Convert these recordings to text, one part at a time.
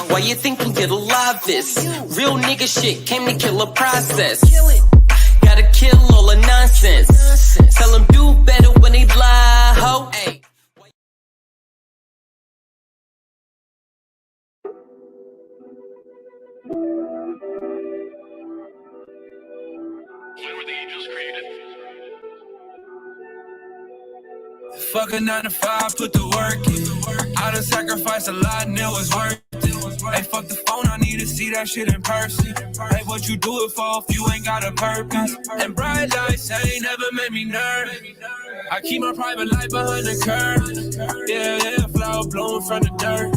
Why you think I'm get alive this? Real nigga shit came to kill a process. Gotta kill all the nonsense. Tell them do better when they lie, ho. Fuck a 9 to 5, put the work in. I done sacrificed a lot and it was worth it. Hey, fuck the phone, I need to see that shit in person. Hey, what you do it for if you ain't got a purpose? And bright lights ain't never made me nervous. I keep my private life behind the curve. Yeah, flower blowing from the dirt.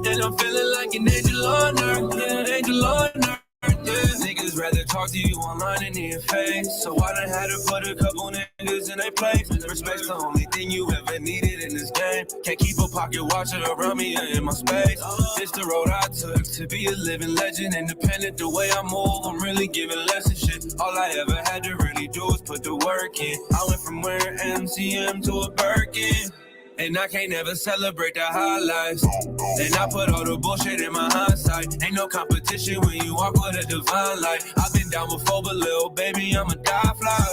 And I'm feeling like an angel on earth. Yeah, angel on earth. Yeah, niggas rather talk to you online than in your face. So I done had to put a couple niggas in their place. Respect's the only thing you ever needed in this game. Can't keep a pocket watcher around me or in my space. It's the road I took to be a living legend. Independent the way I move, I'm really giving less of shit. All I ever had to really do was put the work in. I went from wearing MCM to a Birkin. And I can't never celebrate the highlights. And I put all the bullshit in my hindsight. Ain't no competition when you walk with a divine light. I've been down before, but little baby, I'm a die fly.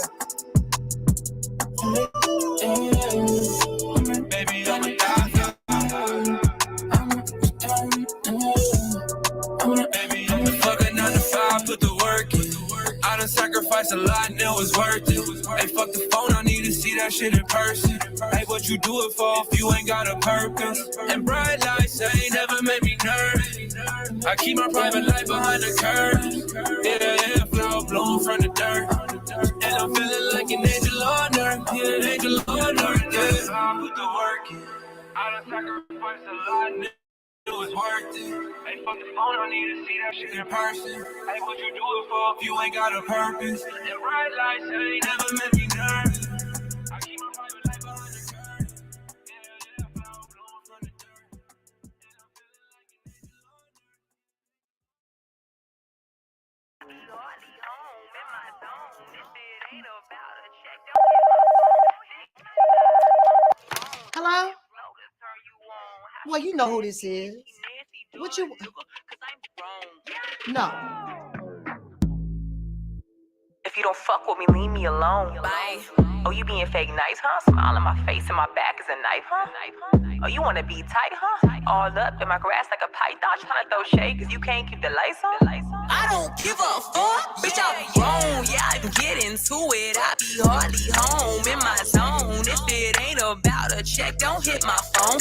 Baby, I'm a die fly. Baby, I'm a fucking 9 to 5, put the work in. I done sacrificed a lot and it was worth it. Hey, fuck the phone, I need to see that shit in person. Hey, what you do it for if you ain't got a purpose? And bright lights ain't never made me nervous. I keep my private life behind the curve. Yeah, flower blowing from the dirt. And I'm feeling like an angel on earth. Yeah, an angel on earth. Yeah, I put the work in. I done sacrificed a lot and it was worth it. Hey, fuck the phone, I need to see that shit in person. Hey, what you do it for if you ain't got a purpose? And bright lights ain't never made me nervous. I keep my private life behind the curtain. Yeah, flower blowing from the dirt. And I'm feeling like an angel on earth. Shorty home in my zone. This shit ain't about a check. Hello? Well, you know who this is. What you... No. If you don't fuck with me, leave me alone. Bye. Oh, you being fake nice, huh? Smile in my face and my back is a knife, huh? Oh, you wanna be tight, huh? All up in my grass like a python, trying to throw shade cause you can't keep the lights on. I don't give a fuck, bitch, I'm grown. Yeah, I get into it. I be hardly home in my zone. If it ain't about a check, don't hit my phone.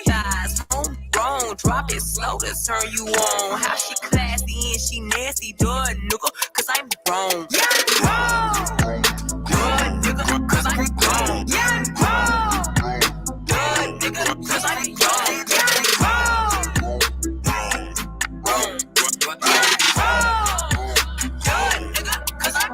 Thighs homegrown, drop it slow to turn you on. How she classy and she nasty, do it, nigga, cause I'm grown. Yeah, I'm grown. Good nigga, cause I'm grown. Yeah, I'm grown. Good nigga, cause I'm grown. Yeah, I'm grown. Grown. Good nigga, cause I'm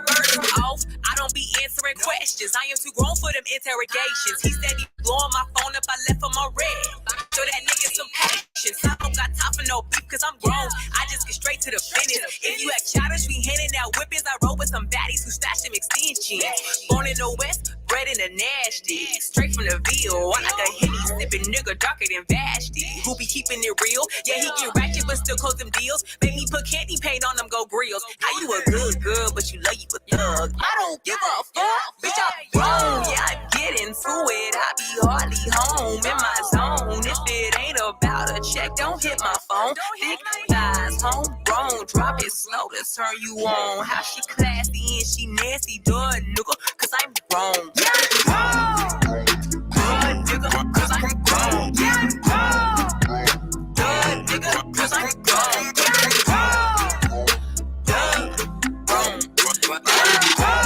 first off, I don't be answering questions. I am too grown for them interrogations. He said he blowing my phone up, I left him on red. So that nigga some patience. I don't got time for no beef, cause I'm grown. I just get straight to the finish. If you act childish, we handing out whippings. I roll with some baddies who stash them extensions. Born in the West, bred in the nasty. Straight from the Ville, I like a Henny sipping nigga darker than Vashti. Who be keeping it real? Yeah, he get ratchet, but still close them deals. Make me put candy paint on them go grills. How you a good girl, but you love you a thug? I don't give a fuck, bitch, I'm grown. Yeah, I get into it. I be hardly home in my zone. If it ain't about a check, don't hit my phone. Thick thighs, homegrown, drop it slow to turn you on. How she classy and she nasty, do it, nigga, cause I'm grown. Yeah, I'm grown. Good nigga, cause I'm grown. Yeah, I'm grown. Good nigga, cause I'm grown. Yeah, I'm grown. Good, grown.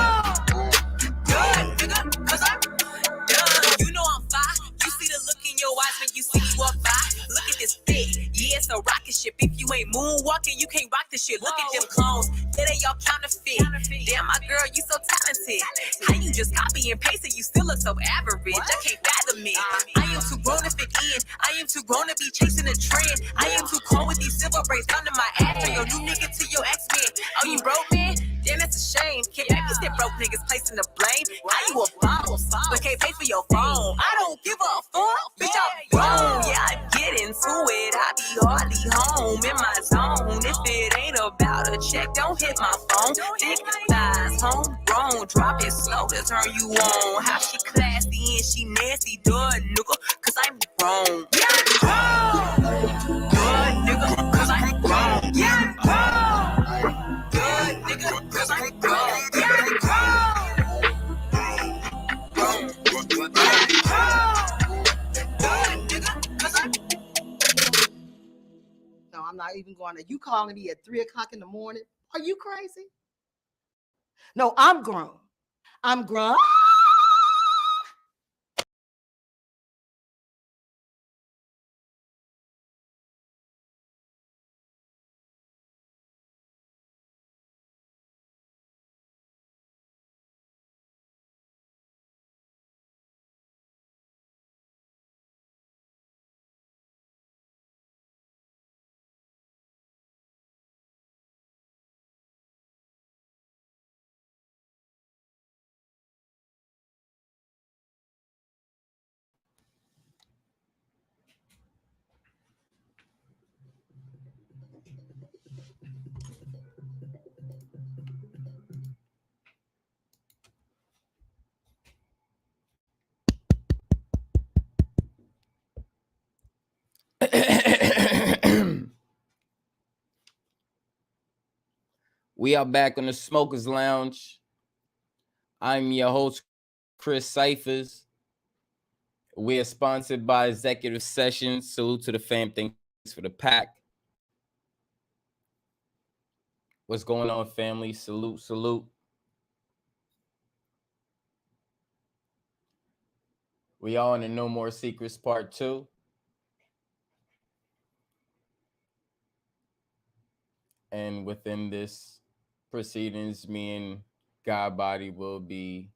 Good nigga, cause I'm done. You know I'm fine. You see the look in your eyes when you see me walk by. Look at this fit. Yeah, it's a rocket ship. If you ain't moonwalking, you can't rock this shit. Look at them clones. Yeah, they all counterfeit. Damn, my girl, you so talented. How you just copy and paste it? You still look so average. I can't fathom it. I am too grown to fit in. I am too grown to be chasing a trend. I am too cold with these silver braids under my ass. Turn your new nigga to your ex-man. Oh, you broke, man? Damn, that's a shame. Can't make us get broke niggas placing the blame. How you a boss, but can't pay for your phone? I don't give a fuck, bitch, I'm grown. Yeah, I get into into it, I be hardly home in my zone. If it ain't about a check, don't hit my phone. Thick thighs, homegrown, drop it slow to turn you on. How she classy and she nasty, duh, nigga, cause I'm grown. Yeah, I'm grown. Duh, nigga, cause I'm grown. Yeah, I'm grown. Duh, nigga, cause I'm grown. Yeah, I'm No, I'm not even going to. You calling me at 3:00 in the morning? Are you crazy? No, I'm grown. I'm grown. We are back on the Smokers Lounge. I'm your host, Chris Cyphers. We are sponsored by Executive Sessions. Salute to the fam. Thanks for the pack. What's going on, family? Salute, salute. We are on the No More Secrets Part 2. And within this proceedings, me and Godbody will be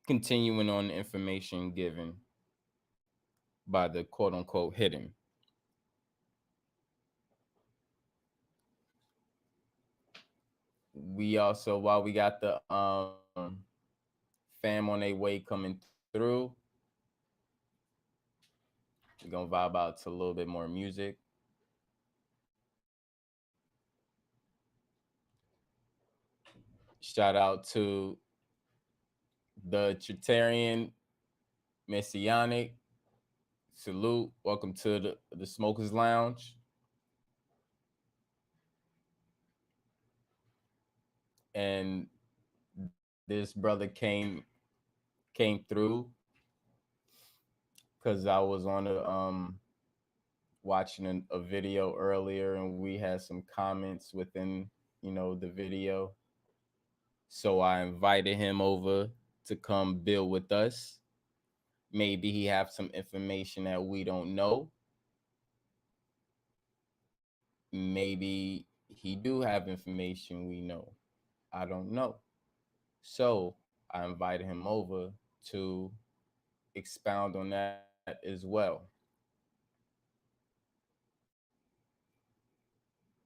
continuing on the information given by the quote-unquote hidden. We also, while we got the fam on their way coming through, we're gonna vibe out to a little bit more music. Shout out to the Tritarian Messianic. Salute. Welcome to the Smokers Lounge. And this brother came through because I was on watching a video earlier, and we had some comments within the video. So I invited him over to come build with us. Maybe he have some information that we don't know. Maybe he do have information we know. I don't know. So I invited him over to expound on that as well.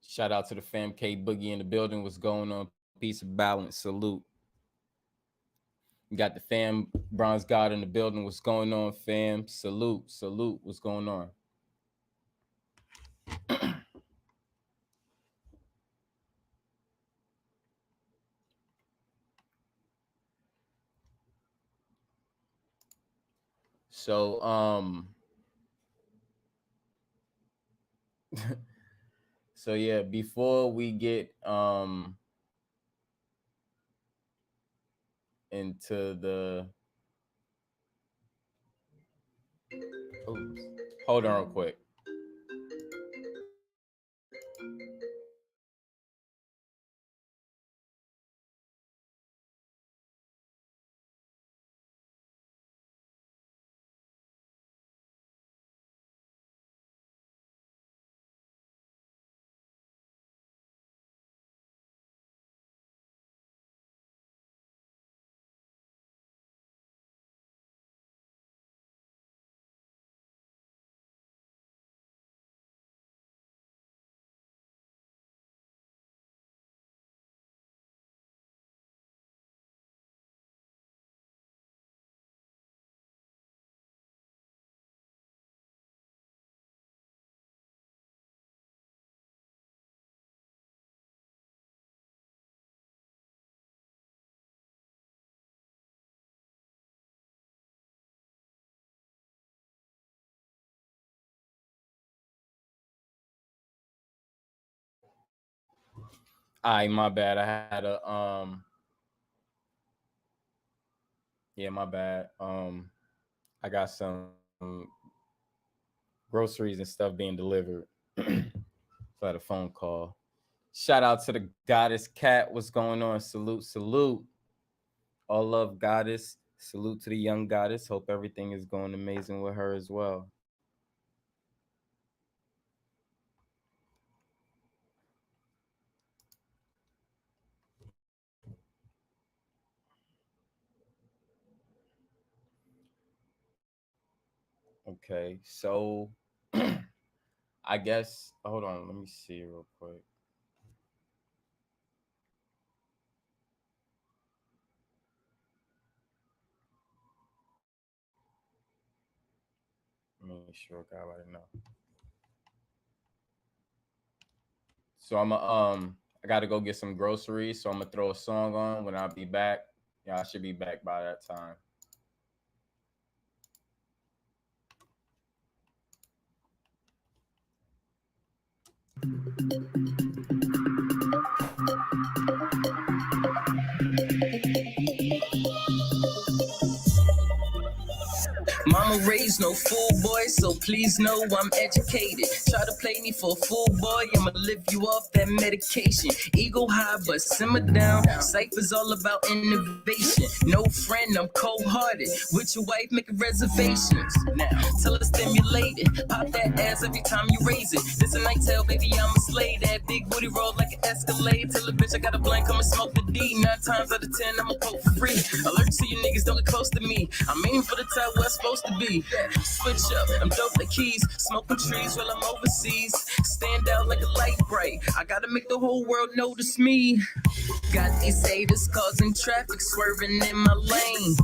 Shout out to the fam. K Boogie in the building. What's going on? Peace of balance. Salute. We got the fam Bronze God in the building. What's going on, fam? Salute. Salute. What's going on? So so yeah, before we get into the hold on real quick. My bad. I had a yeah, my bad. I got some groceries and stuff being delivered. So I had a phone call. Shout out to the goddess cat. What's going on? Salute, salute. All love, goddess. Salute to the young goddess. Hope everything is going amazing with her as well. Okay, so I guess hold on, let me see real quick. Make sure everybody know. So I gotta go get some groceries. So I'm gonna throw a song on when I'll be back. Yeah, I should be back by that time. Mama raised no fool boy, so please know I'm educated. Try to play me for a fool boy, I'ma lift you off that medication. Ego high, but simmer down. Cypher's all about innovation. No friend, I'm cold-hearted. With your wife, making reservations. Now, tell her to stimulate it. Pop that ass every time you raise it. This a night tale, baby, I'ma slay that. Big booty roll like an Escalade. Tell a bitch I got a blank, come and smoke the D. 9 times out of 10, I'ma poke for free. Alert to you niggas, don't get close to me. I'm aiming for the top where I'm supposed to be. Switch up, I'm dope like keys. Smoking trees while I'm overseas. Stand out like a light bright. I gotta make the whole world notice me. Got these haters causing traffic, swerving in my lane.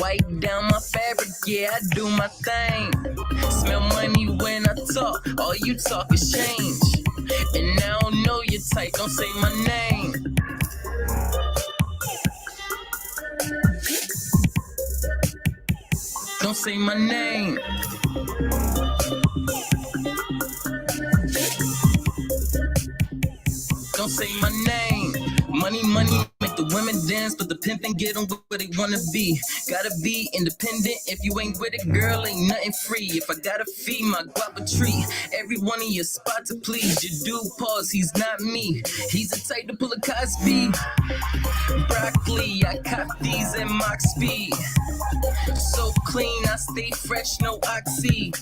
Wipe down my fabric, yeah, I do my thing. Smell money when I talk, all you talk is change. And I don't know your type, don't say my name. Don't say my name. Don't say my name. Money, money, make the women dance, but the pimpin' get them where they wanna be. Gotta be independent. If you ain't with it, girl, ain't nothing free. If I gotta feed my guava tree, every one of your spot to please. Your dude pause, he's not me. He's the type to pull a Cosby. Broccoli, I cop these in Mach speed. So clean, I stay fresh, no oxy.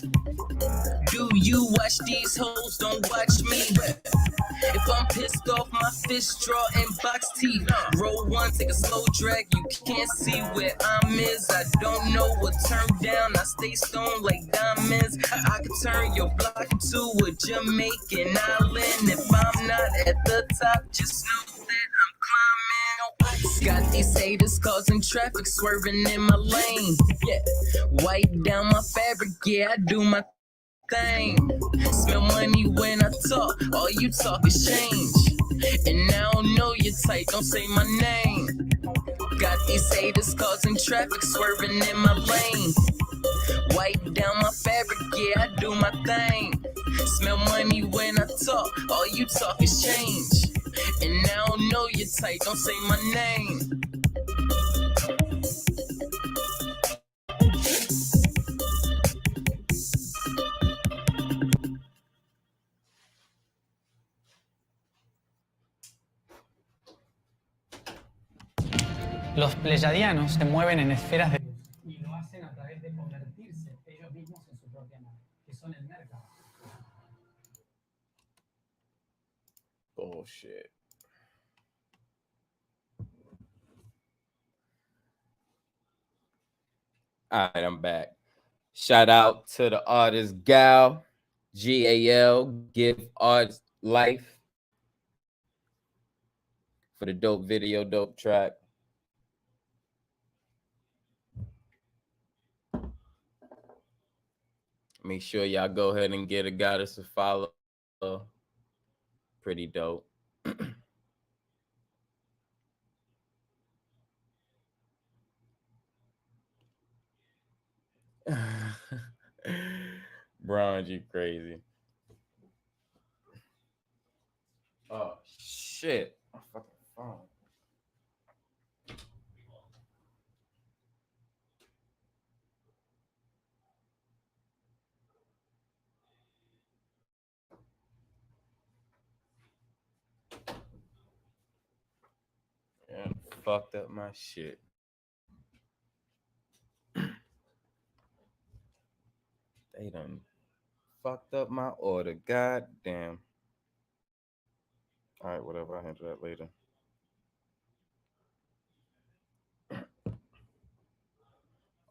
Do you watch these hoes? Don't watch me. If I'm pissed off, my fist draw and box teeth. Roll one, take a slow drag. You can't see where I'm is. I don't know what turned down. I stay stoned like diamonds. I could turn your block into a Jamaican island. If I'm not at the top, just know that I'm climbing. Got these haters causing traffic, swerving in my lane. Yeah, wipe down my fabric. Yeah, I do my thing. Smell money when I talk, all you talk is change. And I don't know your type, don't say my name. Got these haters causing traffic, swerving in my lane. Wipe down my fabric, yeah, I do my thing. Smell money when I talk, all you talk is change. And I don't know your type, don't say my name. Los pleyadianos se mueven en esferas de luz y lo hacen a través de convertirse ellos mismos en su propia nave, que son el Merkaba. Bullshit. All right, I'm back. Shout out to the artist Gal, GAL, Give Arts Life, for the dope video, dope track. Make sure y'all go ahead and get a goddess a follow. Pretty dope. Bron, you crazy. Oh, shit. shit. My fucking phone. And fucked up my shit. They done fucked up my order. God damn. All right, whatever. I'll handle that later.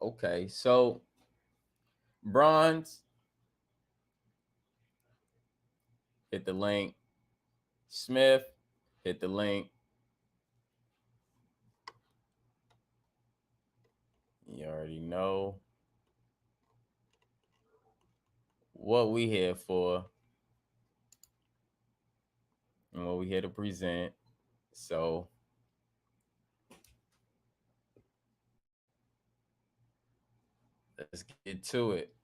Okay, so Bronze, hit the link. Smith, hit the link. You already know what we here for and what we here to present. So let's get to it.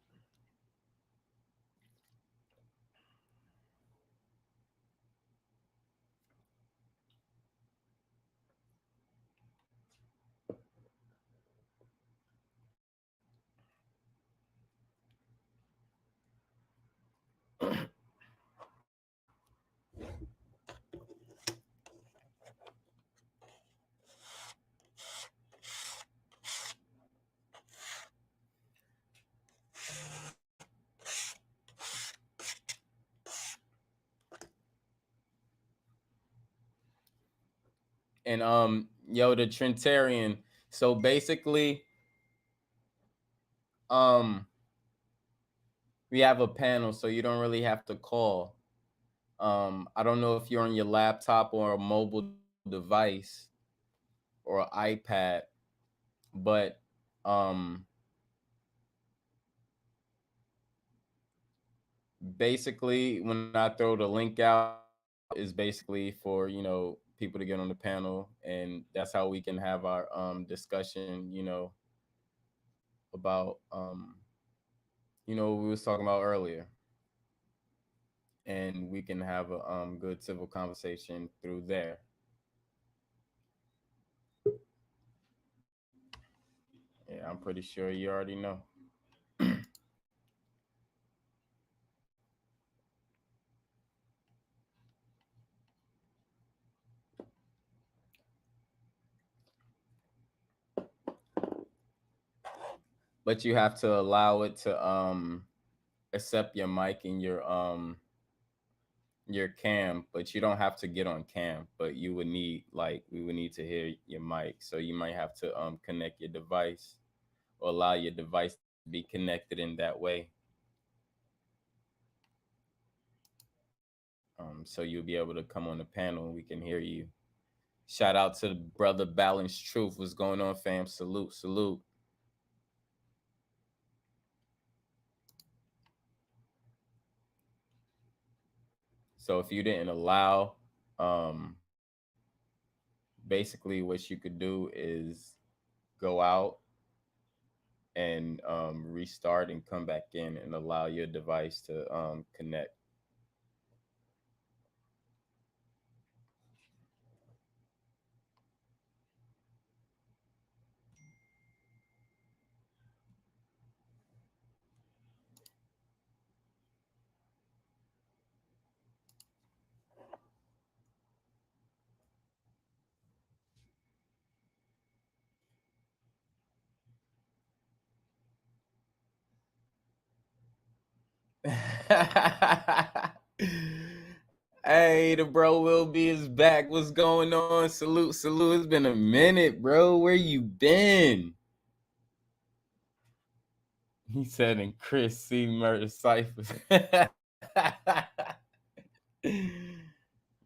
And yo, the Trentarian. So basically, we have a panel, so you don't really have to call. I don't know if you're on your laptop or a mobile device or an iPad, but basically when I throw the link out is basically for, you know, people to get on the panel, and that's how we can have our discussion, you know, about you know, what we was talking about earlier. And we can have a good civil conversation through there. Yeah, I'm pretty sure you already know. But you have to allow it to accept your mic and your cam, but you don't have to get on cam, but you would need, like, we would need to hear your mic. So you might have to connect your device or allow your device to be connected in that way. So you'll be able to come on the panel and we can hear you. Shout out to the brother Balanced Truth. What's going on, fam? Salute, salute. So if you didn't allow, basically what you could do is go out and restart and come back in and allow your device to connect. Hey, the bro Will Be is back. What's going on? Salute, salute. It's been a minute, bro. Where you been? He said, and Chris C. Murder Cyphers.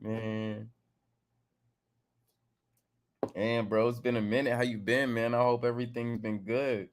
Man. Man, bro, it's been a minute. How you been, man? I hope everything's been good.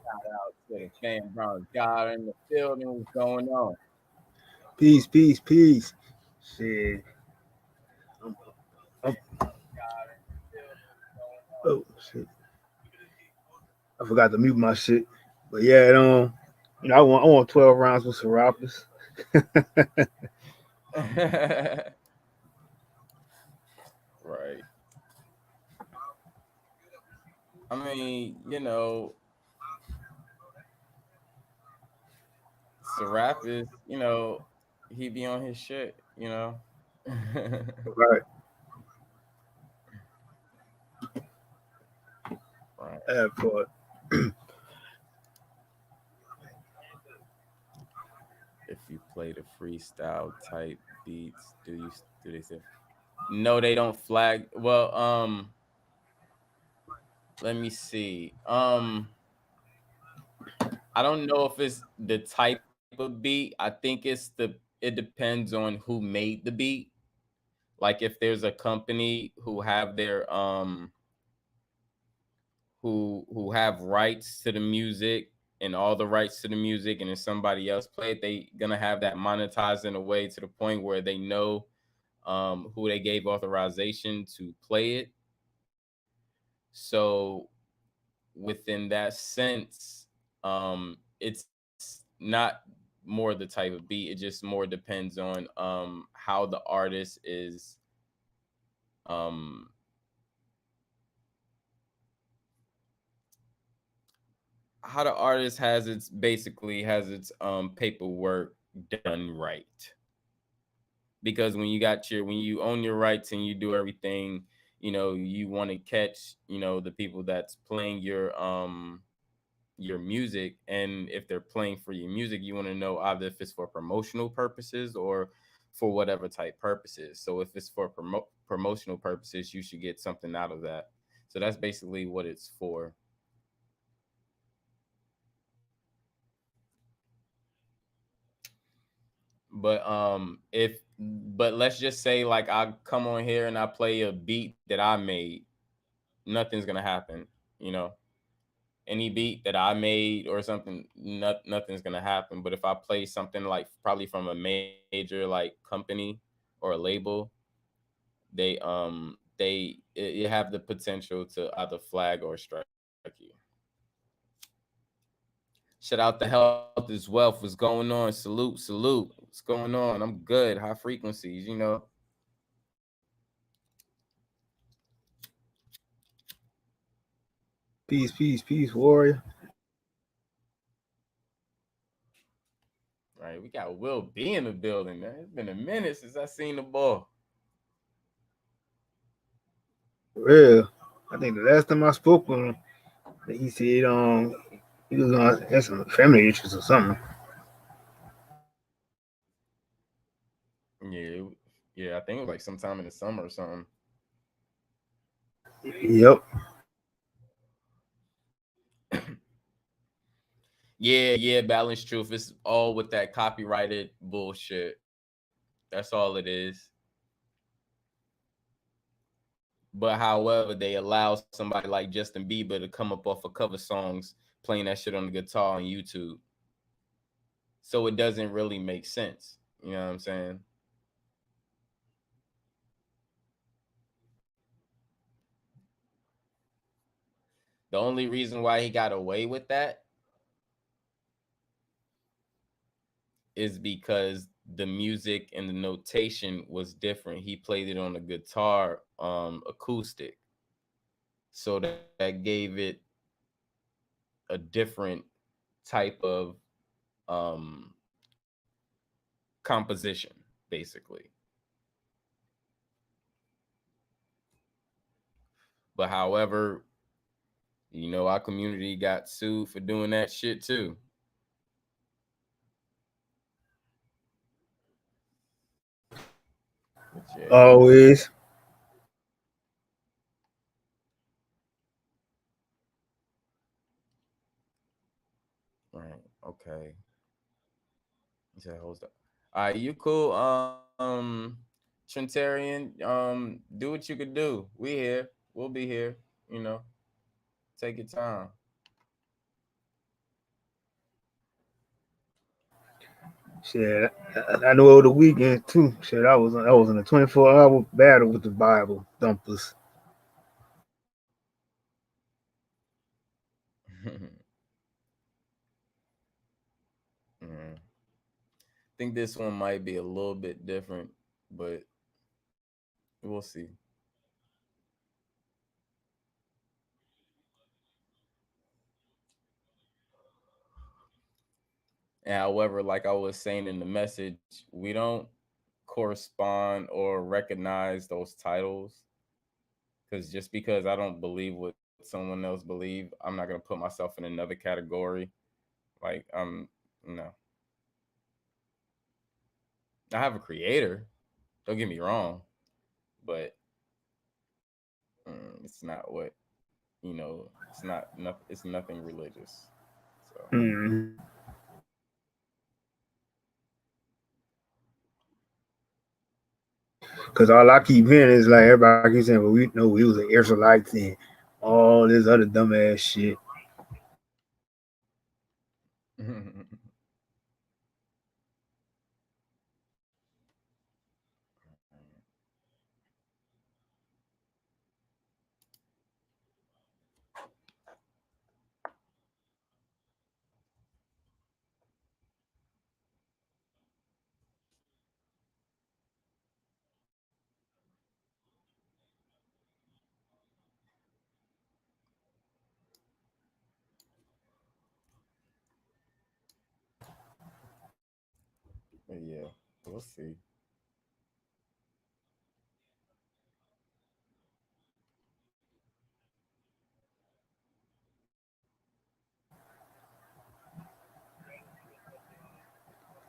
Shout out to the fan Brown God in the building. What's going on? Peace, peace, peace. Shit. I'm- oh shit. I forgot to mute my shit. But yeah, I want 12 rounds with Serapis. Right. I mean, Serapis, he be on his shit. Right. Right. That part. If you play the freestyle type beats, do they say no? They don't flag. Well, let me see. I don't know if it's the type of beat. I think it depends on who made the beat. Like if there's a company who have their who have rights to the music and all the rights to the music, and if somebody else play it, they gonna have that monetized in a way to the point where they know who they gave authorization to play it. So within that sense, it's not more the type of beat. It just more depends on how the artist is um how the artist has its paperwork done right. Because when you own your rights and you do everything, you want to catch, the people that's playing your music. And if they're playing for your music, you want to know either if it's for promotional purposes or for whatever type purposes. So if it's for promotional purposes, you should get something out of that. So that's basically what it's for. But let's just say like I come on here and I play a beat that I made, nothing's gonna happen. You know, any beat that I made or something, nothing's gonna happen. But if I play something like probably from a major like company or a label, they you have the potential to either flag or strike you. Shout out to Health is Wealth. What's going on? Salute, salute. What's going on? I'm good. High frequencies. Peace, peace, peace, warrior. Right. We got Will B in the building, man. It's been a minute since I seen the ball. Real. I think the last time I spoke with him, he said he was gonna have some family issues or something. Yeah, yeah. I think it was like sometime in the summer or something. Yep. Yeah. Balance truth. It's all with that copyrighted bullshit. That's all it is. But however, they allow somebody like Justin Bieber to come up off of cover songs playing that shit on the guitar on YouTube. So it doesn't really make sense. You know what I'm saying? The only reason why he got away with that is because the music and the notation was different. He played it on the guitar acoustic. So that gave it a different type of um composition, basically. But however, our community got sued for doing that shit too. Yeah. Always. Right. Okay. He said, "Hold up. All right, you cool? Trentarian. Do what you could do. We here. We'll be here. You know, take your time." Shit, I know over the weekend too. Shit, I was in a 24-hour battle with the Bible thumpers. Mm. I think this one might be a little bit different, but we'll see. And however, like I was saying in the message, we don't correspond or recognize those titles because just because I don't believe what someone else believe, I'm not gonna put myself in another category. Like no, I have a creator. Don't get me wrong, but it's not what It's not. It's nothing religious. So. Mm. Cause all I keep hearing is like everybody keeps saying, "Well, we know we was an Israelite and all this other dumbass shit." But yeah, we'll see.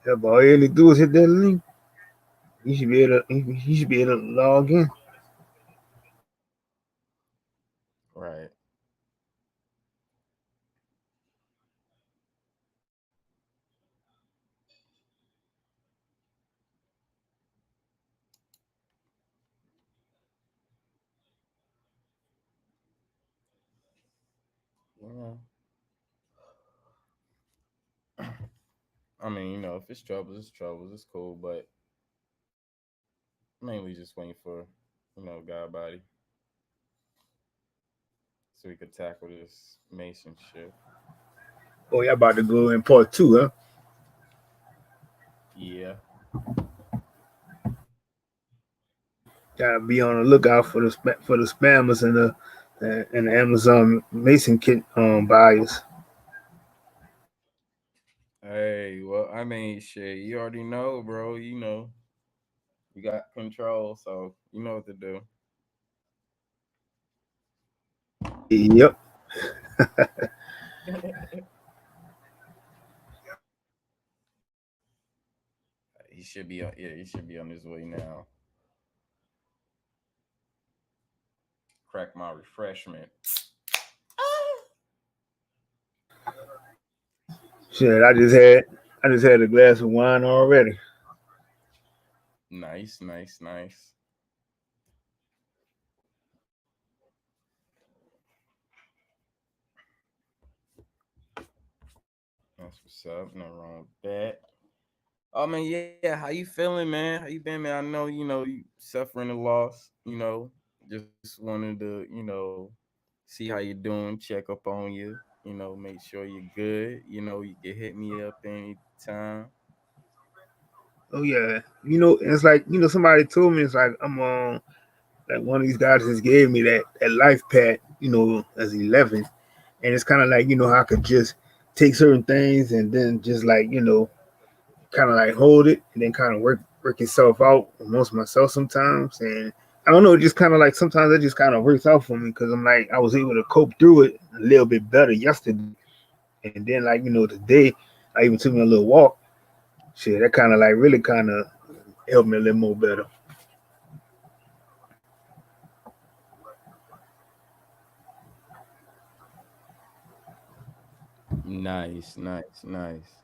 Yeah, but all you need to do is hit that link. You should be able to. You should be able to log in. Right. Yeah. I mean, if it's troubles, it's troubles. It's cool, but mainly just waiting for, God body, so we could tackle this Mason shit. Oh, y'all about to go in part 2, huh? Yeah. Gotta be on the lookout for the spammers and the Amazon Mason kit buyers. Hey, well, I mean, shit, you already know, bro. You got control, so you know what to do. Yep. He should be on. Yeah, he should be on his way now. Crack my refreshment. Shit, I just had a glass of wine already. Nice, nice, nice. That's what's up. Nothing wrong with that. Oh man, yeah. How you feeling, man? How you been, man? I know, you suffering a loss. Just wanted to, see how you doing, check up on you. Make sure you're good. You can hit me up anytime. Oh yeah, it's like somebody told me it's like I'm on like one of these guys just gave me that life pad, as 11, and it's kind of like how I could just take certain things and then just like kind of like hold it and then kind of work itself out amongst myself sometimes, and I don't know, it just kind of like sometimes it just kind of works out for me because I'm like I was able to cope through it a little bit better yesterday, and then like today I even took me a little walk. Shit, that kind of like really kind of helped me a little more better. Nice, nice, nice.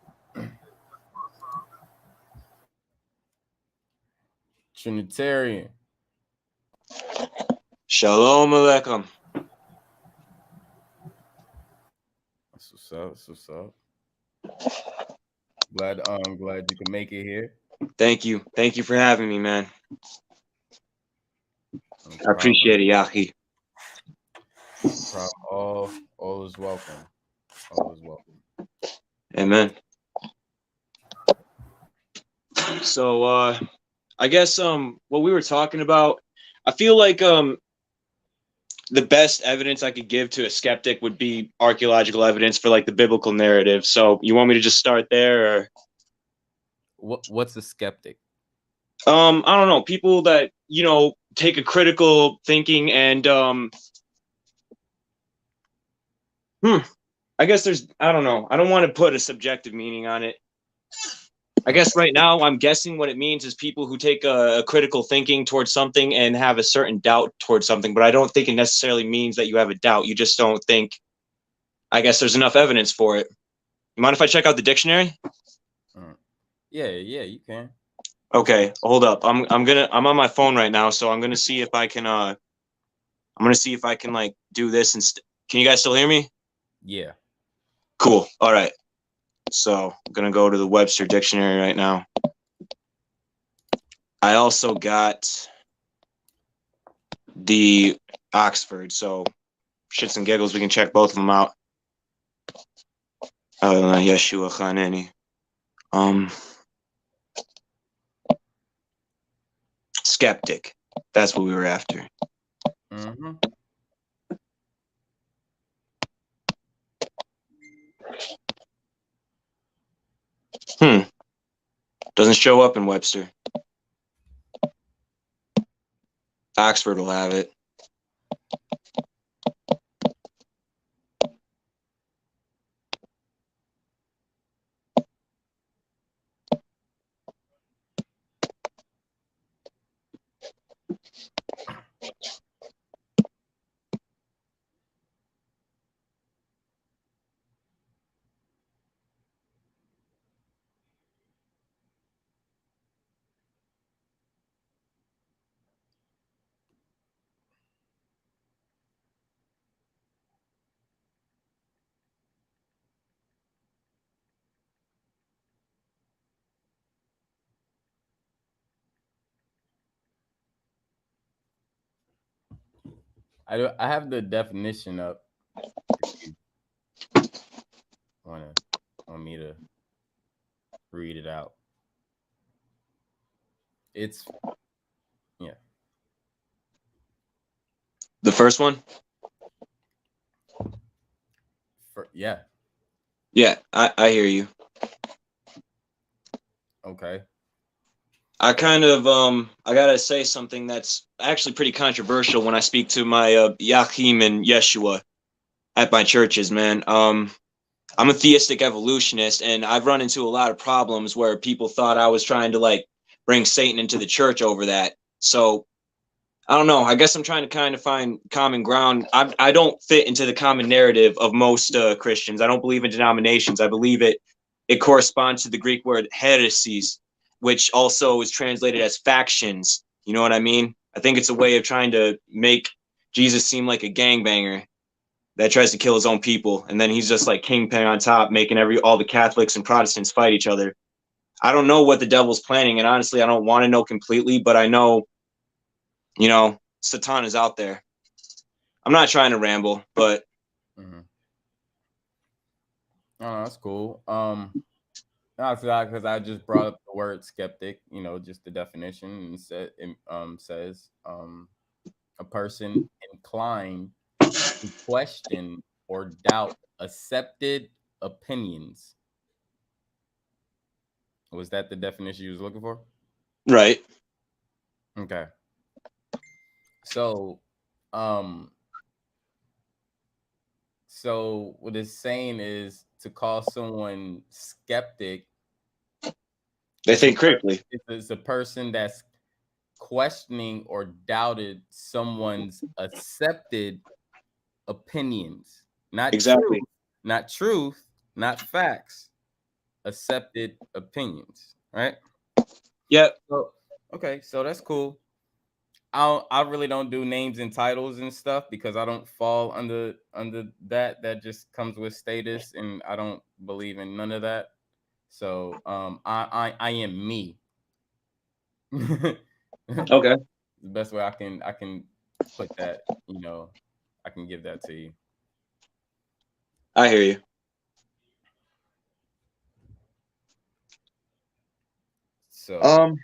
Trinitarian. Shalom Aleichem. That's what's up. That's what's up. Glad you can make it here. Thank you for having me, man. No I problem. appreciate it, Yahi. No problem. All is welcome. All is welcome. Amen. So I guess what we were talking about, I feel like the best evidence I could give to a skeptic would be archaeological evidence for like the biblical narrative. So you want me to just start there, or what's a skeptic? I don't know, people that, you know, take a critical thinking and I guess I don't know. I don't want to put a subjective meaning on it. I guess right now I'm guessing what it means is people who take a critical thinking towards something and have a certain doubt towards something, but I don't think it necessarily means that you have a doubt. You just don't think, I guess there's enough evidence for it. You mind if I check out the dictionary? Yeah, you can. Okay, hold up. I'm on my phone right now, so I'm gonna see if I can like do this and can you guys still hear me? Yeah. Cool. All right. So I'm gonna go to the Webster dictionary right now. I also got the Oxford, so shits and giggles, we can check both of them out. Yeshua Khaneni. Skeptic. That's what we were after. Mm-hmm. Doesn't show up in Webster. Oxford will have it. I have the definition up. Want me to read it out? It's the first one. Yeah, I hear you. Okay. I kind of I gotta say something that's actually pretty controversial when I speak to my Yachim and Yeshua at my churches, man. I'm a theistic evolutionist, and I've run into a lot of problems where people thought I was trying to like bring Satan into the church over that. So I don't know. I guess I'm trying to kind of find common ground. I don't fit into the common narrative of most Christians. I don't believe in denominations. I believe it corresponds to the Greek word heresies, which also is translated as factions. You know what I mean? I think it's a way of trying to make Jesus seem like a gangbanger that tries to kill his own people, and then he's just like kingpin on top, making all the Catholics and Protestants fight each other. I don't know what the devil's planning, and honestly, I don't want to know completely, but I know, you know, Satan is out there. I'm not trying to ramble, but oh, that's cool. Because I just brought up the word skeptic, you know, just the definition, and says a person inclined to question or doubt accepted opinions. Was that the definition you was looking for? Right. Okay. So what it's saying is to call someone skeptic. They think critically. It's a person that's questioning or doubted someone's accepted opinions. Not exactly. Not truth, not facts. Accepted opinions, right? Yep. So that's cool. I really don't do names and titles and stuff because I don't fall under that. That just comes with status, and I don't believe in none of that. So I am me. Okay, The best way I can put that, I can give that to you. I hear you. So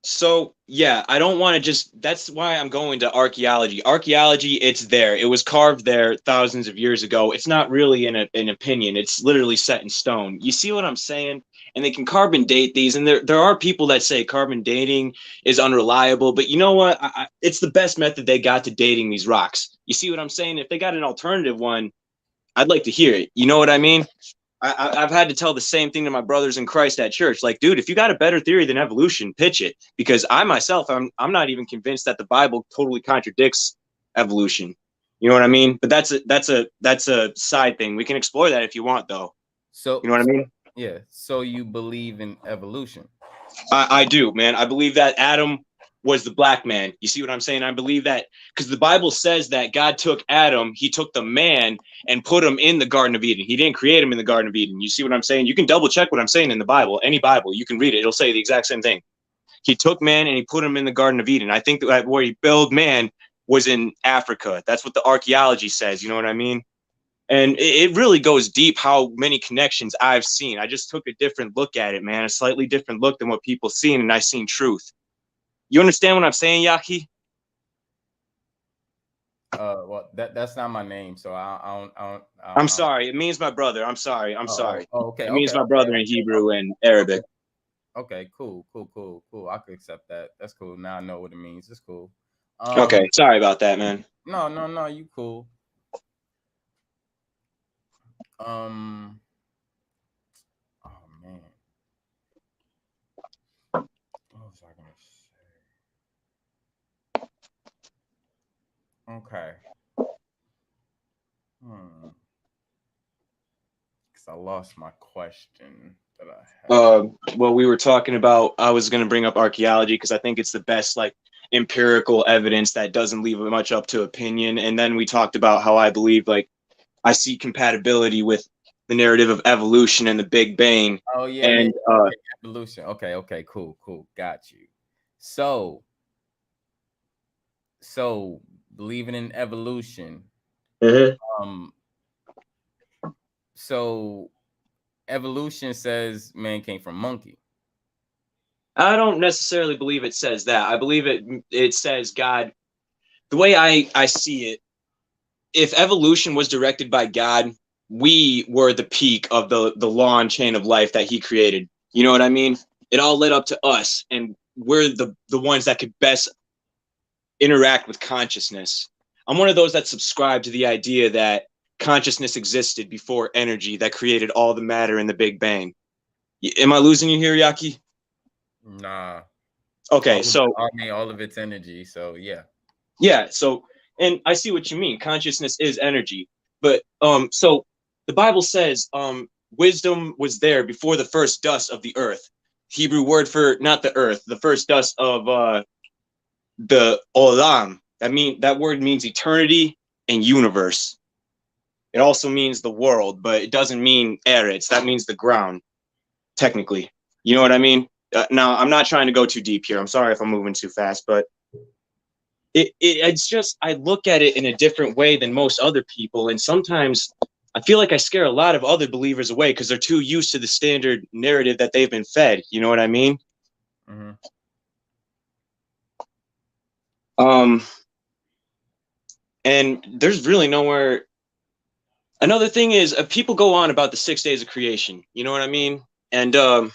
So yeah, I don't want to just. That's why I'm going to archaeology. Archaeology, it's there. It was carved there thousands of years ago. It's not really an opinion. It's literally set in stone. You see what I'm saying? And they can carbon date these. And there are people that say carbon dating is unreliable. But you know what? It's the best method they got to dating these rocks. You see what I'm saying? If they got an alternative one, I'd like to hear it. You know what I mean? I've had to tell the same thing to my brothers in Christ at church. Like, dude, if you got a better theory than evolution, pitch it. Because I myself, I'm not even convinced that the Bible totally contradicts evolution. You know what I mean? But that's a side thing. We can explore that if you want, though. so You know what I mean? yeah. So you believe in evolution? I do, man. I believe that Adam was the black man. You see what I'm saying? I believe that because the Bible says that God took Adam, he took the man and put him in the Garden of Eden. He didn't create him in the Garden of Eden. You see what I'm saying? You can double check what I'm saying in the Bible, any Bible. You can read it. It'll say the exact same thing. He took man and he put him in the Garden of Eden. I think that where he built man was in Africa. That's what the archaeology says. You know what I mean? And it really goes deep how many connections I've seen. I just took a different look at it, man, a slightly different look than what people seen, and I seen truth. You understand what I'm saying, Yaki? Well, that's not my name, so I'm sorry. It means my brother. I'm sorry. I'm sorry. Okay. It means my brother in Hebrew and Arabic. Okay, cool. I could accept that. That's cool. Now I know what it means. It's cool. Okay, sorry about that, man. No, you cool. Oh man. What was I gonna say? Okay. Because I lost my question that I had. Well, we were talking about. I was going to bring up archaeology because I think it's the best, like, empirical evidence that doesn't leave much up to opinion. And then we talked about how I believe, like, I see compatibility with the narrative of evolution and the Big Bang. Oh yeah, and okay, evolution. Okay, cool, got you. So believing in evolution. So evolution says man came from monkey. I don't necessarily believe it says that. I believe it says God. The way I see it, if evolution was directed by God, we were the peak of the long chain of life that he created. You know what I mean? It all led up to us, and we're the ones that could best interact with consciousness. I'm one of those that subscribe to the idea that consciousness existed before energy that created all the matter in the Big Bang. Am I losing you here, Yaki? Nah. Okay, so all of its energy. So yeah. Yeah. So, and I see what you mean. Consciousness is energy, but so the Bible says wisdom was there before the first dust of the earth. Hebrew word for not the earth, the first dust of the olam. That word means eternity and universe. It also means the world, but it doesn't mean eretz. That means the ground, technically. You know what I mean? Now, I'm not trying to go too deep here. I'm sorry if I'm moving too fast, but it's just I look at it in a different way than most other people, and sometimes I feel like I scare a lot of other believers away because they're too used to the standard narrative that they've been fed. You know what I mean? Mm-hmm. And there's really nowhere. Another thing is people go on about the 6 days of creation. You know what I mean? And the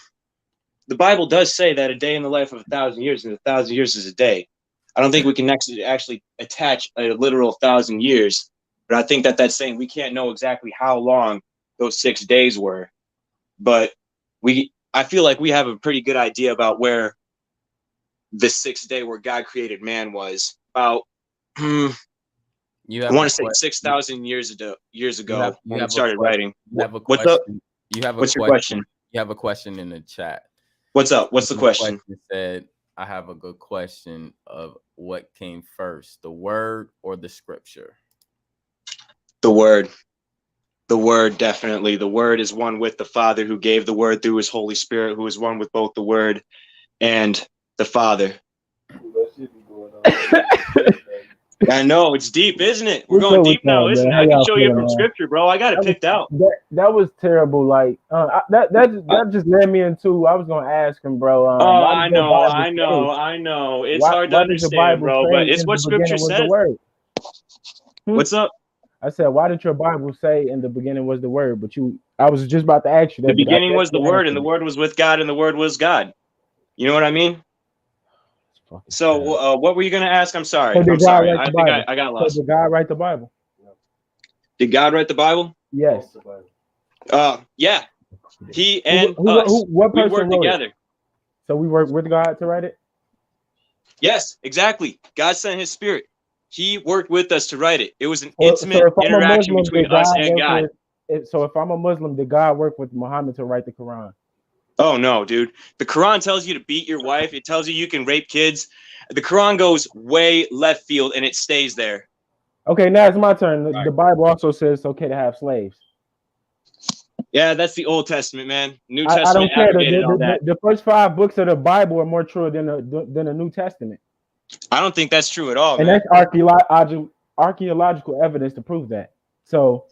Bible does say that a day in the life of 1,000 years and 1,000 years is a day. I don't think we can actually attach a literal 1,000 years, but I think that's saying we can't know exactly how long those 6 days were. But I feel like we have a pretty good idea about where the 6th day where God created man was. About I want to say 6,000 years ago when we started writing. What's up? What's your question? You have a question in the chat. What's up? What's the question? Said, I have a good question of what came first, the word or the scripture? The word. The Word, definitely. The Word is one with the Father, who gave the Word through his Holy Spirit, who is one with both the Word and the Father. I know, it's deep, isn't it? We're going deep now, isn't it? I can show you from Scripture, bro. I got it picked out. That was terrible. Like that just led me into. I was gonna ask him, bro. I know. It's hard to understand, bro, but it's what Scripture says. What's up? I said, why did your Bible say in the beginning was the Word? But I was just about to ask you that. The beginning was the Word, and the Word was with God, and the Word was God. You know what I mean? So, what were you going to ask? I'm sorry. I think I got lost. So did God write the Bible? Did God write the Bible? Yes. Yeah. He and us. What person we work together. So we work with God to write it? Yes, exactly. God sent his Spirit. He worked with us to write it. It was an intimate interaction between us and God. So if I'm a Muslim, did God work with Muhammad to write the Quran? Oh, no, dude. The Quran tells you to beat your wife. It tells you can rape kids. The Quran goes way left field, and it stays there. Okay, now it's my turn. The Bible also says it's okay to have slaves. Yeah, that's the Old Testament, man. New Testament. I don't care. The first 5 books of the Bible are more true than the New Testament. I don't think that's true at all, and man. That's archaeological evidence to prove that. So,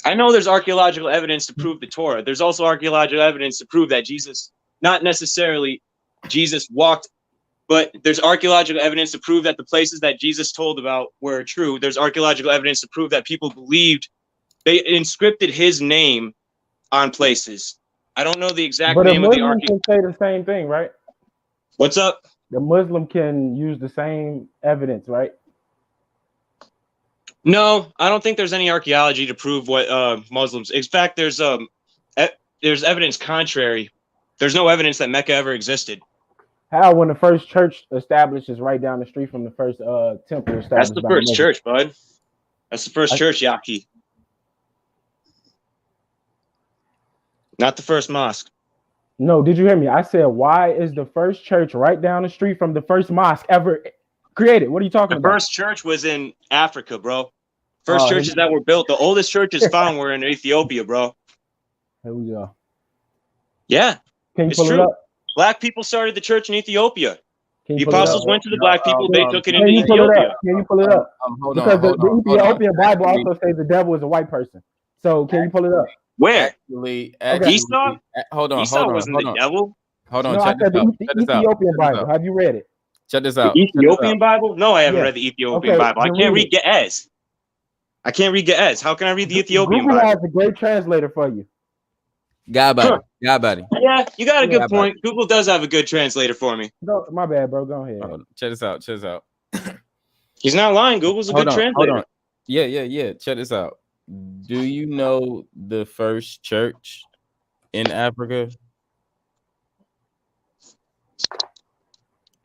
I know there's archaeological evidence to prove the Torah. There's also archaeological evidence to prove that Jesus, not necessarily Jesus walked, but there's archaeological evidence to prove that the places that Jesus told about were true. There's archaeological evidence to prove that people believed. They inscripted his name on places. I don't know the exact name of the archaeologist. But a Muslim can say the same thing, right? What's up? The Muslim can use the same evidence, right? No, I don't think there's any archaeology to prove what Muslims. In fact, there's evidence contrary. There's no evidence that Mecca ever existed. How, when the first church established is right down the street from the first temple established? That's the first church, bud. That's the first church, Yaki. Not the first mosque. No, did you hear me? I said, why is the first church right down the street from the first mosque ever created? What are you talking about? The first church was in Africa, bro. First churches that were built. The oldest churches found were in Ethiopia, bro. Here we go. Yeah, can you pull it up? Black people started the church in Ethiopia. The apostles went to the black people. They took it into Ethiopia. Can you pull it up? Because the Ethiopian Bible also says the devil is a white person. So can you pull it up? Where? Actually, Esau? Esau wasn't the devil. Hold on. No, I said the Ethiopian Bible. Have you read it? Check this out. The Ethiopian Bible? No, I haven't read the Ethiopian Bible. I can't read Ge'ez. I can't read Ge'ez. How can I read the Ethiopian Google Bible? has a great translator for you. God buddy. Yeah, you got a good point. Google does have a good translator for me. No, my bad, bro. Go ahead. Check this out. He's not lying. Google's a good translator. Hold on. Yeah. Check this out. Do you know the first church in Africa?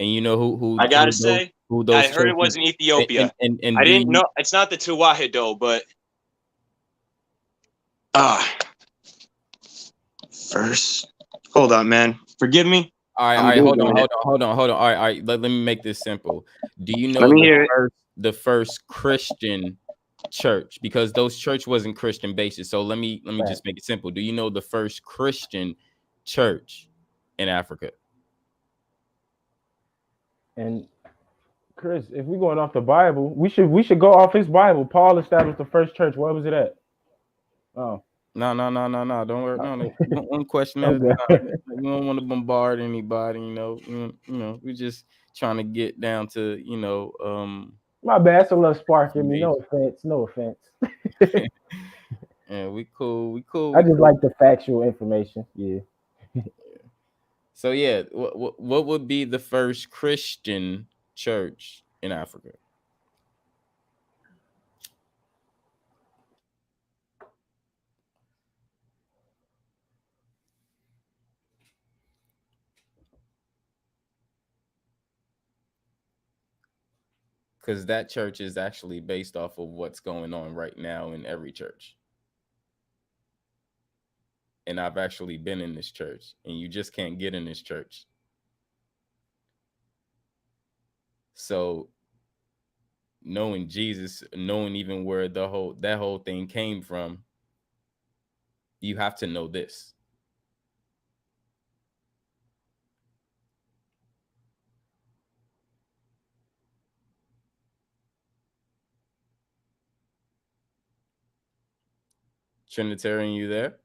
And you know who I gotta say, I heard it was in Ethiopia. And I didn't know it's not the Tewahedo, but first. Hold on, man. Forgive me. All right. Hold on. All right. Let me make this simple. Do you know the first Christian church? Because those church wasn't Christian basis. So let me just make it simple. Do you know the first Christian church in Africa? And Chris, if we're going off the Bible, we should go off his Bible. Paul established the first church. Where was it at? Oh. No. Don't worry. No. One question at a time. We don't want to bombard anybody, you know, we're just trying to get down to, my bad. It's a little spark in me. No offense. Yeah, we cool. I just like the factual information. Yeah. So yeah, what would be the first Christian church in Africa? Because that church is actually based off of what's going on right now in every church. And I've actually been in this church, and you just can't get in this church. So knowing Jesus, knowing even where that whole thing came from, You have to know this. Trinitarian, you there?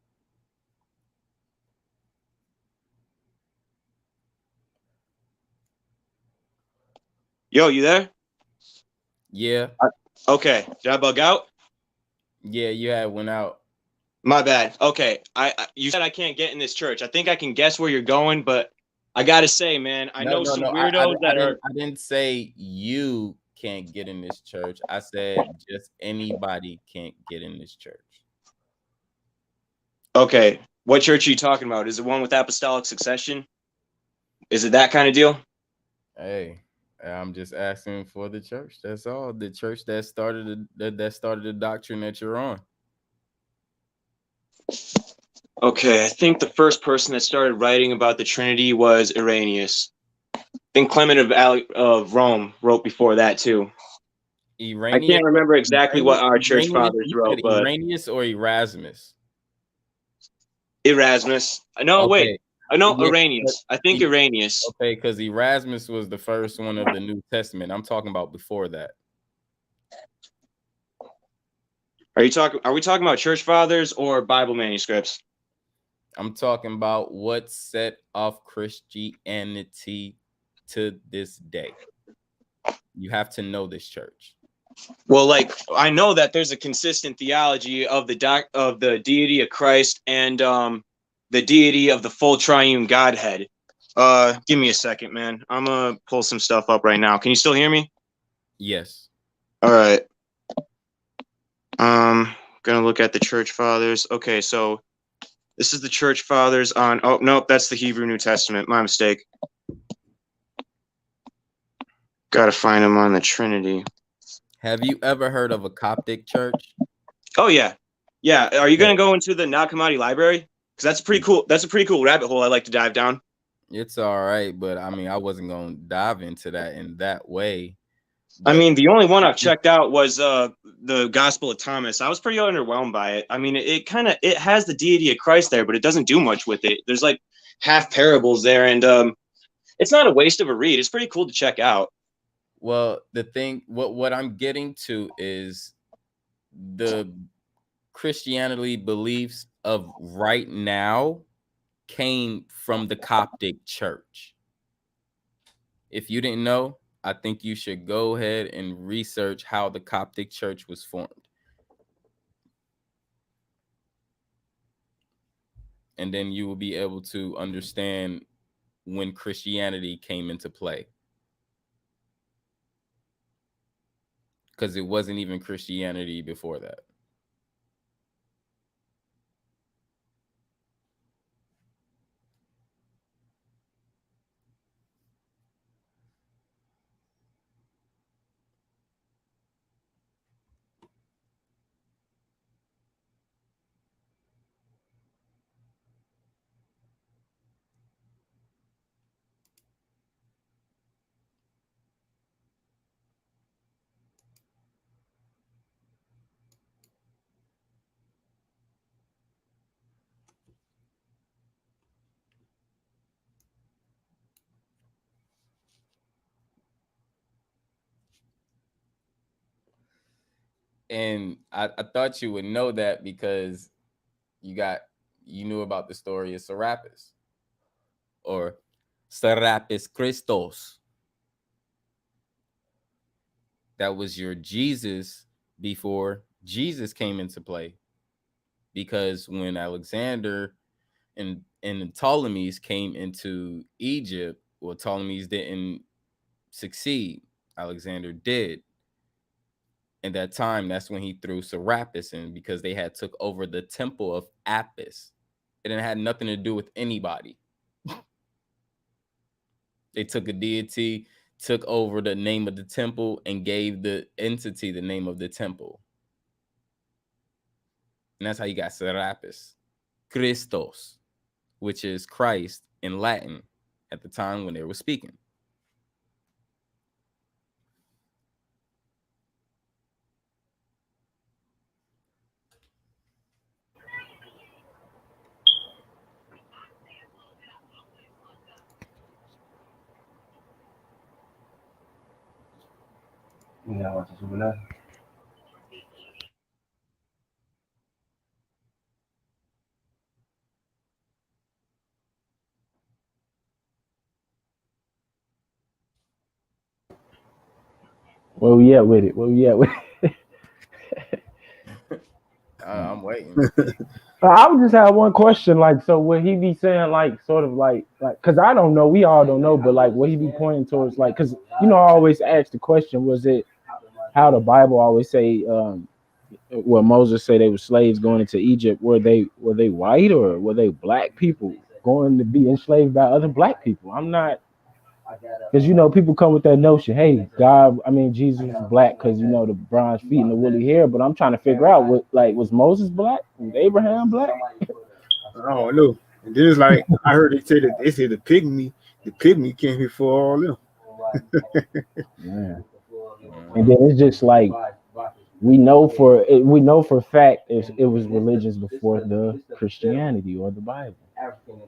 Yo, you there? Yeah. Okay. Did I bug out? Yeah, you had went out. My bad. Okay. You said I can't get in this church. I think I can guess where you're going, but I gotta say, man, I know some weirdos I didn't say you can't get in this church. I said just anybody can't get in this church. Okay. What church are you talking about? Is it one with apostolic succession? Is it that kind of deal? Hey, I'm just asking for the church. That's all. The church that started the doctrine that you're on. Okay, I think the first person that started writing about the Trinity was Irenaeus. I think Clement of Rome wrote before that too. I can't remember exactly what our church fathers wrote, but Irenaeus or Erasmus? Erasmus. No, Okay. wait. No, Yeah, Irenaeus. I think Irenaeus. Okay, because Erasmus was the first one of the New Testament. I'm talking about before that. Are we talking about church fathers or Bible manuscripts? I'm talking about what set off Christianity to this day. You have to know this church. Well, like I know that there's a consistent theology of the deity of Christ and the deity of the full triune Godhead. Give me a second, man. I'm gonna pull some stuff up right now. Can you still hear me? Yes. All right. Gonna look at the church fathers. Okay, so this is the church fathers on. Oh nope, that's the Hebrew New Testament. My mistake. Gotta find them on the Trinity. Have you ever heard of a Coptic church? Oh yeah, yeah. Are you gonna go into the Nag Hammadi library? Because that's pretty cool. That's a pretty cool rabbit hole I like to dive down. It's all right, but I mean, I wasn't gonna dive into that in that way. I mean, the only one I've checked out was the Gospel of Thomas. I was pretty underwhelmed by it. I mean, it has the deity of Christ there, but it doesn't do much with it. There's like half parables there, and it's not a waste of a read. It's pretty cool to check out. Well, the thing, what I'm getting to is the Christianity beliefs of right now came from the Coptic church. If you didn't know, I think you should go ahead and research how the Coptic church was formed. And then you will be able to understand when Christianity came into play. Because it wasn't even Christianity before that. And I thought you would know that because you knew about the story of Serapis or Serapis Christos. That was your Jesus before Jesus came into play. Because when Alexander and the Ptolemies came into Egypt, well, Ptolemies didn't succeed. Alexander did. In that time, that's when he threw Serapis in because they had took over the temple of Apis. It had nothing to do with anybody. They took a deity, took over the name of the temple, and gave the entity the name of the temple. And that's how you got Serapis Christos, which is Christ in Latin at the time when they were speaking. Where we at with it? Where we at with it? I'm waiting. I would just have one question, like, so would he be saying, like, sort of like, because I don't know, we all don't know, but like, what he be pointing towards, like, because I always ask the question, was it how the Bible always say, well, Moses say they were slaves going into Egypt? Were they white or were they black people going to be enslaved by other black people? I'm not, because people come with that notion, hey, Jesus was black because the bronze feet and the woolly hair, but I'm trying to figure out was Moses black? Was Abraham black? I don't know. And then it's like I heard they say the pygmy came before all them. Yeah. And then it's just like we know for a fact it was religions before the Christianity or the Bible.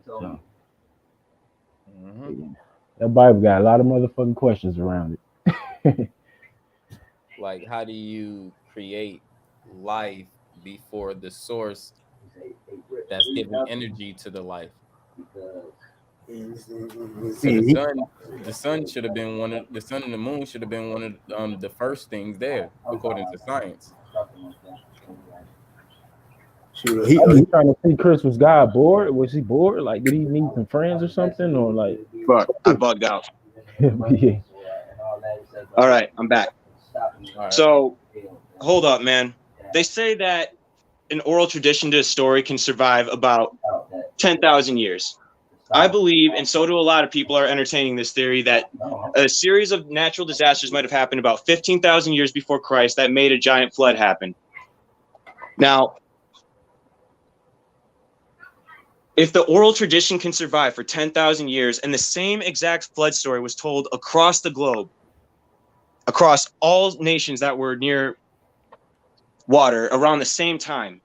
So, that Bible got a lot of motherfucking questions around it. Like, how do you create life before the source that's giving energy to the life? So the sun should have been the sun and the moon should have been one of the first things there, according to science. I'm trying to see, Chris, was God bored? Was he bored? Like, did he meet some friends or something? Or like, But I bugged out. Yeah. All right, I'm back. All right. So, hold up, man. They say that an oral tradition to a story can survive about 10,000 years. I believe, and so do a lot of people are entertaining this theory, that a series of natural disasters might have happened about 15,000 years before Christ that made a giant flood happen. Now, if the oral tradition can survive for 10,000 years and the same exact flood story was told across the globe, across all nations that were near water around the same time,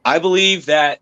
I believe that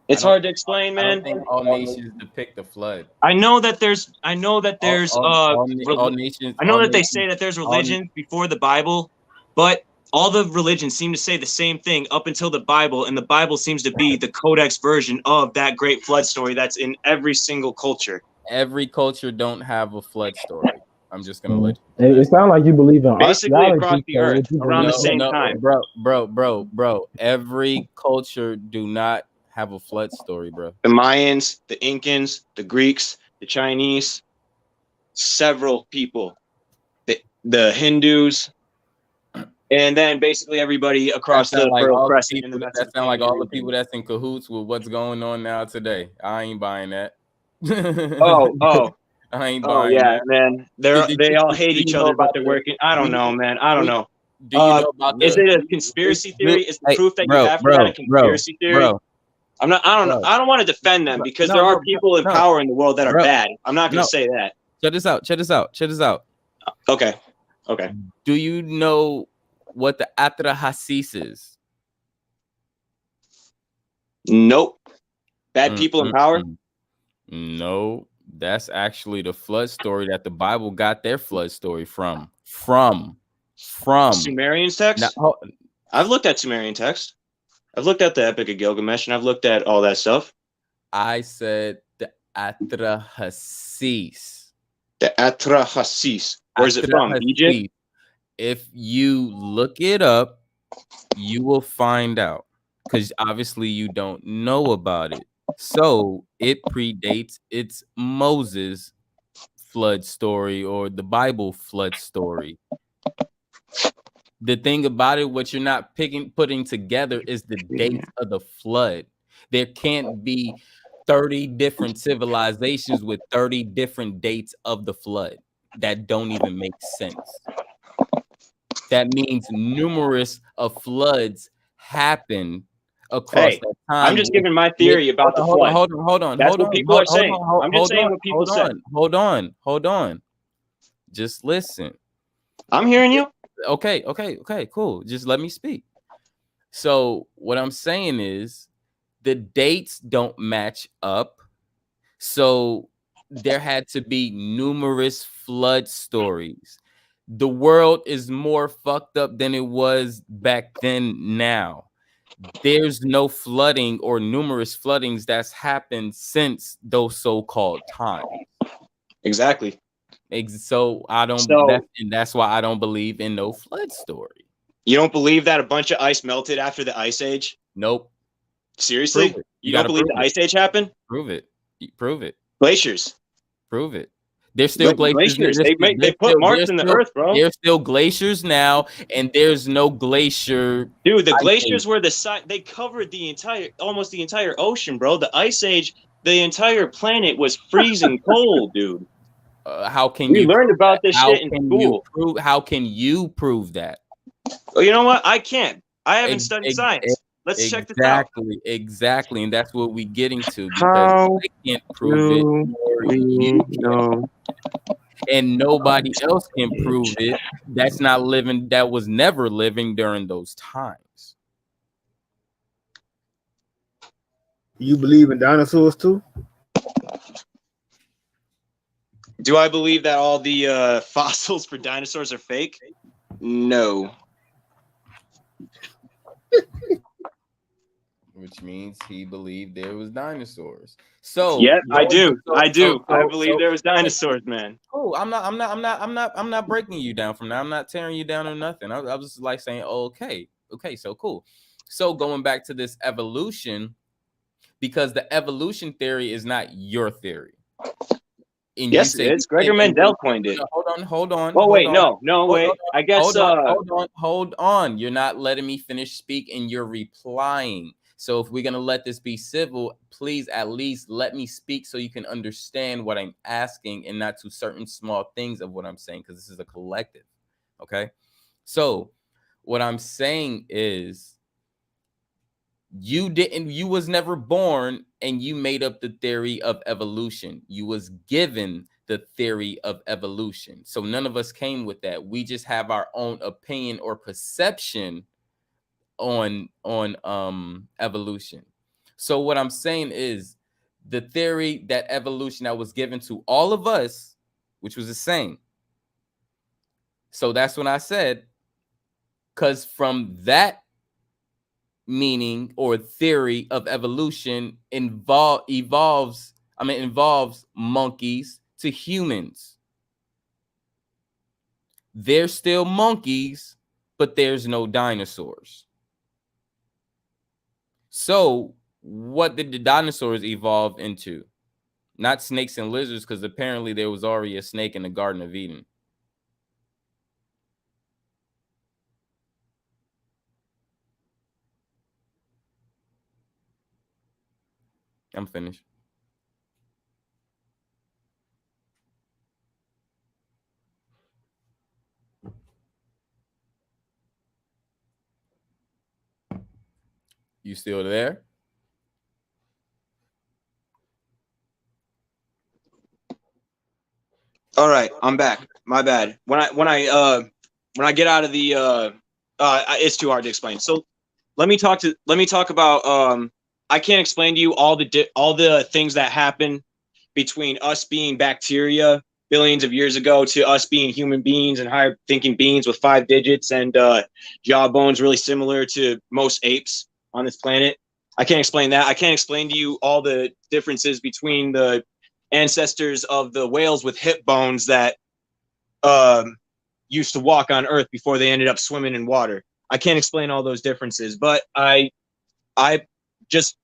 it's hard to explain, man. I don't think all nations depict the flood. I know that there's all nations. I know that they say that there's religions before the Bible, but all the religions seem to say the same thing up until the Bible, and the Bible seems to be the codex version of that great flood story that's in every single culture. Every culture don't have a flood story. I'm just gonna let you. It sounds like you believe in basically across the earth around the same time. Bro. Every culture do not have a flood story, bro. The Mayans, the Incans, the Greeks, the Chinese, several people, the Hindus, and then basically everybody across the Fertile Crescent. That sound like all the people that's in cahoots with what's going on now today. I ain't buying that. Oh. I ain't buying that. Man. They all hate each other, but they're working. I don't know, man. I don't know. Do you know about is it a conspiracy theory? Is the proof that you have for that a conspiracy theory? I don't know. I don't want to defend them because there are people in power in the world that are bad. I'm not going to say that. Check this out. Okay. Do you know what the Atrahasis is? Nope. Bad people in power? No, that's actually the flood story that the Bible got their flood story from. Sumerian text? I've looked at Sumerian text. I've looked at the Epic of Gilgamesh, and I've looked at all that stuff. I said the Atrahasis. The Atrahasis. Where's it from? Egypt? If you look it up, you will find out. Because obviously you don't know about it. So it predates its Moses flood story or the Bible flood story. The thing about it, what you're not putting together is the date of the flood. There can't be 30 different civilizations with 30 different dates of the flood. That don't even make sense. That means numerous of floods happen across that time. I'm just giving my theory about the flood. Hold on. That's what people are saying. I'm just saying what people say. Hold on. Just listen. I'm hearing you. Okay, cool. Just let me speak. So what I'm saying is the dates don't match up. So there had to be numerous flood stories. The world is more fucked up than it was back then now. There's no flooding or numerous floodings that's happened since those so-called times. Exactly. So I don't. So- That's why I don't believe in no flood story. You don't believe that a bunch of ice melted after the ice age? Nope. Seriously? Prove it. You don't gotta believe prove the it. ice age happened? Prove it. Prove it. Glaciers. Prove it. There's still glaciers. They put marks in the earth, bro. There's still glaciers now, and there's no glacier. Dude, the ice glaciers age. were the side. They covered almost the entire ocean, bro. The ice age, the entire planet was freezing cold, dude. How can We you learned about this how shit in can school. how can you prove that? Well, you know what? I can't. I haven't studied science. Let's check this out. Exactly, and that's what we're getting to, because How I can't prove it, or you can. And nobody else can prove it. That's not living. That was never living during those times. You believe in dinosaurs too? Do I believe that all the fossils for dinosaurs are fake? No. Which means he believed there was dinosaurs. So Yep, I do. I so- believe there was dinosaurs, man. Oh, I'm not breaking you down from that. I'm not tearing you down or nothing. I was just like saying, oh, okay, so cool. So going back to this evolution, because the evolution theory is not your theory. And Yes, it is. Gregor Mendel coined it. Hold on. Oh wait, hold on. no, wait. I guess. Hold on. You're not letting me finish speak, and you're replying. So if we're gonna let this be civil, please at least let me speak so you can understand what I'm asking, and not to certain small things of what I'm saying, because this is a collective. Okay. So what I'm saying is, you was never born and you made up the theory of evolution. You was given the theory of evolution. So none of us came with that. We just have our own opinion or perception on evolution. So what I'm saying is, the theory that evolution that was given to all of us, which was the same. So that's when I said, because from that meaning or theory of evolution involves monkeys to humans. There's still monkeys, but there's no dinosaurs. So what did the dinosaurs evolve into? Not snakes and lizards, because apparently there was already a snake in the Garden of Eden. I'm finished. You still there? All right, I'm back. My bad. When I get out of the it's too hard to explain. So let me talk about I can't explain to you all the things that happen between us being bacteria billions of years ago to us being human beings and higher thinking beings with 5 digits and jawbones really similar to most apes on this planet. I can't explain that. I can't explain to you all the differences between the ancestors of the whales with hip bones that used to walk on Earth before they ended up swimming in water. I can't explain all those differences, but I just,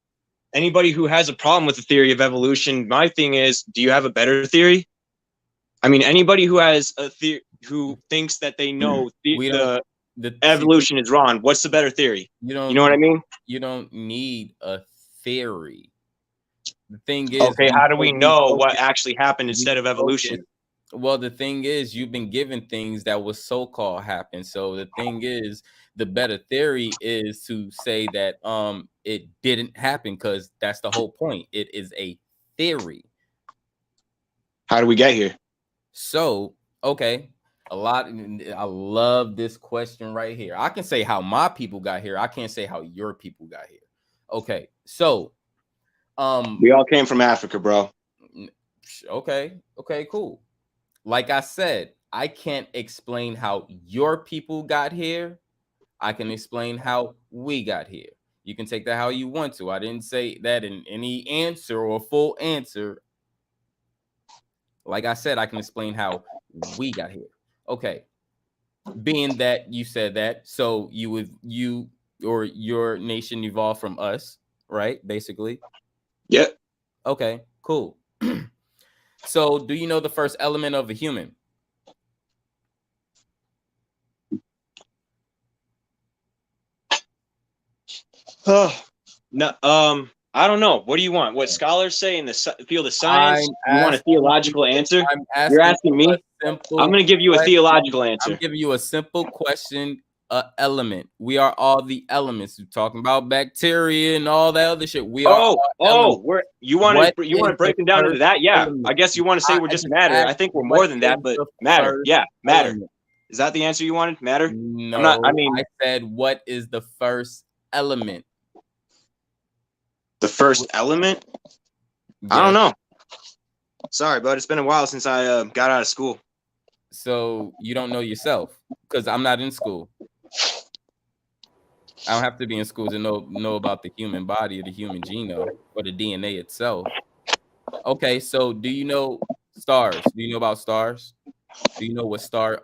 anybody who has a problem with the theory of evolution, my thing is, do you have a better theory? I mean, anybody who has a theory, who thinks that they know the evolution is wrong, what's the better theory? You know what I mean? You don't need a theory. The thing is, okay, how do we know what actually happened instead of evolution? Well, the thing is, you've been given things that was so-called happen. So the thing is, the better theory is to say that it didn't happen, because that's the whole point. It is a theory. How do we get here? So, okay, I love this question right here. I can say how my people got here. I can't say how your people got here. Okay, so we all came from Africa, bro. Okay, cool. Like I said, I can't explain how your people got here. I can explain how we got here. You can take that how you want to. I didn't say that in any answer or full answer. Like I said, I can explain how we got here. Okay. Being that you said that, so you or your nation evolved from us, right? Basically. Yep. Okay, cool. So do you know the first element of a human? No, I don't know. What do you want? What scholars say in the field of science? You want a theological answer? You're asking me? I'm going to give you a theological answer. I'm giving you a simple question. Element. We are all the elements. You're talking about bacteria and all that other shit. We are. You want to break them down into that? Yeah. Element. I guess you want to say we're just matter. I think we're more than that, but matter. Yeah, matter. Element. Is that the answer you wanted? Matter? No. I said, what is the first element? The first element? Yeah. I don't know. Sorry, bud. It's been a while since I got out of school. So you don't know yourself, because I'm not in school. I don't have to be in school to know about the human body or the human genome or the DNA itself. Okay, so do you know stars? Do you know about stars? Do you know what star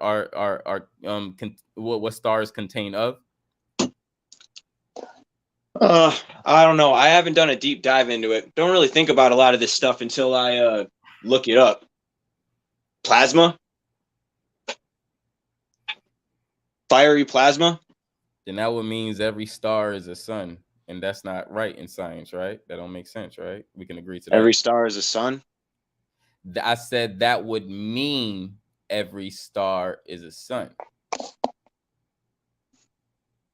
what stars contain of? I don't know. I haven't done a deep dive into it. Don't really think about a lot of this stuff until I look it up. Plasma? Fiery plasma? Then that would means every star is a sun, and that's not right in science, right? That don't make sense, right? We can agree to that. Every star is a sun? I said that would mean every star is a sun.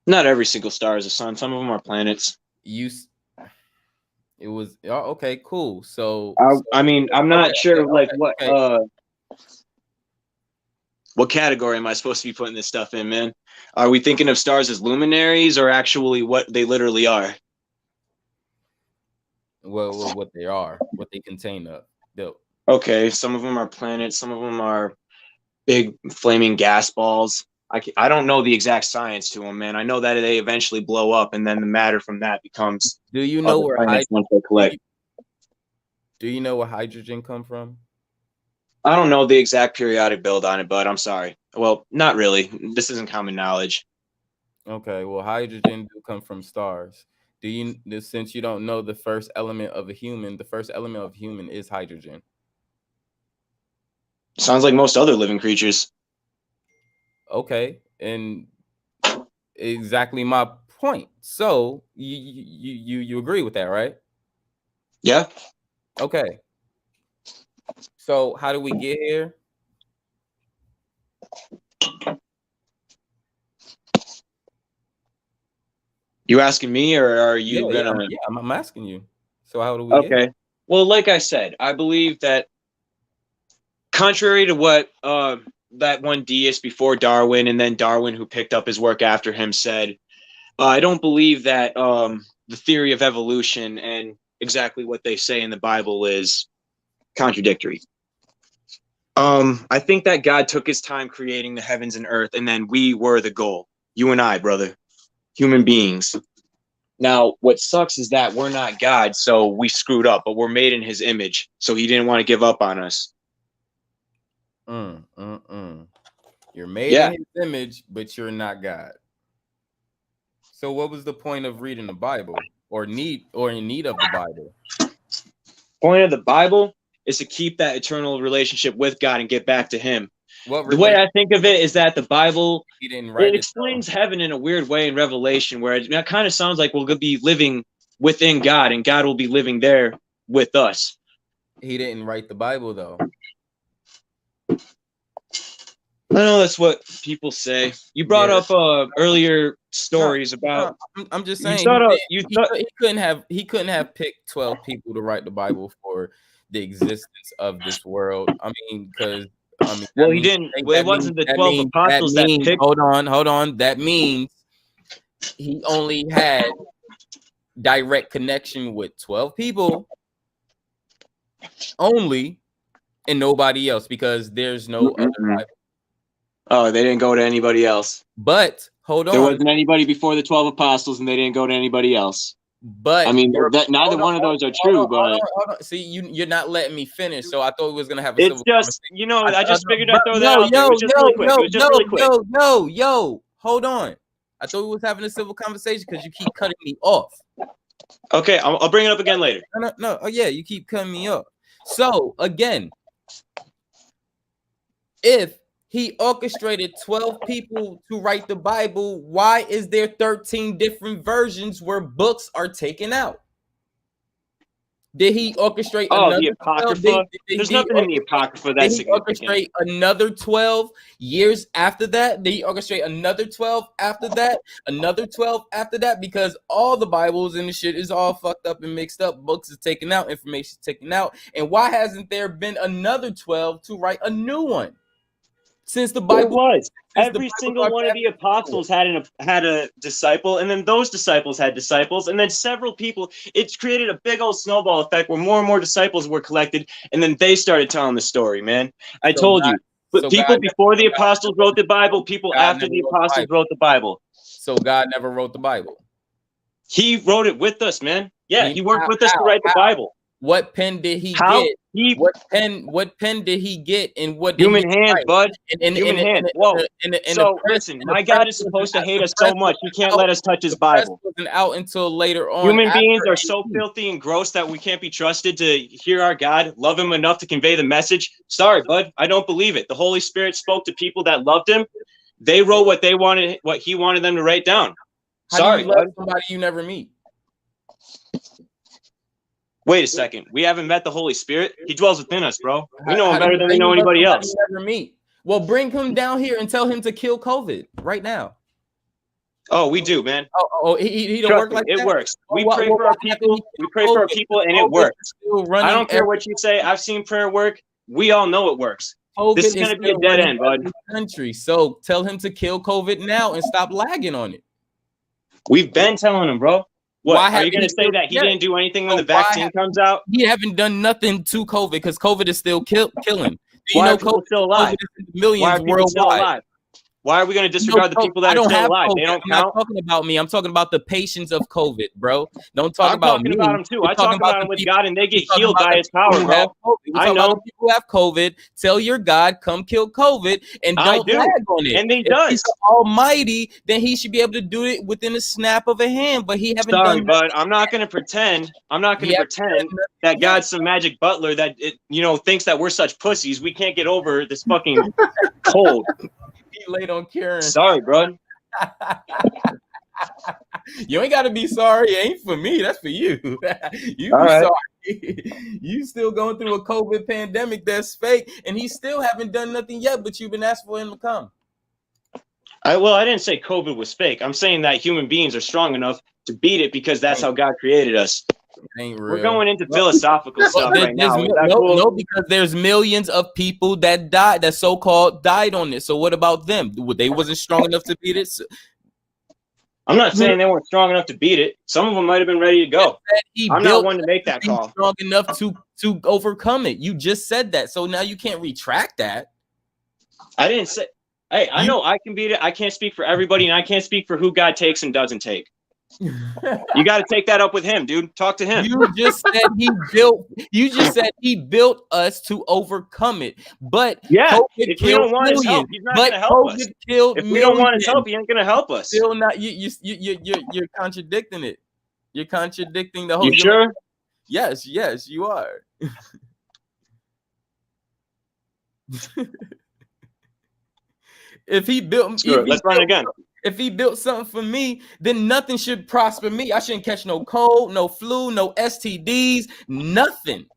Not every single star is a sun. Some of them are planets. It was okay, cool. So I mean, I'm not sure what category am I supposed to be putting this stuff in, man? Are we thinking of stars as luminaries or actually what they literally are? Well, what they are, what they contain of. Okay, some of them are planets, some of them are big flaming gas balls. I don't know the exact science to them, man. I know that they eventually blow up, and then the matter from that becomes. Do you know where collect? Do you know where hydrogen come from? I don't know the exact periodic build on it, but I'm sorry. Well, not really. This isn't common knowledge. Okay, well, hydrogen do come from stars. Since you don't know the first element of a human, the first element of human is hydrogen. Sounds like most other living creatures. Okay, and exactly my point. So you agree with that, right? Yeah. Okay. So how do we get here? You asking me, or are you gonna? Yeah, I'm asking you. So how do we? Okay. Get well, like I said, I believe that, contrary to what that one deist before Darwin and then Darwin, who picked up his work after him, said, I don't believe that the theory of evolution and exactly what they say in the Bible is contradictory. I think that God took his time creating the heavens and earth, and then we were the goal. You and I, brother, human beings. Now, what sucks is that we're not God, so we screwed up, but we're made in his image, so he didn't want to give up on us. You're made in his image, but you're not God. So what was the point of reading the Bible or in need of the Bible? Point of the Bible is to keep that eternal relationship with God and get back to him. The way I think of it is that the Bible, it explains heaven in a weird way in Revelation, where it kind of sounds like we'll be living within God and God will be living there with us. He didn't write the Bible, though. I know that's what people say. You brought up earlier stories about. I'm just saying he couldn't have picked 12 people to write the Bible for the existence of this world. I mean, because well, he didn't. Well, it wasn't the 12 apostles that picked. Hold on. That means he only had direct connection with 12 people only, and nobody else because there's no other Bible. Oh, they didn't go to anybody else. But hold on, There wasn't anybody before the 12 apostles, and they didn't go to anybody else. but I mean, that neither one of those are true. But see, you're not letting me finish. So I thought we was gonna have a it's civil just, conversation. I just figured I'd throw that out there. It was just really quick. It was just really quick. Yo, hold on. I thought we was having a civil conversation because you keep cutting me off. Okay, I'll bring it up again later. No. Oh yeah, you keep cutting me off. So again, if he orchestrated 12 people to write the Bible, why is there 13 different versions where books are taken out? Did he orchestrate another the Apocrypha? There's nothing in the Apocrypha that's significant. Did he orchestrate another 12 years after that? Did he orchestrate another 12 after that? Another 12 after that? Because all the Bibles and the shit is all fucked up and mixed up. Books is taken out, information is taken out. And why hasn't there been another 12 to write a new one? Since the Bible was every single one of the apostles had a disciple, and then those disciples had disciples, and then several people. It's created a big old snowball effect where more and more disciples were collected, and then they started telling the story. Man, I told you. But people before the apostles wrote the Bible, people after the apostles wrote the Bible. So God never wrote the Bible. He wrote it with us, man. Yeah, he worked with us to write the Bible. What pen did he get? What pen did he get? And what did human hands, bud? Human hands. Whoa. So listen, my God is supposed to hate us so much. He can't let us touch his Bible. Wasn't out until later on. Human beings are so filthy and gross that we can't be trusted to hear our God, love him enough to convey the message. Sorry, bud. I don't believe it. The Holy Spirit spoke to people that loved him. They wrote what they wanted, what he wanted them to write down. Sorry, How do you love somebody you never meet? Wait a second. We haven't met the Holy Spirit. He dwells within us, bro. We know him better than we know anybody else. Never meet. Well, bring him down here and tell him to kill COVID right now. Oh, we do, man. He don't work like that? It works. We pray for our people. We pray for our people, and it works. I don't care what you say. I've seen prayer work. We all know it works. This is going to be a dead end, bud. Country. So tell him to kill COVID now and stop lagging on it. We've been telling him, bro. What, are you going to say that he didn't do anything when the vaccine comes out? He haven't done nothing to COVID because COVID is still killing. Do you Why know are people still alive? Millions worldwide. Why are we going to disregard the people that are still alive? They don't count. I'm not talking about me. I'm talking about the patients of COVID, bro. Don't talk about me. I'm talking about them too. I talk about them with God, and they get healed by his power, bro. I know. People who have COVID, tell your God, come kill COVID, and don't lag on it. And he does. He's Almighty, then he should be able to do it within a snap of a hand. But he haven't done. But I'm not going to pretend. I'm not going to pretend that God's some magic butler that thinks that we're such pussies. We can't get over this fucking cold. He laid on Karen. Sorry, bro. You ain't gotta be sorry. It ain't for me. That's for you. You All be right. sorry. You still going through a COVID pandemic that's fake, and he still haven't done nothing yet. But you've been asking for him to come. I didn't say COVID was fake. I'm saying that human beings are strong enough to beat it because that's how God created us. It ain't real. We're going into philosophical stuff right now. No, because there's millions of people that died, that so-called died on it. So what about them? They wasn't strong enough to beat it. I'm not saying they weren't strong enough to beat it. Some of them might have been ready to go. I'm not one to make that call. Strong enough to overcome it. You just said that, so now you can't retract that. I didn't say. Hey, I know I can beat it. I can't speak for everybody, and I can't speak for who God takes and doesn't take. You got to take that up with him, dude. Talk to him. You just said he built. You just said he built us to overcome it. But yeah, COVID if we don't want his help, he's not going to help us. If we don't want his help, he ain't going to help us. Still not. You're contradicting it. You're contradicting the whole. You sure? Yes, you are. If he built, let's run it again. If he built something for me, then nothing should prosper me. I shouldn't catch no cold, no flu, no STDs, nothing.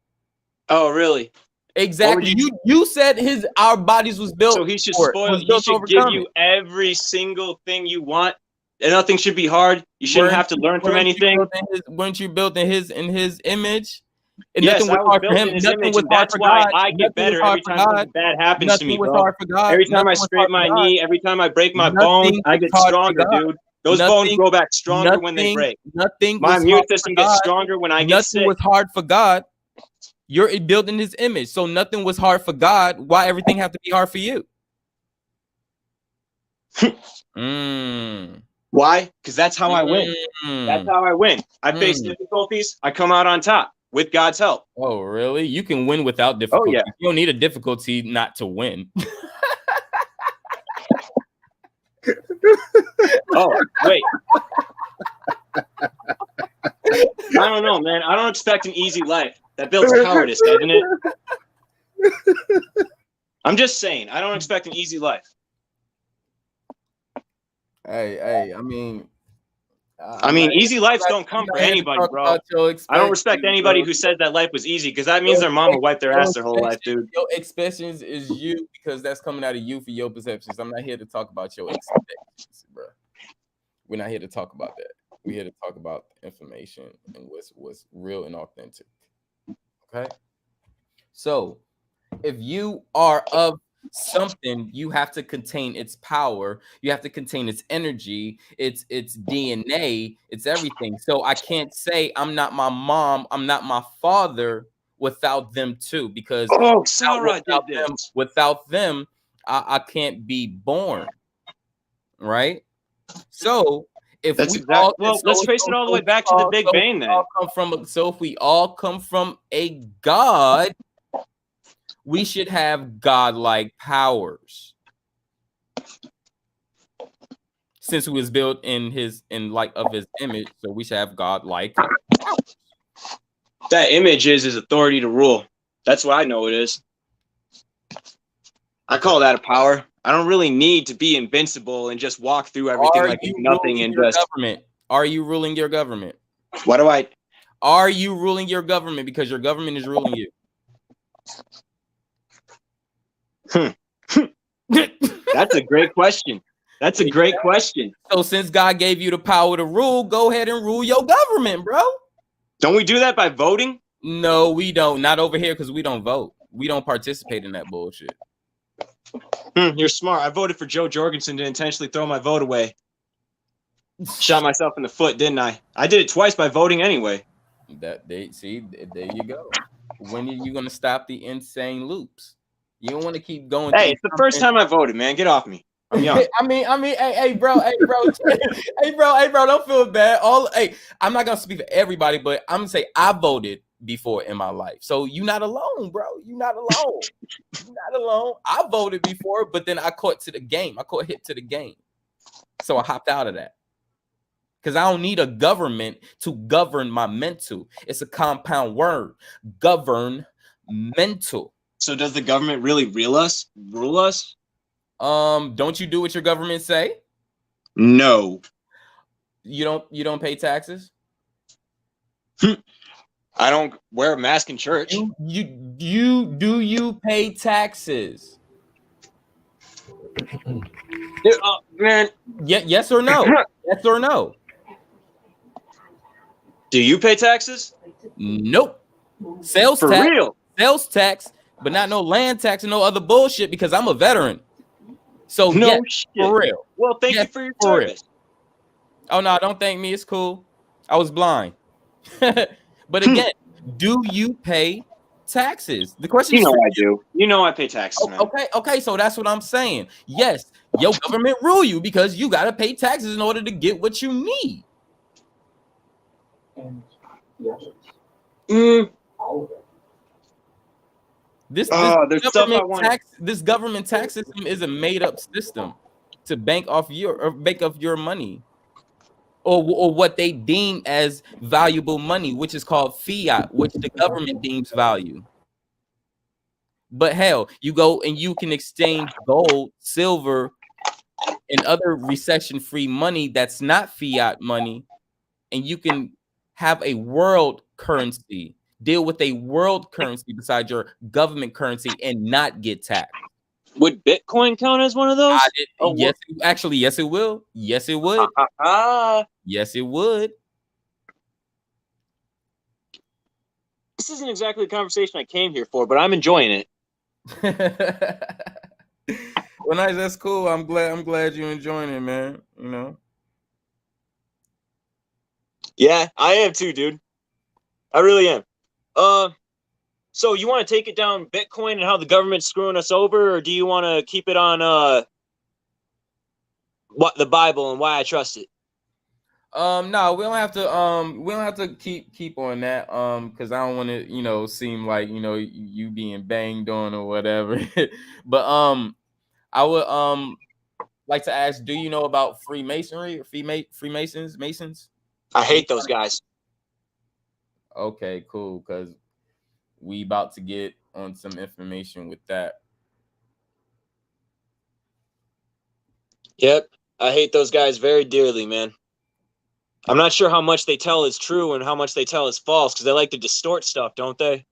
Oh, really? Exactly. You said our bodies was built. So he should spoil. He should give you every single thing you want, and nothing should be hard. You shouldn't have to learn from anything. Weren't you built in his image? And yes, I was built in his image, and that's why I get better every time something bad happens to me, bro. Every time I scrape my knee, every time I break my bone, I get stronger, dude. Those bones grow back stronger when they break. My immune system gets stronger when I get sick. Nothing was hard for God. You're built in his image. So nothing was hard for God. Why everything have to be hard for you? Why? Because that's how I win. That's how I win. I face difficulties. I come out on top with God's help. Oh, really? You can win without difficulty. yeah. You don't need a difficulty not to win. Oh, wait. I don't know, man. I don't expect an easy life. That builds cowardice, doesn't it? I'm just saying, I don't expect an easy life. Hey, I mean, easy lives don't come for anybody, bro. I don't respect anybody who said that life was easy, because that means their mama wiped their ass their whole life, dude. Your expectations is you, because that's coming out of you for your perceptions. I'm not here to talk about your expectations, bro. We're not here to talk about that. We're here to talk about information and what's real and authentic. Okay? So, if you are of something, you have to contain its power, you have to contain its energy, its DNA, it's everything. So I can't say I'm not my mom, I'm not my father without them too, because without them I can't be born, right? So if let's face it all the way back to the Big Bang then. So if we all come from a God, we should have godlike powers, since we was built in light of his image. So we should have godlike powers. That image is his authority to rule. That's what I know it is. I call that a power. I don't really need to be invincible and just walk through everything like nothing and just. Government? Are you ruling your government? What do I? Are you ruling your government, because your government is ruling you? That's a great question. That's a great question. So since God gave you the power to rule, go ahead and rule your government, bro. Don't we do that by voting? No, we don't. Not over here, because we don't vote. We don't participate in that bullshit. You're smart. I voted for Joe Jorgensen to intentionally throw my vote away. Shot myself in the foot, didn't I? I did it twice by voting anyway. There you go. When are you gonna stop the insane loops? You don't want to keep going. Hey, it's the first time I voted, man. Get off me. I'm young. I mean, hey, bro, don't feel bad. I'm not gonna speak for everybody, but I'm gonna say I voted before in my life. So you're not alone, bro. You're not alone. You're not alone. I voted before, but then I caught hit to the game. So I hopped out of that. Because I don't need a government to govern my mental. It's a compound word. Govern mental. So does the government really rule us? Don't you do what your government say? No. You don't pay taxes? I don't wear a mask in church. You pay taxes? Man. Yes or no? Yes or no? Do you pay taxes? Nope. Sales tax. For real? Sales tax, but not no land tax and no other bullshit, because I'm a veteran. So no shit. For real. Well, thank you for your service. Oh no, don't thank me. It's cool. I was blind. But again, do you pay taxes? The question is, I do. You know I pay taxes, man. Okay, so that's what I'm saying. Yes, your government rule you because you gotta pay taxes in order to get what you need. This government tax system is a made up system to bank off your money. Or what they deem as valuable money, which is called fiat, which the government deems value. But hell, you go and you can exchange gold, silver, and other recession-free money that's not fiat money, and you can have a world currency, deal with a world currency beside your government currency and not get taxed. Would Bitcoin count as one of those? Yes, actually, yes, it will. Yes, it would. Yes, it would. This isn't exactly the conversation I came here for, but I'm enjoying it. Well, nice. That's cool. I'm glad you're enjoying it, man. You know. Yeah, I am too, dude. I really am. So you want to take it down Bitcoin and how the government's screwing us over, or do you want to keep it on what the Bible and why I trust it? No, we don't have to keep on that because I don't want to, seem like, you being banged on or whatever. But I would like to ask, do you know about Freemasonry or Masons? I hate those guys. Okay, cool, because we about to get on some information with that. Yep, I hate those guys very dearly, man. I'm not sure how much they tell is true and how much they tell is false because they like to distort stuff, don't they?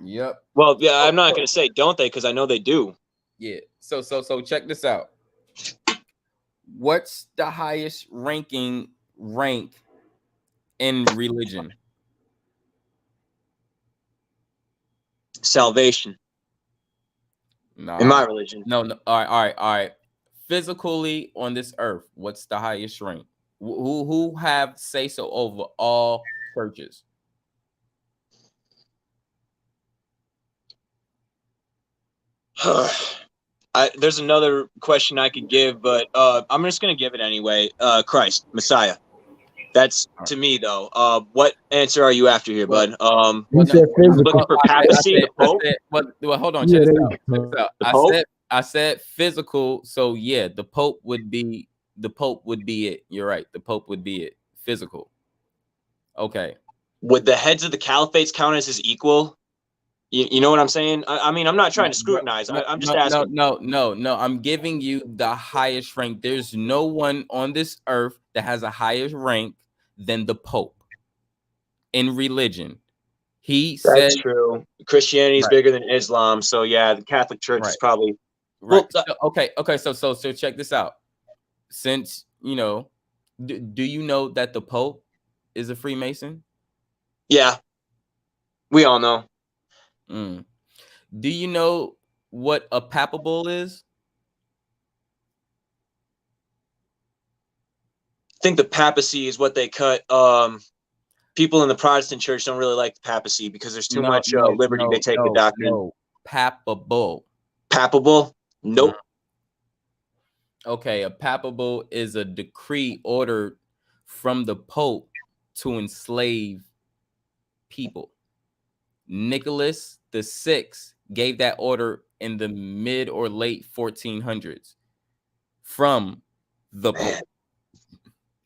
Yep. Well, yeah, I'm not going to say don't they because I know they do. Yeah. So check this out. What's the highest rank in religion? Salvation. No. In my religion. No. All right. Physically on this earth, what's the highest rank? Who have say so over all churches? There's another question I could give, but I'm just going to give it anyway. Christ, Messiah. That's to me, though. What answer are you after here, bud? You said physical. Looking for papacy, the Pope? Well, hold on. Yeah, Check this out. I said physical. So yeah, the Pope would be it. You're right. The Pope would be it. Physical. Okay. Would the heads of the caliphates count as his equal? You know what I'm saying? I mean, I'm not trying to scrutinize. I'm just asking. No. I'm giving you the highest rank. There's no one on this earth that has a higher rank than the Pope in religion. He said that's true. Christianity is bigger than Islam, so yeah, the Catholic Church is probably right. Okay. So check this out. Since do you know that the Pope is a Freemason? Yeah, we all know. Do you know what a papal bull is? I think the papacy is what they cut. People in the Protestant church don't really like the papacy because there's too much liberty they take with doctrine. No, papal bull. Papal bull? Nope. Okay, a papal bull is a decree ordered from the Pope to enslave people. Nicholas VI gave that order in the mid or late 1400s from the Pope.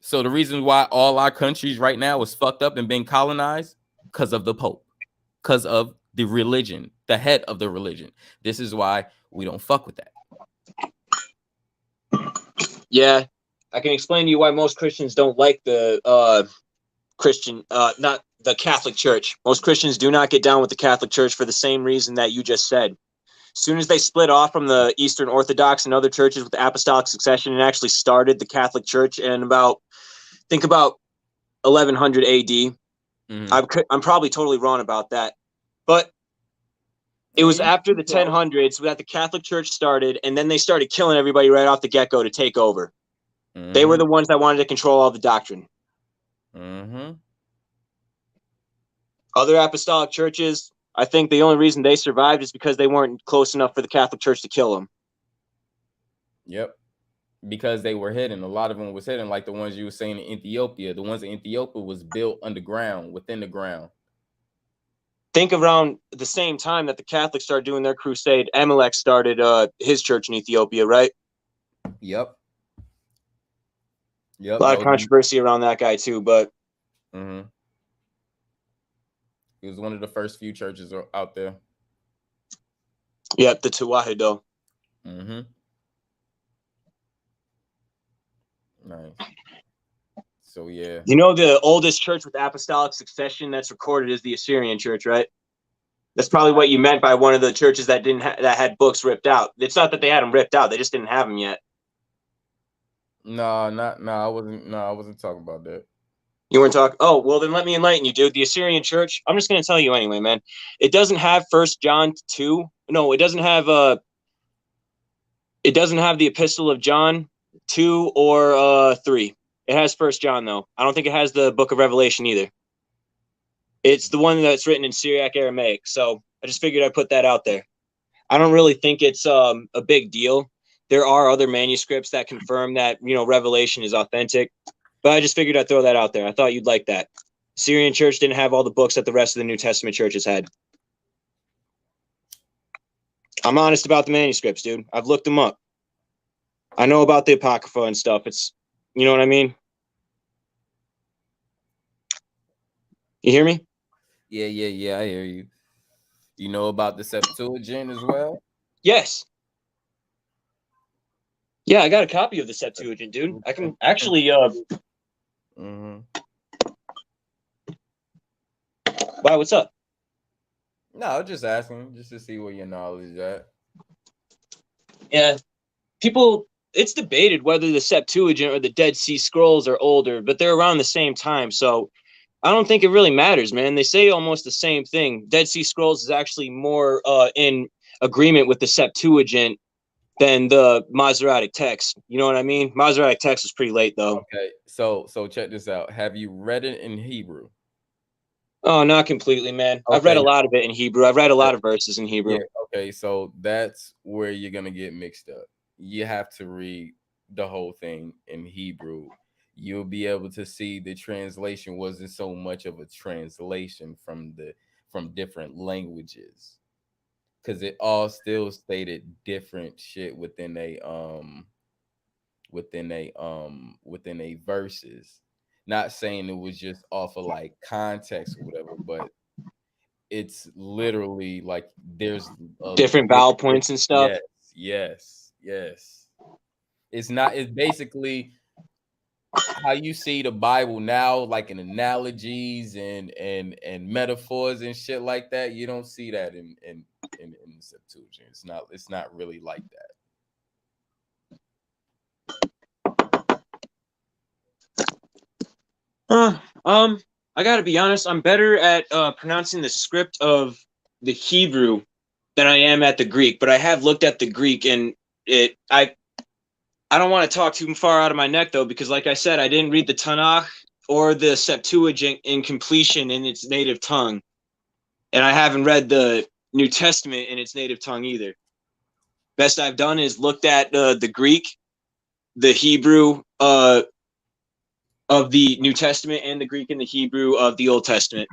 So the reason why all our countries right now is fucked up and being colonized because of the Pope, because of the religion, the head of the religion. This is why we don't fuck with that. Yeah, I can explain to you why most Christians don't like the not the Catholic Church. Most Christians do not get down with the Catholic Church for the same reason that you just said. As soon as they split off from the Eastern Orthodox and other churches with the apostolic succession and actually started the Catholic Church in about 1100 AD. I'm probably totally wrong about that, but it was after the 1000s that the Catholic Church started, and then they started killing everybody right off the get-go to take over. They were the ones that wanted to control all the doctrine. Other apostolic churches, I think the only reason they survived is because they weren't close enough for the Catholic Church to kill them. Yep. Because they were hidden. A lot of them was hidden, like the ones you were saying in Ethiopia. The ones in Ethiopia was built underground, within the ground. Think around the same time that the Catholics started doing their crusade, Amalek started his church in Ethiopia, right? Yep. A lot of controversy around that guy too, but he was one of the first few churches out there. Yep, the Tewahedo. Nice. So yeah. You know, the oldest church with apostolic succession that's recorded is the Assyrian Church, right? That's probably what you meant by one of the churches that that had books ripped out. It's not that they had them ripped out; they just didn't have them yet. I wasn't talking about that. You weren't talking. Oh, well, then let me enlighten you, dude. The Assyrian Church. I'm just going to tell you anyway, man. It doesn't have 1 John 2. No, it doesn't have It doesn't have the Epistle of John 2 or 3. It has 1 John though. I don't think it has the Book of Revelation either. It's the one that's written in Syriac Aramaic. So I just figured I'd put that out there. I don't really think it's a big deal. There are other manuscripts that confirm that, Revelation is authentic, but I just figured I'd throw that out there. I thought you'd like that. Syrian church didn't have all the books that the rest of the New Testament churches had. I'm honest about the manuscripts, dude. I've looked them up. I know about the Apocrypha and stuff. It's, you know what I mean? You hear me? Yeah, I hear you. You know about the Septuagint as well? Yes. Yeah, I got a copy of the Septuagint, dude. I can actually Mm-hmm. Why, what's up? No, just asking, just to see where your knowledge is at. Yeah. People, it's debated whether the Septuagint or the Dead Sea Scrolls are older, but they're around the same time, so I don't think it really matters, man. They say almost the same thing. Dead Sea Scrolls is actually more in agreement with the Septuagint than the Masoretic text. You know what I mean? Masoretic text is pretty late, though. Okay, so check this out. Have you read it in Hebrew? Oh, not completely, man. Okay. I've read a lot of it in Hebrew. I've read a lot of verses in Hebrew. Yeah, okay, so that's where you're gonna get mixed up. You have to read the whole thing in Hebrew. You'll be able to see the translation wasn't so much of a translation from different languages, because it all still stated different shit within a verses. Not saying it was just off of like context or whatever, but it's literally like there's different vowel points and stuff. Yes. It's basically how you see the Bible now, like in analogies and metaphors and shit like that. You don't see that in the Septuagint. It's not really like that. I gotta be honest, I'm better at pronouncing the script of the Hebrew than I am at the Greek, but I have looked at the Greek, and I don't want to talk too far out of my neck, though, because like I said, I didn't read the Tanakh or the Septuagint in completion in its native tongue, and I haven't read the New Testament in its native tongue either. Best I've done is looked at the Greek, the Hebrew of the New Testament, and the Greek and the Hebrew of the Old Testament.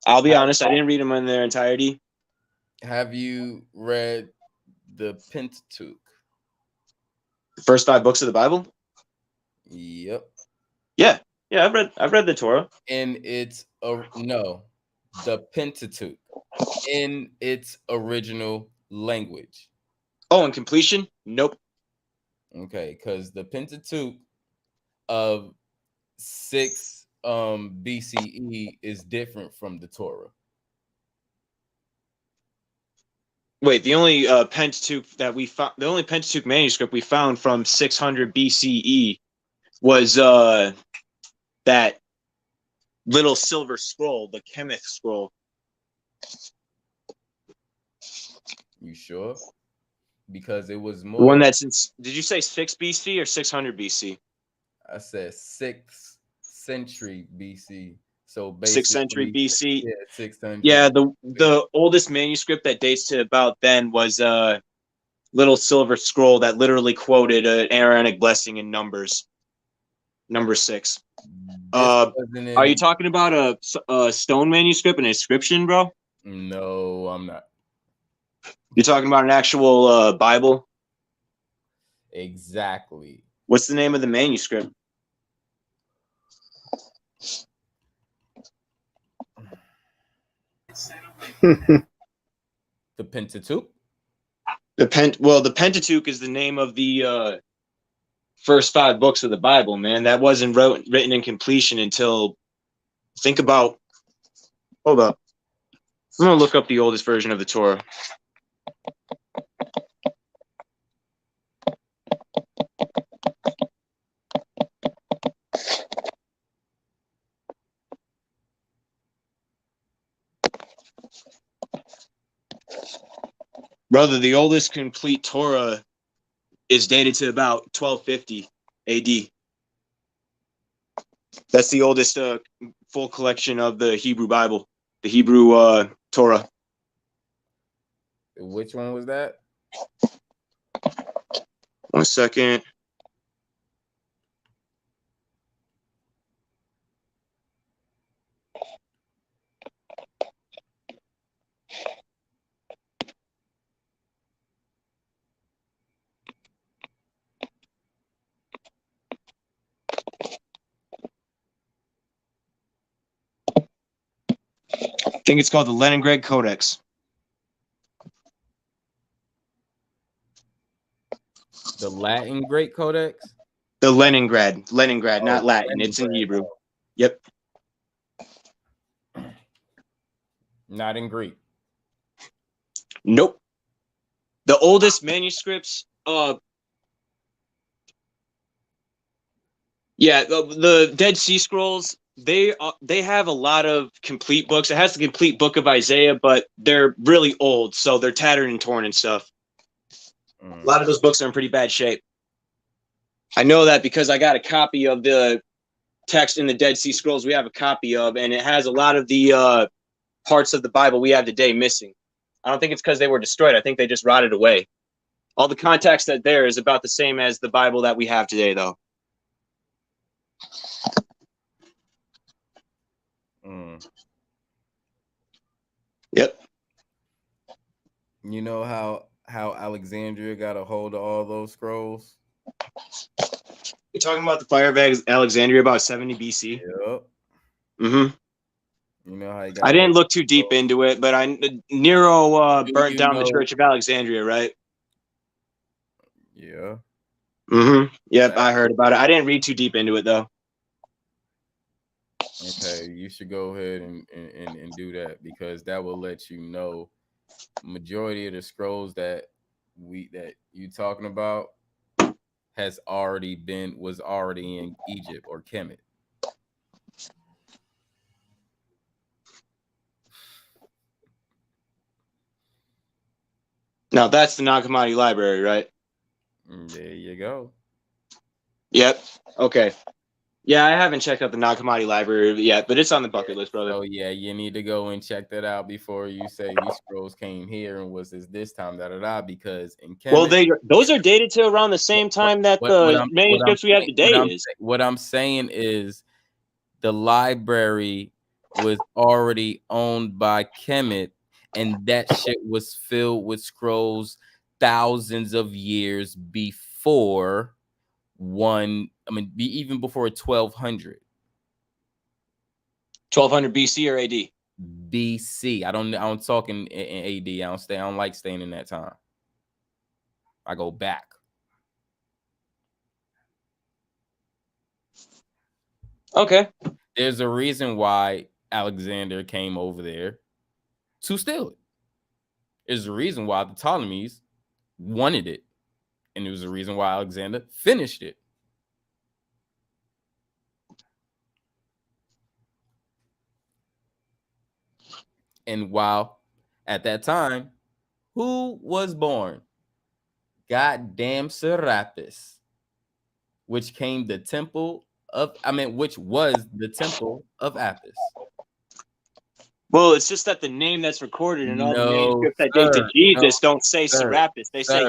I'll be honest, I didn't read them in their entirety. Have you read the Pentateuch? The first 5 books of the Bible? Yep. Yeah, I've read the Torah. And it's the Pentateuch in its original language. Oh, in completion? Nope. Okay, because the Pentateuch of 6 BCE is different from the Torah. Wait, the only Pentateuch that we found, the only Pentateuch manuscript we found from 600 BCE was that little silver scroll, the Chemith scroll. You sure? Because it was more. The one that's in, did you say 6 BC or 600 BC? I said 6th century BC. So 6th century BC. Yeah, 600. Yeah, the oldest manuscript that dates to about then was a little silver scroll that literally quoted an Aaronic blessing in Numbers, number 6. Are you talking about a stone manuscript, an inscription, bro? No, I'm not. You're talking about an actual Bible? Exactly. What's the name of the manuscript? The Pentateuch? The Pentateuch is the name of the first 5 books of the Bible, man. That wasn't written in completion until, think about, hold up. I'm going to look up the oldest version of the Torah. Brother, the oldest complete Torah is dated to about 1250 AD. That's the oldest full collection of the Hebrew Bible, the Hebrew Torah. Which one was that? 1 second. I think it's called the Leningrad Codex. The Latin Great Codex? The Leningrad, Oh, not Latin. It's in Leningrad. Hebrew. Yep. Not in Greek. Nope. The oldest manuscripts. Yeah, the Dead Sea Scrolls. They have a lot of complete books. It has the complete book of Isaiah, but they're really old, so they're tattered and torn and stuff. A lot of those books are in pretty bad shape. I know that because I got a copy of the text in the Dead Sea Scrolls we have a copy of, and it has a lot of the parts of the Bible we have today missing. I don't think it's because they were destroyed. I think they just rotted away. All the context that there is about the same as the Bible that we have today, though. Yep. You know how Alexandria got a hold of all those scrolls? You're talking about the fire of Alexandria about 70 BC? Yep. Mm-hmm. You know how he got I didn't look too deep into it, but Nero burnt down the know- Church of Alexandria, right? Yeah. Mm-hmm. Yep, I heard about it. I didn't read too deep into it, though. Okay, you should go ahead and do that, because that will let you know majority of the scrolls that you talking about was already in Egypt or Kemet. Now that's the Nag Hammadi Library, right? There you go. Yep. Okay. Yeah, I haven't checked out the Nag Hammadi Library yet, but it's on the bucket list, brother. Oh yeah, you need to go and check that out before you say these scrolls came here and was this time because in Kemet, Well, those are dated to around the same time that the manuscripts we have today is. What I'm saying is the library was already owned by Kemet, and that shit was filled with scrolls thousands of years before even before 1200. 1200 BC or AD? BC. I don't talk in AD. I don't like staying in that time. I go back. Okay. There's a reason why Alexander came over there to steal it. There's a reason why the Ptolemies wanted it. And there was a reason why Alexander finished it. And while at that time, who was born? Goddamn Serapis, which was the temple of Apis. Well, it's just that the name that's recorded in all the manuscripts that date to Jesus don't say Serapis. They say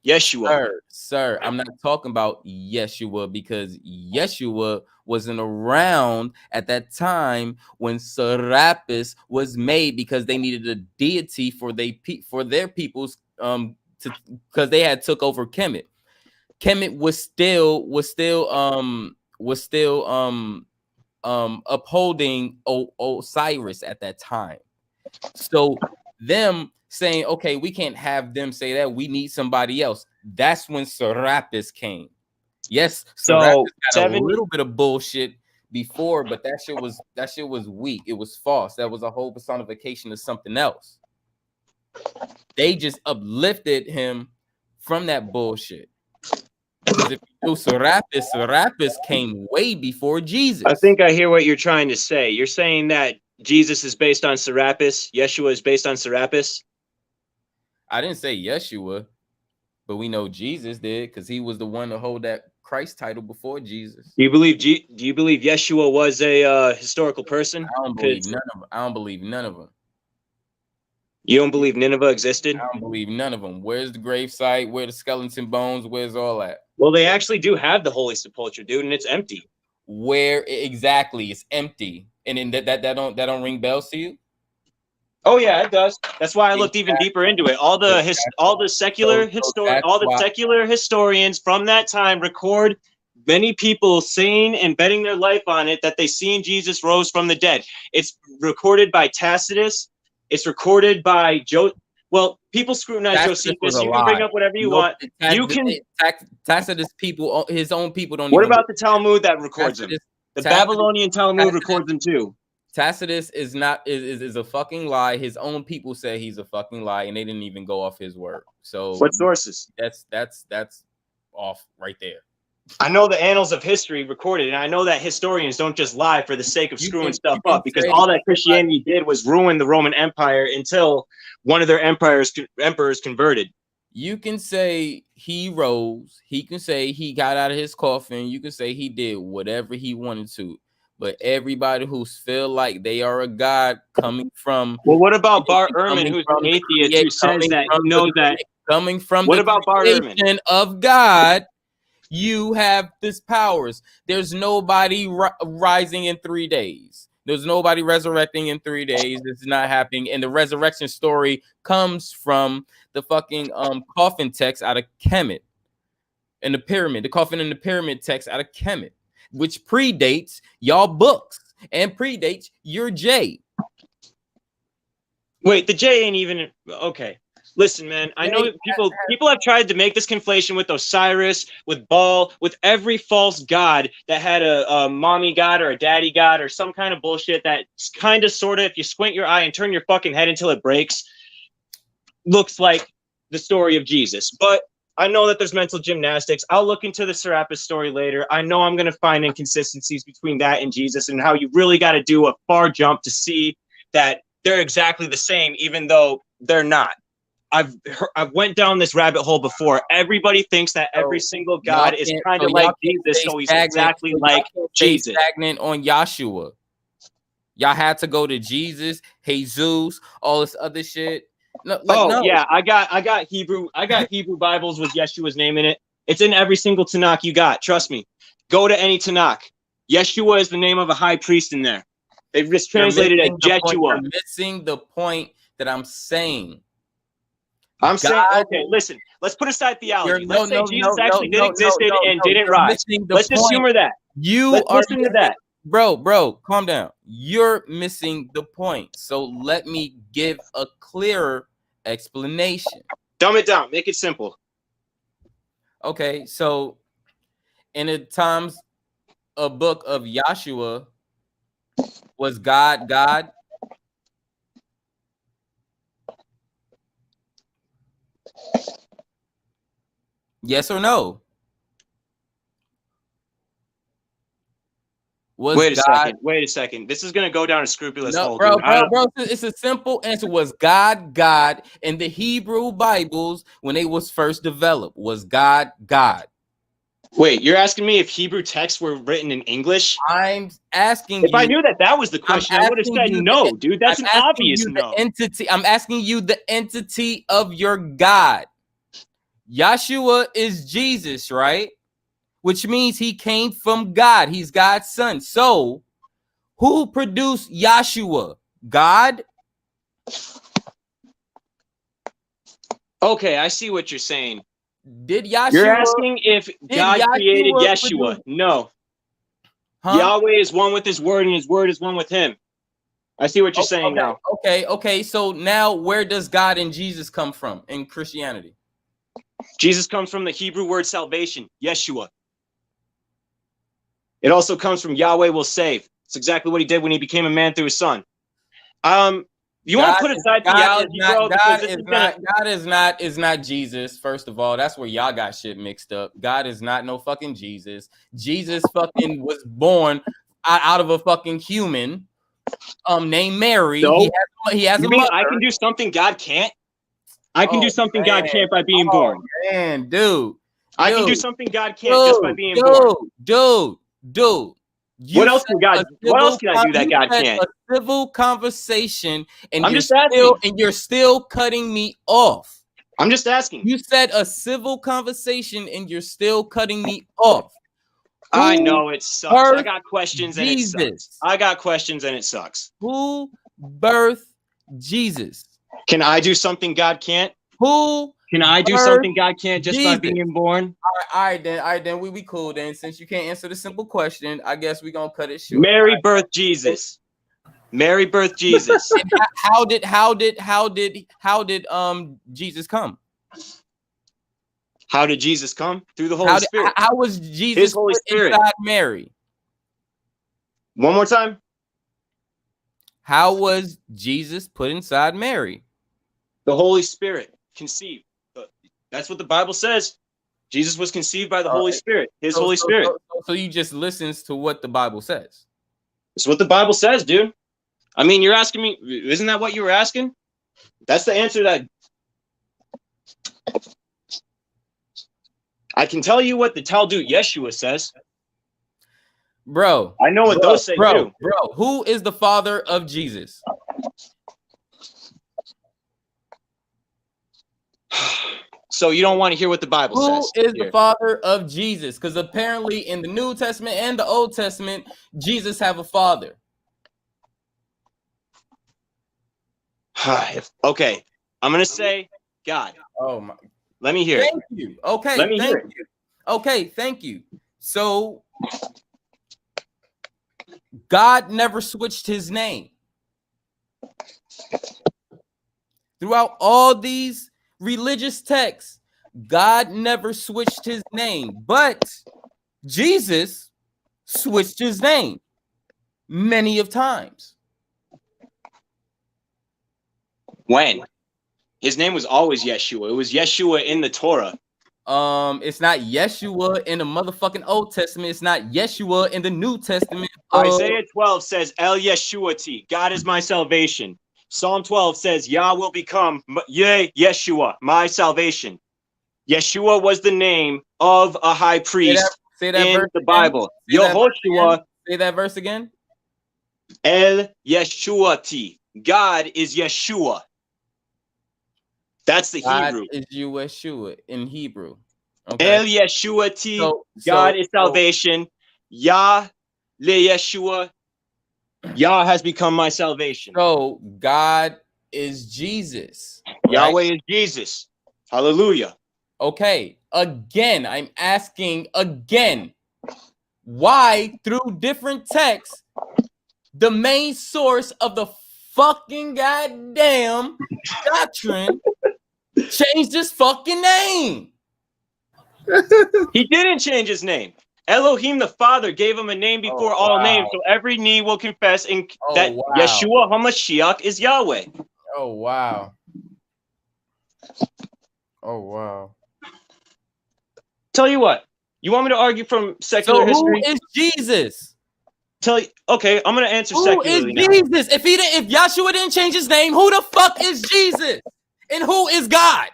Yeshua. Sir, I'm not talking about Yeshua, because Yeshua wasn't around at that time when Serapis was made, because they needed a deity for their people's because they had took over Kemet. Kemet was still upholding Osiris at that time. So them saying, okay, we can't have them say that, we need somebody else. That's when Serapis came. Yes, Serapis got a little bit of bullshit before, but that shit was weak. It was false. That was a whole personification of something else. They just uplifted him from that bullshit. Because if you do Serapis came way before Jesus. I think I hear what you're trying to say. You're saying that Jesus is based on Serapis, Yeshua is based on Serapis? I didn't say Yeshua, but we know Jesus did, because he was the one to hold that Christ title before Jesus. Do you believe Yeshua was a historical person? I don't believe none of them. You don't believe Nineveh existed? I don't believe none of them. Where's the gravesite? Where the skeleton bones? Where's all that? Well, they actually do have the Holy Sepulchre, dude, and it's empty. Where exactly? It's empty, and then that don't ring bells to you? Oh yeah, it does. That's why I looked even deeper into it. All the secular historians from that time record many people saying and betting their life on it that they seen Jesus rose from the dead. It's recorded by Tacitus. It's recorded by Well, people scrutinize Josephus. You can bring up whatever you want. You can. Tacitus people, his own people don't. What about the Talmud that records him? The Babylonian Talmud records him too. Tacitus is a fucking lie. His own people say he's a fucking lie, and they didn't even go off his word. So what sources? That's off right there. I know the annals of history recorded, and I know that historians don't just lie for the sake of screwing stuff up, because all that Christianity did was ruin the Roman Empire until one of their emperors converted. You can say he rose. He can say he got out of his coffin. You can say he did whatever he wanted to. But everybody who feel like they are a god coming from... Well, what about Bar Ehrman, who's an atheist, who says that he knows that... Coming from what about Bar Ehrman? Of God... You have this powers. There's nobody rising in 3 days. There's nobody resurrecting in 3 days. It's not happening. And the resurrection story comes from the fucking coffin text out of Kemet. And the pyramid, the coffin and the pyramid text out of Kemet, which predates y'all books and predates your J. Wait, the J ain't even okay. Listen, man, I know people have tried to make this conflation with Osiris, with Baal, with every false god that had a mommy god or a daddy god or some kind of bullshit that kind of, sort of, if you squint your eye and turn your fucking head until it breaks, looks like the story of Jesus. But I know that there's mental gymnastics. I'll look into the Serapis story later. I know I'm going to find inconsistencies between that and Jesus, and how you really got to do a far jump to see that they're exactly the same, even though they're not. I've went down this rabbit hole before. Everybody thinks that every single god is kind of like Jesus, so he's exactly like Jesus. Stagnant on Yahshua. Y'all had to go to Jesus, Jesus, all this other shit. No. Yeah, I got Hebrew Bibles with Yeshua's name in it. It's in every single Tanakh you got. Trust me. Go to any Tanakh. Yeshua is the name of a high priest in there. They've just translated it as Jeshua. You're missing the point that I'm saying. Saying, okay, listen, let's put aside theology. Let's say Jesus actually did exist and didn't rise. Let's just humor that. Listen to that. Bro, calm down. You're missing the point. So let me give a clearer explanation. Dumb it down. Make it simple. Okay, so in the times a book of Yahshua, was God? Yes or no? Wait a second. This is gonna go down a scrupulous hole. Bro. It's a simple answer. Was God in the Hebrew Bibles when they was first developed? Was God? Wait, you're asking me if Hebrew texts were written in English? I'm asking if I knew that was the question, I would have said no, dude. That's an obvious no. I'm asking you the entity of your God. Yahshua is Jesus, right? Which means he came from God. He's God's son. So, who produced Yahshua? God? Okay, I see what you're saying. Did Yahshua? You're asking if God created Yeshua. No. Huh? Yahweh is one with his word, and his word is one with him. I see what you're saying now. Okay. So now where does God and Jesus come from in Christianity? Jesus comes from the Hebrew word salvation, Yeshua. It also comes from Yahweh will save. It's exactly what he did when he became a man through his son. You want to put aside theology, bro? God is not Jesus. First of all, that's where y'all got shit mixed up. God is not no fucking Jesus. Jesus fucking was born out of a fucking human named Mary. So, he has a mother. I can do something God can't? I can do something God can't by being born. Man, dude. I can do something God can't just by being born. Dude. What else said can God? a What else civil can I do that you God said can't? a civil conversation, and I'm just asking. you're still cutting me off. I'm just asking. You said a civil conversation, and you're still cutting me off. I Who know it sucks. I birthed got questions and it sucks. Jesus? I got questions and it sucks. Who birthed Jesus? Can I do something God can't? Who Can I do birthed something God can't just by Jesus? being born? All right, then we cool then. Since you can't answer the simple question, I guess we gonna cut it short. Mary birthed Jesus. Mary birthed Jesus. And how did Jesus come? How did Jesus come? Through the Holy Spirit. How was Jesus His Holy put Spirit. inside Mary? One more time. How was Jesus put inside Mary? The Holy Spirit conceived. That's what the Bible says. Jesus was conceived by the Holy Spirit. His Holy Spirit. So you just listens to what the Bible says. It's what the Bible says, dude. I mean, you're asking me, isn't that what you were asking? That's the answer that I can tell you what the Talmud Yeshua says. Bro, I know what those say too. Bro, who is the father of Jesus? So you don't want to hear what the Bible says. Who is here. the father of Jesus? Because apparently in the New Testament and the Old Testament, Jesus have a father. Okay, I'm gonna say God. Oh my! Let me hear it. Thank you. Okay, Let me hear it. Okay, thank you. So God never switched his name. Throughout all these religious texts, God never switched his name, but Jesus switched his name many of times. When? His name was always Yeshua. It was Yeshua in the Torah. It's not Yeshua in the motherfucking Old Testament. It's not Yeshua in the New Testament. Isaiah 12 says, El Yeshuati, God is my salvation. Psalm 12 says, Yah will become Yeshua, my salvation. Yeshua was the name of a high priest say that in verse the again. Bible. Say that verse Yehoshua, again. Say that verse again. El Yeshuati. God is Yeshua. That's the God Hebrew. is Yeshua in Hebrew. Okay. El Yeshuati. God is salvation. Yah le Yeshua. Yah has become my salvation. So God is Jesus. Right? Yahweh is Jesus. Hallelujah. Okay. Again, I'm asking again, why through different texts, the main source of the fucking goddamn doctrine changed his fucking name? He didn't change his name. Elohim the Father gave him a name before all names, so every knee will confess that Yeshua HaMashiach is Yahweh. Oh wow. Oh wow. Tell you what, you want me to argue from secular history? Who is Jesus? Okay, I'm gonna answer Who secularly is now. Jesus? If Yeshua didn't change his name, who the fuck is Jesus? And who is God?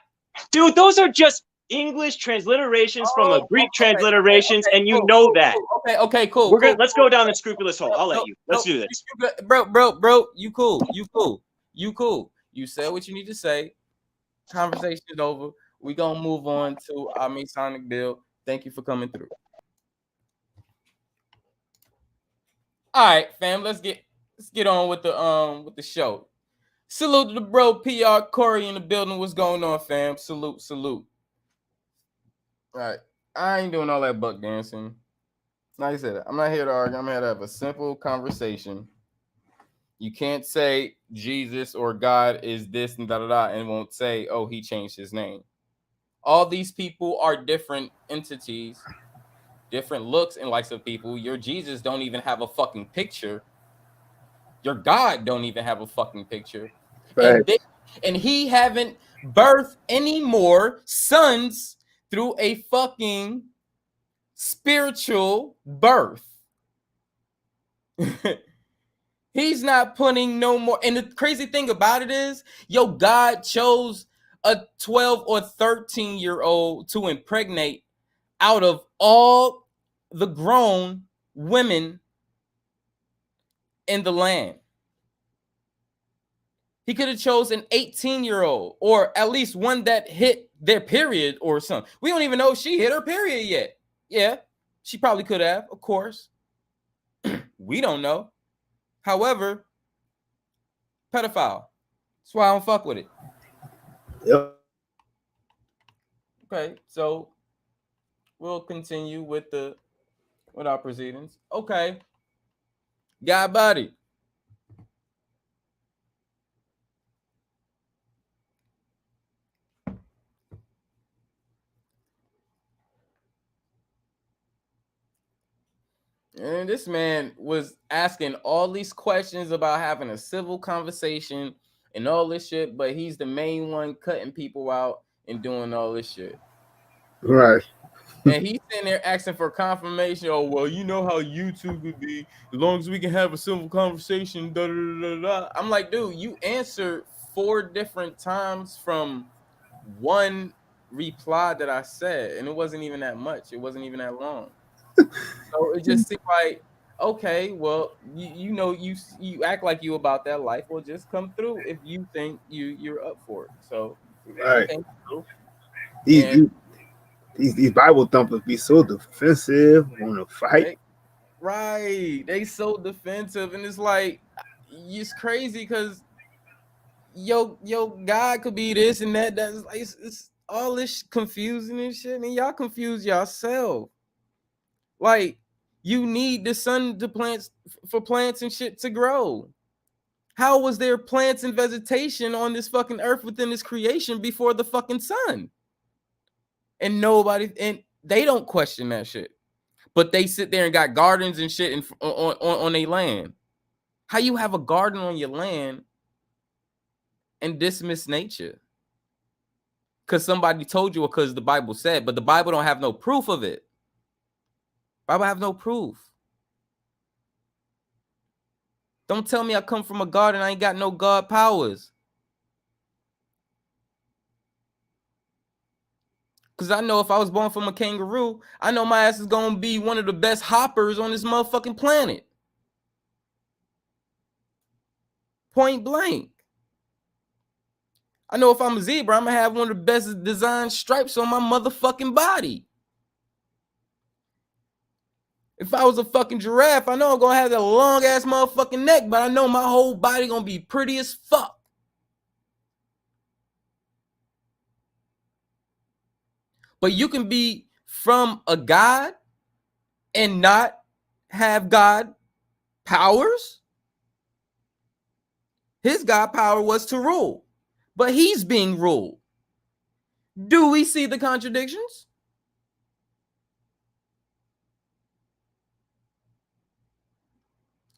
Dude, those are just English transliterations from a Greek transliterations, and you know that. Okay, cool. Let's go down the scrupulous hole. I'll let you. Let's do this. Bro, you cool. You said what you need to say. Conversation is over. We gonna move on to our Masonic bill. Thank you for coming through. All right, fam. Let's get on with the show. Salute to the bro PR Corey in the building. What's going on, fam? Salute. All right, I ain't doing all that buck dancing. Like I said, I'm not here to argue. I'm here to have a simple conversation. You can't say Jesus or God is this and and won't say, oh, he changed his name. All these people are different entities, different looks and likes of people. Your Jesus don't even have a fucking picture. Your God don't even have a fucking picture. Right. And he haven't birthed any more sons through a fucking spiritual birth. He's not putting no more. And the crazy thing about it is, God chose a 12 or 13-year-old to impregnate out of all the grown women in the land. He could have chose an 18-year-old or at least one that hit their period or something. We don't even know if she hit her period yet. Yeah, she probably could have, of course. We don't know. However, pedophile. That's why I don't fuck with it. Yep. Okay, so we'll continue with our proceedings. Okay. God body. And this man was asking all these questions about having a civil conversation and all this shit, but he's the main one cutting people out and doing all this shit. Right. And he's sitting there asking for confirmation. Oh, well, you know how YouTube would be. As long as we can have a civil conversation, da da da da. I'm like, dude, you answered 4 different times from one reply that I said, and it wasn't even that much. It wasn't even that long. So it just seemed like, okay, well, you know, you act like you about that life. Well, just come through if you think you're up for it. So Right. came through. These Bible thumpers be so defensive, want to fight. They so defensive, and it's like, it's crazy because yo God could be this and that. That's like it's all this confusing and shit, and y'all confuse yourself. Like, you need the sun to plants and shit to grow. How was there plants and vegetation on this fucking earth within this creation before the fucking sun? And they don't question that shit. But they sit there and got gardens and shit on their land. How you have a garden on your land and dismiss nature? Because somebody told you, or because the Bible said, but the Bible don't have no proof of it. Bible have no proof. Don't tell me I come from a garden, I ain't got no God powers. Because I know if I was born from a kangaroo, I know my ass is going to be one of the best hoppers on this motherfucking planet. Point blank. I know if I'm a zebra, I'm going to have one of the best designed stripes on my motherfucking body. If I was a fucking giraffe, I know I'm going to have that long-ass motherfucking neck, but I know my whole body going to be pretty as fuck. But you can be from a God and not have God powers. His God power was to rule, but he's being ruled. Do we see the contradictions?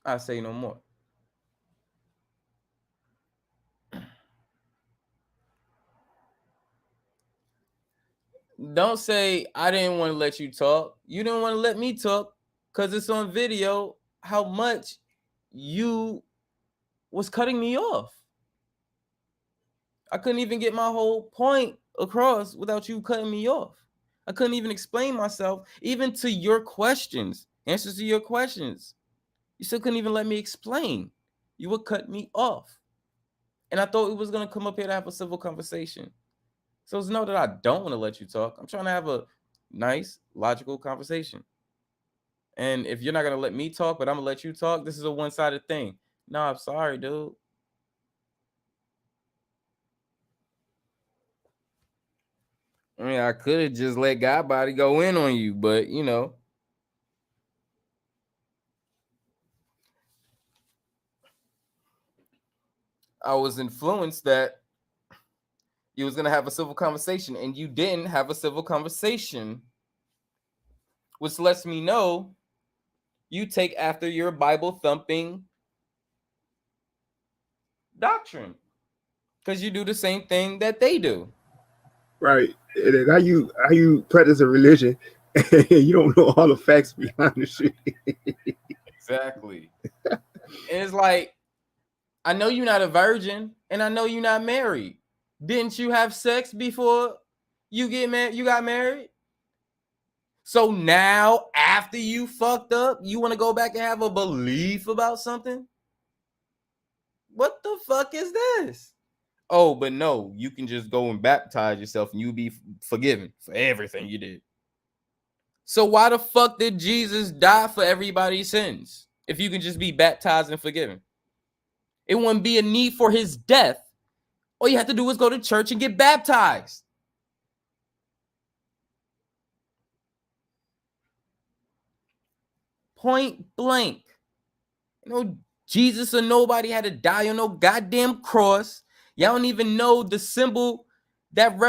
I say no more. Don't say I didn't want to let you talk. You didn't want to let me talk because it's on video how much you was cutting me off. I couldn't even get my whole point across without you cutting me off. I couldn't even explain myself, even to your questions, answers to your questions. You still couldn't even let me explain. You would cut me off. And I thought it was going to come up here to have a civil conversation. So it's not that I don't want to let you talk. I'm trying to have a nice, logical conversation. And if you're not going to let me talk, but I'm going to let you talk, this is a one-sided thing. No, I'm sorry, dude. I mean, I could have just let God body go in on you, but, you know. I was influenced that you was going to have a civil conversation, and you didn't have a civil conversation, which lets me know you take after your Bible-thumping doctrine because you do the same thing that they do. Right. And how you practice a religion and you don't know all the facts behind the shit. Exactly. And it's like, I know you're not a virgin, and I know you're not married. Didn't you have sex before you get married? You got married? So now, after you fucked up, you want to go back and have a belief about something? What the fuck is this? Oh, but no, you can just go and baptize yourself and you be forgiven for everything you did. So why the fuck did Jesus die for everybody's sins if you can just be baptized and forgiven? It wouldn't be a need for his death. All you have to do is go to church and get baptized. Point blank. You know, Jesus or nobody had to die on no goddamn cross. Y'all don't even know the symbol that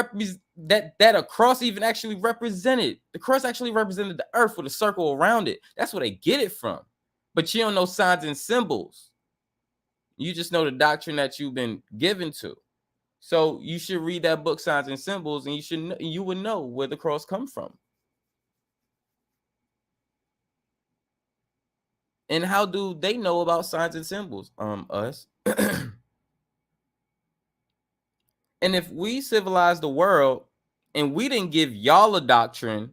that a cross even actually represented. The cross actually represented the earth with a circle around it. That's where they get it from. But you don't know signs and symbols. You just know the doctrine that you've been given to. So you should read that book, Signs and Symbols, and you would know where the cross come from. And how do they know about signs and symbols? Us. And if we civilize the world and we didn't give y'all a doctrine,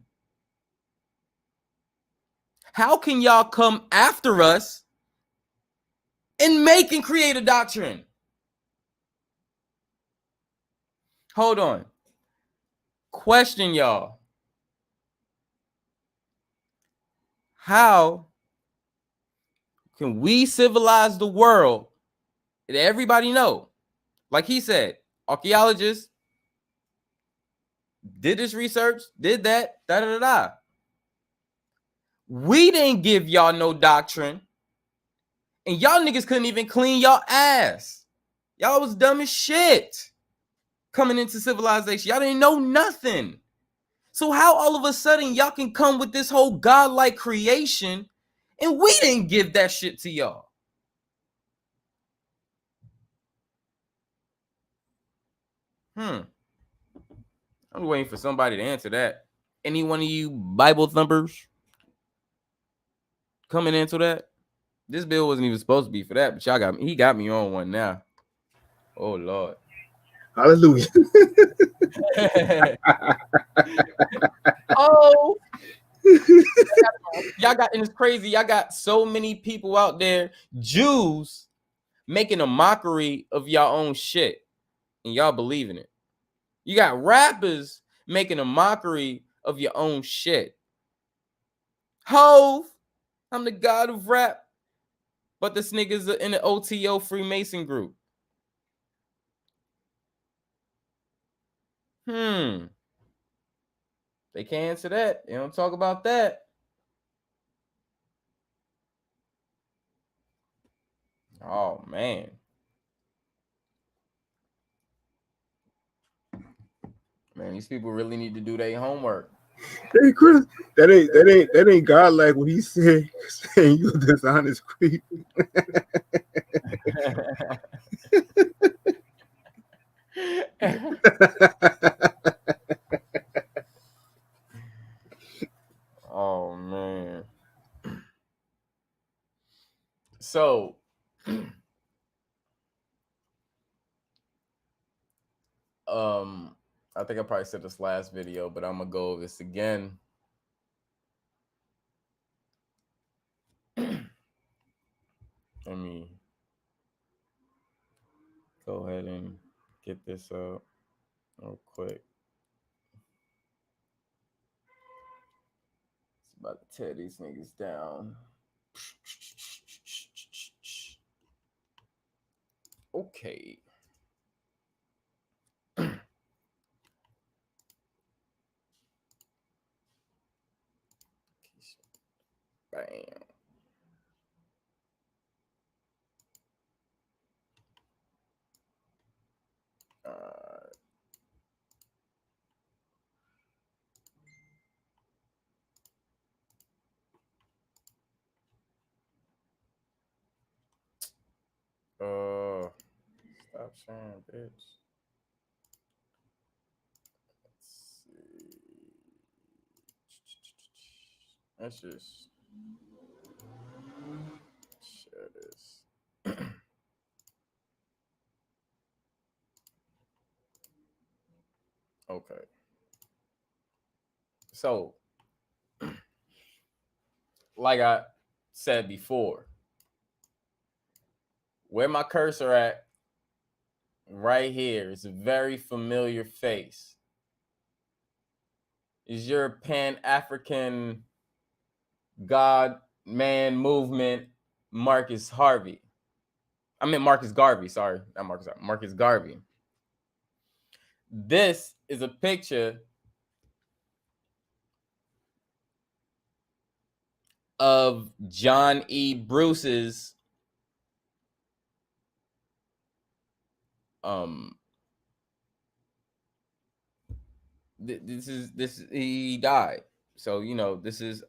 how can y'all come after us and make and create a doctrine? Hold on. Question, y'all. How can we civilize the world that everybody know? Like he said, archaeologists did this research, did that, da-da-da-da. We didn't give y'all no doctrine. And y'all niggas couldn't even clean y'all ass. Y'all was dumb as shit coming into civilization. Y'all didn't know nothing. So how all of a sudden y'all can come with this whole godlike creation and we didn't give that shit to y'all? I'm waiting for somebody to answer that. Any one of you Bible thumpers come and answer that? This bill wasn't even supposed to be for that, but y'all got me. He got me on one now. Oh Lord. Hallelujah. Oh, y'all got, and it's crazy. Y'all got so many people out there, Jews, making a mockery of y'all own shit, and y'all believe in it. You got rappers making a mockery of your own shit. Hove, I'm the god of rap, but this nigga's in the OTO Freemason group. They can't answer that. They don't talk about that. Oh man. Man, these people really need to do their homework. Hey Chris, that ain't God like what he said, saying you a dishonest creep. Oh man. So I think I probably said this last video, but I'm gonna go over this again. Let me go ahead and get this up real quick. It's about to tear these niggas down. Okay. Bam. Stop sharing, bitch. Let's see. Let's just share this. Okay. So, like I said before, where my cursor at, right here, is a very familiar face. Is your Pan-African God man movement Marcus Garvey? Sorry, not Marcus. Marcus Garvey. This is a picture of John E. Bruce's this he died. So this is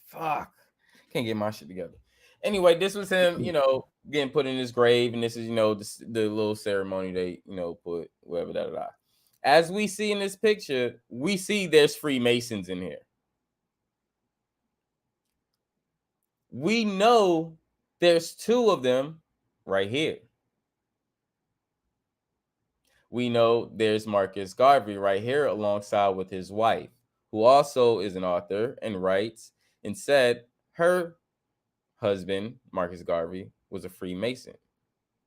fuck, can't get my shit together. Anyway, this was him, getting put in his grave, and this is the little ceremony they put whatever that. As we see in this picture, we see there's Freemasons in here. We know there's two of them right here. We know there's Marcus Garvey right here alongside with his wife, who also is an author and writes, and said her husband, Marcus Garvey, was a Freemason.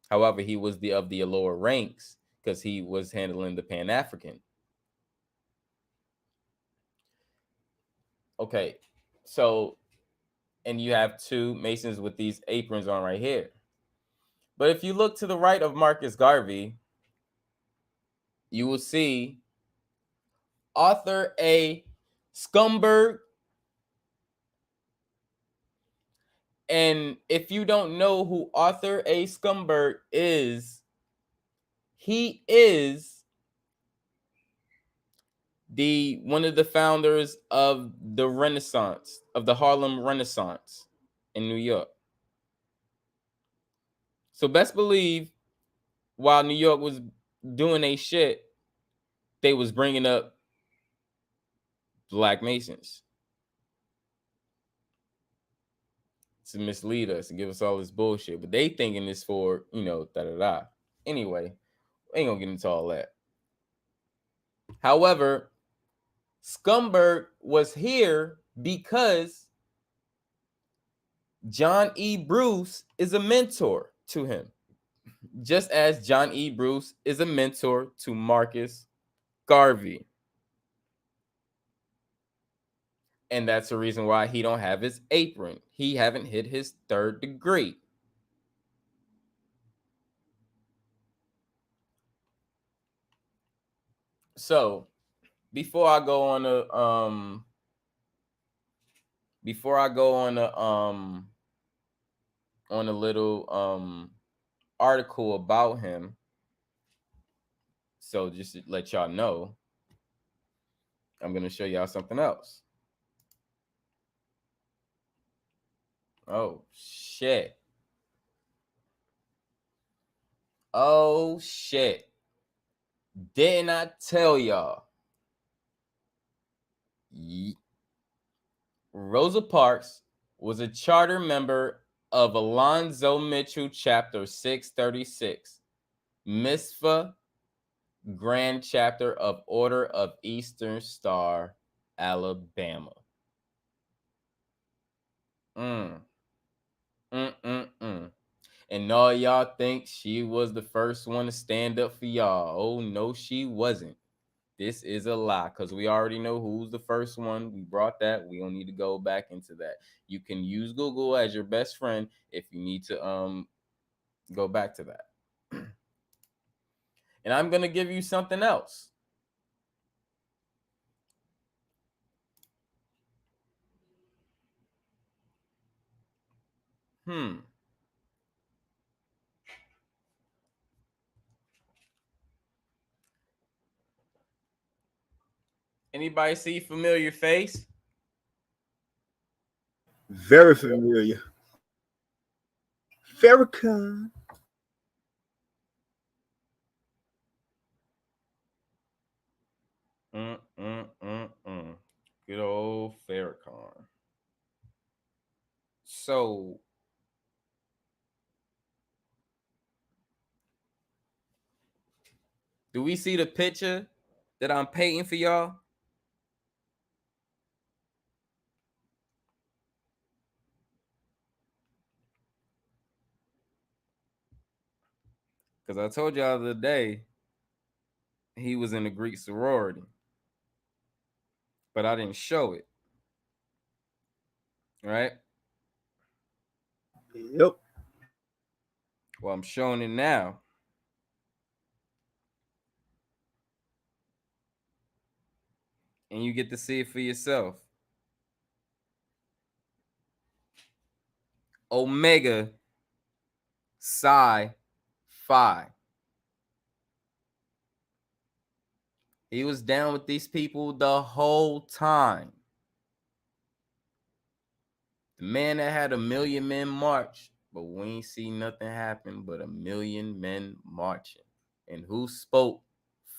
However, he was of the lower ranks because he was handling the Pan-African. Okay, so, and you have two Masons with these aprons on right here. But if you look to the right of Marcus Garvey, you will see Arthur A. Schomburg. And if you don't know who Arthur A. Schomburg is, he is one of the founders of the Renaissance, of the Harlem Renaissance in New York. So best believe while New York was doing a shit, they was bringing up Black Masons to mislead us and give us all this bullshit. But they thinking this for, da-da-da. Anyway, ain't gonna get into all that. However, Schomburg was here because John E. Bruce is a mentor to him, just as John E. Bruce is a mentor to Marcus Garvey. And that's the reason why he don't have his apron. He haven't hit his 3rd degree. So before I go on a little article about him, so just to let y'all know, I'm gonna show y'all something else. Oh shit. Didn't I tell y'all? Rosa Parks was a charter member of Alonzo Mitchell Chapter 636, Mitzvah Grand Chapter of Order of Eastern Star, Alabama. And all y'all think she was the first one to stand up for y'all. Oh, no, she wasn't. This is a lie because we already know who's the first one. We brought that. We don't need to go back into that. You can use Google as your best friend if you need to go back to that. And I'm going to give you something else. Anybody see familiar face? Very familiar. Farrakhan. Good old Farrakhan. So do we see the picture that I'm painting for y'all? Because I told y'all the other day he was in a Greek sorority, but I didn't show it. Right? Yep. Well, I'm showing it now. And you get to see it for yourself. Omega Psi Phi. He was down with these people the whole time. The man that had 1 million men march, but we ain't see nothing happen but 1 million men marching. And who spoke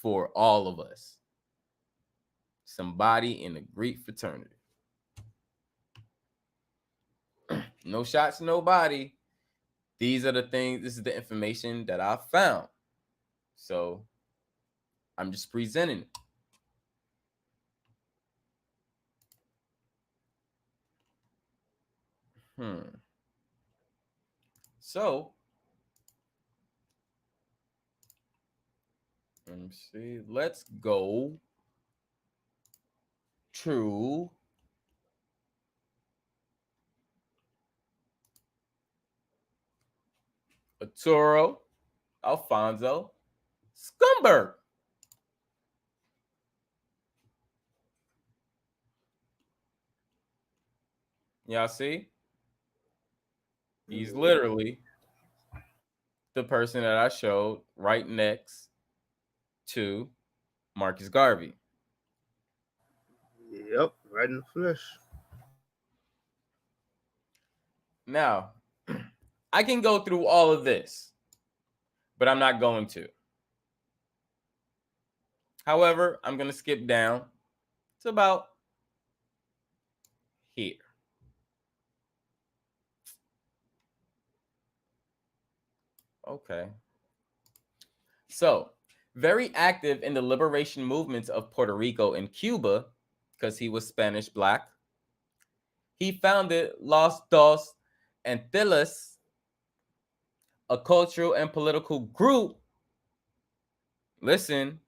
for all of us? Somebody in the Greek fraternity. No shots, nobody. These are the things, this is the information that I found. So I'm just presenting it. So let me see. Let's go to Arturo Alfonso Scumberg. Y'all see? He's literally the person that I showed right next to Marcus Garvey. Yep, right in the flesh. Now, I can go through all of this, but I'm not going to. However, I'm going to skip down to about here. Okay. So, very active in the liberation movements of Puerto Rico and Cuba, because he was Spanish Black. He founded Los Dos Antillas, a cultural and political group. Listen,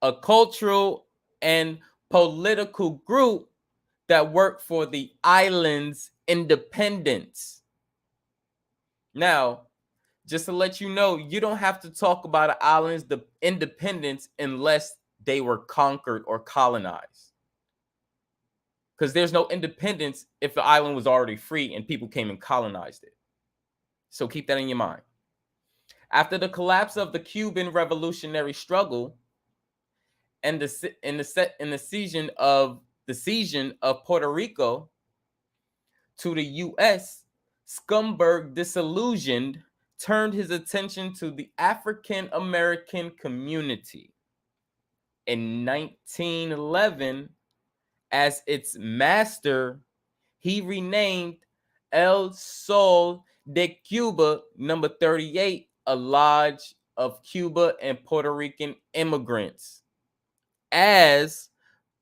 a cultural and political group that worked for the island's independence. Now, just to let you know, you don't have to talk about an island's independence unless they were conquered or colonized. Because there's no independence if the island was already free and people came and colonized it. So keep that in your mind. After the collapse of the Cuban revolutionary struggle and the cession of Puerto Rico to the U.S., Scumberg, disillusioned, turned his attention to the African American community. In 1911, as its master, he renamed El Sol de Cuba, number 38, a lodge of Cuba and Puerto Rican immigrants, as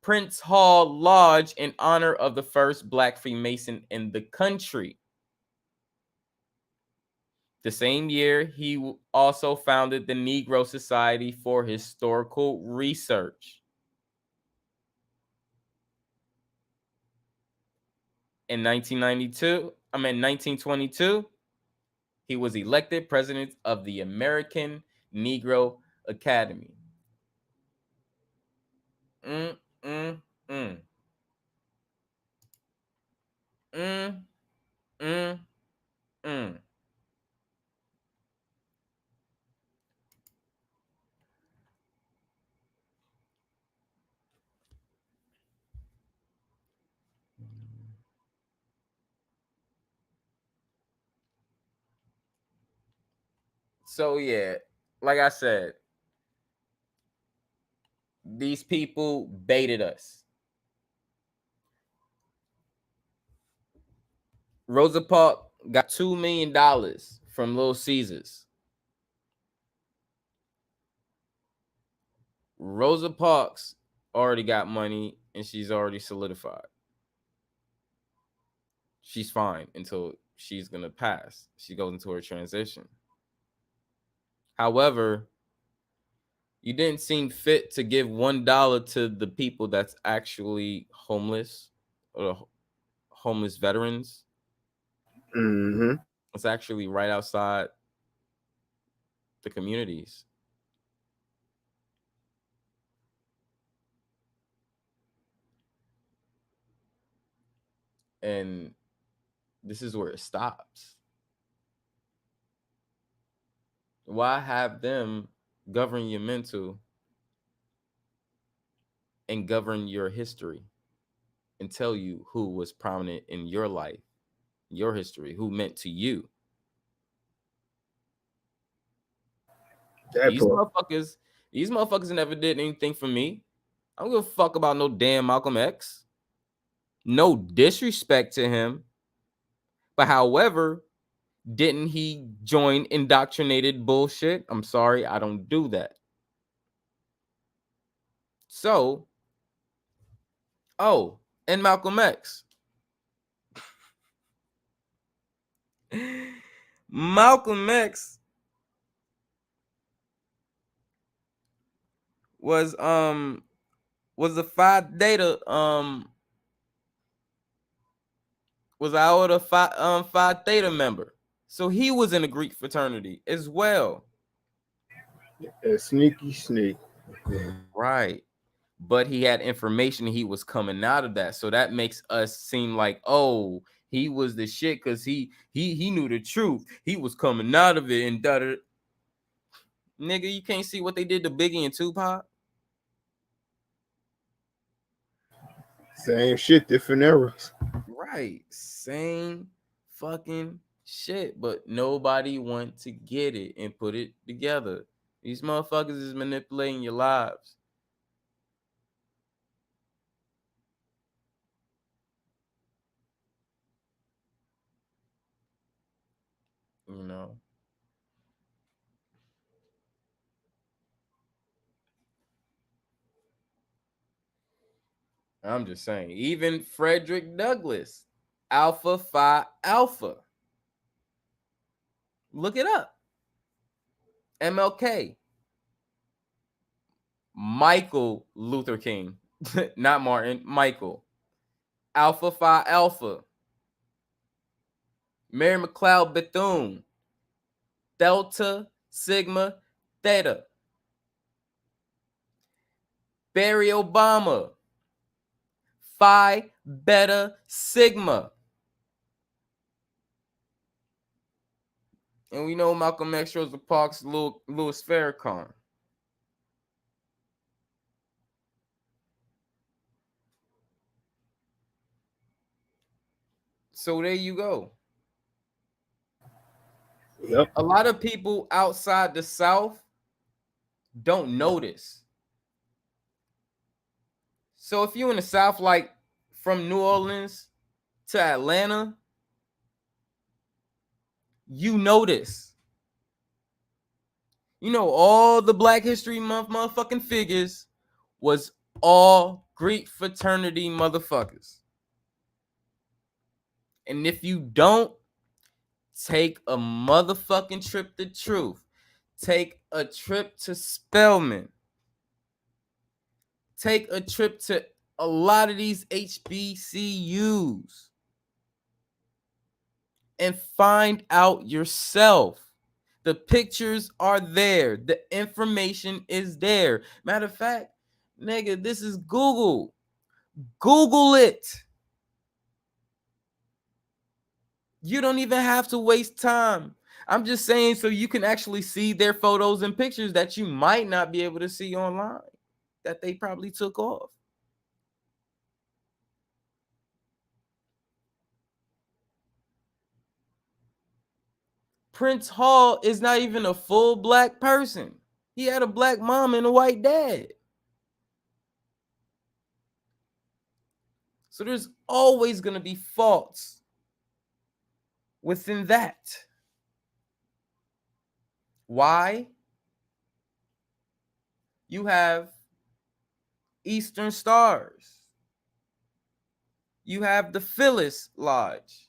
Prince Hall Lodge in honor of the first Black Freemason in the country. The same year, he also founded the Negro Society for Historical Research. In 1922, he was elected president of the American Negro Academy. So yeah, like I said, these people baited us. Rosa Parks got $2 million from Little Caesars. Rosa Parks already got money and she's already solidified. She's fine until she's going to pass. She goes into her transition. However, you didn't seem fit to give $1 to the people that's actually homeless or homeless veterans. Mm-hmm. It's actually right outside the communities. And this is where it stops. Why have them govern your mental and govern your history and tell you who was prominent in your life, your history, who meant to you? That These part. motherfuckers never did anything for me. I don't give a fuck about no damn Malcolm X. No disrespect to him. But however, didn't he join indoctrinated bullshit? I'm sorry, I don't do that. So, and Malcolm X. Malcolm X was a Phi Theta was our Phi Theta member. So he was in a Greek fraternity as well. A sneaky snake. Right. But he had information he was coming out of that. So that makes us seem like, oh, he was the shit because he knew the truth. He was coming out of it and da. Nigga, you can't see what they did to Biggie and Tupac? Same shit, different eras. Right. Same fucking shit. But nobody want to get it and put it together. These motherfuckers is manipulating your lives. You know? I'm just saying, even Frederick Douglass, Alpha Phi Alpha. Look it up. MLK. Michael Luther King. Not Martin, Michael. Alpha Phi Alpha. Mary McLeod Bethune. Delta Sigma Theta. Barry Obama. Phi Beta Sigma. And we know Malcolm X, Rosa Parks, Louis Farrakhan. So there you go. Yep. A lot of people outside the South don't notice. So if you're in the South, like from New Orleans to Atlanta, you notice. You know, all the Black History Month motherfucking figures was all Greek fraternity motherfuckers. And if you don't, take a motherfucking trip to Truth. Take a trip to Spelman. Take a trip to a lot of these HBCUs. And find out yourself. The pictures are there. The information is there. Matter of fact, nigga, this is Google. Google it. You don't even have to waste time. I'm just saying so you can actually see their photos and pictures that you might not be able to see online that they probably took off. Prince Hall is not even a full Black person. He had a Black mom and a white dad. So there's always going to be faults within that. Why? You have Eastern Stars. You have the Phyllis Lodge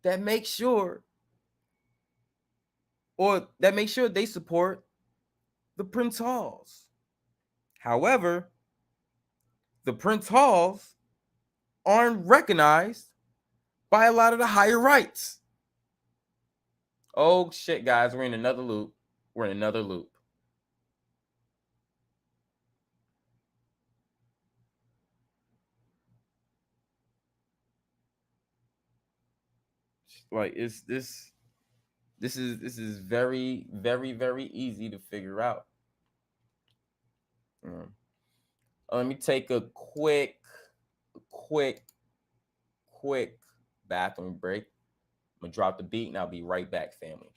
that makes sure or that make sure they support the Prince Halls. However, the Prince Halls aren't recognized by a lot of the higher rights. Oh shit, guys, we're in another loop. We're in another loop. Like, it's this is very, very, very easy to figure out. Let me take a quick bathroom break. I'm gonna drop the beat and I'll be right back, family.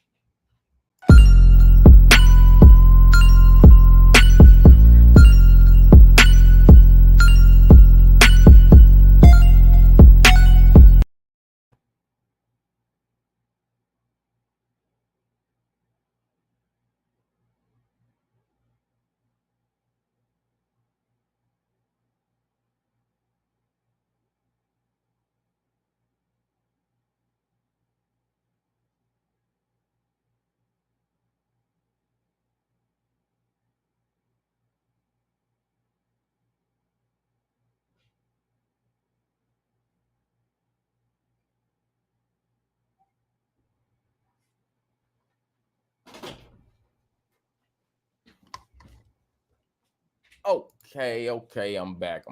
Okay, I'm back.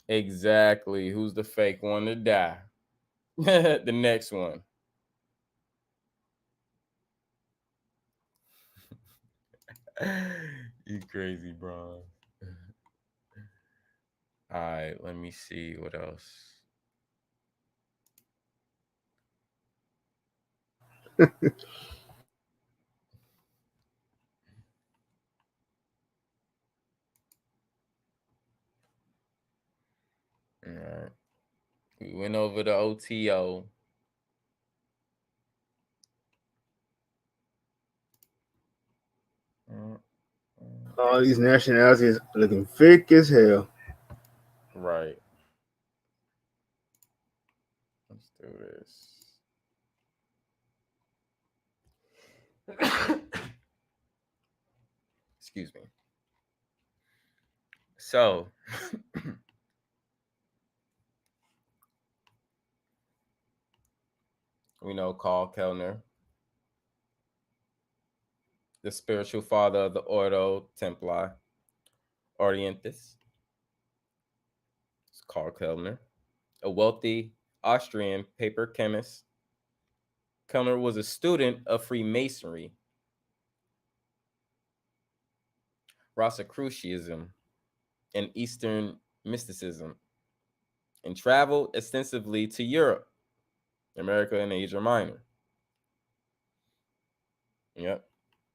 Exactly. Who's the fake one to die? The next one. You crazy, bro. All right, let me see what else. All right. We went over the OTO. All these nationalities looking fake as hell. Right. Let's do this. Excuse me. So, we know Carl Kellner, the spiritual father of the Ordo Templi Orientis. It's Carl Kellner, a wealthy Austrian paper chemist. Kellner was a student of Freemasonry, Rosicrucianism, and Eastern mysticism, and traveled extensively to Europe, America, and Asia Minor. Yep,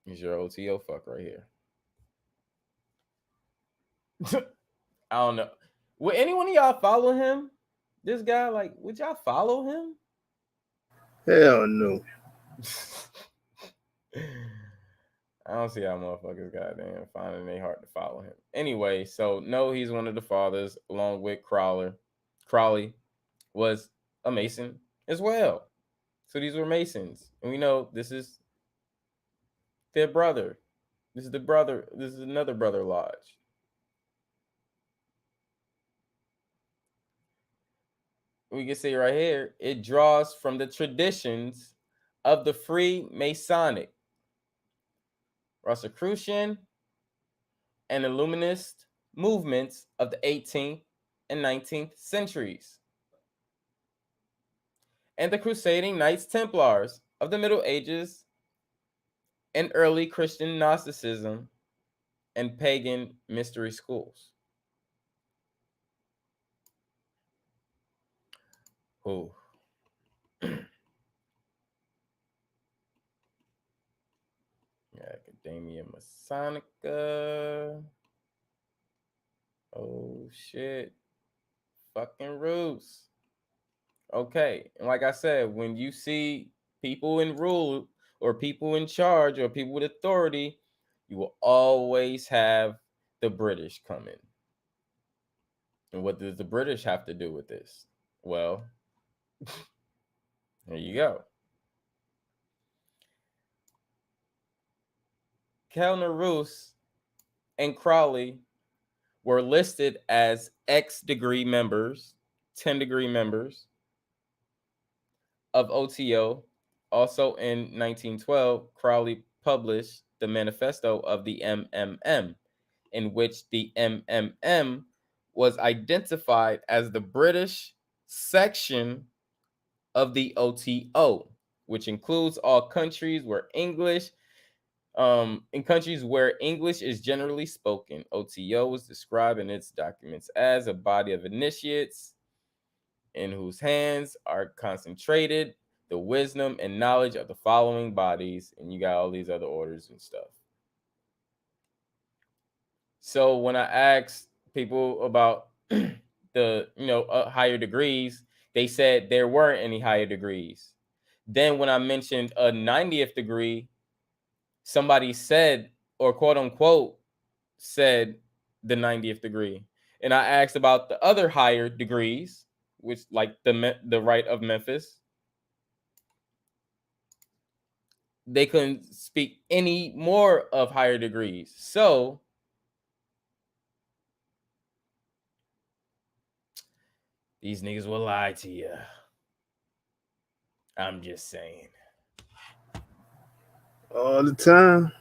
he's your OTO fuck right here. I don't know. Would anyone of y'all follow him? This guy, like, would y'all follow him? Hell no. I don't see how motherfuckers goddamn finding it hard to follow him. Anyway, so no, he's one of the fathers, along with Crowley. Crowley was a Mason as well. So these were Masons. And we know this is their brother. This is the brother. This is another brother lodge. We can see right here, it draws from the traditions of the Freemasonic, Rosicrucian, and Illuminist movements of the 18th and 19th centuries, and the Crusading Knights Templars of the Middle Ages, and early Christian Gnosticism and pagan mystery schools. Oh. Academia Masonica. Oh shit. Fucking roots. Okay. And like I said, when you see people in rule or people in charge or people with authority, you will always have the British coming. And what does the British have to do with this? Well, there you go. Kellner Roos and Crowley were listed as X degree members, 10 degree members of OTO. Also in 1912, Crowley published the Manifesto of the MMM, in which the MMM was identified as the British section of the OTO, which includes all countries where English in countries where English is generally spoken. OTO was described in its documents as a body of initiates in whose hands are concentrated the wisdom and knowledge of the following bodies. And you got all these other orders and stuff. So when I asked people about the higher degrees, they said there weren't any higher degrees. Then when I mentioned a 90th degree, somebody said, or quote unquote said, the 90th degree. And I asked about the other higher degrees, which like the Rite of Memphis. They couldn't speak any more of higher degrees. So these niggas will lie to you. I'm just saying. All the time.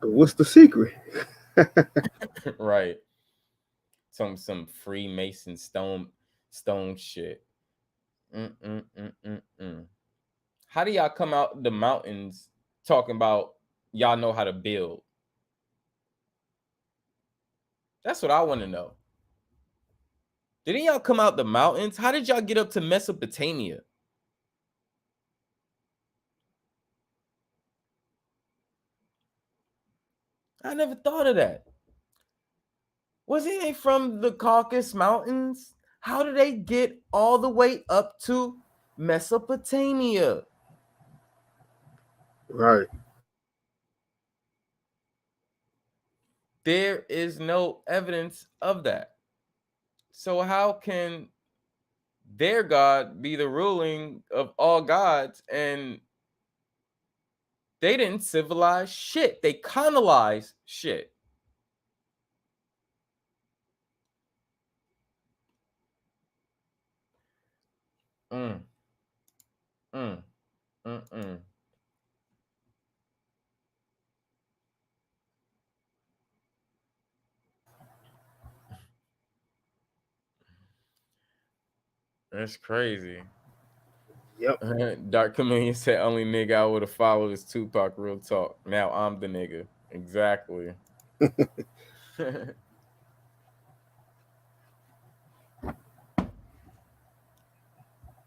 But what's the secret? Right. Some Freemason stone shit. How do y'all come out the mountains talking about y'all know how to build? That's what I want to know. Didn't y'all come out the mountains? How did y'all get up to Mesopotamia? I never thought of that. Was he from the Caucasus Mountains? How did they get all the way up to Mesopotamia? Right. There is no evidence of that. So how can their God be the ruling of all gods? And they didn't civilize shit. They colonized shit. That's crazy. Yep. Dark Chameleon said only nigga I would have followed is Tupac. Real talk. Now I'm the nigga. Exactly.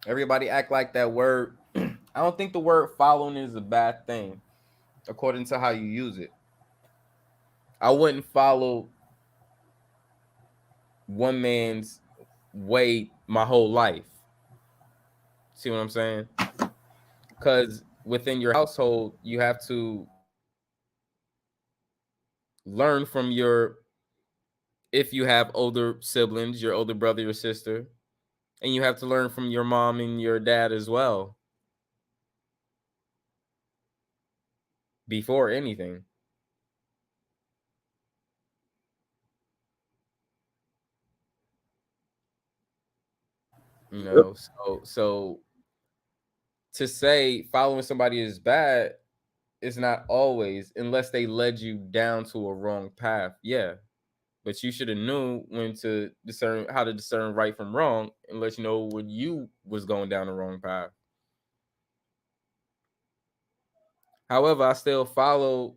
Everybody act like that word. I don't think the word following is a bad thing, according to how you use it. I wouldn't follow one man's way my whole life. See what I'm saying? Because within your household, you have to learn from if you have older siblings, your older brother or sister, and you have to learn from your mom and your dad as well. Before anything. You know, so to say following somebody is bad is not always, unless they led you down to a wrong path. Yeah. But you should have knew how to discern right from wrong, unless you know when you was going down the wrong path. However, I still follow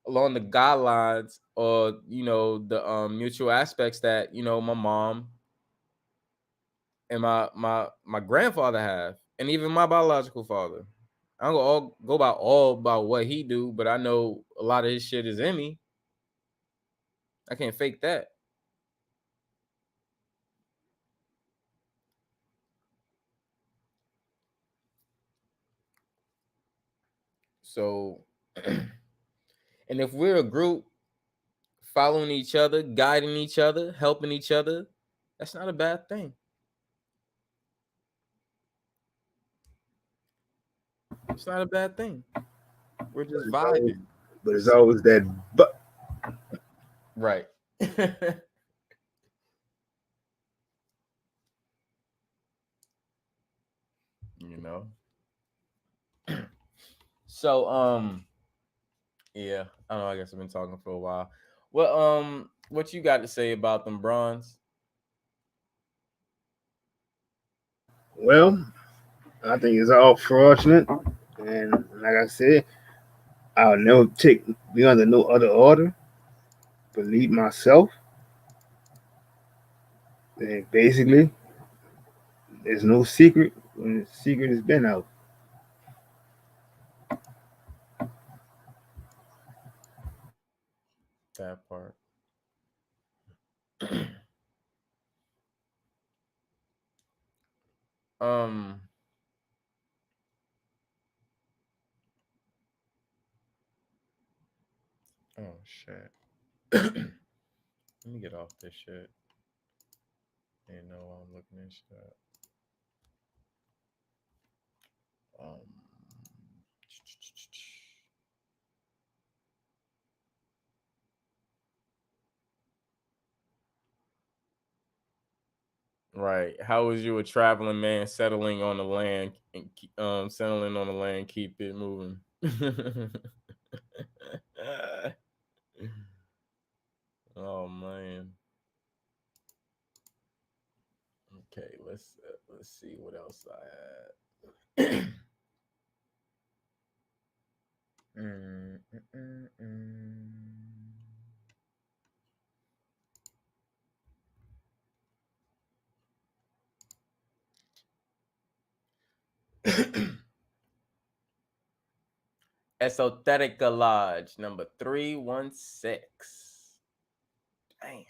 along the guidelines or the mutual aspects that my mom and my grandfather have, and even my biological father. I don't go about what he do, but I know a lot of his shit is in me. I can't fake that. So And if we're a group following each other, guiding each other, helping each other, that's not a bad thing. It's not a bad thing. We're just vibing. But it's always that but. Right. You know. So yeah, I don't know, I guess I've been talking for a while. Well, what you got to say about them bronze? Well, I think it's all fraudulent, and like I said, I'll never be under no other order. Believe myself. And basically, there's no secret when the secret has been out. That part. Oh shit. Let me get off this shit. You know I'm looking at shit. Right. How was you a traveling man settling on the land and settling on the land, keep it moving? Oh man. Okay, let's see what else I had. Esoterica Lodge number 316. Damn.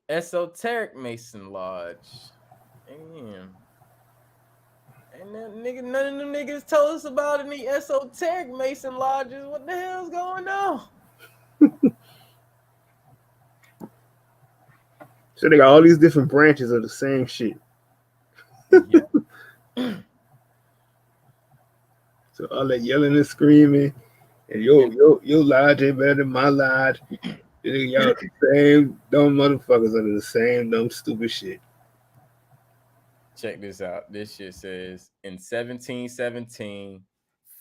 Esoteric Mason Lodge. Damn. And that nigga, none of them niggas told us about any esoteric Mason lodges. What the hell's going on? So they got all these different branches of the same shit. Yeah. So all that yelling and screaming, and your lodge ain't better than my lodge. Y'all the same dumb motherfuckers under the same dumb stupid shit. Check this out. This shit says in 1717,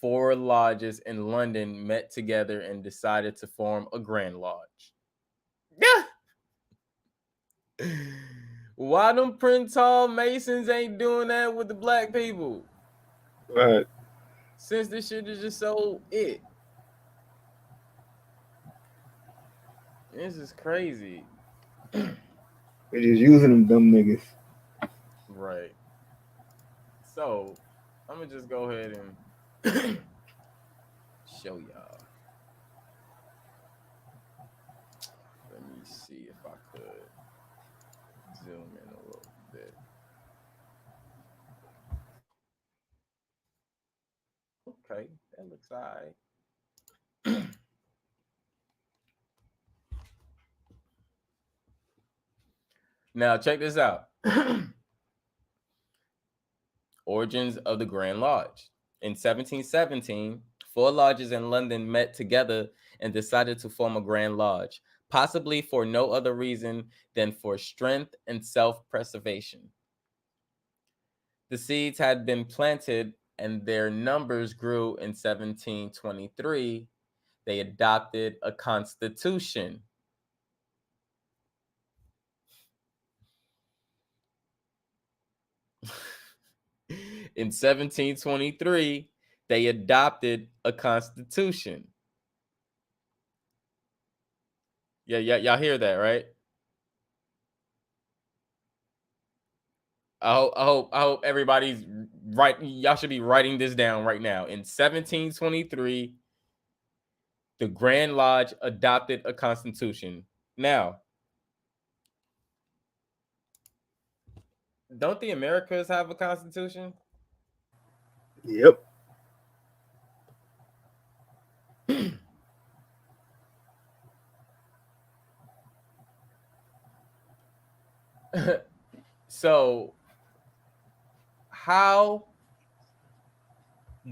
4 lodges in London met together and decided to form a Grand Lodge. Yeah. Why them Printall Masons ain't doing that with the black people? Right. Since this shit is just so it. This is crazy. They're just using them dumb niggas. Right. So, I'm going to just go ahead and show y'all. Let me see if I could zoom in a little bit. Okay, that looks all right. Now, check this out. Origins of the Grand Lodge. In 1717, 4 lodges in London met together and decided to form a Grand Lodge, possibly for no other reason than for strength and self-preservation. The seeds had been planted and their numbers grew in 1723. They adopted a constitution. In 1723, they adopted a constitution. Yeah, y'all hear that, right? I hope everybody's right. Y'all should be writing this down right now. In 1723, the Grand Lodge adopted a constitution. Now, don't the Americas have a constitution? Yep. So, how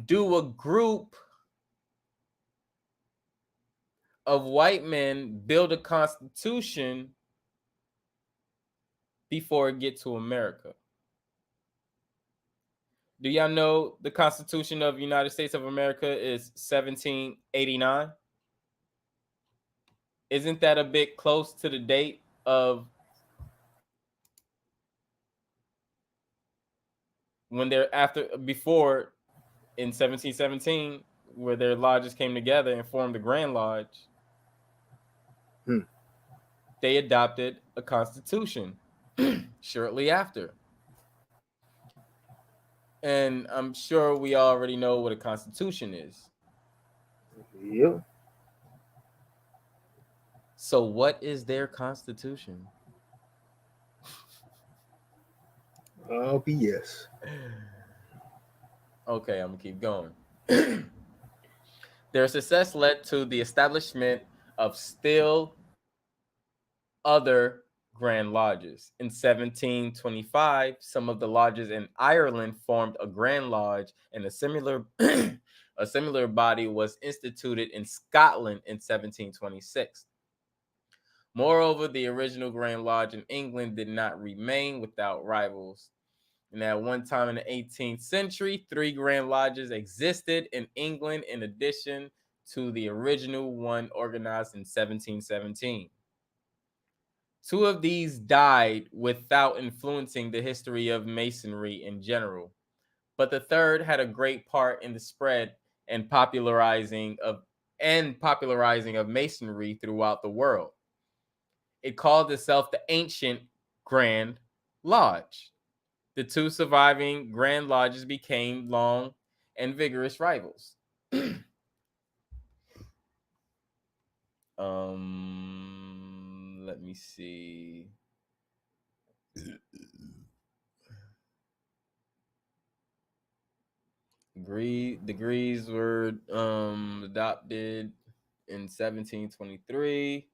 do a group of white men build a constitution before it gets to America? Do y'all know the Constitution of the United States of America is 1789? Isn't that a bit close to the date of when they're before in 1717, where their lodges came together and formed the Grand Lodge? They adopted a constitution shortly after. And I'm sure we already know what a constitution is. Yep. So what is their constitution? Oh, BS. Okay, I'm gonna keep going. Their success led to the establishment of still other Grand Lodges. In 1725, some of the lodges in Ireland formed a Grand Lodge, and a similar body was instituted in Scotland in 1726. Moreover, the original Grand Lodge in England did not remain without rivals. And at one time in the 18th century, 3 Grand Lodges existed in England in addition to the original one organized in 1717. 2 of these died without influencing the history of Masonry in general, but the third had a great part in the spread and popularizing of Masonry throughout the world. It called itself the Ancient Grand Lodge. The 2 surviving Grand Lodges became long and vigorous rivals. Let me see. Degrees were adopted in 1723.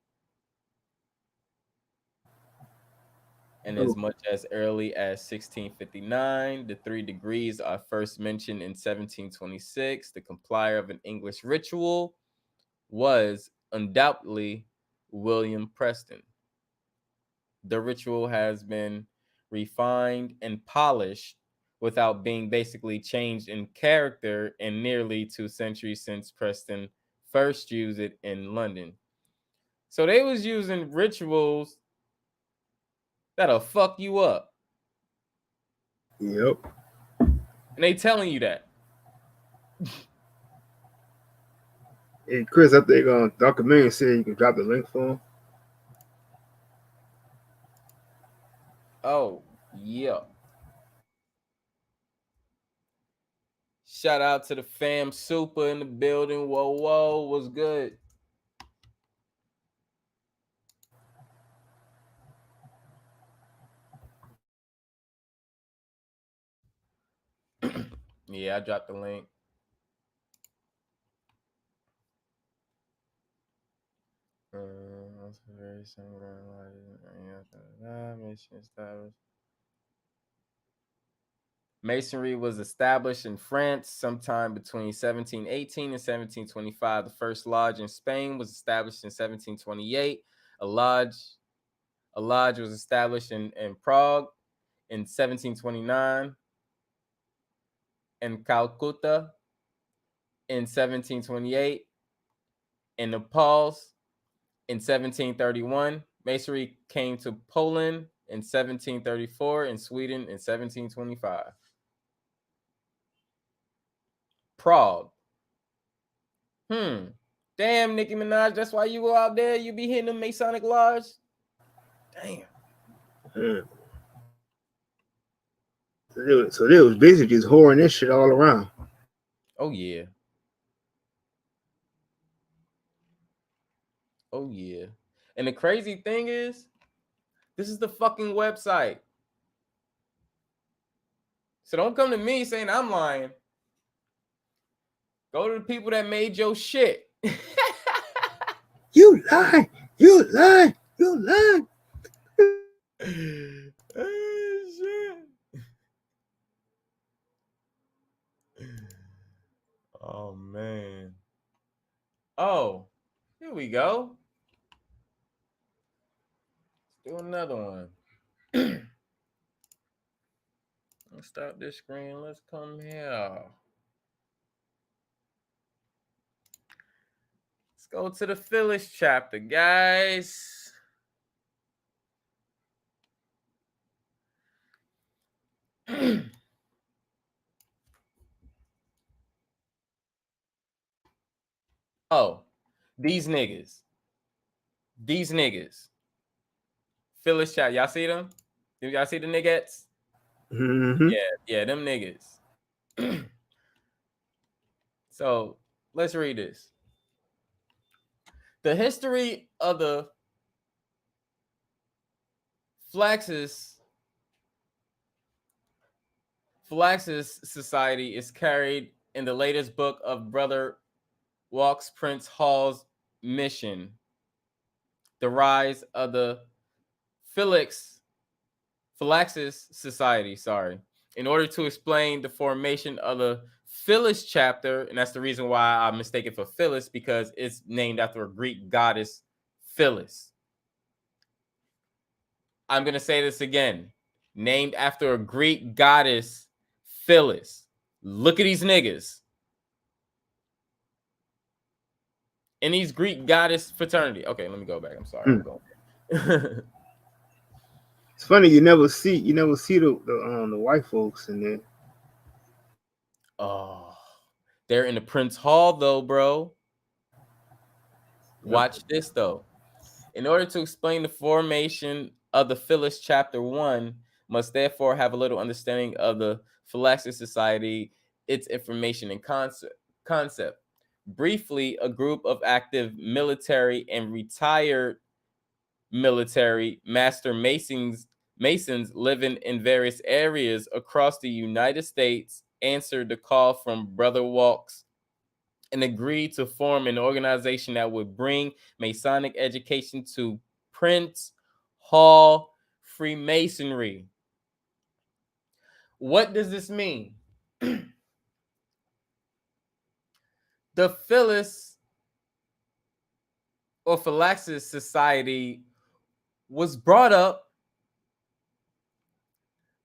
And as much as early as 1659, the 3 degrees are first mentioned in 1726. The compiler of an English ritual was undoubtedly William Preston. The ritual has been refined and polished without being basically changed in character in nearly 2 centuries since Preston first used it in London. So they was using rituals that'll fuck you up. Yep. And they telling you that. Hey, Chris, I think Dr. Million said you can drop the link for him. Oh, yeah. Shout out to the fam super in the building. Whoa, what's good? Yeah, I dropped the link. Very similar. Masonry was established in France sometime between 1718 and 1725. The first lodge in Spain was established in 1728. A lodge was established in Prague in 1729, in Calcutta in 1728, in Nepal in 1731. Masonry came to Poland in 1734 and Sweden in 1725. Prague. Damn, Nicki Minaj, that's why you go out there, you be hitting the Masonic Lodge? Damn. So they was basically just whoring this shit all around. Oh, yeah. Oh, yeah. And the crazy thing is, this is the fucking website. So don't come to me saying I'm lying. Go to the people that made your shit. You lie. You lie. You lie. Oh, shit. Oh man. Oh, here we go. Let's do another one. Let's stop this screen. Let's come here. Let's go to the Phyllis chapter, guys. Oh, these niggas. These niggas. Phyllis chat. Y'all see them? Do y'all see the niggas? Mm-hmm. Yeah, them niggas. So let's read this. The history of the Flaxus Society is carried in the latest book of Brother Walks Prince Hall's Mission, The Rise of the Phylaxis Society, in order to explain the formation of the Phyllis chapter, and that's the reason why I mistake it for Phyllis, because it's named after a Greek goddess, Phyllis. I'm going to say this again. Named after a Greek goddess, Phyllis. Look at these niggas. In these Greek goddess fraternity. Okay, let me go back. I'm sorry. I'm going back. It's funny you never see the white folks in there. Oh, they're in the Prince Hall though, bro. Watch this though. In order to explain the formation of the Phyllis chapter 1, must therefore have a little understanding of the Phylaxis Society, its information and concept. Briefly, a group of active military and retired military master masons living in various areas across the United States answered the call from Brother Walks and agreed to form an organization that would bring Masonic education to Prince Hall Freemasonry. What does this mean? The Phyllis or Phylaxis Society was brought up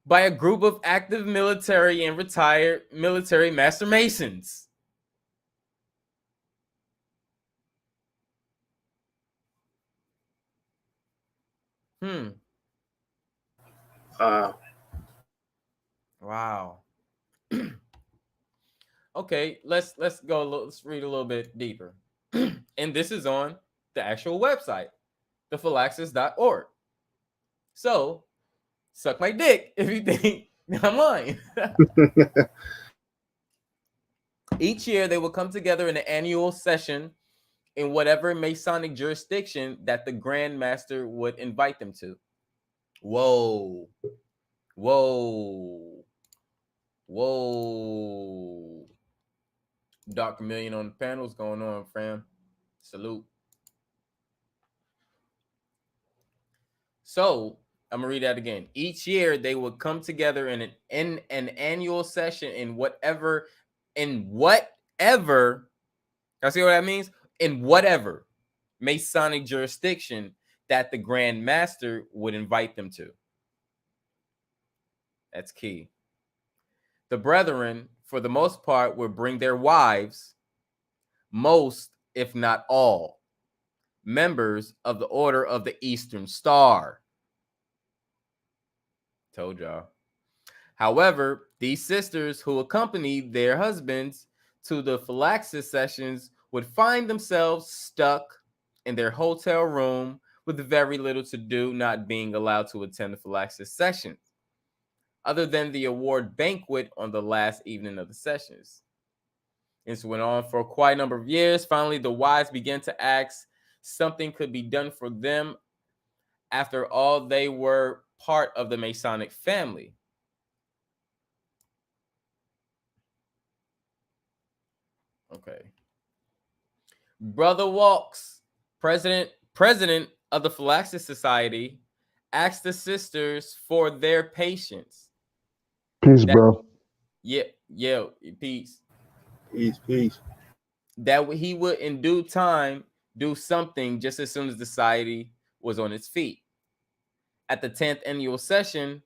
by a group of active military and retired military master masons. Wow. Okay, let's go. Let's read a little bit deeper. And this is on the actual website, thephylaxis.org. So, suck my dick if you think I'm lying. Each year, they will come together in an annual session in whatever Masonic jurisdiction that the Grand Master would invite them to. Whoa. Dr. Million on the panels going on, fam. Salute. So, I'm going to read that again. Each year, they would come together in an annual session in whatever, I see what that means? In whatever Masonic jurisdiction that the Grand Master would invite them to. That's key. The brethren, for the most part, would bring their wives, most, if not all, members of the Order of the Eastern Star. Told y'all. However, these sisters who accompanied their husbands to the Phylaxis sessions would find themselves stuck in their hotel room with very little to do, not being allowed to attend the Phylaxis sessions, other than the award banquet on the last evening of the sessions. This went on for quite a number of years. Finally, the wives began to ask something could be done for them. After all, they were part of the Masonic family. Okay. Brother Walks, president of the Philaxis Society, asked the sisters for their patience. Peace, bro. Yeah, peace. Peace. That he would in due time do something just as soon as the society was on its feet. At the 10th annual session,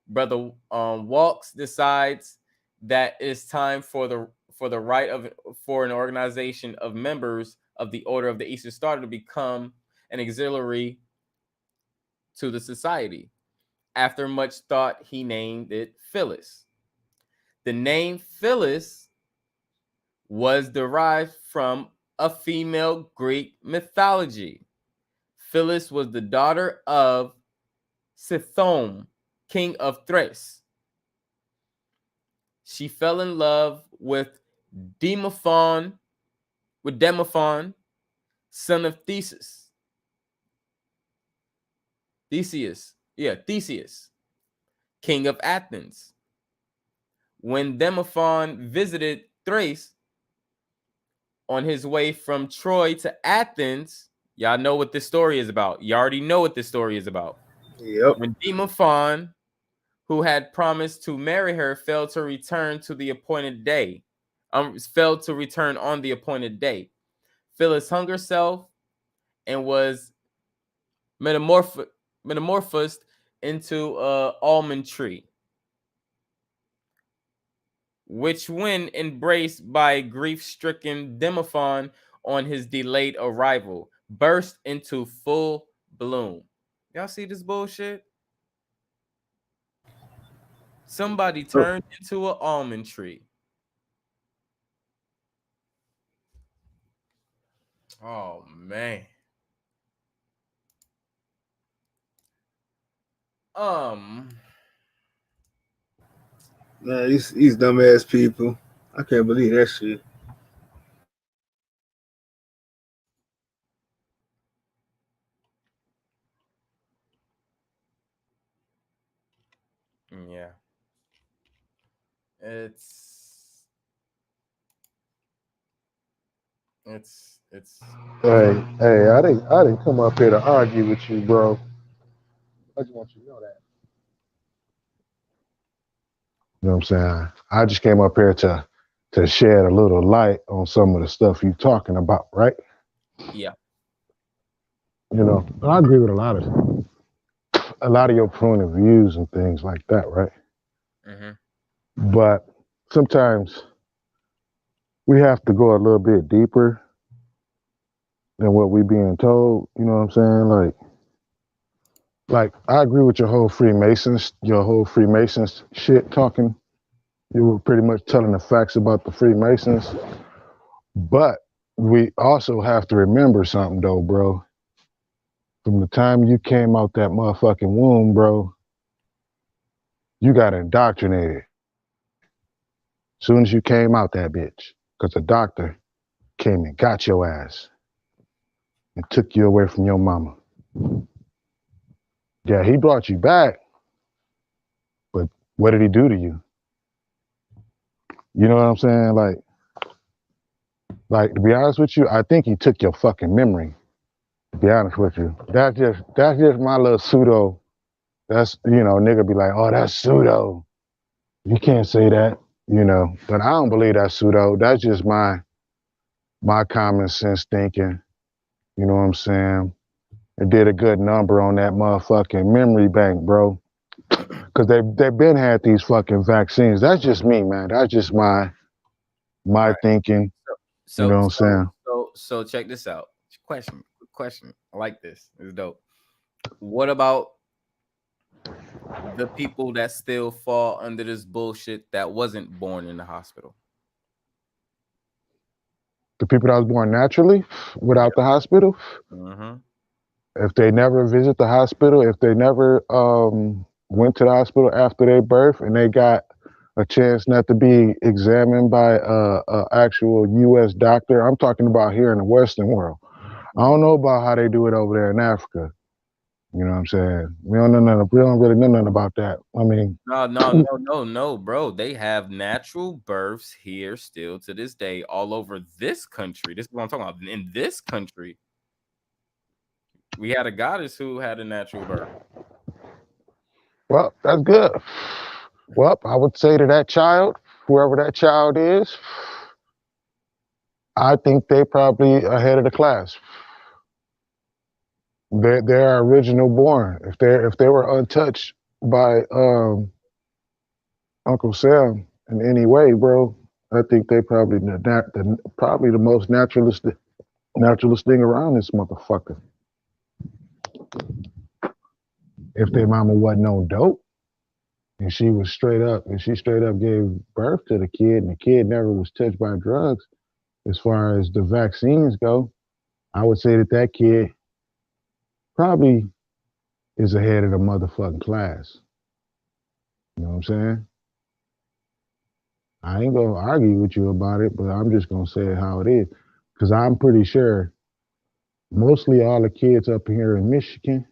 Brother Walks decides that it's time for an organization of members of the Order of the Eastern Star to become an auxiliary to the society. After much thought, he named it Phyllis. The name Phyllis was derived from a female Greek mythology. Phyllis was the daughter of Sithome, king of Thrace. She fell in love with Demophon, son of Theseus, king of Athens. When Demophon visited Thrace on his way from Troy to Athens, y'all know what this story is about. You already know what this story is about. Yep. When Demophon, who had promised to marry her, failed to return on the appointed day, Phyllis hung herself and was metamorphosed into an almond tree, which, when embraced by grief-stricken Demophon on his delayed arrival, burst into full bloom. Y'all see this bullshit? Somebody turned into an almond tree. Oh, man. Man, these dumbass people. I can't believe that shit. Yeah. It's Hey, I didn't come up here to argue with you, bro. I just want you to know that. You know what I'm saying? I just came up here to shed a little light on some of the stuff you're talking about, right? Yeah. You know, I agree with a lot of your point of views and things like that, right? Mm-hmm. But sometimes we have to go a little bit deeper than what we're being told. You know what I'm saying? Like I agree with your whole Freemasons shit talking. You were pretty much telling the facts about the Freemasons. But we also have to remember something though, bro. From the time you came out that motherfucking womb, bro, you got indoctrinated. Soon as you came out that bitch, because a doctor came and got your ass and took you away from your mama. Yeah, he brought you back, but what did he do to you? You know what I'm saying? Like to be honest with you, I think he took your fucking memory. To be honest with you, that's just my little pseudo. That's, you know, nigga be like, oh, that's pseudo. You can't say that, you know. But I don't believe that's pseudo. That's just my common sense thinking. You know what I'm saying? It did a good number on that motherfucking memory bank, bro. Because they've been had these fucking vaccines. That's just me, man. That's just my thinking. You know what I'm saying? So check this out. Question. I like this. It's dope. What about the people that still fall under this bullshit that wasn't born in the hospital? The people that was born naturally without the hospital? Mm-hmm. If they never visit the hospital, if they never went to the hospital after their birth and they got a chance not to be examined by a actual U.S. doctor, I'm talking about here in the Western world. I don't know about how they do it over there in Africa, You know what I'm saying? We don't really know nothing about that. I mean, No, bro. They have natural births here still to this day, all over this country. This is what I'm talking about. In this country, we had a goddess who had a natural birth. well, that's good. Well, I would say to that child, whoever that child is, I think they probably ahead of the class. They're original born. If they were untouched by Uncle Sam in any way, bro, I think they probably probably the most naturalist thing around this motherfucker. If their mama wasn't on dope and she straight up gave birth to the kid and the kid never was touched by drugs, as far as the vaccines go, I would say that kid probably is ahead of the motherfucking class. You know what I'm saying? I ain't gonna argue with you about it, but I'm just gonna say it how it is. Because I'm pretty sure mostly all the kids up here in Michigan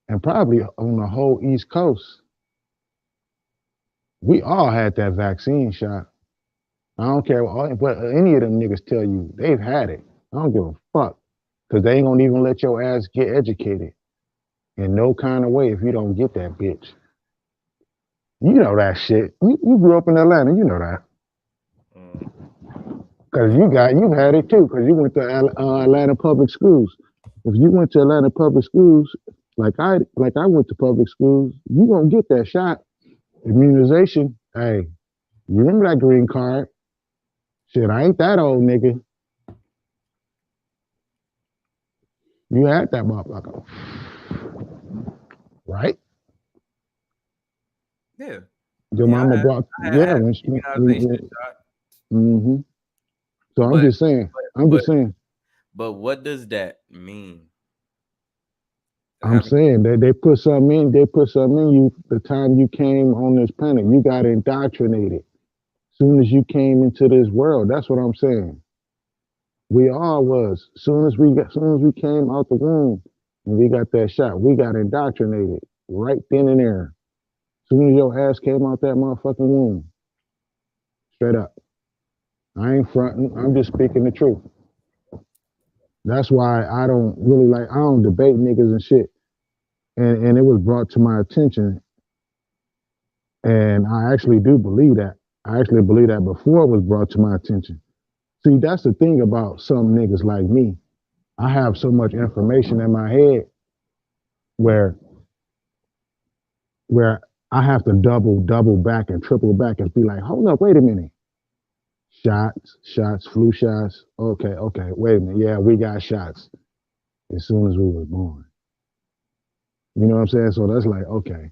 and probably on the whole East Coast, we all had that vaccine shot. I don't care what any of them niggas tell you, they've had it. I don't give a fuck. Because they ain't gonna even let your ass get educated in no kind of way if you don't get that bitch. You know that shit. You grew up in Atlanta, you know that. Because you've had it too, because you went to Atlanta public schools. If you went to Atlanta public schools, like I went to public schools, you gonna get that shot. Immunization, hey, you remember that green card? Shit, I ain't that old, nigga. You had that motherfucker. Right? Yeah. Your mama brought, when she, mm-hmm. So I'm just saying. But what does that mean? I'm saying that they put something in you the time you came on this planet. You got indoctrinated. Soon as you came into this world, that's what I'm saying. We all was. Soon as we came out the womb and we got that shot, we got indoctrinated right then and there. Soon as your ass came out that motherfucking womb. Straight up. I ain't fronting. I'm just speaking the truth. That's why I don't debate niggas and shit. And it was brought to my attention. And I actually do believe that. I actually believe that before it was brought to my attention. See, that's the thing about some niggas like me. I have so much information in my head where I have to double back and triple back and be like, hold up, wait a minute. Shots, flu shots. Okay, wait a minute. Yeah, we got shots as soon as we was born. You know what I'm saying? So that's like, okay,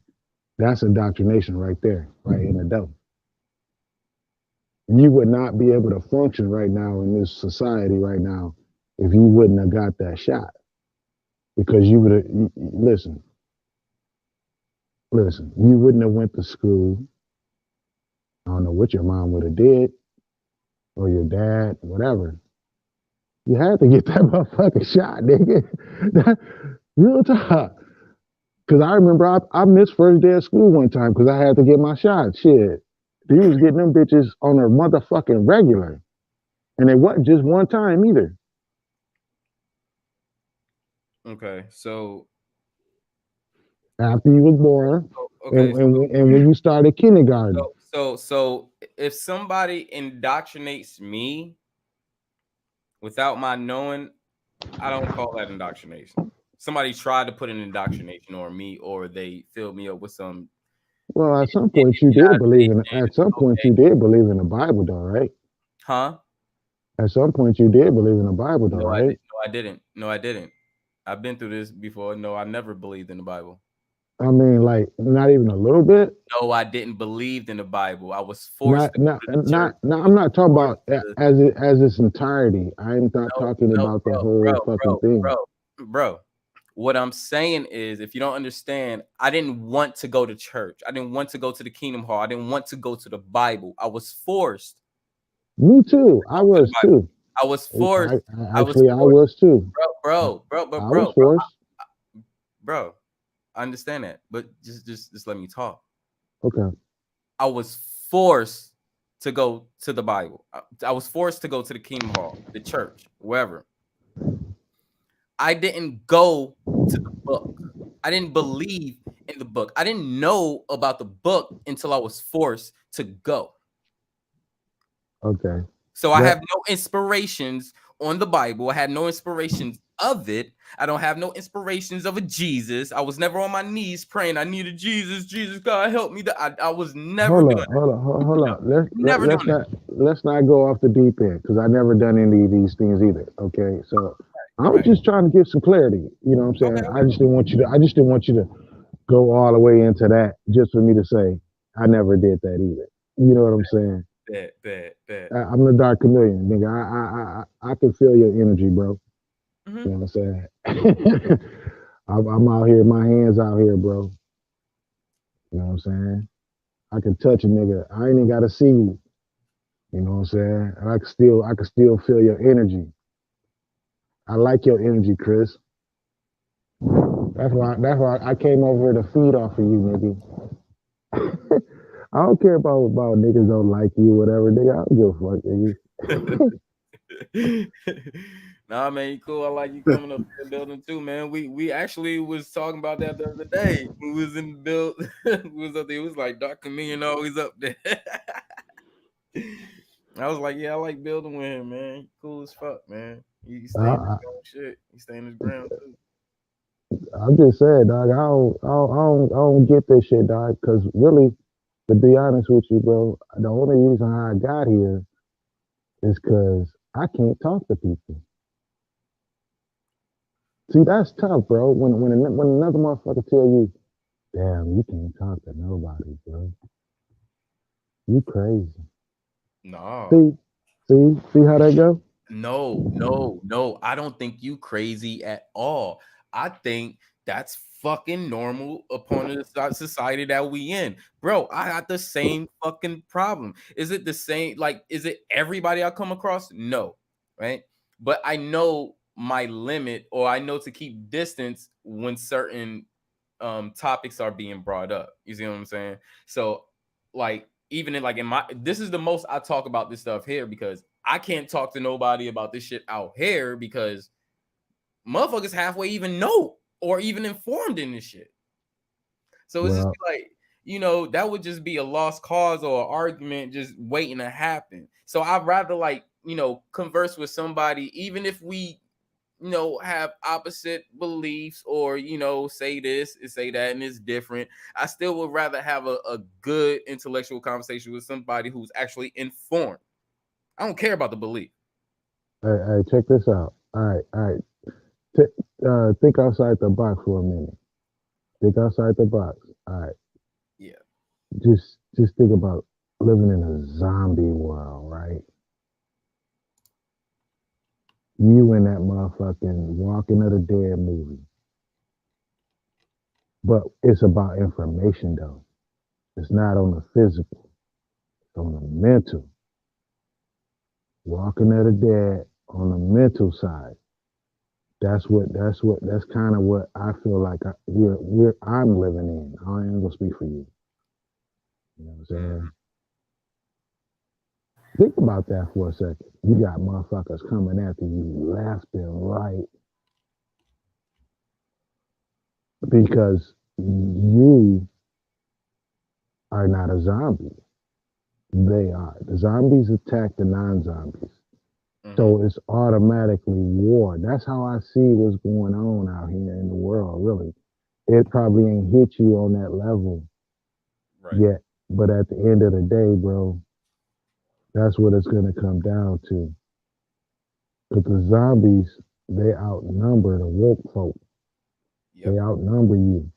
that's indoctrination right there, right in the dough. You would not be able to function right now in this society right now if you wouldn't have got that shot. Because you would have, listen, you wouldn't have went to school. I don't know what your mom would have did, or your dad, whatever. You had to get that motherfucking shot, nigga. Real talk. Because I remember I missed first day of school one time because I had to get my shot. Shit. He was getting them bitches on a motherfucking regular. And it wasn't just one time either. Okay, so after you was born, and when you started kindergarten. So if somebody indoctrinates me without my knowing, I don't call that indoctrination. Somebody tried to put an indoctrination on me, or they filled me up with some. Well, at some point you did believe in. At some point you did believe in the Bible, though, right? Huh? At some point you did believe in the Bible, though, right? No, I didn't. I've been through this before. No, I never believed in the Bible. I mean, like, not even a little bit. No, I didn't believe in the Bible. I was forced. I'm not talking about as its entirety. I'm not talking about the whole fucking thing, bro. What I'm saying is, if you don't understand, I didn't want to go to church. I didn't want to go to the Kingdom Hall. I didn't want to go to the Bible. I was forced. Me too. I was too. I was forced. I was too. Bro. I was forced. bro, I understand that, but just let me talk. Okay. I was forced to go to the Bible. I was forced to go to the Kingdom Hall, the church, wherever. I didn't go to the book. I didn't believe in the book. I didn't know about the book until I was forced to go. Okay. So I That- have no inspirations on the Bible. I had no inspirations of it. I don't have no inspirations of a Jesus. I was never on my knees praying, I need a Jesus. Jesus, God, help me. I was never hold doing up, that. hold up. Never doing that. Let's not go off the deep end because I never done any of these things either. Okay, so I was Right. just trying to get some clarity. You know what I'm saying? Okay. I just didn't want you to go all the way into that just for me to say I never did that either. You know what I'm saying? Bet. I'm the Dark Chameleon, nigga. I can feel your energy, bro. Mhm. You know what I'm saying? I'm out here, my hands out here, bro. You know what I'm saying? I can touch a nigga. I ain't even gotta see you. You know what I'm saying? And I can still feel your energy. I like your energy, Chris. That's why I came over here to feed off of you, nigga. I don't care about niggas don't like you, whatever, nigga. I don't give a fuck, nigga. Nah, man, you cool. I like you coming up to the building too, man. We actually was talking about that the other day. We was in the build. We was up there. It was like Dark Chameleon always up there. I was like, yeah, I like building with him, man. Cool as fuck, man. He stay in his own shit. He stay in his ground too. I'm just saying, dog. I don't get this shit, dog. Because really, to be honest with you, bro, the only reason how I got here is because I can't talk to people. See, that's tough, bro. When another motherfucker tell you, damn, you can't talk to nobody, bro. You crazy. No. See how that go? No. I don't think you crazy at all. I think that's fucking normal upon the society that we in. Bro, I got the same fucking problem. Is it the same? Like, is it everybody I come across? No, right? But I know my limit, or I know to keep distance when certain topics are being brought up. You see what I'm saying? So, like, even in my this is the most I talk about this stuff here because I can't talk to nobody about this shit out here because motherfuckers halfway even know or even informed in this shit. So it's just like, that would just be a lost cause or an argument just waiting to happen. So I'd rather converse with somebody, even if we have opposite beliefs or say this and say that and it's different. I still would rather have a good intellectual conversation with somebody who's actually informed. I don't care about the belief. Hey, check this out. All right. Think outside the box for a minute. Think outside the box. All right. Yeah. Just think about living in a zombie world, right? You in that motherfucking Walking of the Dead movie. But it's about information though. It's not on the physical. It's on the mental. Walking of the Dead on the mental side. That's kind of what I feel like I'm living in. I ain't gonna speak for you. You know what I'm saying? Think about that for a second. You got motherfuckers coming after you left and right because you are not a zombie. They are. The zombies attack the non-zombies. So it's automatically war. That's how I see what's going on out here in the world, really. It probably ain't hit you on that level yet. But at the end of the day, bro, that's what it's going to come down to. Because the zombies, they outnumber the woke folk. Yep. They outnumber you.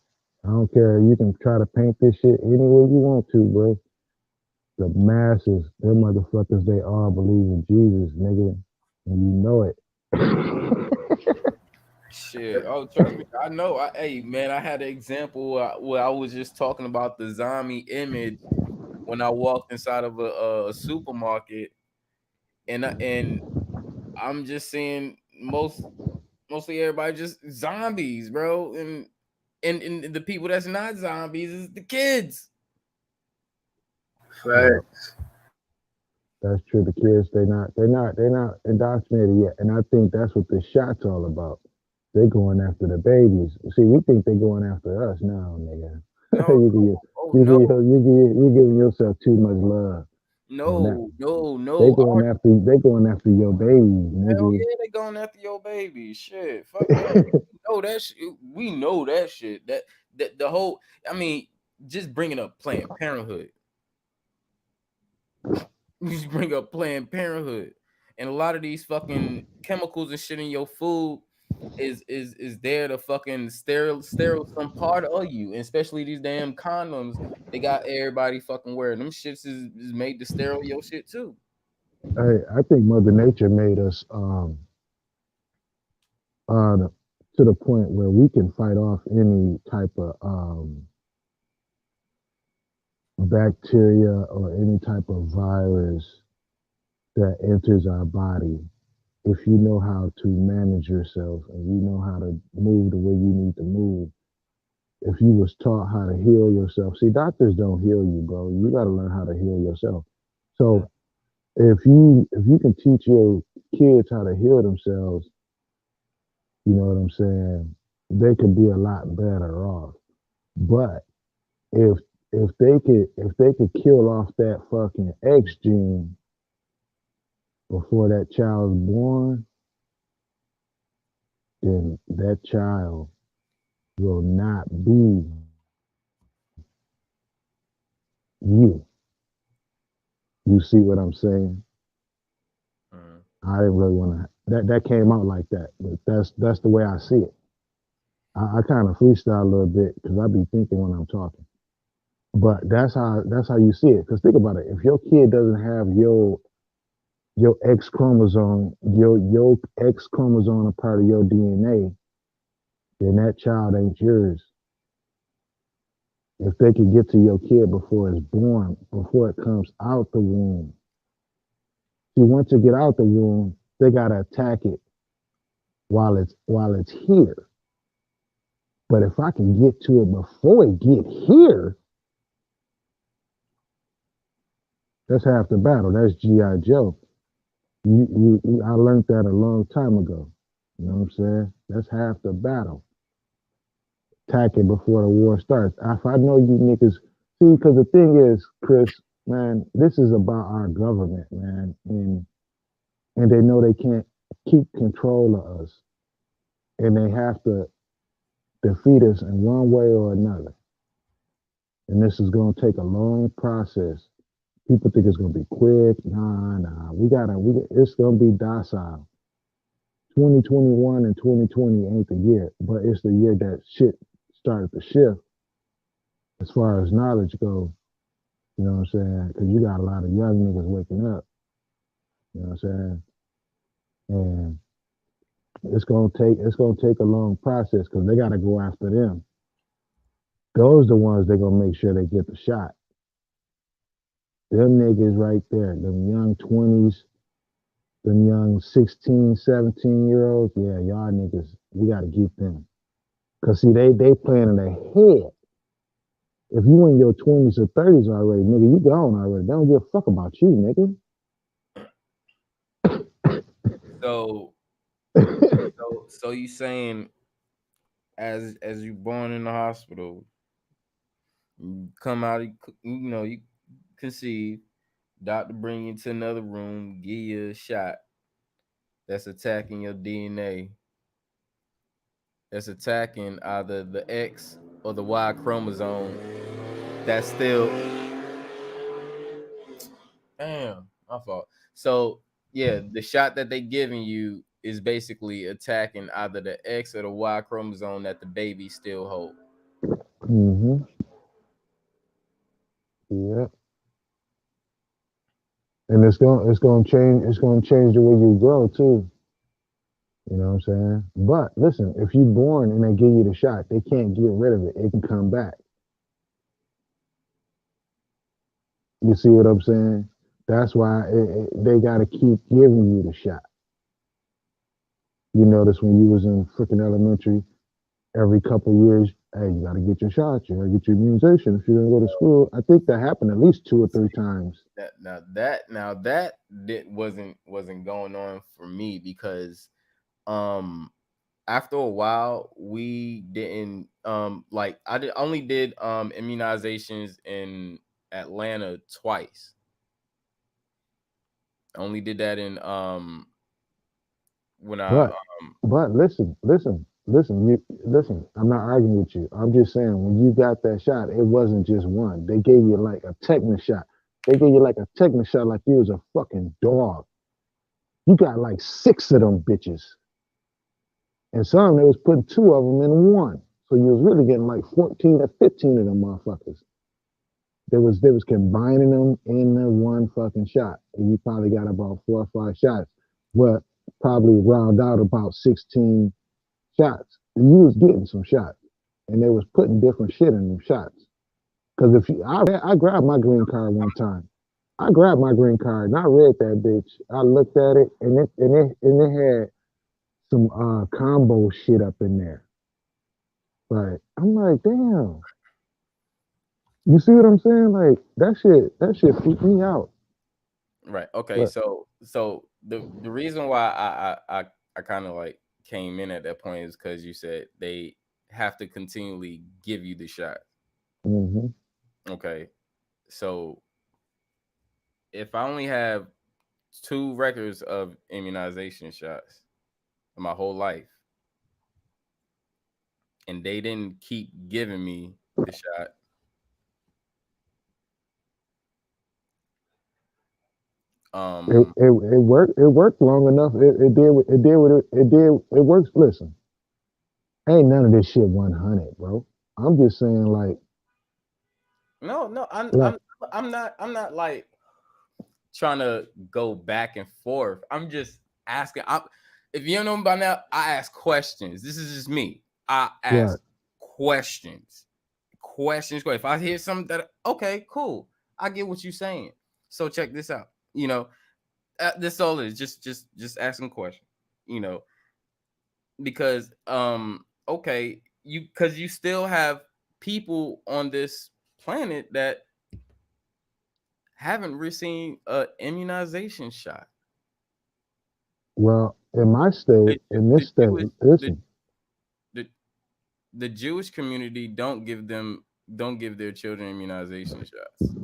I don't care. You can try to paint this shit any way you want to, bro. The masses, them motherfuckers, they all believe in Jesus, nigga. And you know it. Shit. Oh, trust me. I know. Hey, man, I had an example where I was just talking about the zombie image when I walked inside of a supermarket, and I'm just seeing mostly everybody just zombies, bro. And And the people that's not zombies is the kids. Facts. That's true. The kids, they're not indoctrinated yet, and I think that's what this shot's all about. They going after the babies. See, we think they going after us now, nigga. No, you giving yourself too much love. no. They going after your babies, nigga. Hell yeah, they going after your baby. Shit, fuck that. We know that shit. That the whole. I mean, just bringing up Planned Parenthood. You just bring up Planned Parenthood, and a lot of these fucking chemicals and shit in your food is there to fucking sterile some part of you, and especially these damn condoms. They got everybody fucking wearing them. Shits is made to sterile your shit too. Hey, I think Mother Nature made us to the point where we can fight off any type of bacteria or any type of virus that enters our body if you know how to manage yourself and you know how to move the way you need to move. If you was taught how to heal yourself, see, doctors don't heal you, bro. You got to learn how to heal yourself. So if you can teach your kids how to heal themselves, you know what I'm saying, they could be a lot better off. But if they could kill off that fucking X gene before that child's born, then that child will not be you. You see what I'm saying? I didn't really want to. That came out like that, but that's the way I see it. I kind of freestyle a little bit because I be thinking when I'm talking. But that's how you see it. Because think about it. If your kid doesn't have your X chromosome, your X chromosome a part of your DNA, then that child ain't yours. If they can get to your kid before it's born, before it comes out the womb. See, once it get out the womb, they gotta attack it while it's here. But if I can get to it before it get here, that's half the battle. That's G.I. Joe. I learned that a long time ago. You know what I'm saying? That's half the battle. Attack it before the war starts. If I know you niggas, see, because the thing is, Chris, man, this is about our government, man, and they know they can't keep control of us, and they have to defeat us in one way or another. And this is going to take a long process. People think it's going to be quick. Nah. It's going to be docile. 2021 and 2020 ain't the year, but it's the year that shit started to shift as far as knowledge goes. You know what I'm saying? Because you got a lot of young niggas waking up. You know what I'm saying? And it's gonna take a long process because they gotta go after them. Those are the ones they're gonna make sure they get the shot. Them niggas right there, them young 20s, them young 16, 17-year-olds, yeah, y'all niggas, we gotta get them. Cause see, they planning ahead. If you in your 20s or 30s already, nigga, you gone already. They don't give a fuck about you, nigga. So you saying as you born in the hospital, you come out, you conceive, doctor bring you to another room, give you a shot that's attacking your DNA, that's attacking either the X or the Y chromosome. That's still, damn, my fault. So yeah, the shot that they giving you is basically attacking either the X or the Y chromosome that the baby still hold. Mm-hmm. Yeah. And it's gonna change the way you grow too. You know what I'm saying? But listen, if you're born and they give you the shot, they can't get rid of it. It can come back. You see what I'm saying? That's why they got to keep giving you the shot. You notice when you was in freaking elementary, every couple of years, hey, you got to get your shots. You got to get your immunization if you're gonna go to school. I think that happened at least 2 or 3 times. That wasn't going on for me because after a while we didn't like I only did immunizations in Atlanta twice. I only did that in when I But listen. I'm not arguing with you. I'm just saying when you got that shot, it wasn't just one. They gave you like a tetanus shot. They gave you like a tetanus shot like you was a fucking dog. You got like 6 of them bitches. And some they was putting 2 of them in one. So you was really getting like 14 or 15 of them motherfuckers. They was combining them in the one fucking shot. And you probably got about 4 or 5 shots. But probably round out about 16 shots. And you was getting some shots. And they was putting different shit in them shots. Because if you I grabbed my green card one time. I grabbed my green card and I read that bitch. I looked at it and it had some combo shit up in there. But I'm like, damn. You see what I'm saying? Like that shit freaked me out. Right. Okay. But, so the reason why I kind of like came in at that point is because you said they have to continually give you the shot. mm-hmm. Okay. So if I only have 2 records of immunization shots in my whole life, and they didn't keep giving me the shot, it worked long enough. It works. Listen, ain't none of this shit 100, bro. I'm just saying, like, no, like, I'm not like trying to go back and forth. I'm just asking. If you don't know by now, I ask questions. This is just me. I ask questions. If I hear something that okay, cool, I get what you're saying. So check this out. You know, this all is just asking questions. You know, because okay, because you still have people on this planet that haven't received an immunization shot. Well, in my state, listen. The Jewish community don't give their children immunization shots.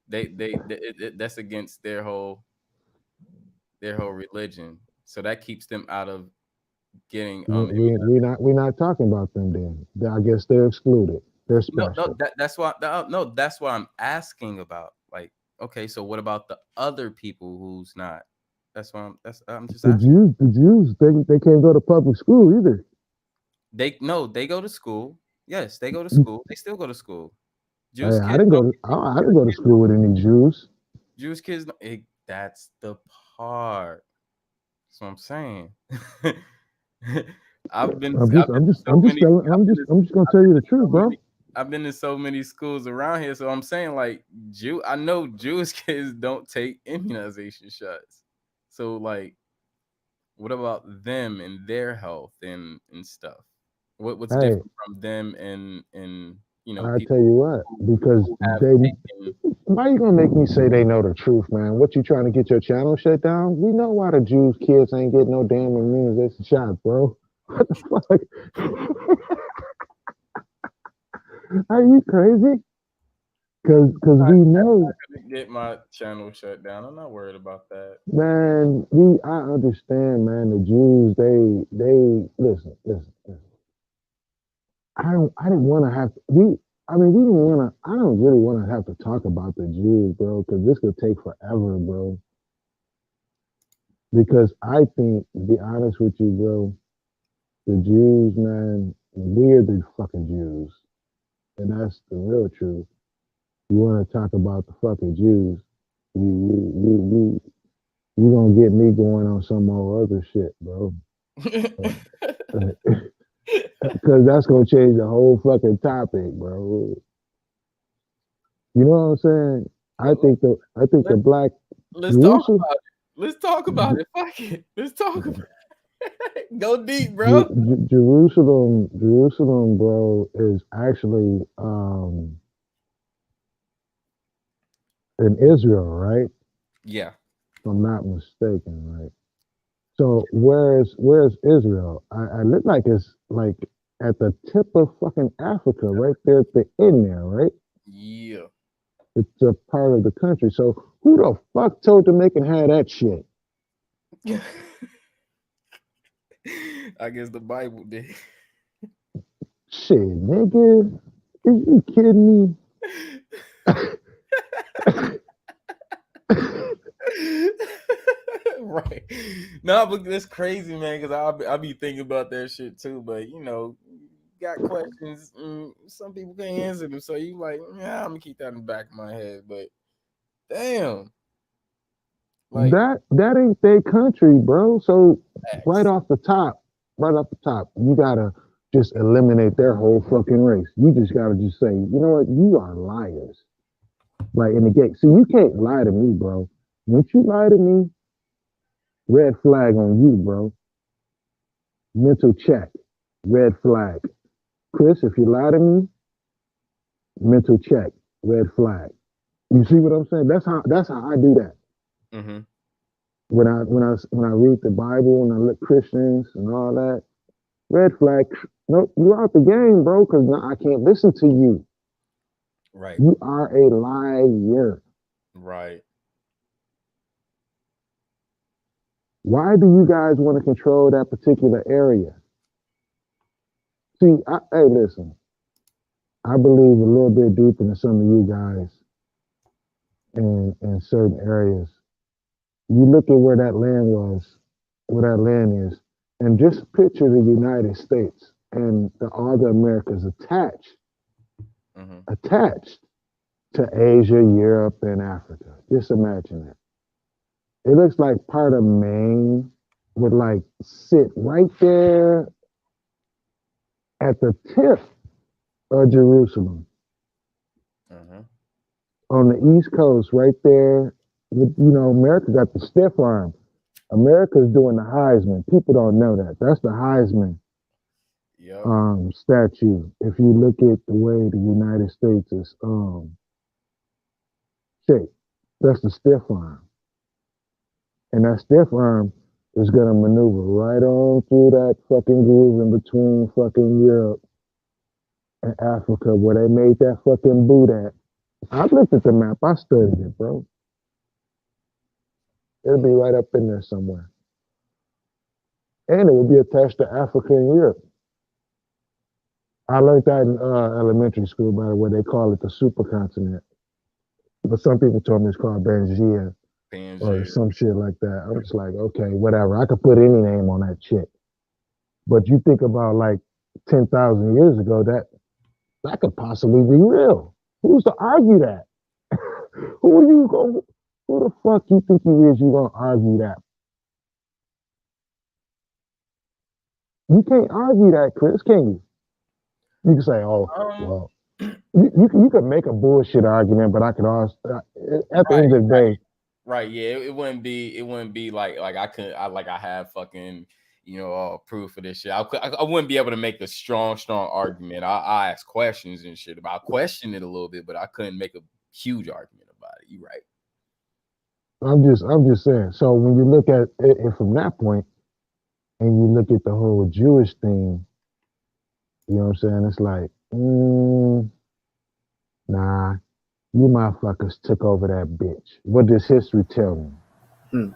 They that's against their whole religion. So that keeps them out of getting we're not talking about them then. I guess they're excluded. They're special. That's why I'm asking about. Like, okay, so what about the other people who's not? I'm just asking. The Jews they can't go to public school either. They go to school. Yes, they go to school. They still go to school. Jewish kids I didn't go to school with any Jews. Jewish kids. That's the part. That's what I'm saying. I'm just gonna tell you the truth, bro. I've been in so many schools around here, so I'm saying like I know Jewish kids don't take immunization shots. So like, what about them and their health and stuff? What's different from them and you know? I tell you what, because why are you gonna make me say they know the truth, man? What you trying to get your channel shut down? We know why the Jews kids ain't getting no damn immunization shots, bro. What the fuck? Are you crazy? Because we know. Get my channel shut down. I'm not worried about that. Man, I understand, man. The Jews, they listen. I didn't want to have to. I don't really want to have to talk about the Jews, bro, because this could take forever, bro. Because I think, to be honest with you, bro, the Jews, man, we're the fucking Jews. And that's the real truth. You want to talk about the fucking Jews, you gonna get me going on some more other shit, bro. Because that's gonna change the whole fucking topic, bro. You know what I'm saying? I think the black. Let's talk about it. Let's talk about it. Fuck it. Let's talk about it. Go deep, bro. Jerusalem, bro, is actually in Israel, right? Yeah. If I'm not mistaken, right? So where's Israel? I look like it's like at the tip of fucking Africa, right there at the end there, right? Yeah. It's a part of the country. So who the fuck told Jamaican had that shit? I guess the Bible did. Shit, nigga. Are you kidding me? Right. No, but that's crazy, man, because I'll be thinking about that shit too. But you know, got questions. Some people can't answer them. So you like, yeah, I'm gonna keep that in the back of my head. But damn. Like That ain't their country, bro. So right facts. off the top, you gotta just eliminate their whole fucking race. You just gotta just say, you know what, you are liars. Like in the gate. See, you can't lie to me, bro. Once you lie to me, red flag on you, bro. Mental check, red flag. Chris, if you lie to me, mental check, red flag. You see what I'm saying? That's how I do that. Mm-hmm. When I read the Bible and I look Christians and all that, red flag. No, you're out the game, bro. Because I can't listen to you. Right. You are a liar. Right. Why do you guys want to control that particular area? See, hey, listen. I believe a little bit deeper than some of you guys in certain areas. You look at where that land is, and just picture the United States and all the Americas attached to Asia, Europe, and Africa. Just imagine that. It looks like part of Maine would like sit right there at the tip of Jerusalem. On the East Coast, right there. America got the stiff arm. America's doing the Heisman. People don't know that. That's the Heisman statue. If you look at the way the United States is shaped, that's the stiff arm. And that stiff arm is gonna maneuver right on through that fucking groove in between fucking Europe and Africa where they made that fucking boot at. I looked at the map. I studied it, bro. It'll be right up in there somewhere. And it will be attached to Africa and Europe. I learned that in elementary school, by the way. They call it the supercontinent. But some people told me it's called Pangea or some shit like that. I was like, okay, whatever. I could put any name on that shit. But you think about like 10,000 years ago, that could possibly be real. Who's to argue that? Who the fuck you think you is? You gonna argue that? You can't argue that, Chris, can you? You can say, "Oh, well." You could make a bullshit argument, but I could also, at the end of the day, right? Yeah, it wouldn't be like I have fucking proof of this shit. I wouldn't be able to make a strong argument. I ask questions and shit about. I question it a little bit, but I couldn't make a huge argument about it. You right? I'm just saying. So when you look at it from that point, and you look at the whole Jewish thing, you know what I'm saying? It's like, nah, you motherfuckers took over that bitch. What does history tell me?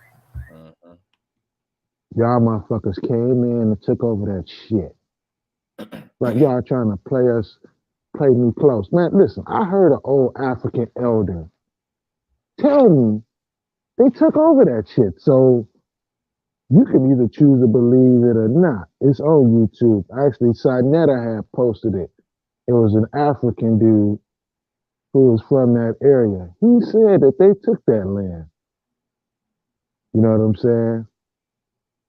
Y'all motherfuckers came in and took over that shit. Like y'all trying to play me close. Man, listen, I heard an old African elder tell me they took over that shit. So you can either choose to believe it or not. It's on YouTube. Actually, Sinetta had posted it. It was an African dude who was from that area. He said that they took that land. You know what I'm saying?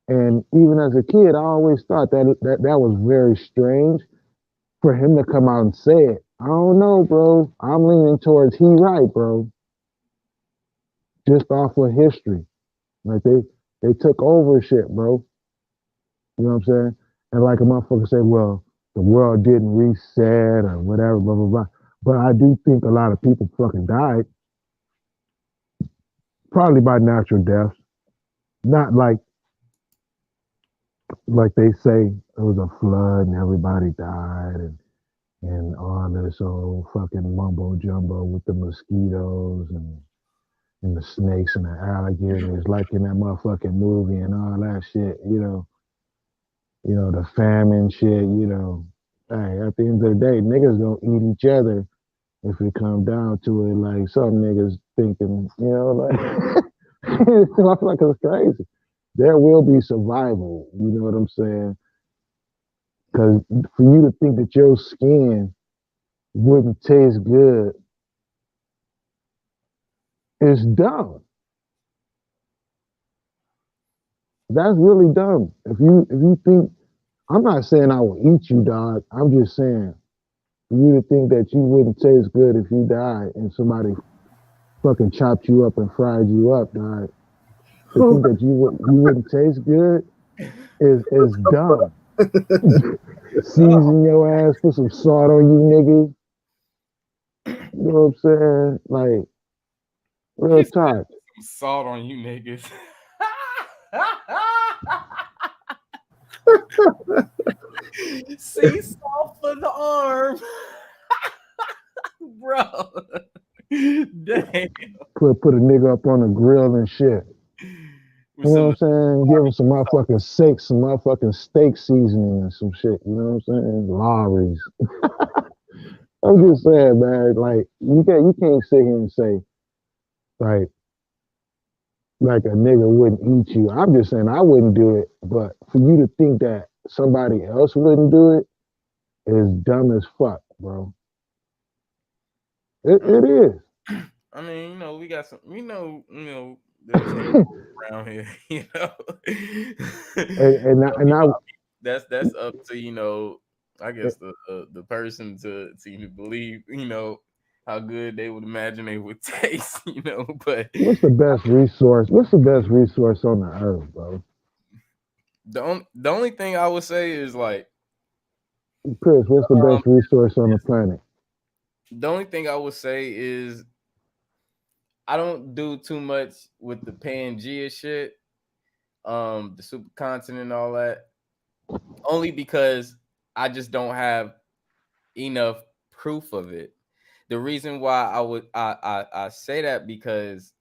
And even as a kid, I always thought that was very strange for him to come out and say it. I don't know, bro. I'm leaning towards he right, bro. Just off of history. Like they took over shit, bro. You know what I'm saying? And like a motherfucker say, well, the world didn't reset or whatever, blah, blah, blah. But I do think a lot of people fucking died, probably by natural death. Not like they say it was a flood and everybody died and all this old fucking mumbo jumbo with the mosquitoes and the snakes and the alligators, like in that motherfucking movie and all that shit, the famine shit, Hey, at the end of the day, niggas gonna eat each other if it come down to it. Like some niggas thinking, like motherfuckers crazy. There will be survival, you know what I'm saying? Because for you to think that your skin wouldn't taste good is dumb. That's really dumb. If you think, I'm not saying I will eat you, dog. I'm just saying, for you to think that you wouldn't taste good if you died and somebody fucking chopped you up and fried you up, dog. To think that you wouldn't taste good is dumb. Season your ass, put some salt on you, nigga. You know what I'm saying? Like, real talk. Some salt on you niggas. Sea salt for the arm. Bro. Damn. Put a nigga up on the grill and shit. You know what I'm saying? Give him some motherfucking steak seasoning and some shit. You know what I'm saying? Lawry's. I'm just saying, man. Like you can't sit here and say, like a nigga wouldn't eat you. I'm just saying I wouldn't do it, but for you to think that somebody else wouldn't do it is dumb as fuck, bro. It is. I mean, we got some, around here, and that's up to I guess the person to even believe how good they would imagine they would taste, but what's the best resource on the earth, bro? The only thing I would say is like, Chris, what's the best resource on the planet? The only thing I would say is I don't do too much with the Pangea shit, the supercontinent and all that, only because I just don't have enough proof of it. The reason why I say that because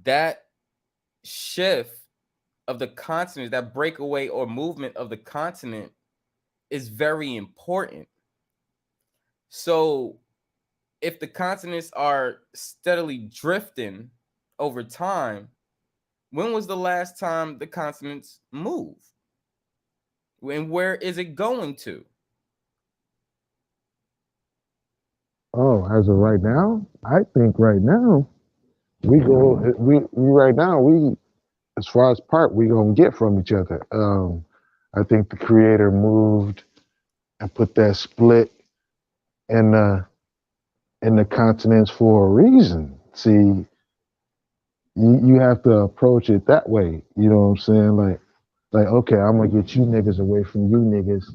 that shift of the continent, that breakaway or movement of the continent is very important. So if the continents are steadily drifting over time, when was the last time the continents moved? And where is it going to? Oh, as of right now, I think right now we as far as part we gonna get from each other. I think the creator moved and put that split in the continents for a reason. See, you have to approach it that way. You know what I'm saying? Like, okay, I'm gonna get you niggas away from you niggas.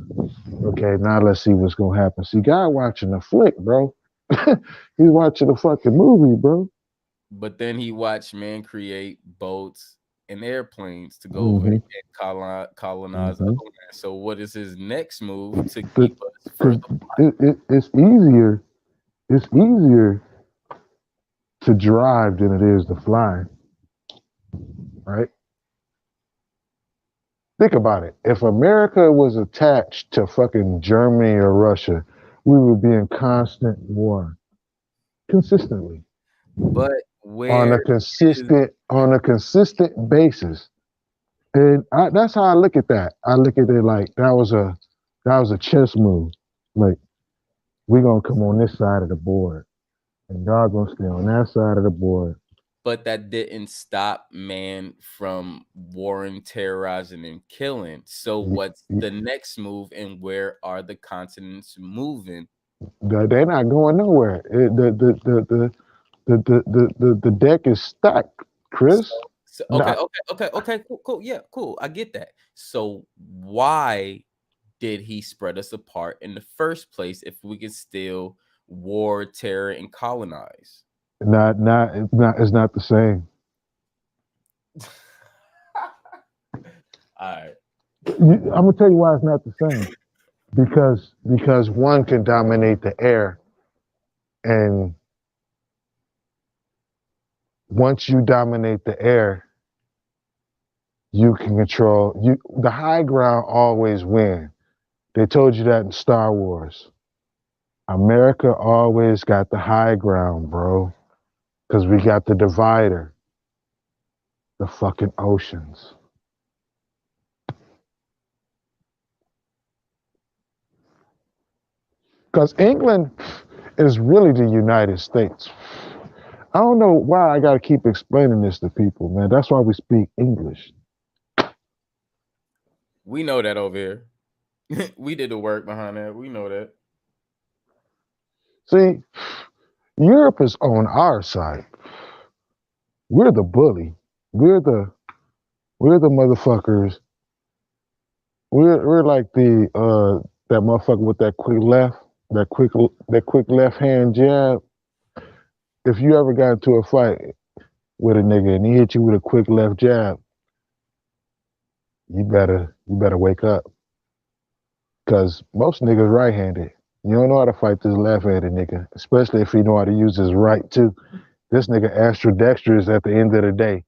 Okay, now let's see what's gonna happen. See, guy watching a flick, bro. He's watching a fucking movie, bro. But then he watched man create boats and airplanes to go over and colonize other lands. So what is his next move to keep us further? It's easier. It's easier to drive than it is to fly, right? Think about it. If America was attached to fucking Germany or Russia, we would be in constant war, consistently. But on a consistent basis, and that's how I look at that. I look at it like that was a chess move. Like, we're gonna come on this side of the board, and y'all gonna stay on that side of the board. But that didn't stop man from warring, terrorizing, and killing. So what's the next move, and where are the continents moving? They're not going nowhere. The deck is stacked, Chris. So Nah, okay, cool. Yeah, cool. I get that. So why did he spread us apart in the first place if we can still war, terror, and colonize? it's not the same. All right. I'm gonna tell you why it's not the same. Because one can dominate the air, and once you dominate the air, you can control you. The high ground always win. They told you that in Star Wars. America always got the high ground, bro, because we got the divider, the fucking oceans. Because England is really the United States. I don't know why I gotta keep explaining this to people, man. That's why we speak English. We know that over here. We did the work behind that. We know that. See, Europe is on our side. We're the bully. We're the motherfuckers. We're like the that motherfucker with that quick left, that quick left hand jab. If you ever got into a fight with a nigga and he hit you with a quick left jab, you better wake up. Cause most niggas right-handed. You don't know how to fight this left-handed nigga, especially if he know how to use his right too. This nigga ambidextrous at the end of the day.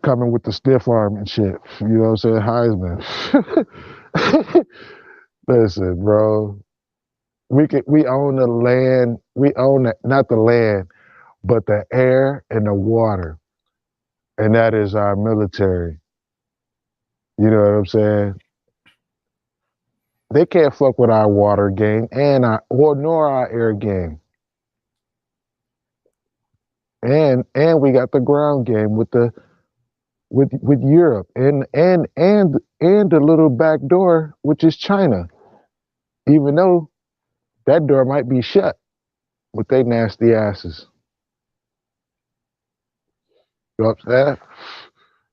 Coming with the stiff arm and shit. You know what I'm saying? Heisman. Listen, bro. We own the land. We own not the land, but the air and the water. And that is our military. You know what I'm saying? They can't fuck with our water game nor our air game. And we got the ground game with Europe and the little back door, which is China. Even though that door might be shut with they nasty asses. You know what I'm saying?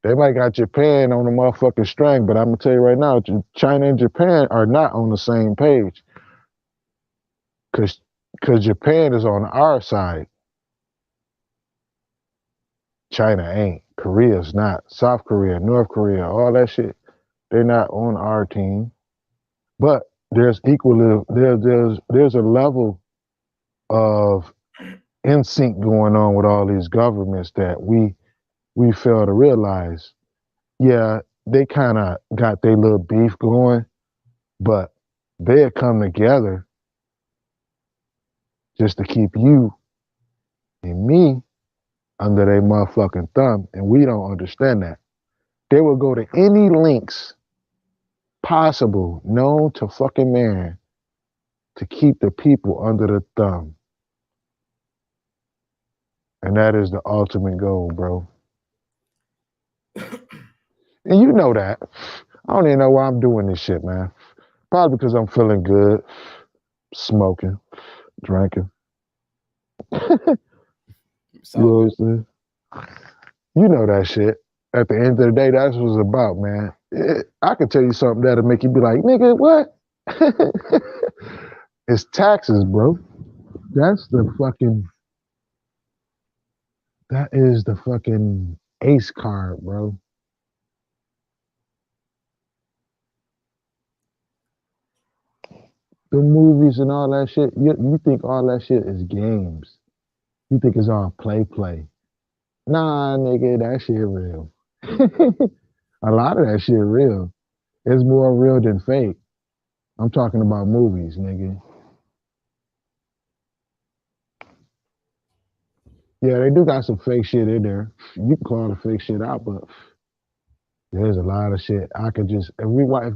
They might got Japan on the motherfucking string, but I'm gonna tell you right now, China and Japan are not on the same page. Cause Japan is on our side. China ain't. Korea's not. South Korea, North Korea, all that shit, they're not on our team. But there's equally there's a level of in sync going on with all these governments that we fail to realize. Yeah, they kind of got their little beef going, but they'll come together just to keep you and me under their motherfucking thumb, and we don't understand that. They will go to any lengths possible known to fucking man to keep the people under the thumb. And that is the ultimate goal, bro. And you know that. I don't even know why I'm doing this shit, man. Probably because I'm feeling good, smoking, drinking. You know what I'm saying? You know that shit. At the end of the day, that's what it's about, man. I can tell you something that'll make you be like, nigga, what? It's taxes, bro. That is the fucking ace card, bro. The movies and all that shit, you think all that shit is games. You think it's all play. Nah, nigga, that shit real. A lot of that shit real. It's more real than fake. I'm talking about movies, nigga. Yeah, they do got some fake shit in there. You can call the fake shit out, but there's a lot of shit. I could just, if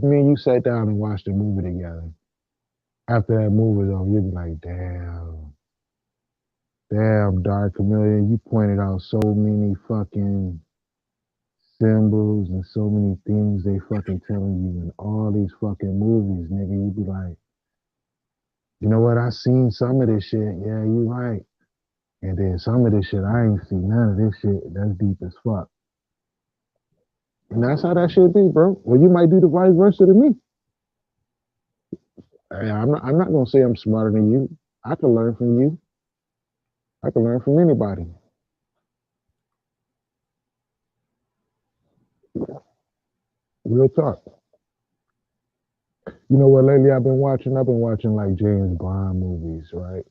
me and you sat down and watched a movie together, after that movie's over, you'd be like, damn, Dark Chameleon, you pointed out so many fucking symbols and so many things they fucking telling you in all these fucking movies, nigga. You'd be like, you know what? I seen some of this shit. Yeah, you right. And then some of this shit, I ain't see none of this shit. That's deep as fuck. And that's how that shit be, bro. Well, you might do the vice versa to me. Hey, I'm not gonna say I'm smarter than you. I can learn from you. I can learn from anybody. Real talk. You know what lately I've been watching? I've been watching like James Bond movies, right?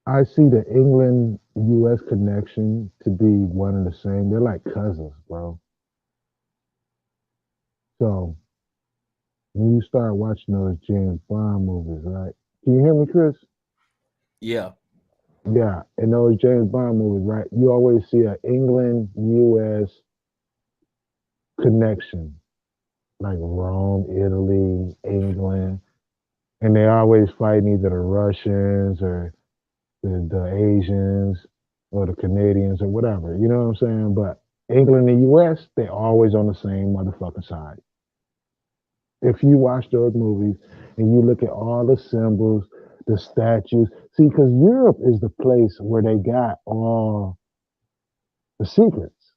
I see the England-US connection to be one and the same. They're like cousins, bro. So when you start watching those James Bond movies, right? Can you hear me, Chris? Yeah. Yeah, in those James Bond movies, right? You always see an England-US connection, like Rome, Italy, England, and they always fighting either the Russians or the Asians or the Canadians or whatever. You know what I'm saying? But England and US, they always on the same motherfucking side. If you watch those movies and you look at all the symbols, the statues, see, because Europe is the place where they got all the secrets.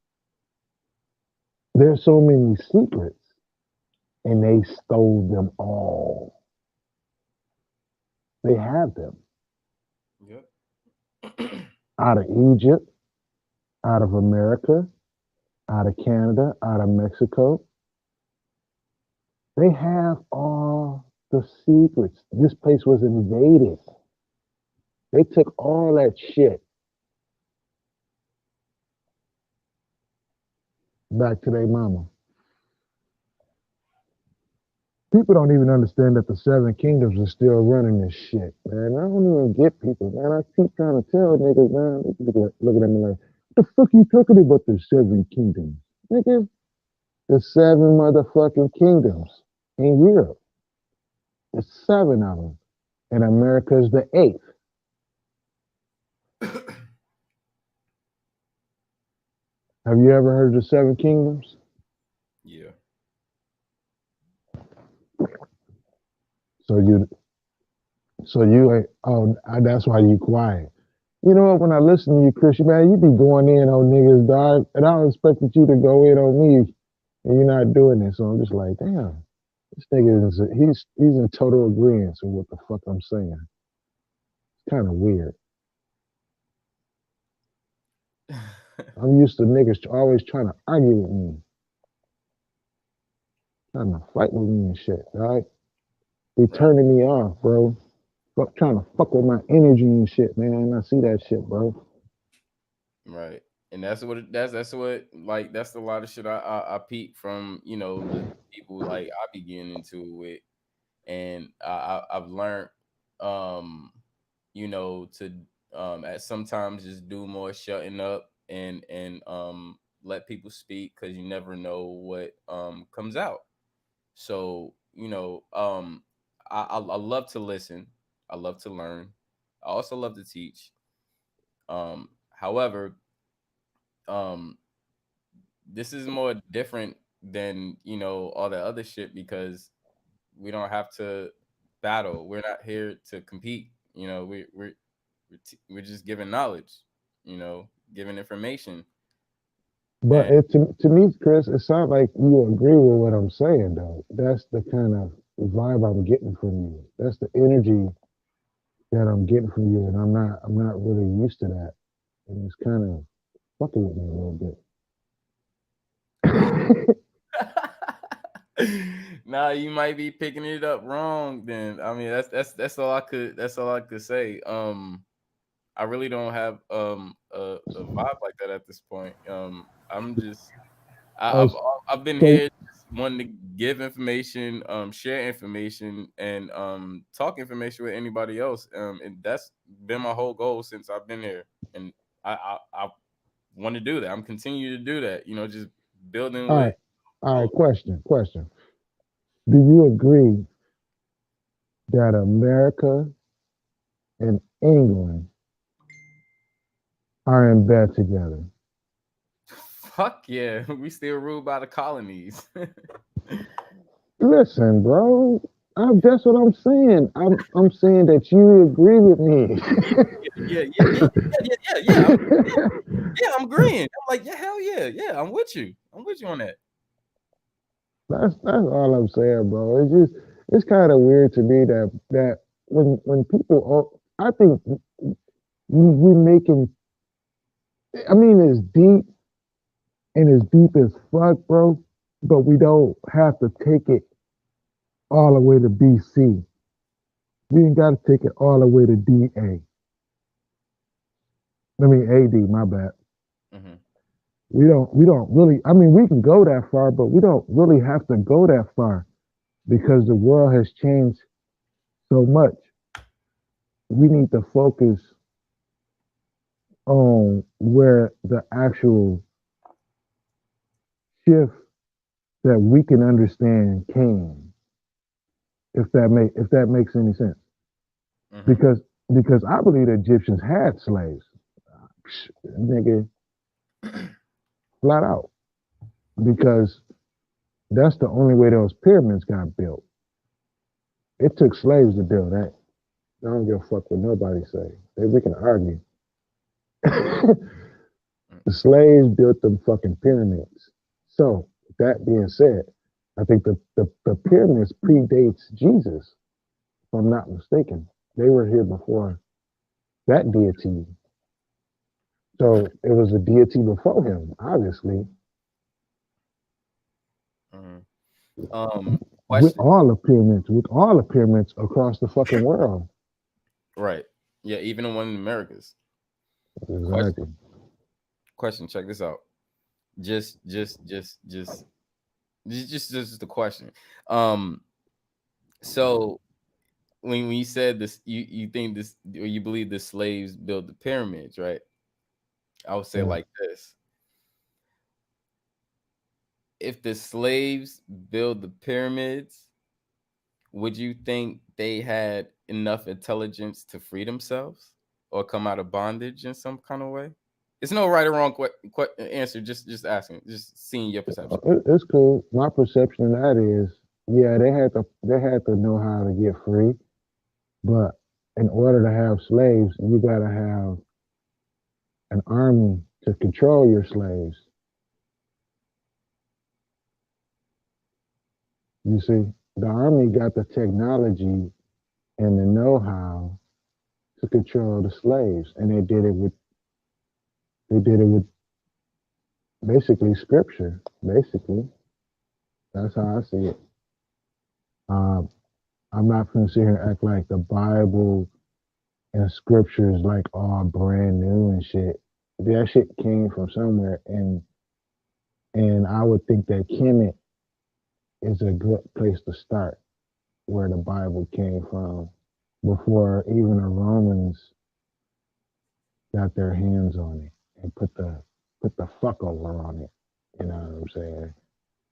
There's so many secrets, and they stole them all. They have them. Yep. Out of Egypt, out of America, out of Canada, out of Mexico. They have all the secrets. This place was invaded. They took all that shit back to their mama. People don't even understand that the Seven Kingdoms are still running this shit, man. I don't even get people, man. I keep trying to tell niggas, man. They looking at me like, what the fuck you talking about the Seven Kingdoms? Nigga, the 7 motherfucking kingdoms in Europe. There's 7 of them. And America's the 8th. Have you ever heard of the 7 kingdoms? Yeah. So you ain't, that's why you quiet. You know what, when I listen to you, Chris, man, you be going in on niggas, dog, and I expected you to go in on me, and you're not doing it. So I'm just like, damn, this nigga he's in total agreement with what the fuck I'm saying. It's kind of weird. I'm used to niggas always trying to argue with me, trying to fight with me and shit, right? They turning me off, bro. Trying to fuck with my energy and shit, man. I see that shit, bro. Right. And that's a lot of shit I peep from, the people like I be getting into it with. And I've learned to at sometimes just do more shutting up and let people speak, because you never know what comes out. So, I love to listen. I love to learn. I also love to teach. However, this is more different than all the other shit, because we don't have to battle. We're not here to compete. We're just giving knowledge. Giving information. But to me, Chris, it sounds like you agree with what I'm saying, though. That's the kind of vibe I'm getting from you. That's the energy that I'm getting from you, and I'm not really used to that. And it's kind of fucking with me a little bit. Nah, you might be picking it up wrong. Then I mean, that's all I could say. I really don't have a vibe like that at this point. I'm just I've been here just wanting to give information, share information, and talk information with anybody else. And that's been my whole goal since I've been here. And I want to do that. I'm continuing to do that. Just building with. All right. Question. Do you agree that America and England are in bed together? Fuck yeah, we still ruled by the colonies. Listen, bro, That's what I'm saying. I'm saying that you agree with me. Yeah. I'm agreeing. I'm like, yeah, hell yeah, yeah. I'm with you. I'm with you on that. That's all I'm saying, bro. It's kind of weird to me that when people, I think we're making. I mean, it's deep and it's deep as fuck, bro. But we don't have to take it all the way to BC. We ain't got to take it all the way to DA. I mean AD. My bad. Mhm. We don't really. I mean, we can go that far, but we don't really have to go that far because the world has changed so much. We need to focus on where the actual shift that we can understand came, if that makes any sense. Mhm. Because I believe the Egyptians had slaves, nigga, flat out. Because that's the only way those pyramids got built. It took slaves to build that. I don't give a fuck what nobody say. We can argue. The slaves built them fucking pyramids. So that being said, I think the pyramids predates Jesus, if I'm not mistaken. They were here before that deity. So it was a deity before him, obviously. Mhm. With Question. all the pyramids across the fucking world. Right. Yeah, even the one in Americas. Exactly. Question. Check this out. Just the question. So when you said this, you think this, or you believe the slaves built the pyramids, right? I would say Yeah. like this: if the slaves build the pyramids, would you think they had enough intelligence to free themselves or come out of bondage in some kind of way? It's no right or wrong answer. Just asking, just seeing your perception. It's cool. My perception of that is, yeah, they had to know how to get free, but in order to have slaves, you gotta have an army to control your slaves. You see, the army got the technology and the know-how to control the slaves, and they did it with basically scripture. Basically, that's how I see it. Um, I'm not gonna sit here and act like the Bible and scripture is like all brand new and shit. That shit came from somewhere, and I would think that Kemet is a good place to start, where the Bible came from, before even the Romans got their hands on it and put the fuck over on it. You know what I'm saying?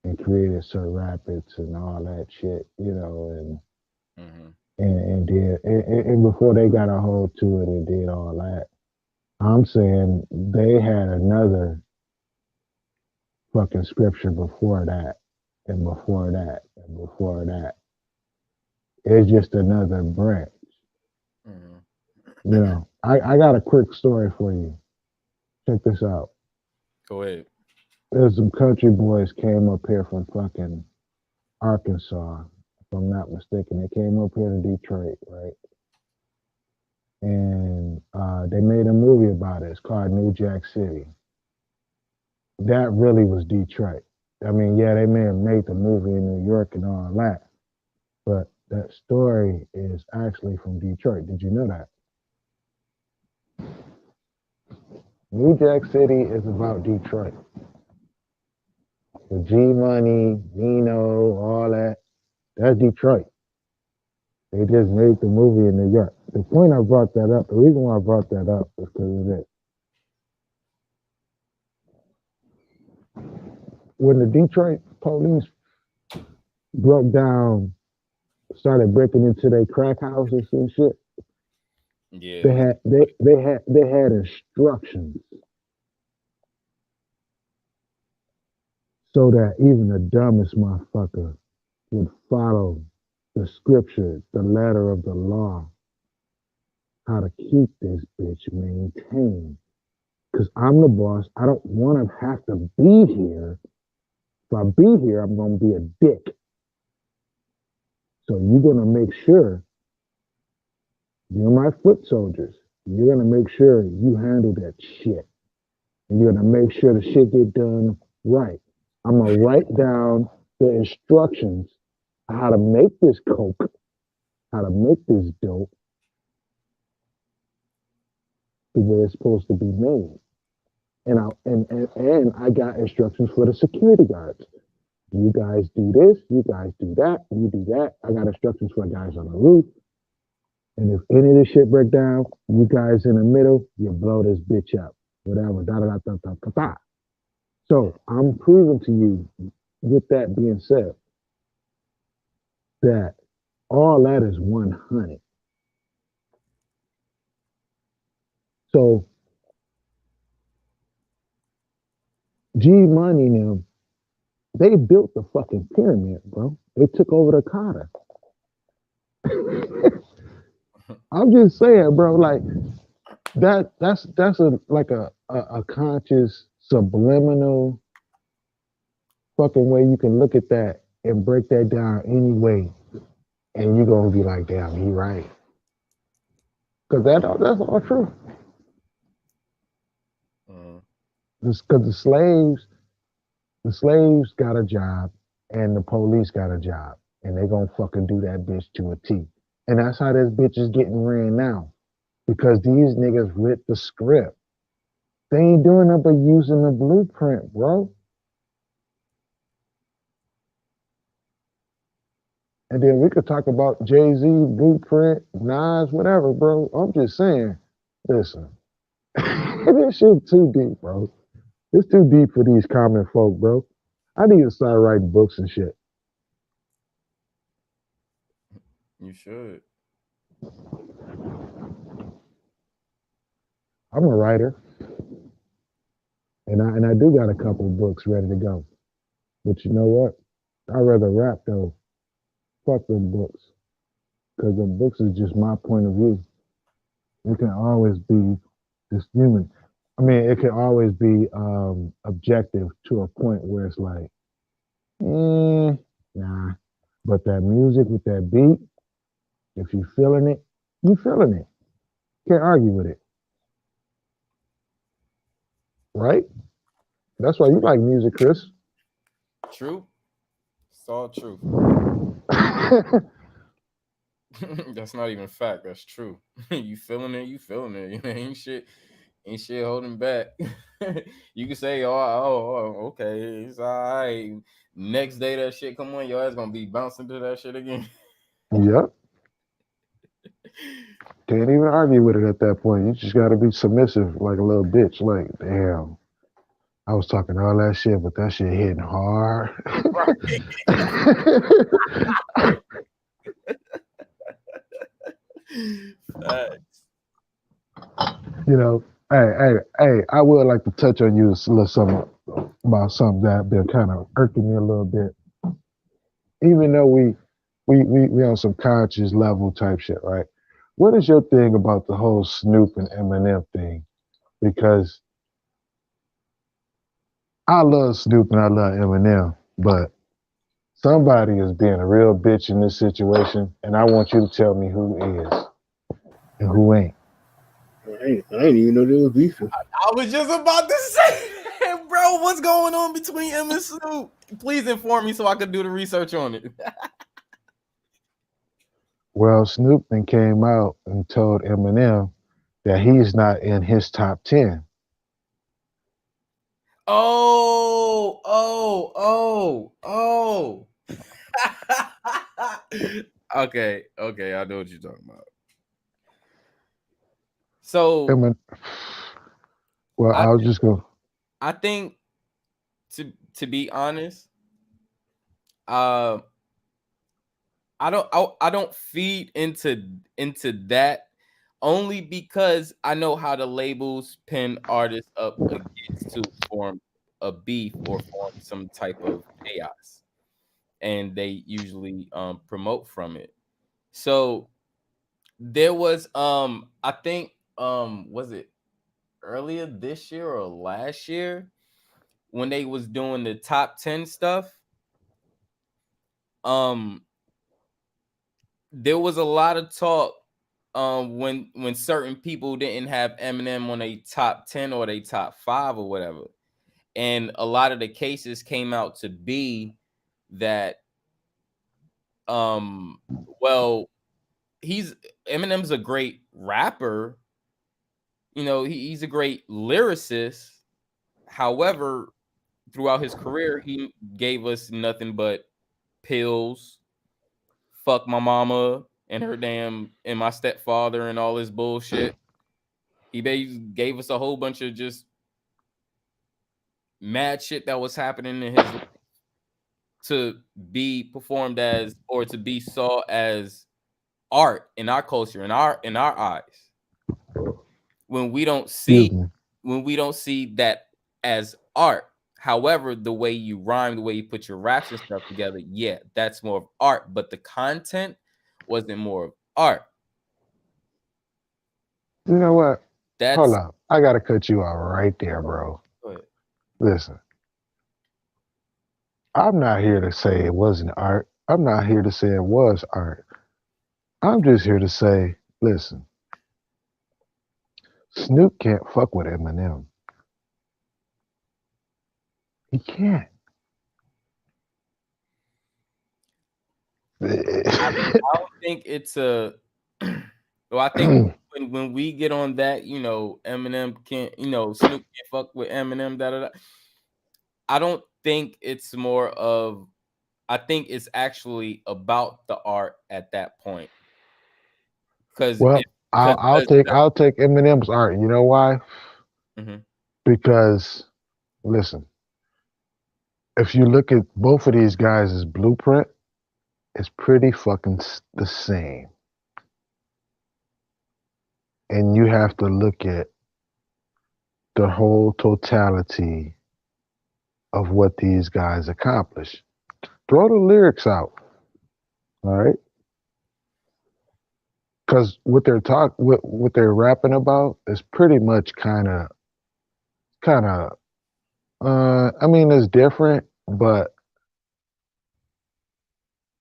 And created Sir Rapids and all that shit. You know, and did and before they got a hold to it and did all that. I'm saying they had another fucking scripture before that, and before that, and before that. It's just another branch. You know, I got a quick story for you. Check this out. Go ahead. There's some country boys came up here from fucking Arkansas, if I'm not mistaken. They came up here to Detroit, right? And they made a movie about it. It's called New Jack City. That really was Detroit. I mean, yeah, they may have made the movie in New York and all that, but that story is actually from Detroit. Did you know that? New Jack City is about Detroit. The G Money, Nino, all that, that's Detroit. They just made the movie in New York. The point I brought that up, the reason why I brought that up is because of this. When the Detroit police broke down, started breaking into their crack houses and shit, Yeah. they had instructions so that even the dumbest motherfucker would follow the scripture, the letter of the law, how to keep this bitch maintained. Because I'm the boss. I don't want to have to be here. If I be here, I'm going to be a dick. So you're going to make sure you're my foot soldiers. You're going to make sure you handle that shit. And you're going to make sure the shit get done right. I'm going to write down the instructions on how to make this coke, how to make this dope the way it's supposed to be made. And I got instructions for the security guards. You guys do this, you guys do that, you do that. I got instructions for the guys on the roof. And if any of this shit break down, you guys in the middle, you blow this bitch up. Whatever, da da da da da da da. So I'm proving to you, with that being said, that all that is 100. So G Money and them, they built the fucking pyramid, bro. They took over the Carter. I'm just saying, bro, like that's a conscious subliminal fucking way you can look at that and break that down any way, and you're gonna be like, damn, he right. Cause that's all true. Because the slaves got a job and the police got a job, and they gonna fucking do that bitch to a T. And that's how this bitch is getting ran now, because these niggas writ the script. They ain't doing nothing but using the blueprint, bro. And then we could talk about Jay-Z, Blueprint, Nas, whatever, bro. I'm just saying, listen, this shit too deep, bro. It's too deep for these common folk, bro. I need to start writing books and shit. You should. I'm a writer, and I do got a couple of books ready to go. But you know what? I'd rather rap though. Fuck them books, because the books is just my point of view. It can always be this human. I mean, it can always be objective to a point where it's like, nah. But that music with that beat, if you feeling it, you feeling it. Can't argue with it. Right? That's why you like music, Chris. True. It's all true. That's not even fact. That's true. You feeling it, you feeling it. Ain't shit holding back. You can say, oh, okay, it's all right. Next day that shit come on, your ass gonna be bouncing to that shit again. Yep. Can't even argue with it at that point. You just gotta be submissive like a little bitch. Like, damn, I was talking all that shit, but that shit hitting hard. You know, hey, I would like to touch on you a little something about something that been kind of irking me a little bit. Even though we on some conscious level type shit, right? What is your thing about the whole Snoop and Eminem thing? Because I love Snoop and I love Eminem, but somebody is being a real bitch in this situation, and I want you to tell me who is and who ain't. I didn't even know there was beef. I was just about to say, bro, what's going on between him and Snoop? Please inform me so I could do the research on it. Well, Snoop then came out and told Eminem that he's not in his top 10. Oh. Okay, I know what you're talking about. So, well, I was just going. I think, to be honest, I don't feed into that, only because I know how the labels pin artists up against to form a beef or form some type of chaos. and they usually promote from it. So there was I think was it earlier this year or last year when they was doing the top 10 stuff, there was a lot of talk when certain people didn't have Eminem on a top 10 or they top 5 or whatever. And a lot of the cases came out to be that well, Eminem's a great rapper, you know, he's a great lyricist. However, throughout his career, he gave us nothing but pills, fuck my mama and her damn and my stepfather and all this bullshit. He basically gave us a whole bunch of just mad shit that was happening in his life to be performed as or to be saw as art in our culture, in our eyes. When we don't see that as art. However, the way you rhyme, the way you put your raps and stuff together, yeah, that's more of art. But the content wasn't more of art. You know what? That's Hold up. I gotta cut you out right there, bro. Go ahead. Listen. I'm not here to say it wasn't art. I'm not here to say it was art. I'm just here to say, listen, Snoop can't fuck with Eminem. He can't. I don't think it's a. Well, I think when we get on that, you know, Eminem can't, you know, Snoop can't fuck with Eminem. Da da da. I don't think it's more of. I think it's actually about the art at that point. Because well, I'll take Eminem's art. You know why? Mm-hmm. Because listen, if you look at both of these guys' blueprint, it's pretty fucking the same. And you have to look at the whole totality of what these guys accomplish. Throw the lyrics out, all right? Because what they're rapping about is pretty much kind of. I mean, it's different, but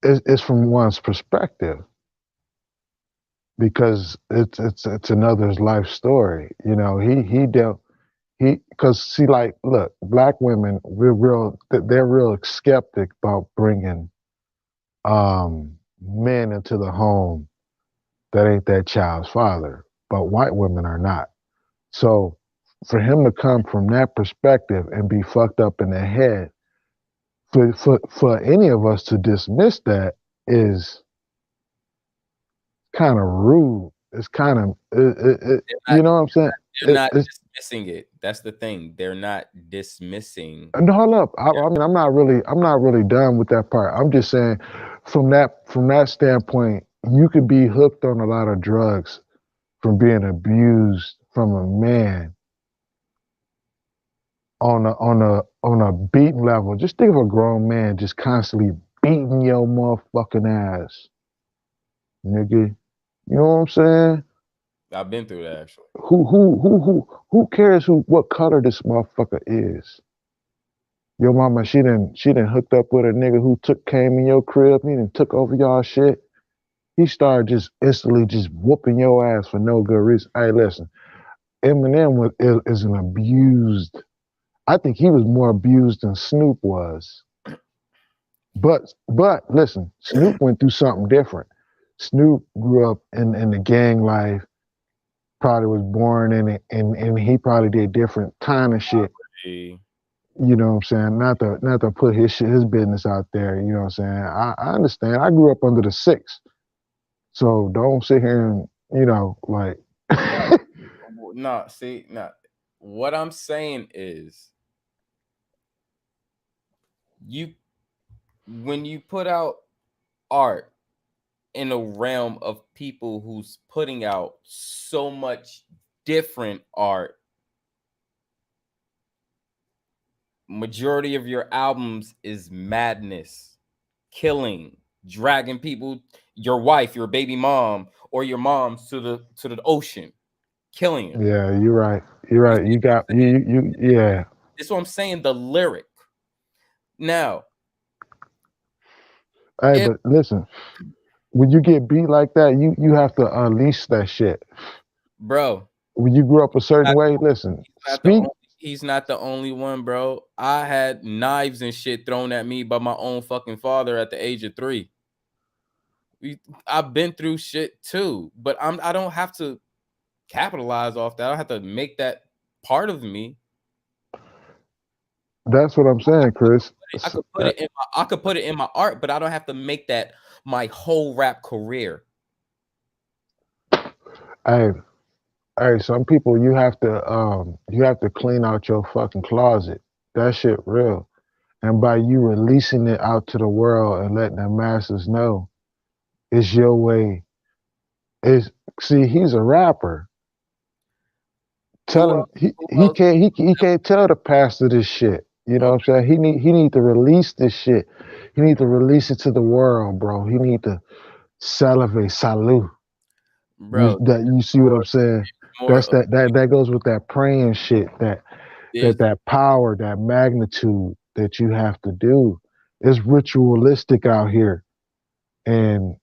it's from one's perspective because it's another's life story. You know, because see, like, look, black women, they're real skeptic about bringing men into the home that ain't that child's father, but white women are not. So for him to come from that perspective and be fucked up in the head, for any of us to dismiss that is kind of rude. It's kind of, you know what I'm saying? They're not dismissing it. That's the thing. They're not dismissing. And hold up. I mean, I'm not really done with that part. I'm just saying, from that standpoint, you could be hooked on a lot of drugs from being abused from a man on a beating level. Just think of a grown man just constantly beating your motherfucking ass, nigga. You know what I'm saying? I've been through that actually. Who cares what color this motherfucker is? Your mama, she done hooked up with a nigga who came in your crib, he done took over y'all shit. He started just instantly just whooping your ass for no good reason. Hey, listen, Eminem is an abused. I think he was more abused than Snoop was. But listen, Snoop went through something different. Snoop grew up in the gang life, probably was born in it, and he probably did different kind of shit. You know what I'm saying? Not to put his business out there, you know what I'm saying? I understand. I grew up under the 6. So don't sit here and, you know, like No, see, no. What I'm saying is when you put out art in a realm of people who's putting out so much different art, majority of your albums is madness. killing, dragging people, your wife, your baby mom, or your moms to the ocean, killing them. Yeah, you're right. You're right. You got you. Yeah. That's what I'm saying. The lyric. Now, Hey, if but listen, when you get beat like that, you have to unleash that shit. bro, When you grew up a certain way, listen, speak. he's not the only one, bro. I had knives and shit thrown at me by my own fucking father at the age of 3. I've been through shit too, but I don't have to capitalize off that. I don't have to make that part of me. That's what I'm saying, Chris. I could put it in my art, but I don't have to make that my whole rap career. Hey, some people you have to clean out your fucking closet. That shit real. And by you releasing it out to the world and letting the masses know, it's your way. See, he's a rapper. Tell him he can't tell the pastor this shit. You know what I'm saying? He need to release this shit. He need to release it to the world, bro. He need to salute. Bro, You see what I'm saying? That's that goes with that praying shit, that power, that magnitude that you have to do. It's ritualistic out here. And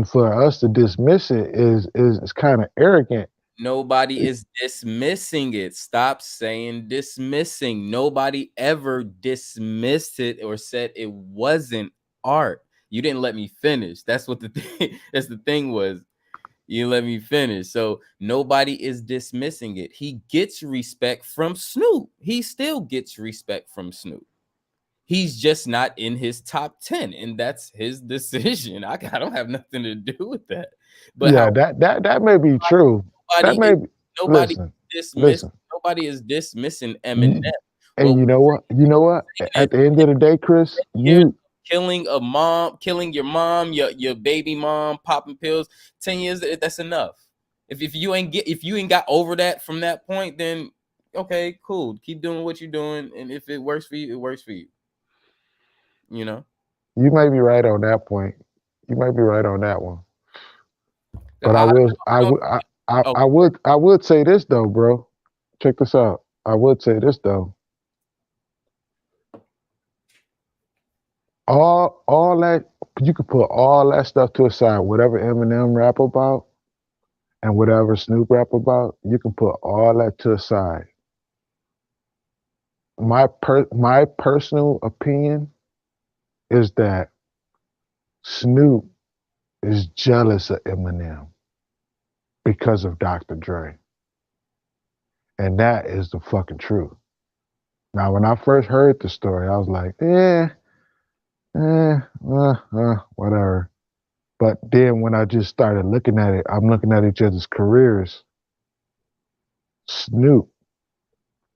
for us to dismiss it is kind of arrogant. Nobody is dismissing it. Stop saying dismissing. Nobody ever dismissed it or said it wasn't art. You didn't let me finish. That's what the thing was. You let me finish. So nobody is dismissing it. He gets respect from Snoop. He still gets respect from Snoop. He's just not in his top 10, and that's his decision. I don't have nothing to do with that. But yeah, that may be true. Nobody is dismissing Eminem. And you know what? At the end of the day, Chris, killing your mom, your baby mom, popping pills, 10 years, that's enough. If you ain't got over that from that point, then okay, cool. Keep doing what you're doing, and if it works for you, it works for you. You know? You may be right on that point. You might be right on that one. But I would say this though, bro. Check this out. I would say this though. All that, you could put all that stuff to a side. Whatever Eminem rap about and whatever Snoop rap about, you can put all that to a side. My personal opinion is that Snoop is jealous of Eminem because of Dr. Dre. And that is the fucking truth. Now, when I first heard the story, I was like, whatever. But then when I just started looking at it, I'm looking at each other's careers. Snoop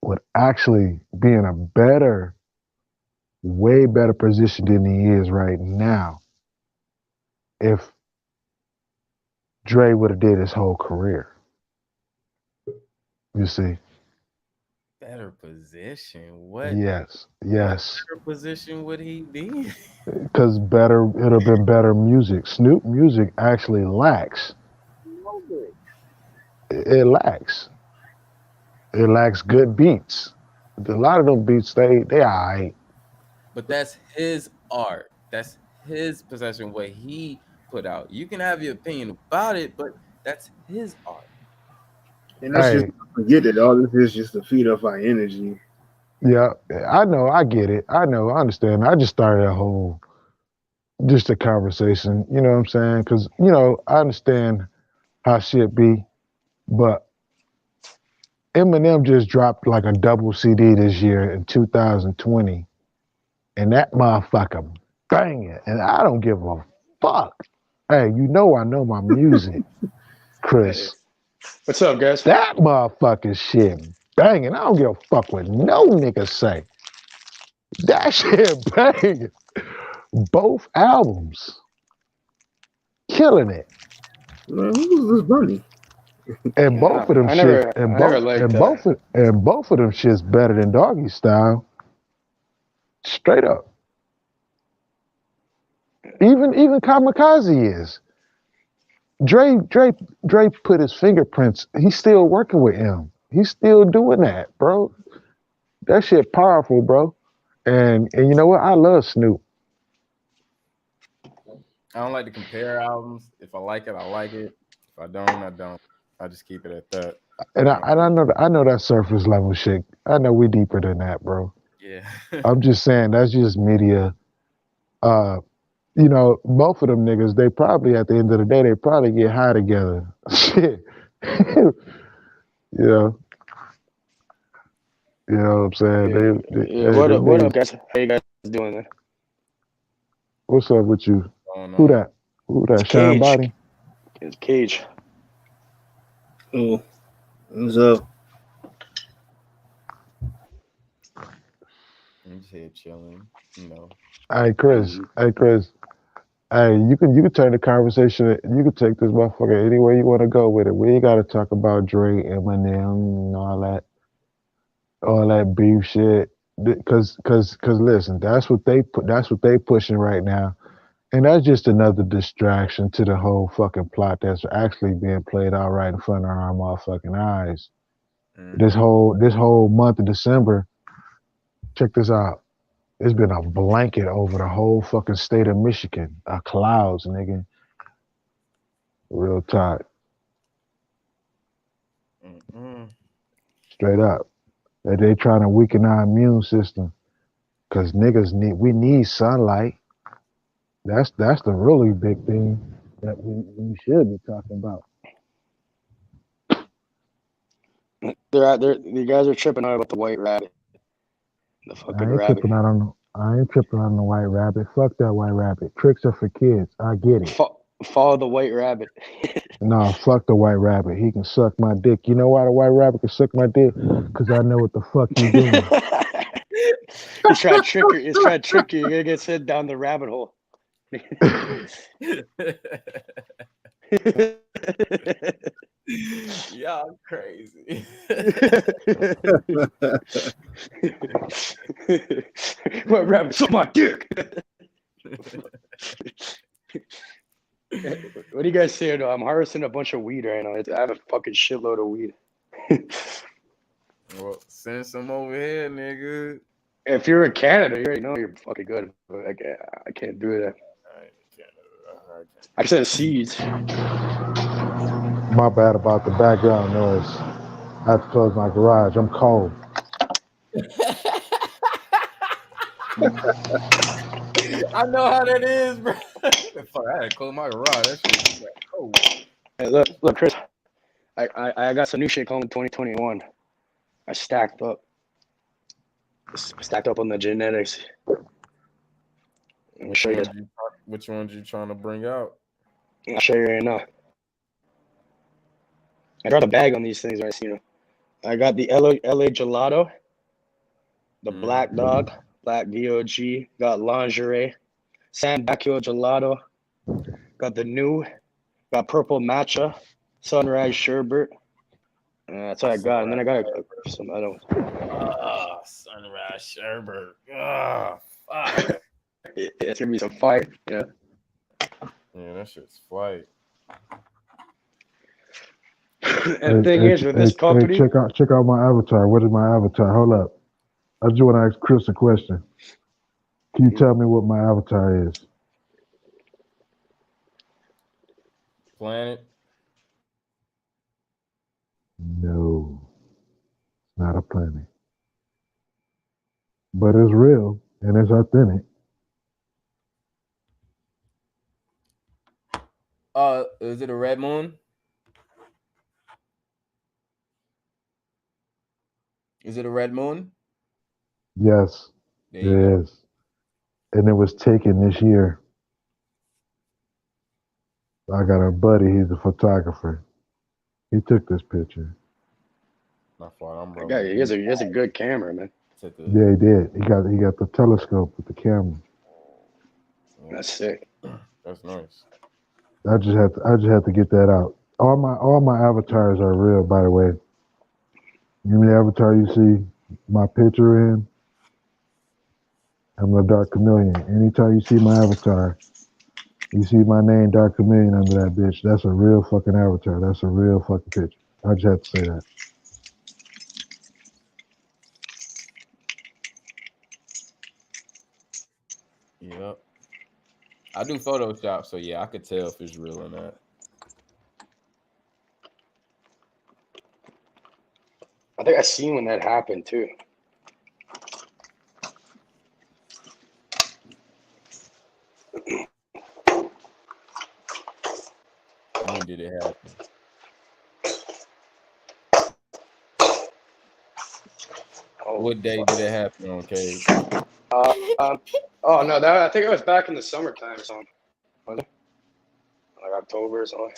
would actually be in a way better position than he is right now if Dre would have did his whole career. You see? Better position? What? Yes. What better position would he be? Because it'd have been better music. Snoop music actually lacks. It lacks. It lacks good beats. A lot of them beats, they all right. But that's his art. That's his possession, what he put out. You can have your opinion about it, but that's his art. And that's just forget it. All this is just to feed off our energy. Yeah, I know. I get it. I know. I understand. I just started just a conversation. You know what I'm saying? Because, I understand how shit be. But Eminem just dropped like a double CD this year in 2020. And that motherfucker banging. And I don't give a fuck. Hey, I know my music, Chris. What's up, guys? That motherfucking shit banging. I don't give a fuck what no nigga say. That shit banging. Both albums. Killing it. Man, who's this Bunny? And both of them shit. And both of them shit's better than Doggy Style. Straight up. Even Kamikaze is. Dre put his fingerprints. He's still working with him. He's still doing that, bro. That shit powerful, bro. And you know what? I love Snoop. I don't like to compare albums. If I like it, I like it. If I don't, I don't. I just keep it at that. And I know that surface level shit. I know we deeper than that, bro. Yeah. I'm just saying that's just media. You know, both of them niggas, they probably at the end of the day, they probably get high together. Shit. You know. You know what I'm saying? Yeah. What up, guys? How you guys doing, man? What's up with you? Oh, no. Who that? Shine Cage. Body? It's Cage. Oh, what's up? I'm just here chilling, you know. Hey Chris. Hey, you can turn the conversation. You can take this motherfucker anywhere you want to go with it. We ain't got to talk about Dre, Eminem, and all that beef shit. Cause listen, that's what they pushing right now, and that's just another distraction to the whole fucking plot that's actually being played out right in front of our motherfucking eyes. This whole month of December, check this out. It's been a blanket over the whole fucking state of Michigan. Clouds, nigga. Real tight. Straight up. They trying to weaken our immune system. Cause niggas we need sunlight. That's the really big thing that we should be talking about. They're out there. You guys are tripping out about the white rabbit. The fucking rabbit. I ain't tripping on the white rabbit. Fuck that white rabbit. Tricks are for kids. I get it. Follow the white rabbit. No, fuck the white rabbit. He can suck my dick. You know why the white rabbit can suck my dick? Because I know what the fuck you doing. He's trying to trick you. You're gonna get sent down the rabbit hole. Y'all crazy. What rabbit suck my dick? What do you guys say? I'm harvesting a bunch of weed right now. I have a fucking shitload of weed. Well, send some over here, nigga. If you're in Canada, you already know you're fucking good. But I can't do that. I send seeds. My bad about the background noise. I have to close my garage. I'm cold. I know how that is, bro. Fuck, I had to close my garage. That shit is like cold. Hey, look, Chris. I got some new shit coming in 2021. I stacked up on the genetics. I'll show you. Which ones you trying to bring out? I'll show you right now. I got a bag on these things, right? You know, I got the LA Gelato, the Black Dog, Black DOG, got Lingerie, San Bacchio Gelato, got the new, got Purple Matcha, Sunrise Sherbet. That's what I got, and then I got some other ones. Sunrise Sherbet. Fuck. It's gonna be some fire, yeah. Yeah, that shit's flight. And the thing is, with this company, check out my avatar. What is my avatar? Hold up. I just want to ask Chris a question. Can you tell me what my avatar is? Planet? No, it's not a planet. But it's real and it's authentic. Is it a red moon? Is it a red moon? Yes, it is. And it was taken this year. I got a buddy, he's a photographer. He took this picture. Not far. I'm yeah, he has a good camera, man. Yeah, he did. He got the telescope with the camera. That's sick. That's nice. I just had to get that out. All my avatars are real, by the way. Any avatar you see my picture in, I'm a dark chameleon. Anytime you see my avatar, You see my name, Dark Chameleon, under that bitch. That's a real fucking avatar. That's a real fucking picture. I just have to say that. Yep. I do Photoshop, so yeah, I could tell if it's real or not. I think I seen when that happened too. When did it happen? What day did it happen on, Cage? Oh no, that I think it was back in the summertime or something. Was it? Like October or something.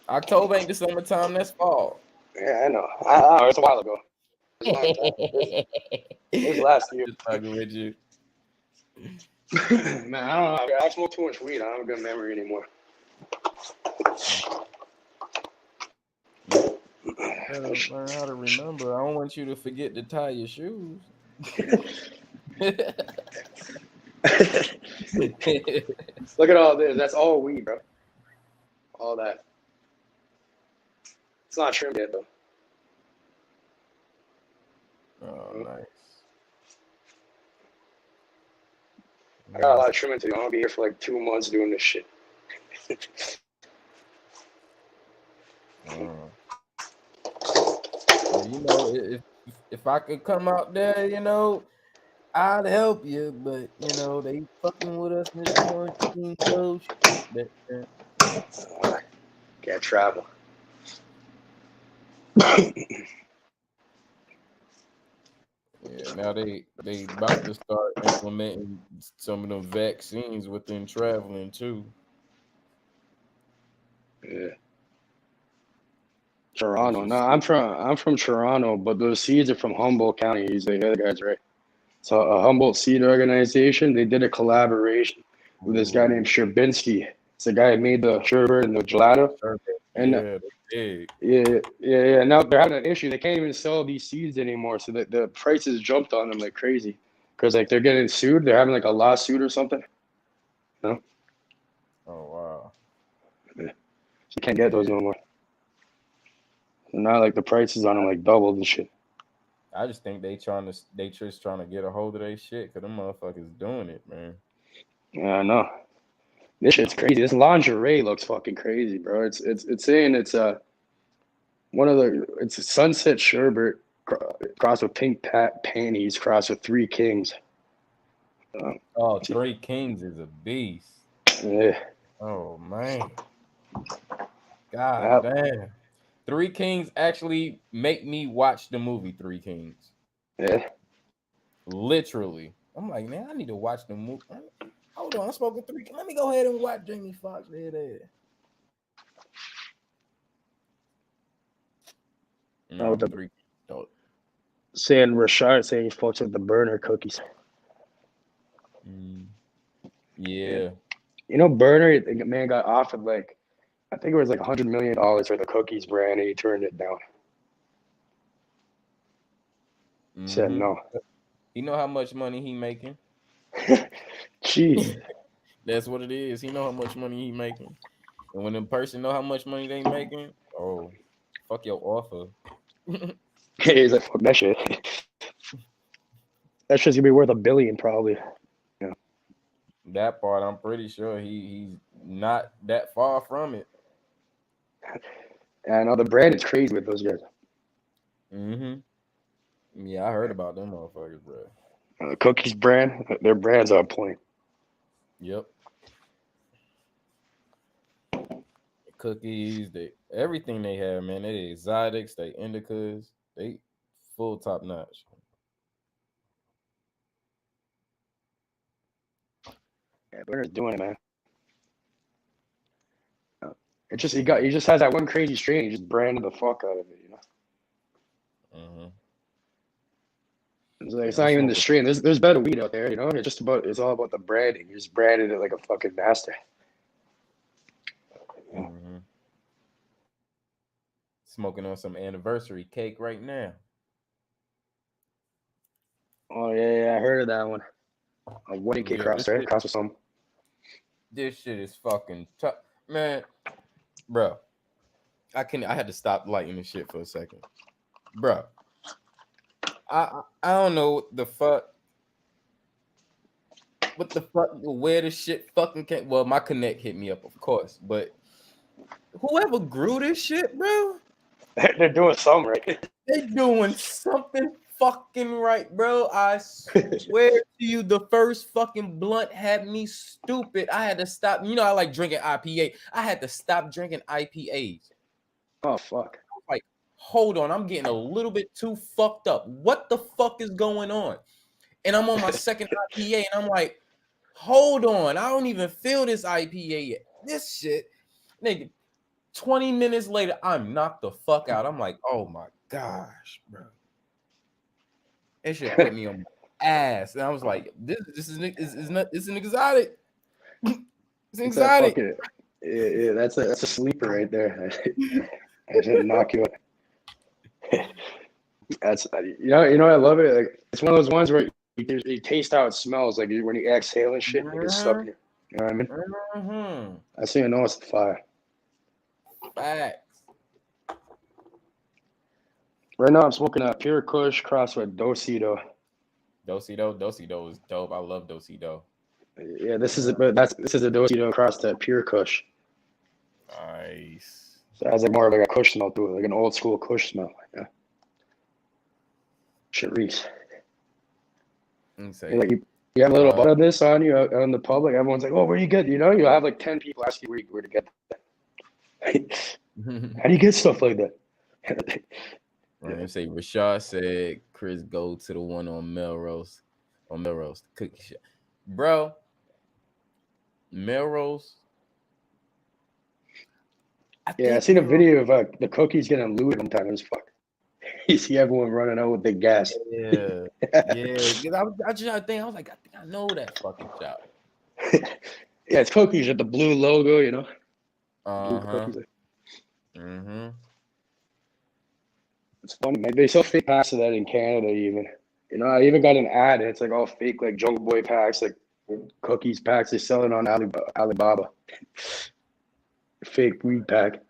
October ain't the summertime, that's fall. Yeah, I know. I know. It's a while ago. It was a long time. It was last year. Just fucking with you. Man, I don't know. I smoke too much weed. I don't have a good memory anymore. Learn how to remember. I don't want you to forget to tie your shoes. Look at all this. That's all weed, bro. All that. It's not trimmed yet, though. Oh, nice. I got a lot of trimming to do. I'm gonna be here for like 2 months doing this shit. Well, you know, if I could come out there, you know, I'd help you, but you know, they fucking with us in this quarantine so shit. Can't travel. Yeah, now they about to start implementing some of them vaccines within traveling too. Yeah. Toronto. No, I'm from Toronto, but those seeds are from Humboldt County. He's the other guys, right? So a Humboldt seed organization, they did a collaboration with this guy named Sherbinski. It's the guy who made the sherbet and the gelato. And yeah. Now they're having an issue. They can't even sell these seeds anymore. So the prices jumped on them like crazy because like they're getting sued. They're having like a lawsuit or something. No. Oh wow. Yeah. You can't get those no more. So now like the prices on them like doubled and shit. I just think they just trying to get a hold of their shit because them motherfuckers doing it, man. Yeah, I know. This shit's crazy. This lingerie looks fucking crazy, bro. It's saying it's it's a sunset sherbet crossed with pink panties crossed with 3 kings. 3 Kings is a beast. Yeah. Oh man. God damn. 3 Kings actually make me watch the movie 3 Kings. Yeah. Literally. I'm like, man, I need to watch the movie. Hold on, I spoke with 3 Kings. Let me go ahead and watch Jamie Foxx there. No, the 3 Kings. Saying Rashard saying he fucks with the burner cookies. Yeah. You know, Burner, the man got offered like, I think it was like $100 million for the cookies brand, and he turned it down. Said no. You know how much money he making? Jeez. That's what it is. He know how much money he making. And when the person know how much money they making, oh, fuck your offer. He's like, fuck that shit. That shit's gonna be worth $1 billion probably. Yeah. That part, I'm pretty sure he's not that far from it. Yeah, I know the brand is crazy with those guys. Yeah, I heard about them motherfuckers, bro. The cookies brand, their brands are on point. Yep. Cookies, everything they have, man. They exotics, they indicas, they full top notch. Yeah, Burner's doing it, man. It just he just has that one crazy strain. He just branded the fuck out of it, you know. It's not even the strain. There's better weed out there, you know. It's all about the branding. You just branded it like a fucking master. Smoking on some anniversary cake right now. Oh yeah, I heard of that one. A wedding cake cross there, cross with some. This shit is fucking tough, man, bro. I had to stop lighting this shit for a second, bro. I don't know the fuck. What the fuck? Where the shit fucking came? Well, my connect hit me up, of course, but whoever grew this shit, bro, They're doing something right. they doing something fucking right, bro. I swear to you, the first fucking blunt had me stupid. I had to stop. You know, I like drinking IPA. I had to stop drinking IPAs. Oh fuck. Like, hold on, I'm getting a little bit too fucked up. What the fuck is going on? And I'm on my second IPA, and I'm like, hold on, I don't even feel this IPA yet. This shit, nigga. 20 minutes later, I'm knocked the fuck out. I'm like, oh my gosh, bro. That shit put me on my ass. And I was like, this is not, it's an exotic. It's an exotic. Yeah, that's a sleeper right there. I didn't knock you out. That's you know I love it. Like, it's one of those ones where you taste how it smells, like when you exhale and shit, like it's stuff in your, you know what I mean? Mm-hmm. I see you know it's the fire. Facts. Right now I'm smoking a Pure Kush crossed with Dosido. Dosido is dope. I love Dosido. Yeah, this is a Dosido crossed to Pure Kush. Nice. So it has like more of like a Kush smell to it, like an old school Kush smell. Yeah. Shit reeks. Like you have a little bit of this on you out in the public. Everyone's like, "Oh, where you get?" You know, you'll have like 10 people ask you where to get that. How do you get stuff like that? They say Rashad said Chris go to the one on Melrose, the cookie shop. Bro, Melrose. I seen a video of the cookies getting looted one time. It was fuck. You see everyone running out with the gas. Yeah. Because I just think I was like, I think I know that fucking shop. Yeah, it's cookies with the blue logo, you know. Mm-hmm. It's funny, man. They sell fake packs of that in Canada, even. You know, I even got an ad. It's like all fake, like Jungle Boy packs, like cookies packs. They sell it on Alibaba. Fake weed pack.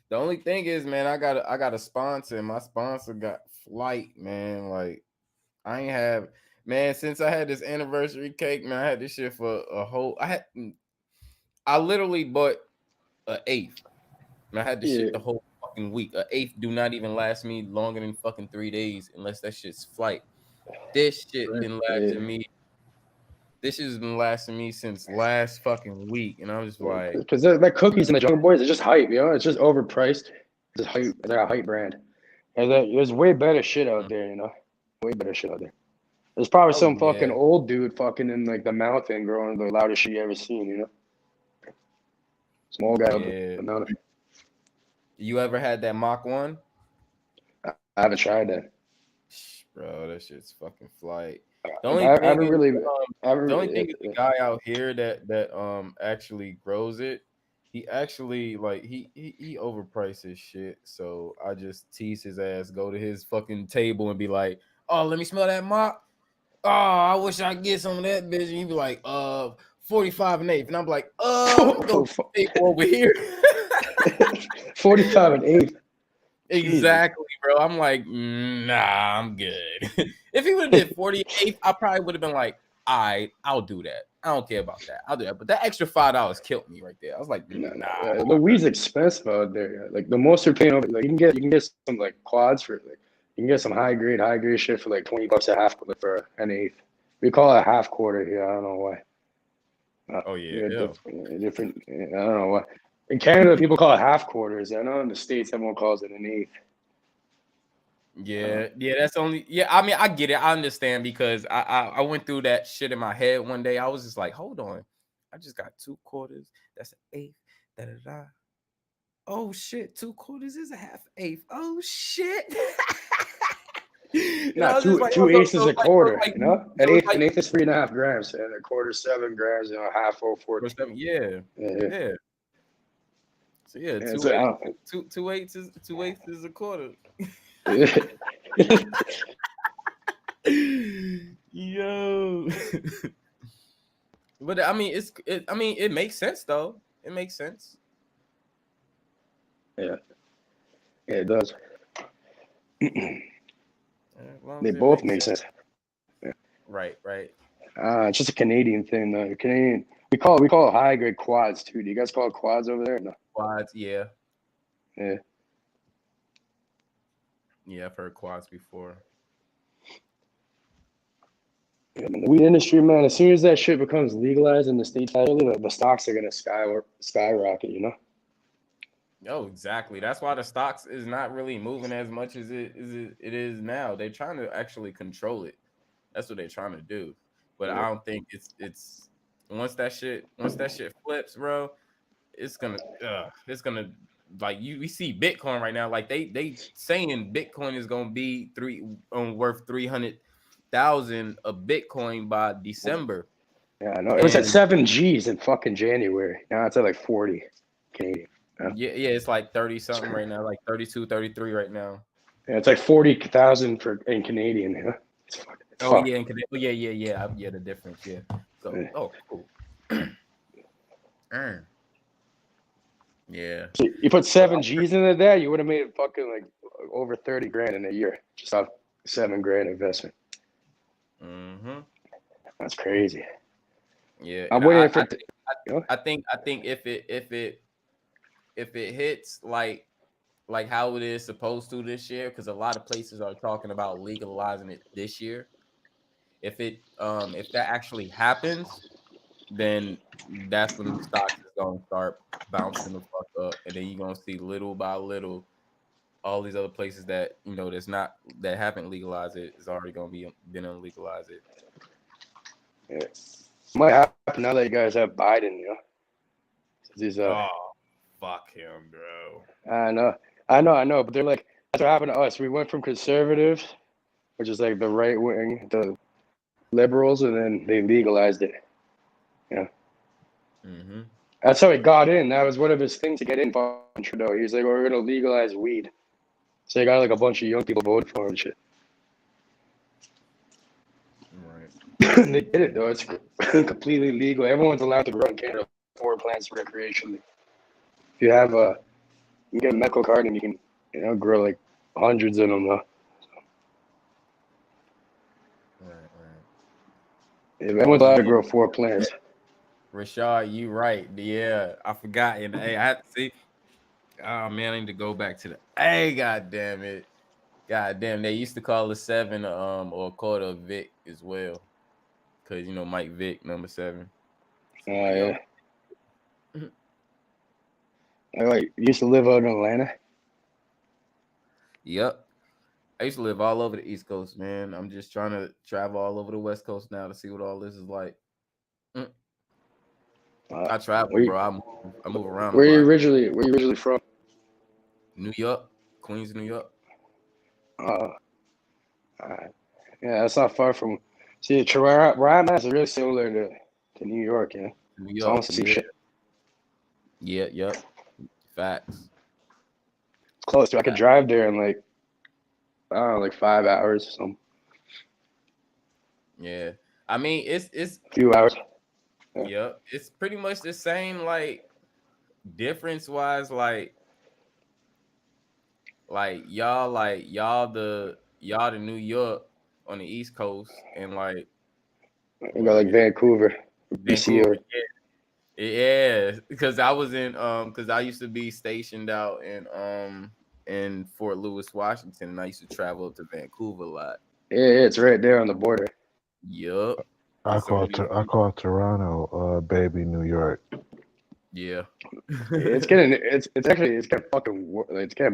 The only thing is, man, I got a sponsor, and my sponsor got flight, man. Like, I ain't have, man, since I had this anniversary cake, man, I had this shit for a whole. I literally bought an eighth. And I had this shit the whole fucking week. An eighth do not even last me longer than fucking 3 days unless that shit's flight. This shit been lasting me. This has been lasting me since last fucking week, and I'm just like, because that cookies and the Jungle Boys are just hype, you know. It's just overpriced. It's hype. They're a hype brand, and there's way better shit out there, you know. Way better shit out there. There's probably some fucking old dude fucking in like the mountain growing the loudest shit you ever seen, you know. Small guy. Yeah. You ever had that Mach 1? I haven't tried that. Bro, that shit's fucking flight. The only thing is the guy out here that actually grows it. He actually like he overprices shit. So I just tease his ass, go to his fucking table and be like, "Oh, let me smell that mop. Oh, I wish I could get some of that bitch." And he'd be like, 45 and 8. And I'm like, go over here. 45 and 8. Exactly, bro. I'm like, nah, I'm good. If he would have did 48, I probably would have been like, I'll do that. I don't care about that. I'll do that. But that extra $5 killed me right there. I was like, nah. The weed's expensive out there. Like the most you're paying, like you can get some like quads for like you can get some high grade shit for like $20 a half for an eighth. We call it a half quarter here. I don't know why. Different. I don't know why. In Canada, people call it half quarters. I know in the States, everyone calls it an eighth. Yeah, that's only. Yeah, I mean, I get it. I understand because I went through that shit in my head one day. I was just like, hold on, I just got 2 quarters. That's an eighth. Da da da. Oh shit, 2 quarters is a half eighth. Oh shit. No, two eighths is a quarter. You know, an eighth is 3.5 grams, and a quarter 7 grams. You know, half 14. Yeah. So yeah, two eighths is a quarter. But I mean, it makes sense though. It makes sense. Yeah, it does. As long They as it both makes make sense. Right. It's just a Canadian thing, though. Canadian, we call it high grade quads too. Do you guys call it quads over there? No. Quads, yeah. Yeah. Yeah, I've heard quads before. Yeah, man, the weed industry, man. As soon as that shit becomes legalized in the states, the stocks are gonna skyrocket. You know. Oh, exactly. That's why the stocks is not really moving as much as it is now. They're trying to actually control it. That's what they're trying to do. But I don't think it's once that shit flips, bro, it's gonna like we see Bitcoin right now. Like they saying Bitcoin is gonna be worth 300,000 a Bitcoin by December. Yeah, I know. It was at 7 G's in fucking January. Now it's at like 40 Canadian. Yeah, it's like 30 something right now, like 32, 33 right now. Yeah, it's like 40,000 in Canadian. You know? Yeah, in Canadian. Yeah, the difference. Yeah. So, cool. Yeah. So you put 7 G's into that, you would have made fucking like over 30 grand in a year just off $7,000 investment. Mm-hmm. That's crazy. Yeah. I'm waiting for. I think if it hits like how it is supposed to this year, because a lot of places are talking about legalizing it this year. If that actually happens, then that's when the stocks is gonna start bouncing the fuck up, and then you're gonna see little by little all these other places that that haven't legalized it is already gonna been unlegalize it. Yeah. Might happen now that you guys have Biden, you know. These oh, fuck him, bro. I know, but they're like, that's what happened to us. We went from conservatives, which is like the right wing, the liberals, and then they legalized it. Yeah. Mm-hmm. That's how he got in. That was one of his things to get in. Trudeau. He's like, we're gonna legalize weed. So he got like a bunch of young people voted for him and shit. Right. They did it though. It's completely legal. Everyone's allowed to grow in Canada for plants recreationally. If you have you get a medical card and you can, grow like hundreds of them though. Right. If everyone's allowed to grow 4 plants. Rashad, you right. Yeah, I forgot. And hey, I had to see. Oh man, I need to go back to the. Hey, god damn it. God damn, they used to call the 7 or a quarter of Vic as well. Cause Mike Vick, number 7. Oh yeah. I used to live out in Atlanta. Yep. I used to live all over the East Coast, man. I'm just trying to travel all over the West Coast now to see what all this is like. I travel, bro. I move around. Where you originally from? New York, Queens, New York. Yeah, that's not far from. See, where I'm at is really similar to New York, yeah. New York, almost the same shit. Yeah, yep. Facts. It's close. Dude. I could drive there in like 5 hours or something. Yeah, I mean it's a few hours. Yeah, it's pretty much the same, like difference wise, like y'all the New York on the East Coast, and like we got like Vancouver. Yeah, because I was in because I used to be stationed out in Fort Lewis, Washington, and I used to travel up to Vancouver a lot. Yeah, it's right there on the border. Yup. I call Toronto, baby New York. Yeah. it's getting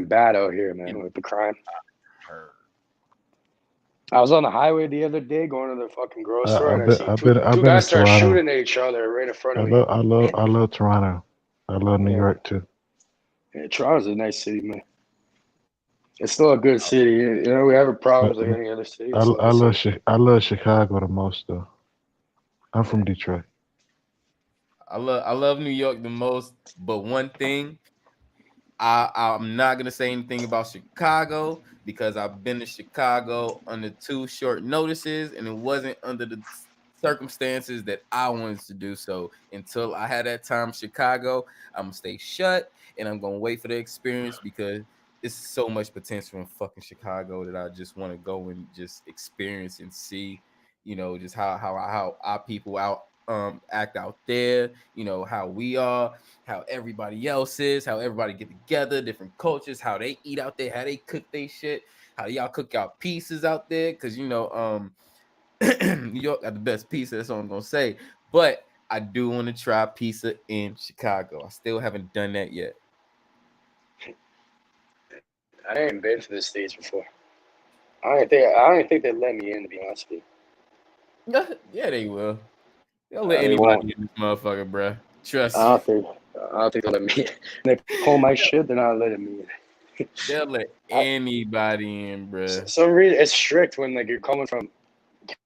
bad out here, man, with the crime. I was on the highway the other day going to the fucking grocery store, and I see two guys start shooting at each other right in front of me. I love Toronto. I love New York too. Yeah, Toronto's a nice city, man. It's still a good city. We have problems like any other city. I love Chicago the most though. I'm from Detroit. I love New York the most, but one thing, I'm not gonna say anything about Chicago because I've been to Chicago under 2 short notices, and it wasn't under the circumstances that I wanted to do. So until I had that time in Chicago, I'm gonna stay shut and I'm gonna wait for the experience because it's so much potential in fucking Chicago that I just want to go and just experience and see, you know, just how our people out act out there, you know, how we are, how everybody else is, how everybody get together, different cultures, how they eat out there, how they cook their shit, how y'all cook out pieces out there, because you know, New York got the best pizza, that's all I'm gonna say. But I do want to try pizza in Chicago. I still haven't done that yet. I ain't been to the States before. I don't think they let me in, to be honest with you. Yeah, they will. They'll let They won't. anybody in this motherfucker, bruh. Trust I me. don't think they'll let me in. They pull my shit, they're not letting me in. They'll let anybody in, bruh. Some reason it's strict when like you're coming from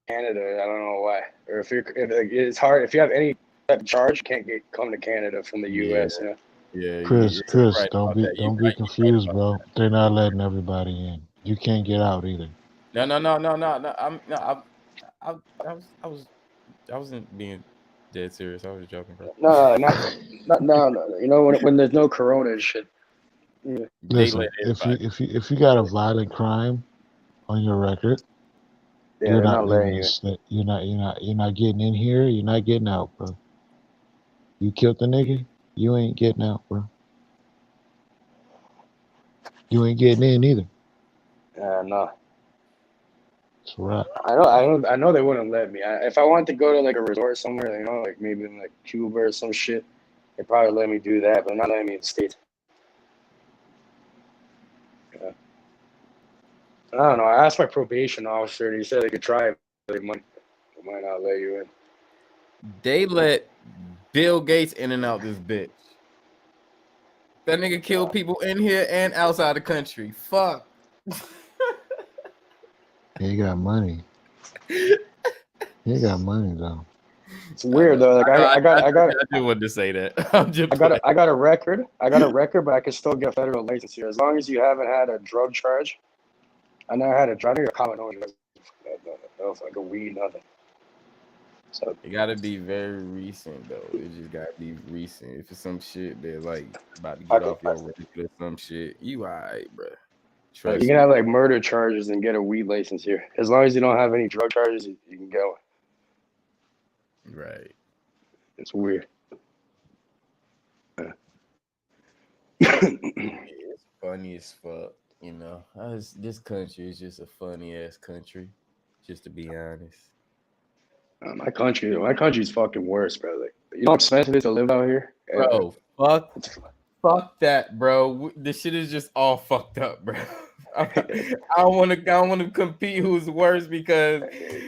Canada. I don't know why. Or if it's hard if you have any type of charge, you can't come to Canada from the US. You know? Yeah, Chris, you're Chris, right don't about be that. don't be confused, bro. They're not letting everybody in. You can't get out either. No. I wasn't being dead serious. I was joking, bro. No. You know when there's no corona and shit. Yeah. Listen, if you got a violent crime on your record, Yeah, you're they're not not letting leaving you the in. state. You're not getting in here. You're not getting out, bro. You killed the nigga. You ain't getting out, bro. You ain't getting in either. No. That's right. I know they wouldn't let me. If I wanted to go to like a resort somewhere, you know, like maybe in like Cuba or some shit, they probably let me do that, but they're not letting me in the States. Yeah. I don't know. I asked my probation officer, and he said they could try it, but they might not let you in. They let Bill Gates in and out this bitch. That nigga killed people in here and outside the country. Fuck. He got money. He got money though. It's weird though. Like I just wanted to say that. I got a record. But I can still get federal license here as long as you haven't had a drug charge. I never had a drug or a common owner. Like a weed, nothing. So it gotta be very recent though. It just gotta be recent. If it's some shit that like about to get off your record or some shit, you alright, bro. You can have like murder charges and get a weed license here. As long as you don't have any drug charges, you can get one. Right. It's weird. It's funny as fuck, you know. This country is just a funny ass country, just to be honest. My country's fucking worse, bro. Like, you know how expensive it is to live out here, bro. Fuck that, bro. This shit is just all fucked up, bro. I don't want to compete who's worse because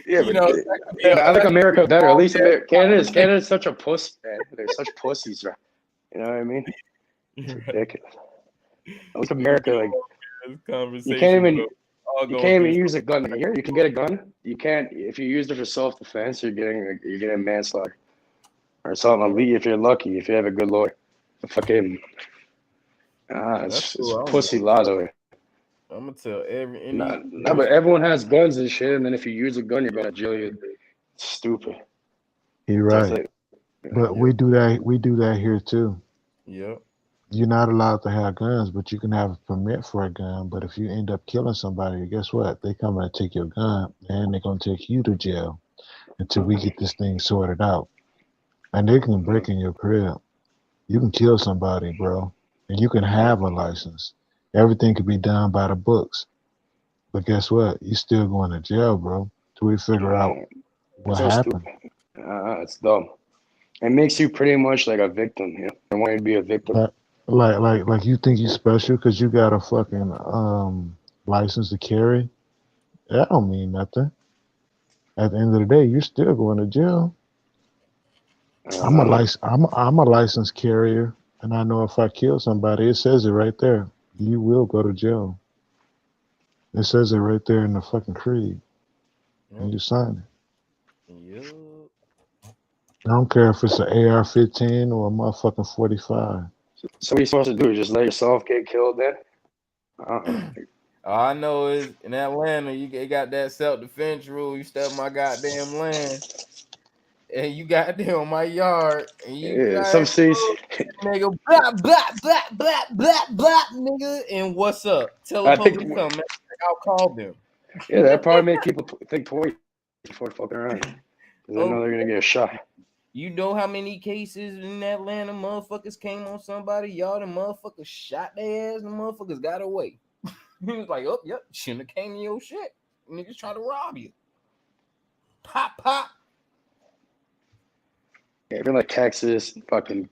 you know. I think America better. At least Canada's such a puss, man. They're such pussies, right? You know what I mean? It's ridiculous. At least America, like, you can't even use a gun here. You can get a gun. You can't if you used it for self-defense. You're getting manslaughter or something. If you're lucky, if you have a good lawyer, fucking it's pussy laws over here. I'm gonna tell but everyone has guns and shit, and then if you use a gun, you're going to jail. It's stupid. You're right. But we do that here too. Yep. You're not allowed to have guns, but you can have a permit for a gun. But if you end up killing somebody, guess what? They come and take your gun, and they're gonna take you to jail until we get this thing sorted out. And they can break in your crib. You can kill somebody, bro, and you can have a license. Everything could be done by the books. But guess what? You still going to jail, bro, till we figure out what happened. It's dumb. It makes you pretty much like a victim, you know? I want you to be a victim. Like you think you're special because you got a fucking license to carry? That don't mean nothing. At the end of the day, you're still going to jail. I'm a licensed carrier, and I know if I kill somebody, it says it right there. You will go to jail. It says it right there in the fucking creed. And you sign it. Yep. I don't care if it's an AR-15 or a motherfucking 45. So what are you supposed to do? Just let yourself get killed then? All I know is in Atlanta, they got that self-defense rule. You step my goddamn land, and you got there on my yard, and you Yeah, got some cities. nigga, blah, blah, blah, blah, blah, blah, nigga, and what's up? Tell the I think, police come, man. I'll call them. yeah, that probably make people think twice before fucking around, because they know Oh, they're gonna get a shot. you know how many cases in Atlanta motherfuckers came on somebody, y'all the motherfuckers shot their ass, and the motherfuckers got away. He was like, oh, yep, shouldn't have came to your shit. Niggas try to rob you. Pop, pop. Yeah, if you're like Texas, fucking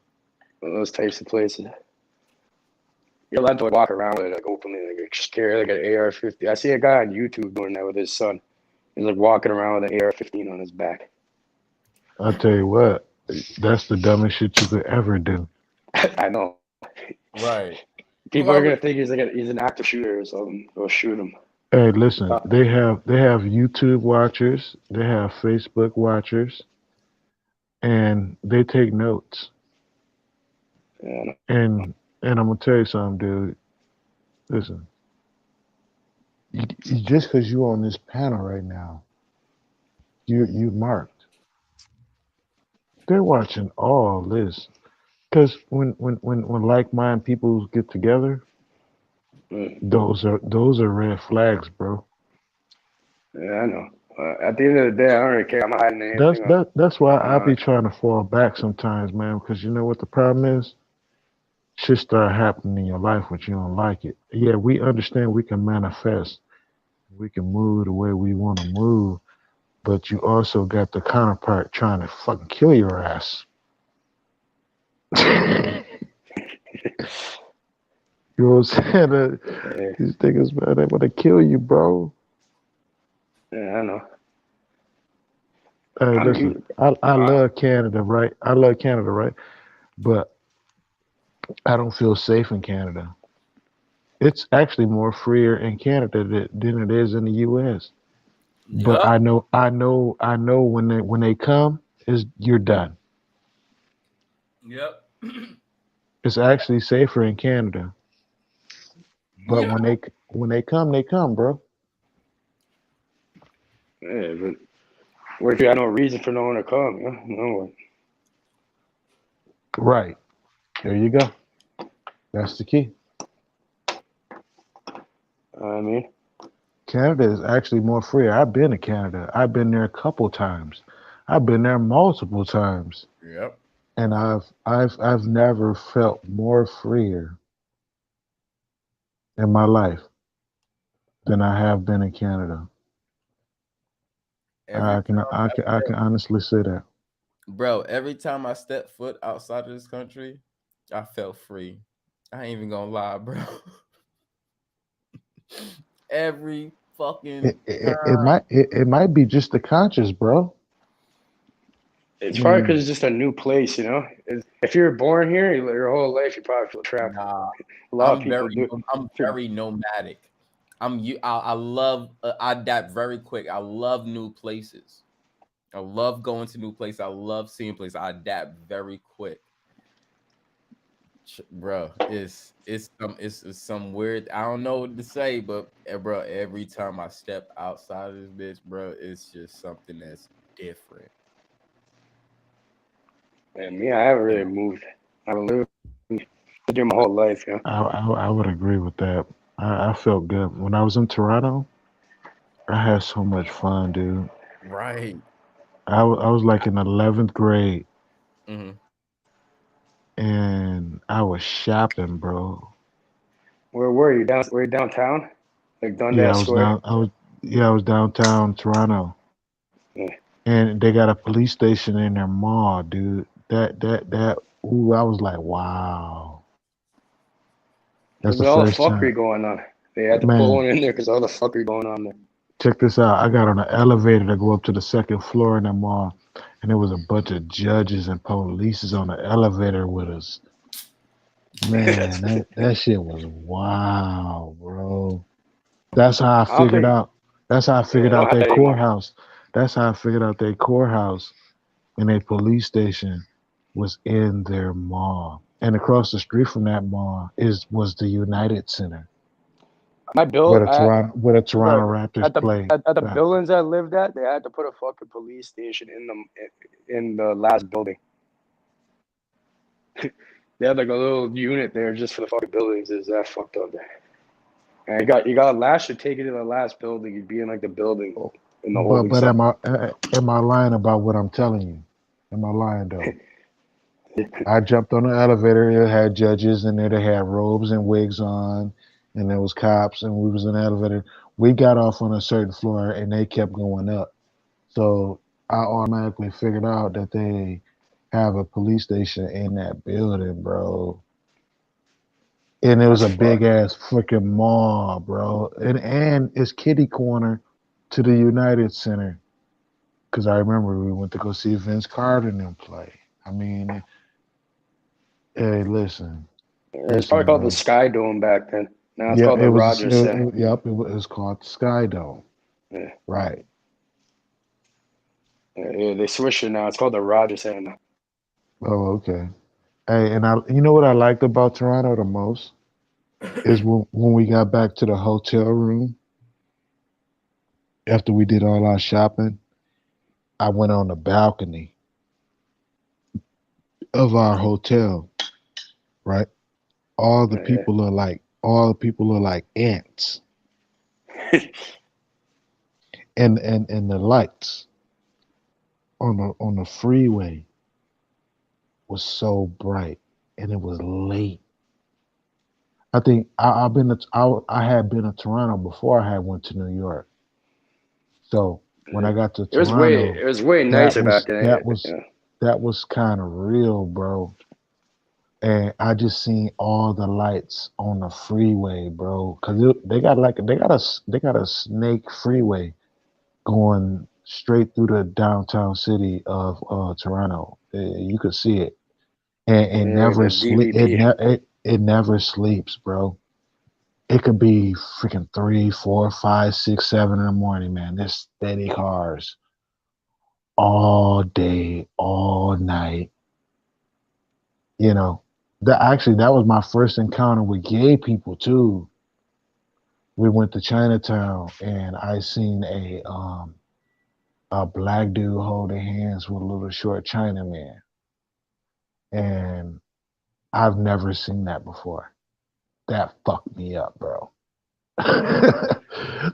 those types of places, you're allowed to like, walk around with it like openly, like just carry like an AR-15. I see a guy on YouTube doing that with his son. He's like walking around with an AR-15 on his back. I tell you what, that's the dumbest shit you could ever do. I know. Right. People are gonna think he's an active shooter or something. Go shoot him. Hey, listen, they have YouTube watchers, they have Facebook watchers, and they take notes. Yeah, And I'm gonna tell you something, dude. Listen, just because you're on this panel right now, you marked. They're watching all this, because when like-minded people get together, those are red flags, bro. Yeah, I know. At the end of the day, I don't really care. I'm not hiding anything. That's why I be trying to fall back sometimes, man. Because you know what the problem is? Shit start happening in your life, but you don't like it. Yeah, we understand we can manifest, we can move the way we want to move, but you also got the counterpart trying to fucking kill your ass. You know what I'm saying? These niggas, man, they want to kill you, bro. Yeah, I know. Hey, listen, I love Canada, right? I love Canada, right? But I don't feel safe in Canada. It's actually more freer in Canada than it is in the U.S. But I know when they come, you're done. Yep. It's actually safer in Canada. But when they come, bro. Yeah, but what if you had no reason for no one to come? Yeah? No one. Right. There you go. That's the key. I mean, Canada is actually more free. I've been to Canada. I've been there a couple times. I've been there multiple times. Yep. And I've never felt more freer in my life than I have been in Canada. I can honestly say that. Bro, every time I step foot outside of this country, I felt free. I ain't even gonna lie, bro. Every fucking It might be just the conscious, bro. it's probably because it's just a new place, you know. If you're born here, your whole life, you probably feel trapped. Nah, A lot of people do. I'm very nomadic. I love I adapt very quick. I love new places. I love going to new places. I love seeing places. I adapt very quick. Bro, it's some weird. I don't know what to say, but bro, every time I step outside of this bitch, bro, it's just something that's different. And me, I haven't really moved. I've lived here my whole life, yeah. I would agree with that. I felt good when I was in Toronto. I had so much fun, dude. Right. I was like in 11th grade, Mm-hmm. and I was shopping, bro. Where were you? Were you downtown? Like Dundas Square? I was downtown Toronto, and they got a police station in their mall, dude. Ooh, I was like, wow. That's There's the all the first time. fuckery going on. They had to Man. pull one in there because all the fuckery going on there. Check this out. I got on an elevator to go up to the second floor in the mall, and there was a bunch of judges and police on the elevator with us. Man, that shit was wow, bro. That's how I figured out. That's how I figured out their courthouse. That's how I figured out their courthouse and a police station was in their mall. And across the street from that mall was the United Center. My bill where the Toronto Raptors at the play. at the buildings I lived at, they had to put a fucking police station in the last building. They had like a little unit there just for the fucking buildings. Is that fucked up there? And you got last should take it to the last building. You'd be in like the building in the holding But cell. am I lying about what I'm telling you? Am I lying though? I jumped on the elevator. It had judges in there. They had robes and wigs on, and there was cops, and we was in the elevator. We got off on a certain floor, and they kept going up. So I automatically figured out that they have a police station in that building, bro. And it was a big ass freaking mall, bro. And it's kitty corner to the United Center. Cause I remember we went to go see Vince Carter and them play. I mean, hey, listen. It's probably called the Sky Dome back then. Now it's called the Rogers Center. Yep, it was called the Sky Dome. Yeah. Right. Yeah, they switched it now. It's called the Rogers Center. Oh, okay. Hey, and you know what I liked about Toronto the most is when we got back to the hotel room after we did all our shopping. I went on the balcony of our hotel, right? All the people are like ants. and the lights on the freeway was so bright, and it was late. I think I had been to Toronto before I had went to New York. So when I got to Toronto, it was way nicer back then. That was kind of real, bro. And I just seen all the lights on the freeway, bro. Cause they got a snake freeway going straight through the downtown city of Toronto. You could see it, and it never sleeps, bro. It could be freaking 3, 4, 5, 6, 7 in the morning, man. There's steady cars all day, all night. You know, that was my first encounter with gay people too. We went to Chinatown, and I seen a black dude holding hands with a little short Chinaman, and I've never seen that before. That fucked me up, bro.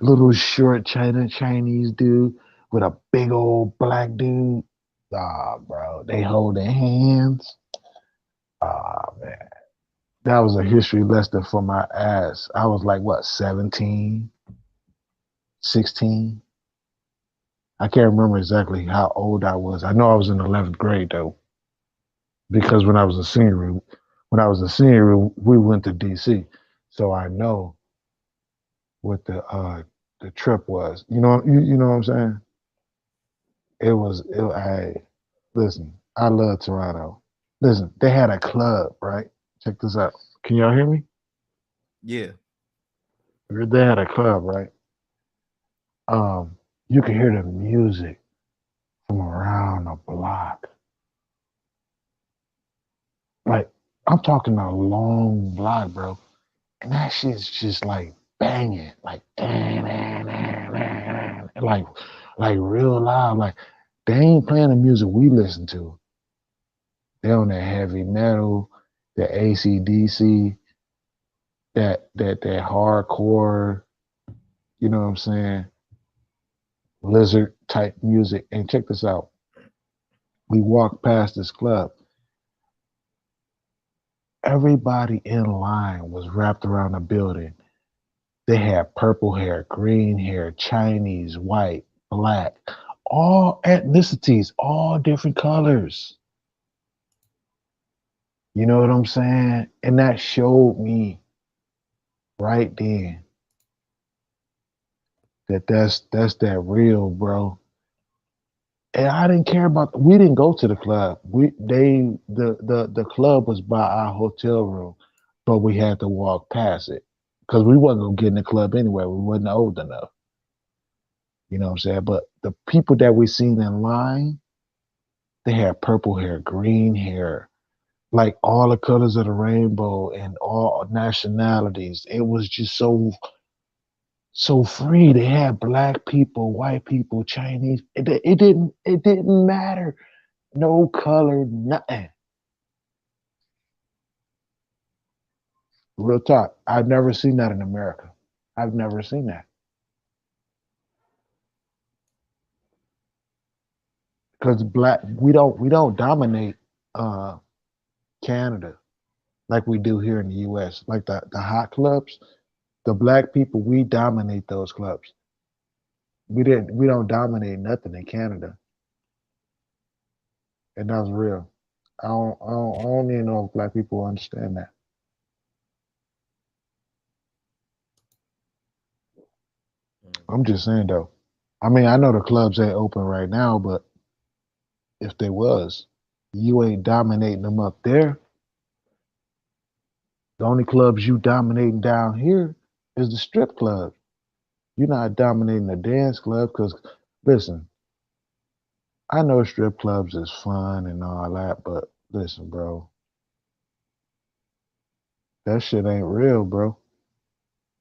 Little short Chinese dude with a big old black dude. Bro, they holding hands. Man. That was a history lesson for my ass. I was like, what, 17, 16? I can't remember exactly how old I was. I know I was in 11th grade though, because when I was a senior, we went to DC, so I know what the trip was. You know what I'm saying? Hey, listen, I love Toronto. Listen, they had a club, right? Check this out. Can y'all hear me? Yeah. They had a club, right? You could hear the music from around the block. Like, I'm talking a long block, bro. And that shit's just like banging, like like real loud. Like, they ain't playing the music we listen to. They on that heavy metal, the AC/DC, that hardcore, you know what I'm saying, lizard type music. And check this out. We walked past this club. Everybody in line was wrapped around the building. They had purple hair, green hair, Chinese, white, black, all ethnicities, all different colors. You know what I'm saying? And that showed me right then that's that real, bro. And I didn't care about. We didn't go to the club. The club was by our hotel room, but we had to walk past it because we wasn't gonna get in the club anyway. We wasn't old enough. You know what I'm saying? But the people that we seen in line, they had purple hair, green hair, like all the colors of the rainbow and all nationalities. It was just so so free. They had black people, white people, Chinese. It didn't matter. No color, nothing. Real talk. I've never seen that in America. I've never seen that. Because we don't dominate Canada like we do here in the US. Like the hot clubs, the black people, we dominate those clubs. We don't dominate nothing in Canada. And that's real. I don't even know if black people understand that. I'm just saying though. I mean, I know the clubs ain't open right now, but if they was, you ain't dominating them up there. The only clubs you dominating down here is the strip club. You're not dominating the dance club because, listen, I know strip clubs is fun and all that, but listen, bro, that shit ain't real, bro.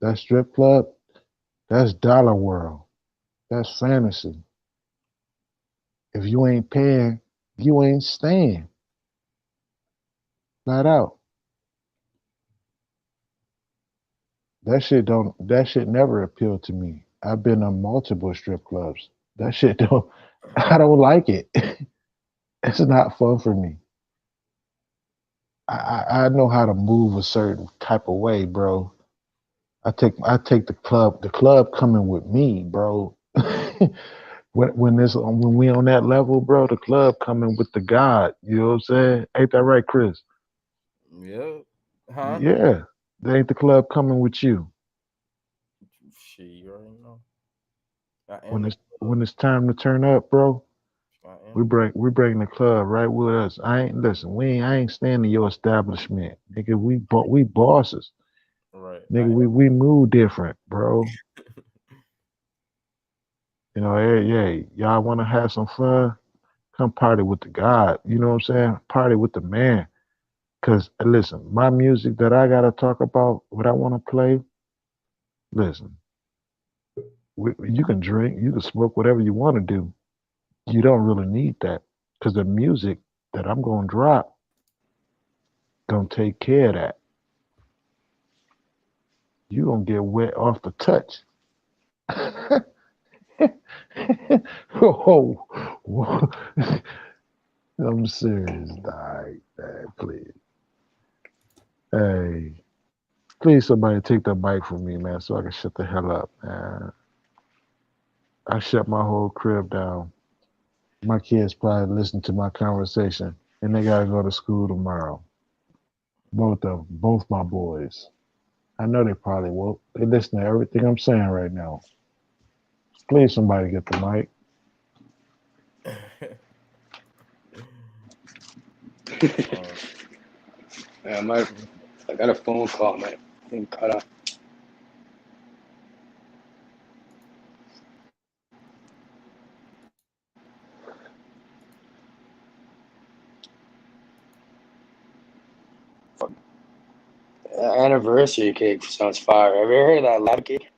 That strip club, that's dollar world. That's fantasy. If you ain't paying, you ain't staying. Flat out. That shit never appealed to me. I've been on multiple strip clubs. That shit I don't like it. It's not fun for me. I know how to move a certain type of way, bro. I take the club coming with me, bro. when we on that level, bro, the club coming with the God. You know what I'm saying? Ain't that right, Chris? Yeah. Huh? Yeah. They ain't the club coming with you. Shit, you already know. When it's time to turn up, bro, we bring the club right with us. I ain't staying in your establishment, nigga. We bosses, right? Nigga, we move different, bro. You know, hey, y'all want to have some fun? Come party with the God. You know what I'm saying? Party with the man. Cause listen, my music that I gotta talk about, what I want to play. Listen, you can drink, you can smoke, whatever you want to do. You don't really need that, because the music that I'm gonna drop gonna take care of that. You gonna get wet off the touch. Oh, I'm serious, dog. Man, please. Hey, please somebody take the mic from me, man, so I can shut the hell up, man. I shut my whole crib down. My kids probably listen to my conversation, and they gotta go to school tomorrow. Both my boys. I know they probably will. They listen to everything I'm saying right now. Please, somebody get the mic. Yeah, I got a phone call, man. Didn't cut off. Anniversary cake sounds fire. Have you ever heard of that lab cake?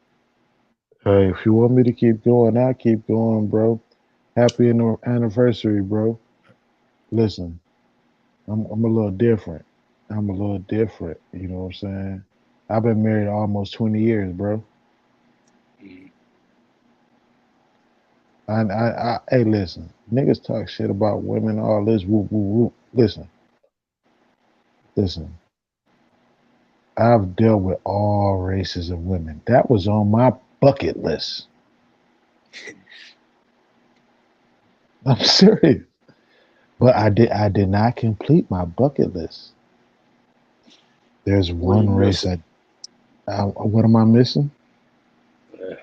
Hey, if you want me to keep going, I'll keep going, bro. Happy anniversary, bro. Listen, I'm a little different. I'm a little different. You know what I'm saying? I've been married almost 20 years, bro. Hey, listen, niggas talk shit about women, all this, whoop, whoop, whoop. Listen. I've dealt with all races of women. That was on my bucket list. I'm serious. But I did not complete my bucket list. There's one race what am I missing? Yeah.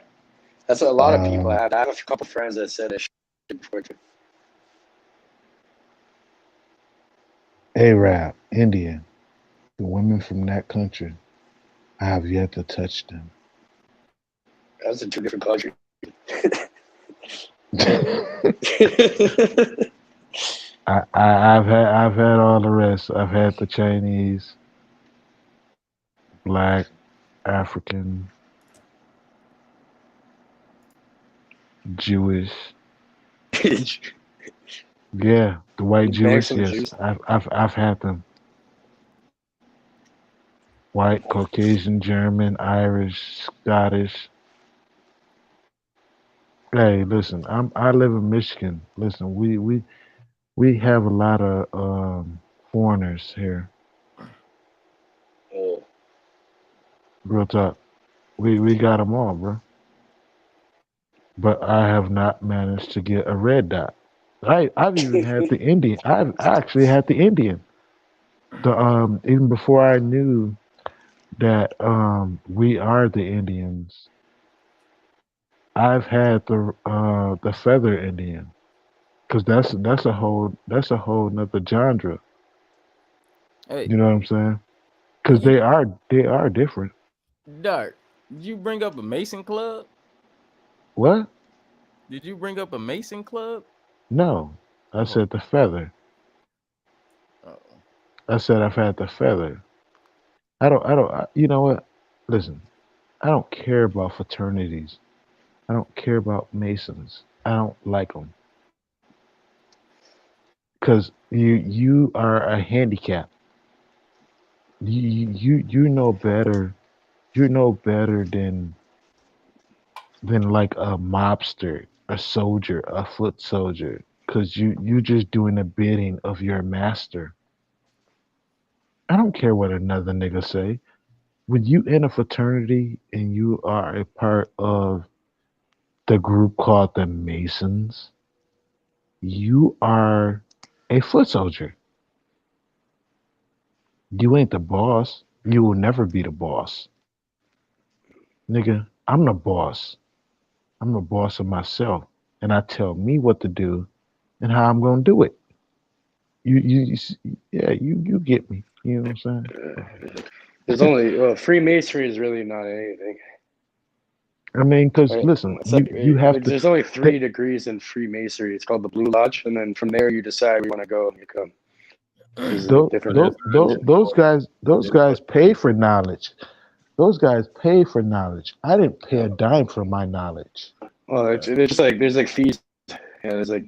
That's what a lot of people have. I have a couple friends that said it before too. Arab, Indian, the women from that country, I have yet to touch them. That's in two different countries. I've had all the rest. I've had the Chinese, Black, African, Jewish. Yeah, the white Jewish. Some Yes, Jews. I've had them. White, Caucasian, German, Irish, Scottish. Hey, listen, I live in Michigan. Listen, we have a lot of foreigners here. Oh, Real talk. We got them all, bro. But I have not managed to get a red dot. I've even had the Indian. I actually had the Indian. The even before I knew that we are the Indians, I've had the feather Indian because that's a whole nother genre. Hey, You know what I'm saying? Because you they are different. Dark. Did you bring up a Mason club? What? Did you bring up a Mason club? No, I Oh, said the feather. oh. I said I've had the feather. You know what? Listen, I don't care about fraternities. I don't care about Masons. I don't like them because you are a handicap. You know better. You know better than like a mobster, a soldier, a foot soldier, because you just doing the bidding of your master. I don't care what another nigga say. When you in a fraternity and you are a part of the group called the Masons, you are a foot soldier. You ain't the boss. You will never be the boss. Nigga, I'm the boss. I'm the boss of myself. And I tell me what to do and how I'm gonna do it. Yeah, you get me. You know what I'm there's saying? only Freemasonry is really not anything. I mean, cause Right? listen, It's like you have to. there's only They, 3 degrees in Freemasonry. It's called the Blue Lodge, and then from there you decide where you want to go and become. There's like different. those guys pay for knowledge. Those guys pay for knowledge. I didn't pay a dime for my knowledge. Well, it's just like there's like fees. Yeah, there's like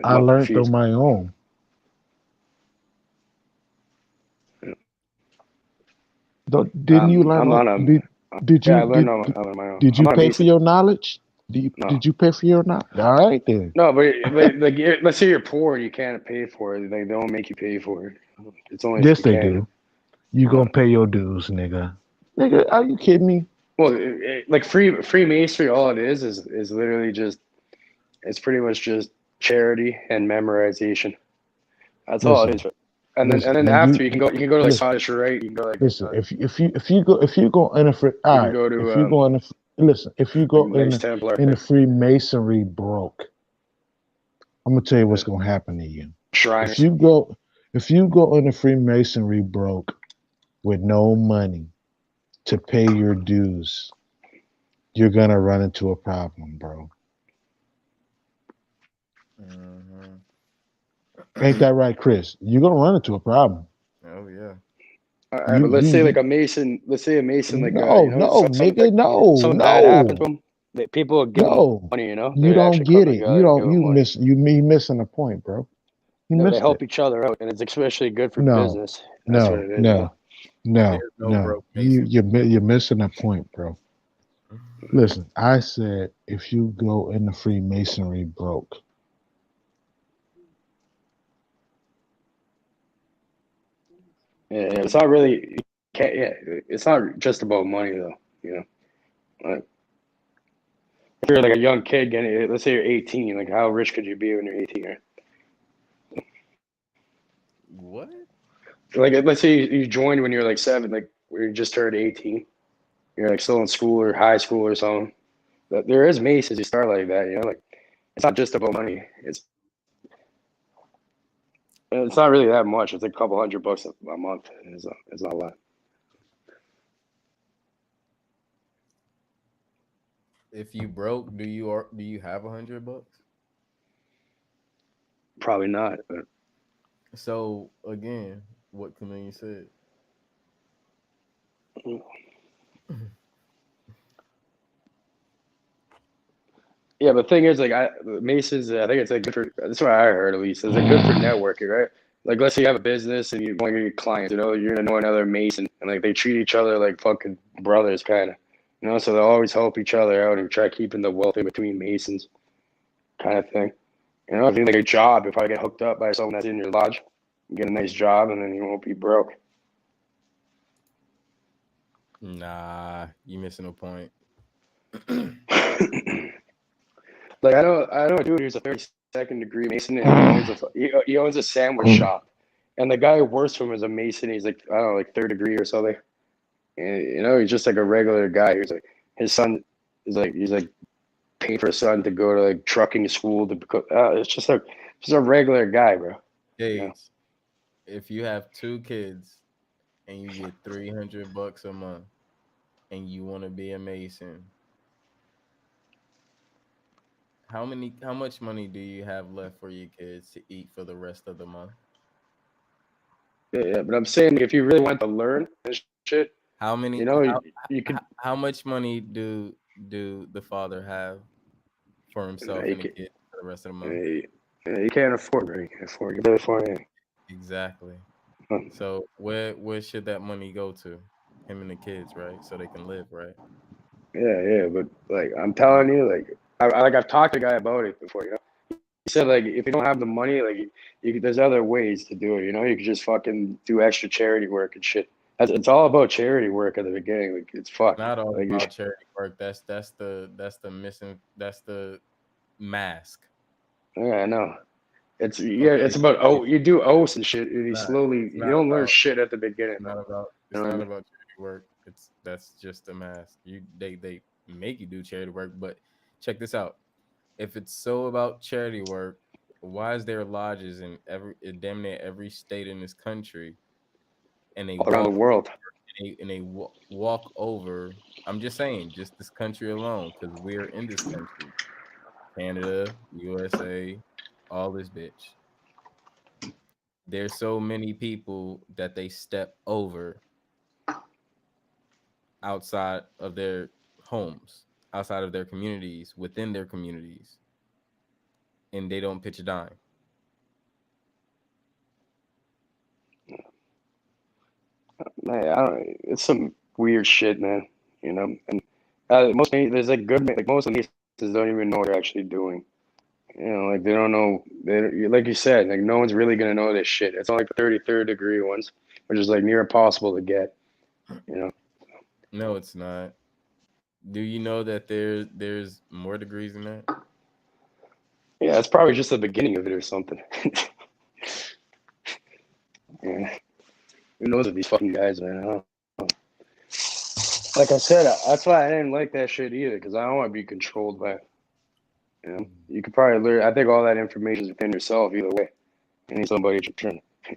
I monthly learned fees. on my own. Didn't you learn I'm on? not a. Did Yeah, you I learned on my own. did I'm you not a pay for Mason. your knowledge? No, Did you pay for your knowledge? All right then. no, but like let's say you're poor and you can't pay for it. They don't make you pay for it. It's only if Yes, you they can. do. You gonna pay your dues, nigga. Nigga, are you kidding me? Well, like Freemasonry, all it is literally just it's pretty much just charity and memorization. That's all it Listen, is. And listen. then When after you can go to like listen, Scottish Rite. You can go like listen. If you go in a free, you all can right. go If to you go in a listen, if you like go Knights Templar, in the Freemasonry broke, I'm gonna tell you what's gonna happen to you. If Shriners. you go in the Freemasonry broke with no money to pay your dues, you're gonna run into a problem, bro. Mhm. Ain't that right, Chris? You're gonna run into a problem. Oh yeah. All right, but let's say like a Mason. Let's say a Mason, like no, no, something nigga, no, something bad happened to no, him. That people will give them no. money. You They don't actually come get it. You together and give don't. them money. You missing the point, bro. You No, they missed it. help each other out, and it's especially good for No, business. That's what no, it is. no, no, There's no no. broke Mason. You're missing the point, bro. Listen, I said if you go in the Freemasonry broke, Yeah, it's not really. It's not just about money though. Like if you're like a young kid getting, let's say you're 18, like how rich could you be when you're 18? Right? What? Like let's say you joined when you're like 7, like where you just turned 18. You're like still in school or high school or something. But there is Masons you start like that. Like it's not just about money. It's not really that much. It's like a couple $100 a month. It's not a lot. If you broke, do you have $100? Probably not. But So again, what Chameleon said. Yeah, but the thing is, like, Masons, I think it's like good for. That's what I heard at least. It's like good for networking, right? Like, let's say you have a business and you want your clients, you know, you're gonna know another Mason, and like they treat each other like fucking brothers, kind of, you know. So they always help each other out and try keeping the wealth in between Masons, kind of thing. You know, if you like a job, if I get hooked up by someone that's in your lodge, you get a nice job, and then you won't be broke. Nah, you missing a point. Like I know a dude who's a 32nd degree Mason, and he owns a sandwich shop, and the guy who works for him is a Mason. He's like, I don't know, like 3rd degree or something. And, you know, he's just like a regular guy. He's like, his son is like, he's like paying for his son to go to like trucking school to become. It's just a regular guy, bro. Hey, You know? if you have 2 kids and you get $300 a month, and you want to be a Mason, how much money do you have left for your kids to eat for the rest of the month? Yeah, but I'm saying if you really want to learn this shit, How many? you know, you can. How much money do the father have for himself and the kid for the rest of the month? You can't afford it. You can't afford it. You can't afford it. Exactly. So where should that money go to? Him and the kids, right? So they can live, right? Yeah, but like I'm telling you, like I've talked to a guy about it before. You know, he said like if you don't have the money, like there's other ways to do it. You know, you could just fucking do extra charity work and shit. It's all about charity work at the beginning. Like it's fucked. Not all like, about charity work. That's the mask. Yeah, I know. It's it's about you do oaths and shit, and you don't learn shit at the beginning. It's not about charity work. That's just a mask. They make you do charity work, but check this out. If it's so about charity work, why is there lodges in damn near every state in this country, and they all around the world, and they walk over? I'm just saying, just this country alone, because we're in this country, Canada, USA, all this bitch. There's so many people that they step over outside of their homes, outside of their communities, within their communities, and they don't pitch a dime. Man, it's some weird shit, man. You know, and there's like good, like most of these don't even know what they're actually doing. You know, like they don't know. Like you said, like no one's really gonna know this shit. It's only the 33rd degree ones, which is like near impossible to get. You know. No, it's not. Do you know that there's more degrees than that? Yeah, it's probably just the beginning of it or something. Yeah. Who knows with these fucking guys, man? I don't know. Like I said, that's why I didn't like that shit either, because I don't want to be controlled by it. You know, you could probably learn. I think all that information is within yourself either way. You need somebody to turn. You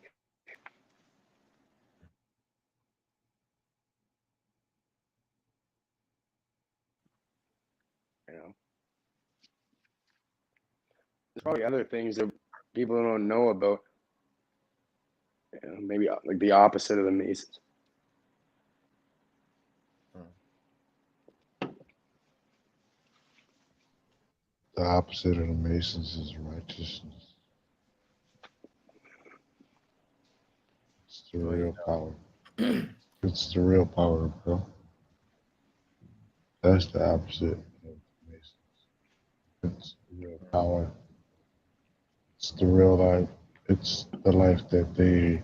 know, there's probably other things that people don't know about. You know, maybe like the opposite of the Masons. The opposite of the Masons is righteousness. It's the real power. It's the real power, bro. That's the opposite of the Masons. It's the real power. It's the real life. It's the life that they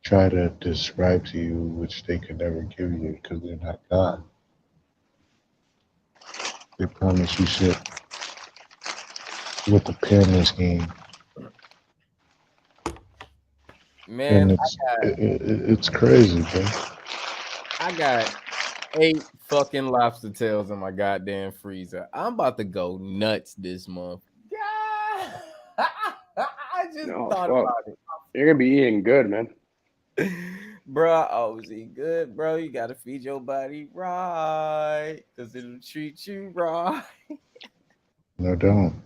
try to describe to you, which they can never give you because they're not God. They promise you shit with the pyramid scheme. Man, and it's crazy, bro. I got 8 fucking lobster tails in my goddamn freezer. I'm about to go nuts this month. I just thought about it. You're gonna be eating good, man. Bro, I always eat good, bro. You gotta feed your body right, because it'll treat you right. No, don't.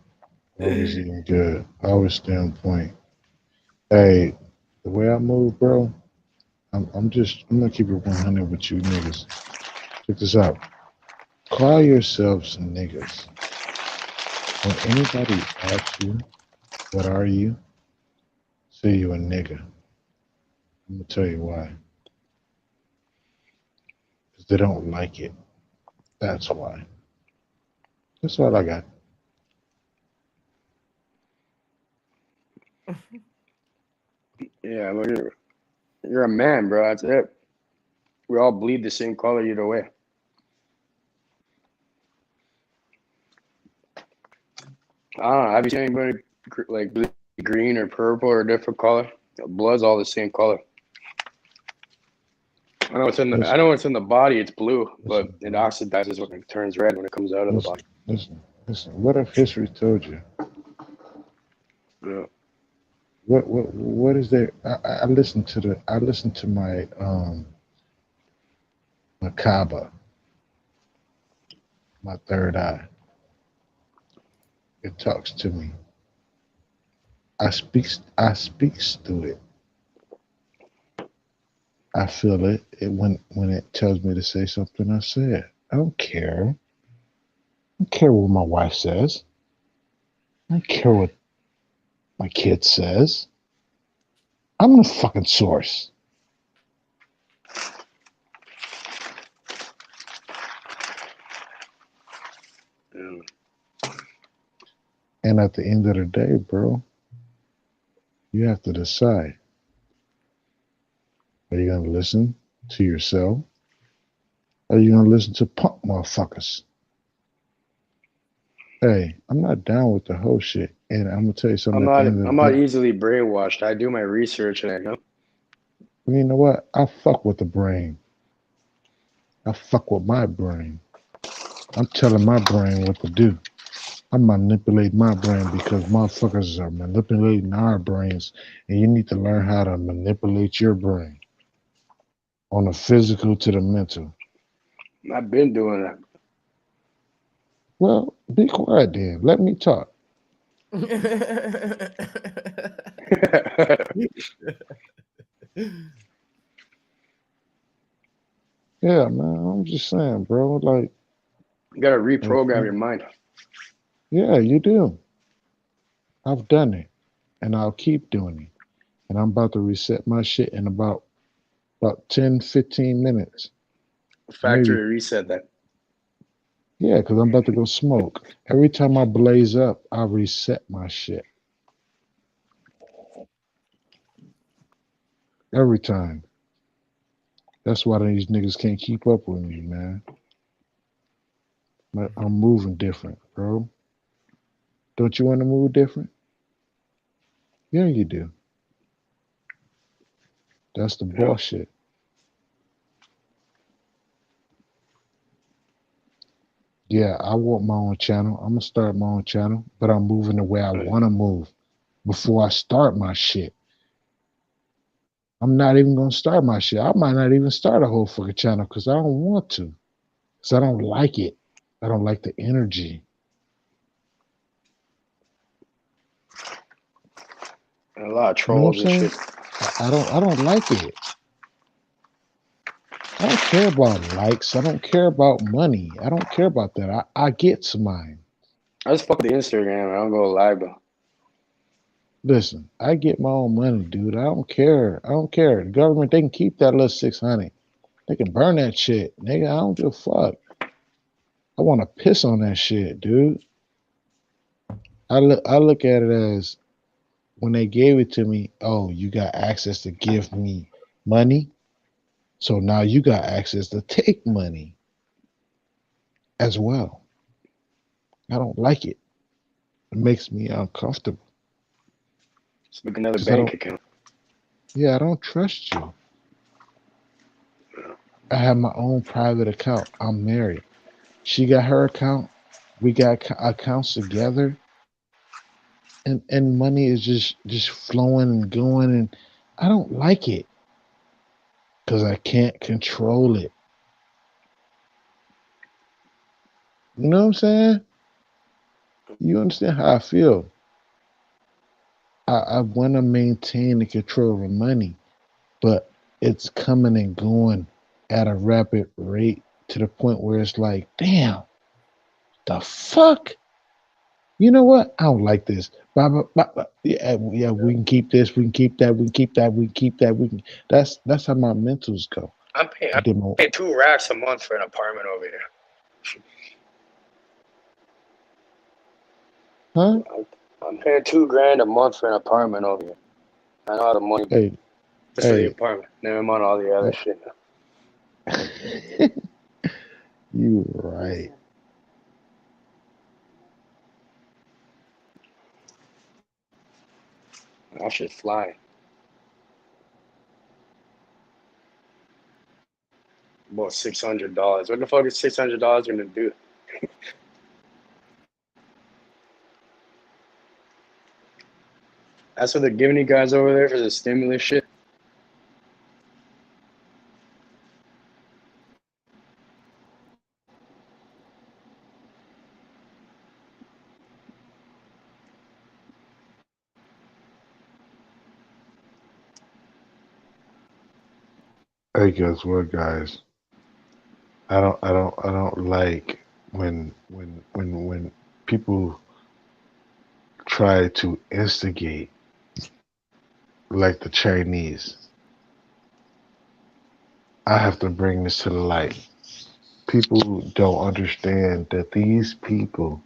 Always eating good. Always stay on point. Hey, the way I move, bro, I'm gonna keep it 100 with you niggas. Check this out. Call yourselves niggas. When anybody asks you, what are you? Say you a nigga. I'm gonna tell you why. Because they don't like it. That's why. That's all I got. Yeah, look, you're a man, bro. That's it. We all bleed the same color either way. I don't know. Have you seen anybody like green or purple or a different color? Blood's all the same color. I know it's in the body. It's blue, but it oxidizes when it turns red when it comes out of the body. Listen. What if history told you? Yeah. What is there? I listened to my Macabre, my third eye. It talks to me. I speaks through it. I feel it. When it tells me to say something, I say it. I don't care. I don't care what my wife says. I don't care what my kid says. I'm the fucking source. And at the end of the day, bro, you have to decide. Are you going to listen to yourself? Or are you going to listen to punk motherfuckers? Hey, I'm not down with the whole shit. And I'm going to tell you something. I'm not easily brainwashed. I do my research and I know. You know what? I fuck with the brain. I fuck with my brain. I'm telling my brain what to do. I'm manipulating my brain because motherfuckers are manipulating our brains. And you need to learn how to manipulate your brain. On the physical to the mental. I've been doing that. Well, be quiet then. Let me talk. Yeah, man. I'm just saying, bro. Like, you gotta reprogram your mind. Yeah, you do. I've done it, and I'll keep doing it. And I'm about to reset my shit in about 10, 15 minutes. Factory reset that. Yeah, because I'm about to go smoke. Every time I blaze up, I reset my shit. Every time. That's why these niggas can't keep up with me, man. But I'm moving different, bro. Don't you want to move different? Yeah, you do. That's the bullshit. Yeah, I want my own channel. I'm going to start my own channel, but I'm moving the way I want to move before I start my shit. I'm not even going to start my shit. I might not even start a whole fucking channel because I don't want to. Because I don't like it. I don't like the energy. And a lot of trolls and shit. I don't like it. I don't care about likes. I don't care about money. I don't care about that. I get to mine. I just fuck with the Instagram. I don't go live though. Listen, I get my own money, dude. I don't care. I don't care. The government, they can keep that little 600. They can burn that shit. Nigga, I don't give a fuck. I want to piss on that shit, dude. I look at it as when they gave it to me, oh, you got access to give me money. So now you got access to take money as well. I don't like it. It makes me uncomfortable. Let's make another bank account. Yeah, I don't trust you. I have my own private account. I'm married. She got her account. We got accounts together. And money is just flowing and going. And I don't like it. Because I can't control it. You know what I'm saying? You understand how I feel. I want to maintain the control of money, but it's coming and going at a rapid rate to the point where it's like, damn, the fuck? You know what? I don't like this. Yeah, yeah, we can keep this, we can keep that, we can keep that, we can keep that, we can. That's how my mentals go. I'm paying, And then I'm paying 2 racks a month for an apartment over here. huh? I'm paying $2,000 a month for an apartment over here. I know how the money Hey, just for the hey, apartment. Never mind all the other shit. you right. I should fly. About $600. What the fuck is $600 gonna do? That's what they're giving you guys over there for the stimulus shit. Hey, guess what, guys? I don't like when people try to instigate like the Chinese. I have to bring this to the light. People don't understand that these people,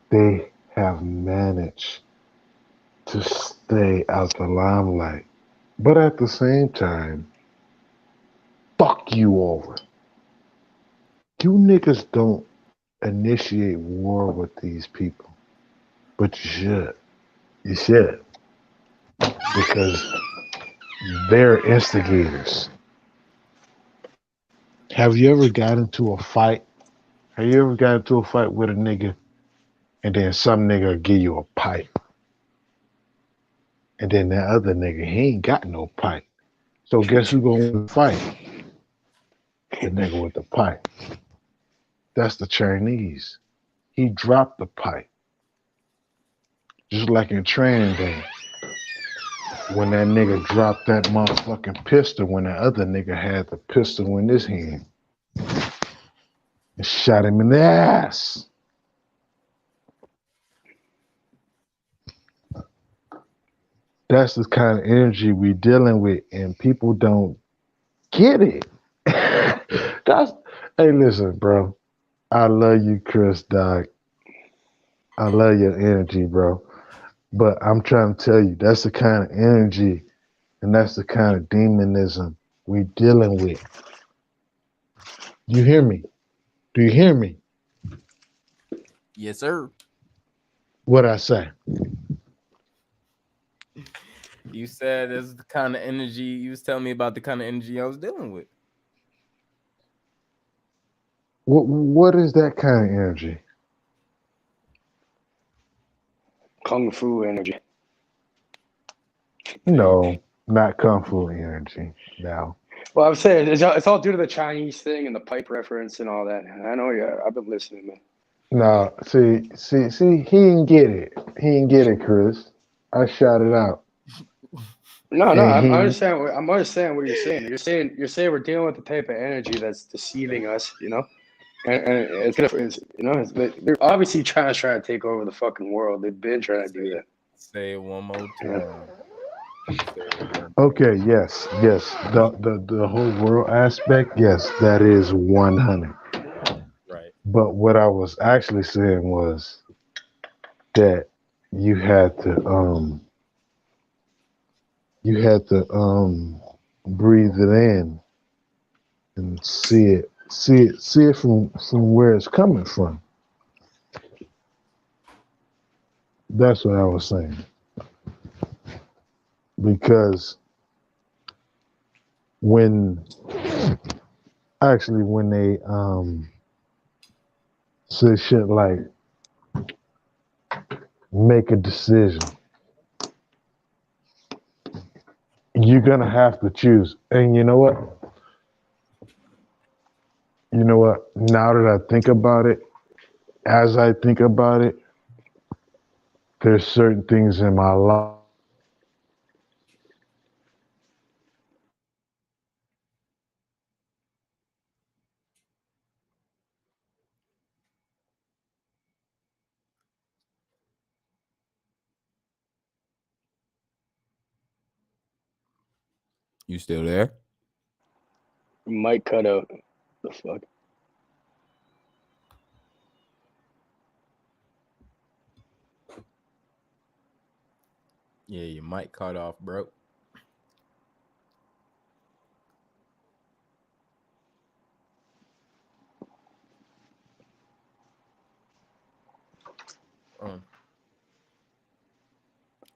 they have managed to stay out the limelight, but at the same time, fuck you over. You niggas don't initiate war with these people, but you should. You should, because they're instigators. Have you ever got into a fight? Have you ever got into a fight with a nigga and then some nigga give you a pipe? And then that other nigga, he ain't got no pipe. So guess who gonna fight? The nigga with the pipe. That's the Chinese. He dropped the pipe. Just like in Training Day. When that nigga dropped that motherfucking pistol when that other nigga had the pistol in his hand. And shot him in the ass. That's the kind of energy we dealing with, and people don't get it. That's hey, listen, bro. I love you, Chris, dog. I love your energy, bro. But I'm trying to tell you, that's the kind of energy and that's the kind of demonism we dealing with. You hear me? Do you hear me? Yes, sir. What I say? You said this is the kind of energy you was telling me about, the kind of energy I was dealing with. What is that kind of energy? Kung Fu energy. No, not kung fu energy. No. Well, I'm saying it's all due to the Chinese thing and the pipe reference and all that. I know, yeah. I've been listening, man. No, see, he didn't get it. He didn't get it, Chris. I shot it out. No, And I'm he, understanding. I'm understanding what you're saying. You're saying we're dealing with the type of energy that's deceiving us, you know, and it's gonna, they're obviously trying to take over the fucking world. They've been trying to do that. Say it one more time. okay, yes. The whole world aspect, yes, that is 100. Right. But what I was actually saying was that you had to breathe it in and see it from where it's coming from. That's what I was saying. Because when they say shit like make a decision, you're gonna have to choose. And you know what? Now that I think about it, as I think about it, there's certain things in my life You still there? Might cut out. The fuck. Yeah, your mic cut off, bro.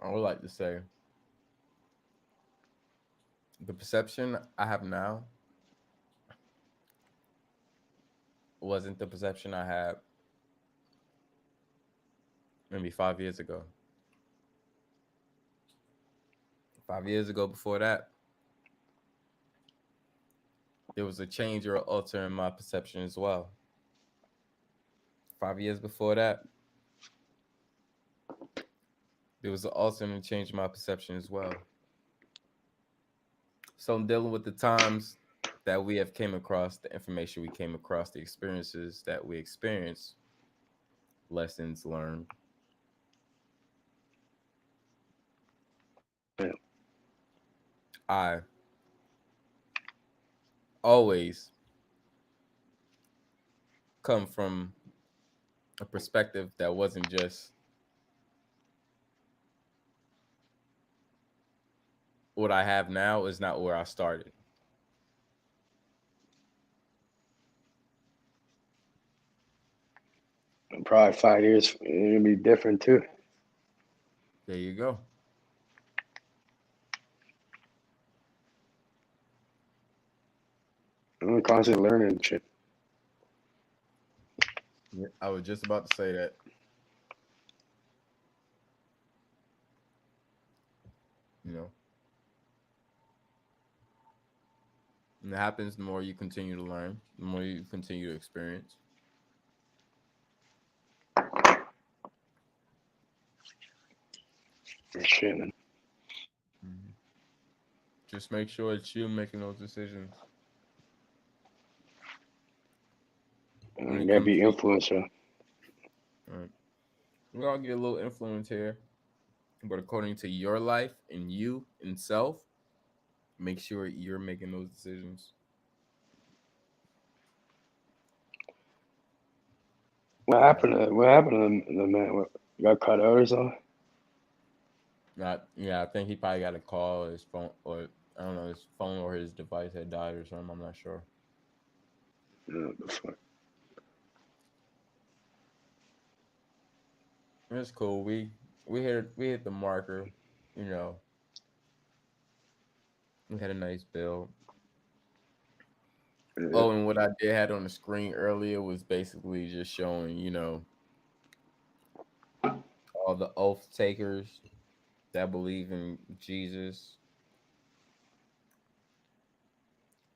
I would like to say the perception I have now wasn't the perception I had maybe 5 years ago. 5 years ago, before that, there was a change or alter in my perception as well. 5 years before that, there was an alter and change in my perception as well. So I'm dealing with the times that we have came across, the information we came across, the experiences that we experienced, lessons learned. Yeah. I always come from a perspective that wasn't just what I have now is not where I started. Probably 5 years, it'll be different too. There you go. I'm constantly learning shit. Yeah, I was just about to say that. You know, and it happens the more you continue to learn, the more you continue to experience. Shit, man. Just make sure it's you making those decisions. You gotta be influencer. Right. We're gonna get a little influence here, but according to your life and you and self, make sure you're making those decisions. What happened to the man? What, got cut out or something? Yeah, I think he probably got a call. His phone, or I don't know, his phone or his device had died or something. I'm not sure. What the fuck? It's cool. We hit the marker. You know, we had a nice build. Yeah. Oh, and what I did had on the screen earlier was basically just showing, you know, all the oath takers that believe in Jesus.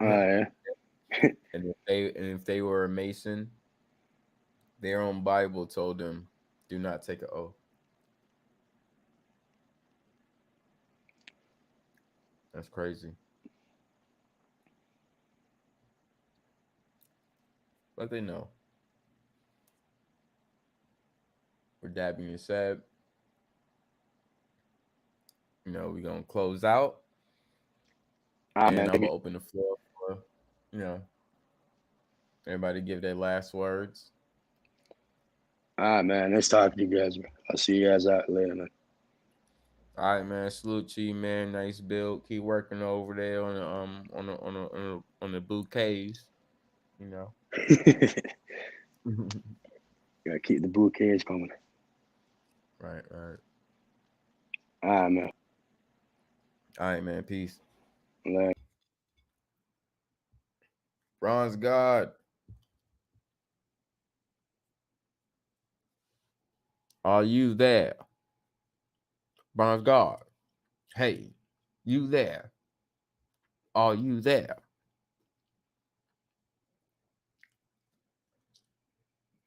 Yeah. And if they were a Mason, their own Bible told them, do not take an oath. That's crazy. But they know. With that being said, you know, we're gonna close out. And Man, I'm gonna open the floor for, you know, everybody give their last words. Man, nice talking to you guys. I'll see you guys out later, man. All right, man. Salute to you, man. Nice build. Keep working over there on the bouquets. You know. Gotta keep the bouquets coming. Right. Man. All right, man. Peace. Later. Bronze God. Are you there? Bronze God. Hey, you there? Are you there?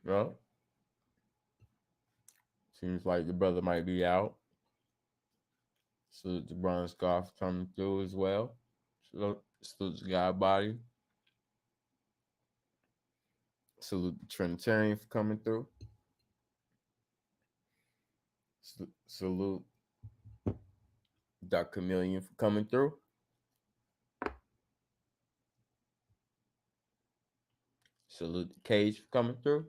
Well, seems like the brother might be out. Salute the Bronze God for coming through as well. Salute the God Body. Salute the Trinitarian for coming through. Salute Dr. Chameleon for coming through. Salute to Cage for coming through.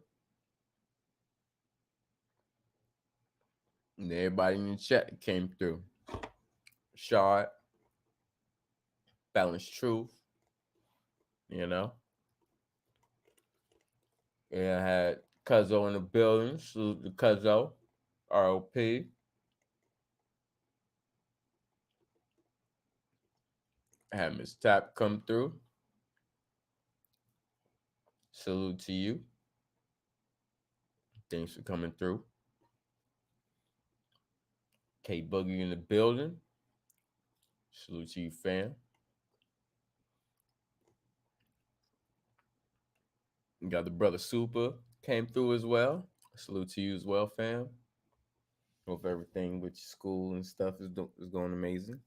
And everybody in the chat came through. Shard, Balanced Truth, you know. Yeah, I had Cuzzo in the building. Salute to Cuzzo, ROP. I had Miss Tap come through. Salute to you. Thanks for coming through. K Boogie in the building. Salute to you, fam. You got the brother Super came through as well. Salute to you as well, fam. Hope everything with your school and stuff is going amazing.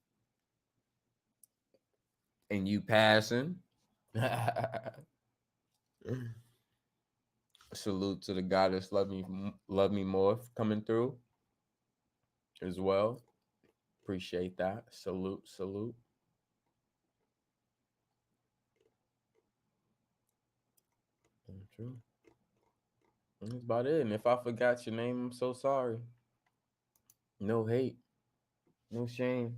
And you passing. Salute to the goddess Love Me More for coming through as well. Appreciate that. Salute. True. That's about it. And if I forgot your name, I'm so sorry. No hate. No shame.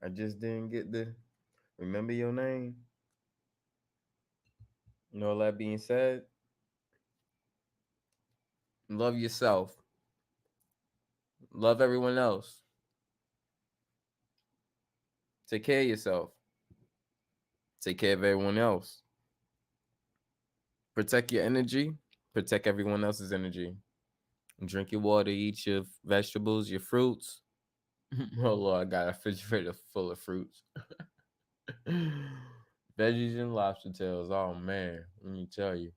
I just didn't get to remember your name. You know, that being said, love yourself. Love everyone else. Take care of yourself. Take care of everyone else. Protect your energy. Protect everyone else's energy. Drink your water, eat your vegetables, your fruits. Oh, Lord, I got a refrigerator full of fruits. Veggies and lobster tails. Oh, man. Let me tell you.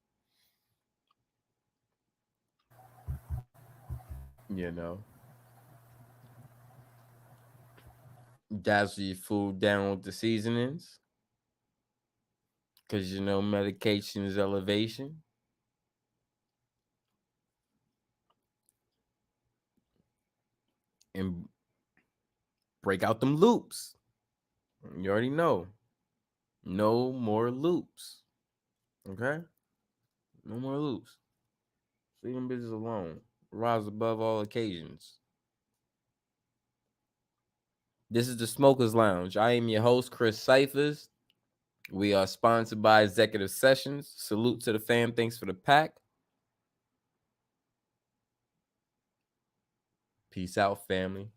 You know. Dazzle your food down with the seasonings. Because, you know, medication is elevation. And break out them loops. You already know. No more loops. Okay? No more loops. Leave them bitches alone. Rise above all occasions. This is the Smokers Lounge. I am your host, Chris Cyphers. We are sponsored by Executive Sessions. Salute to the fam. Thanks for the pack. Peace out, family.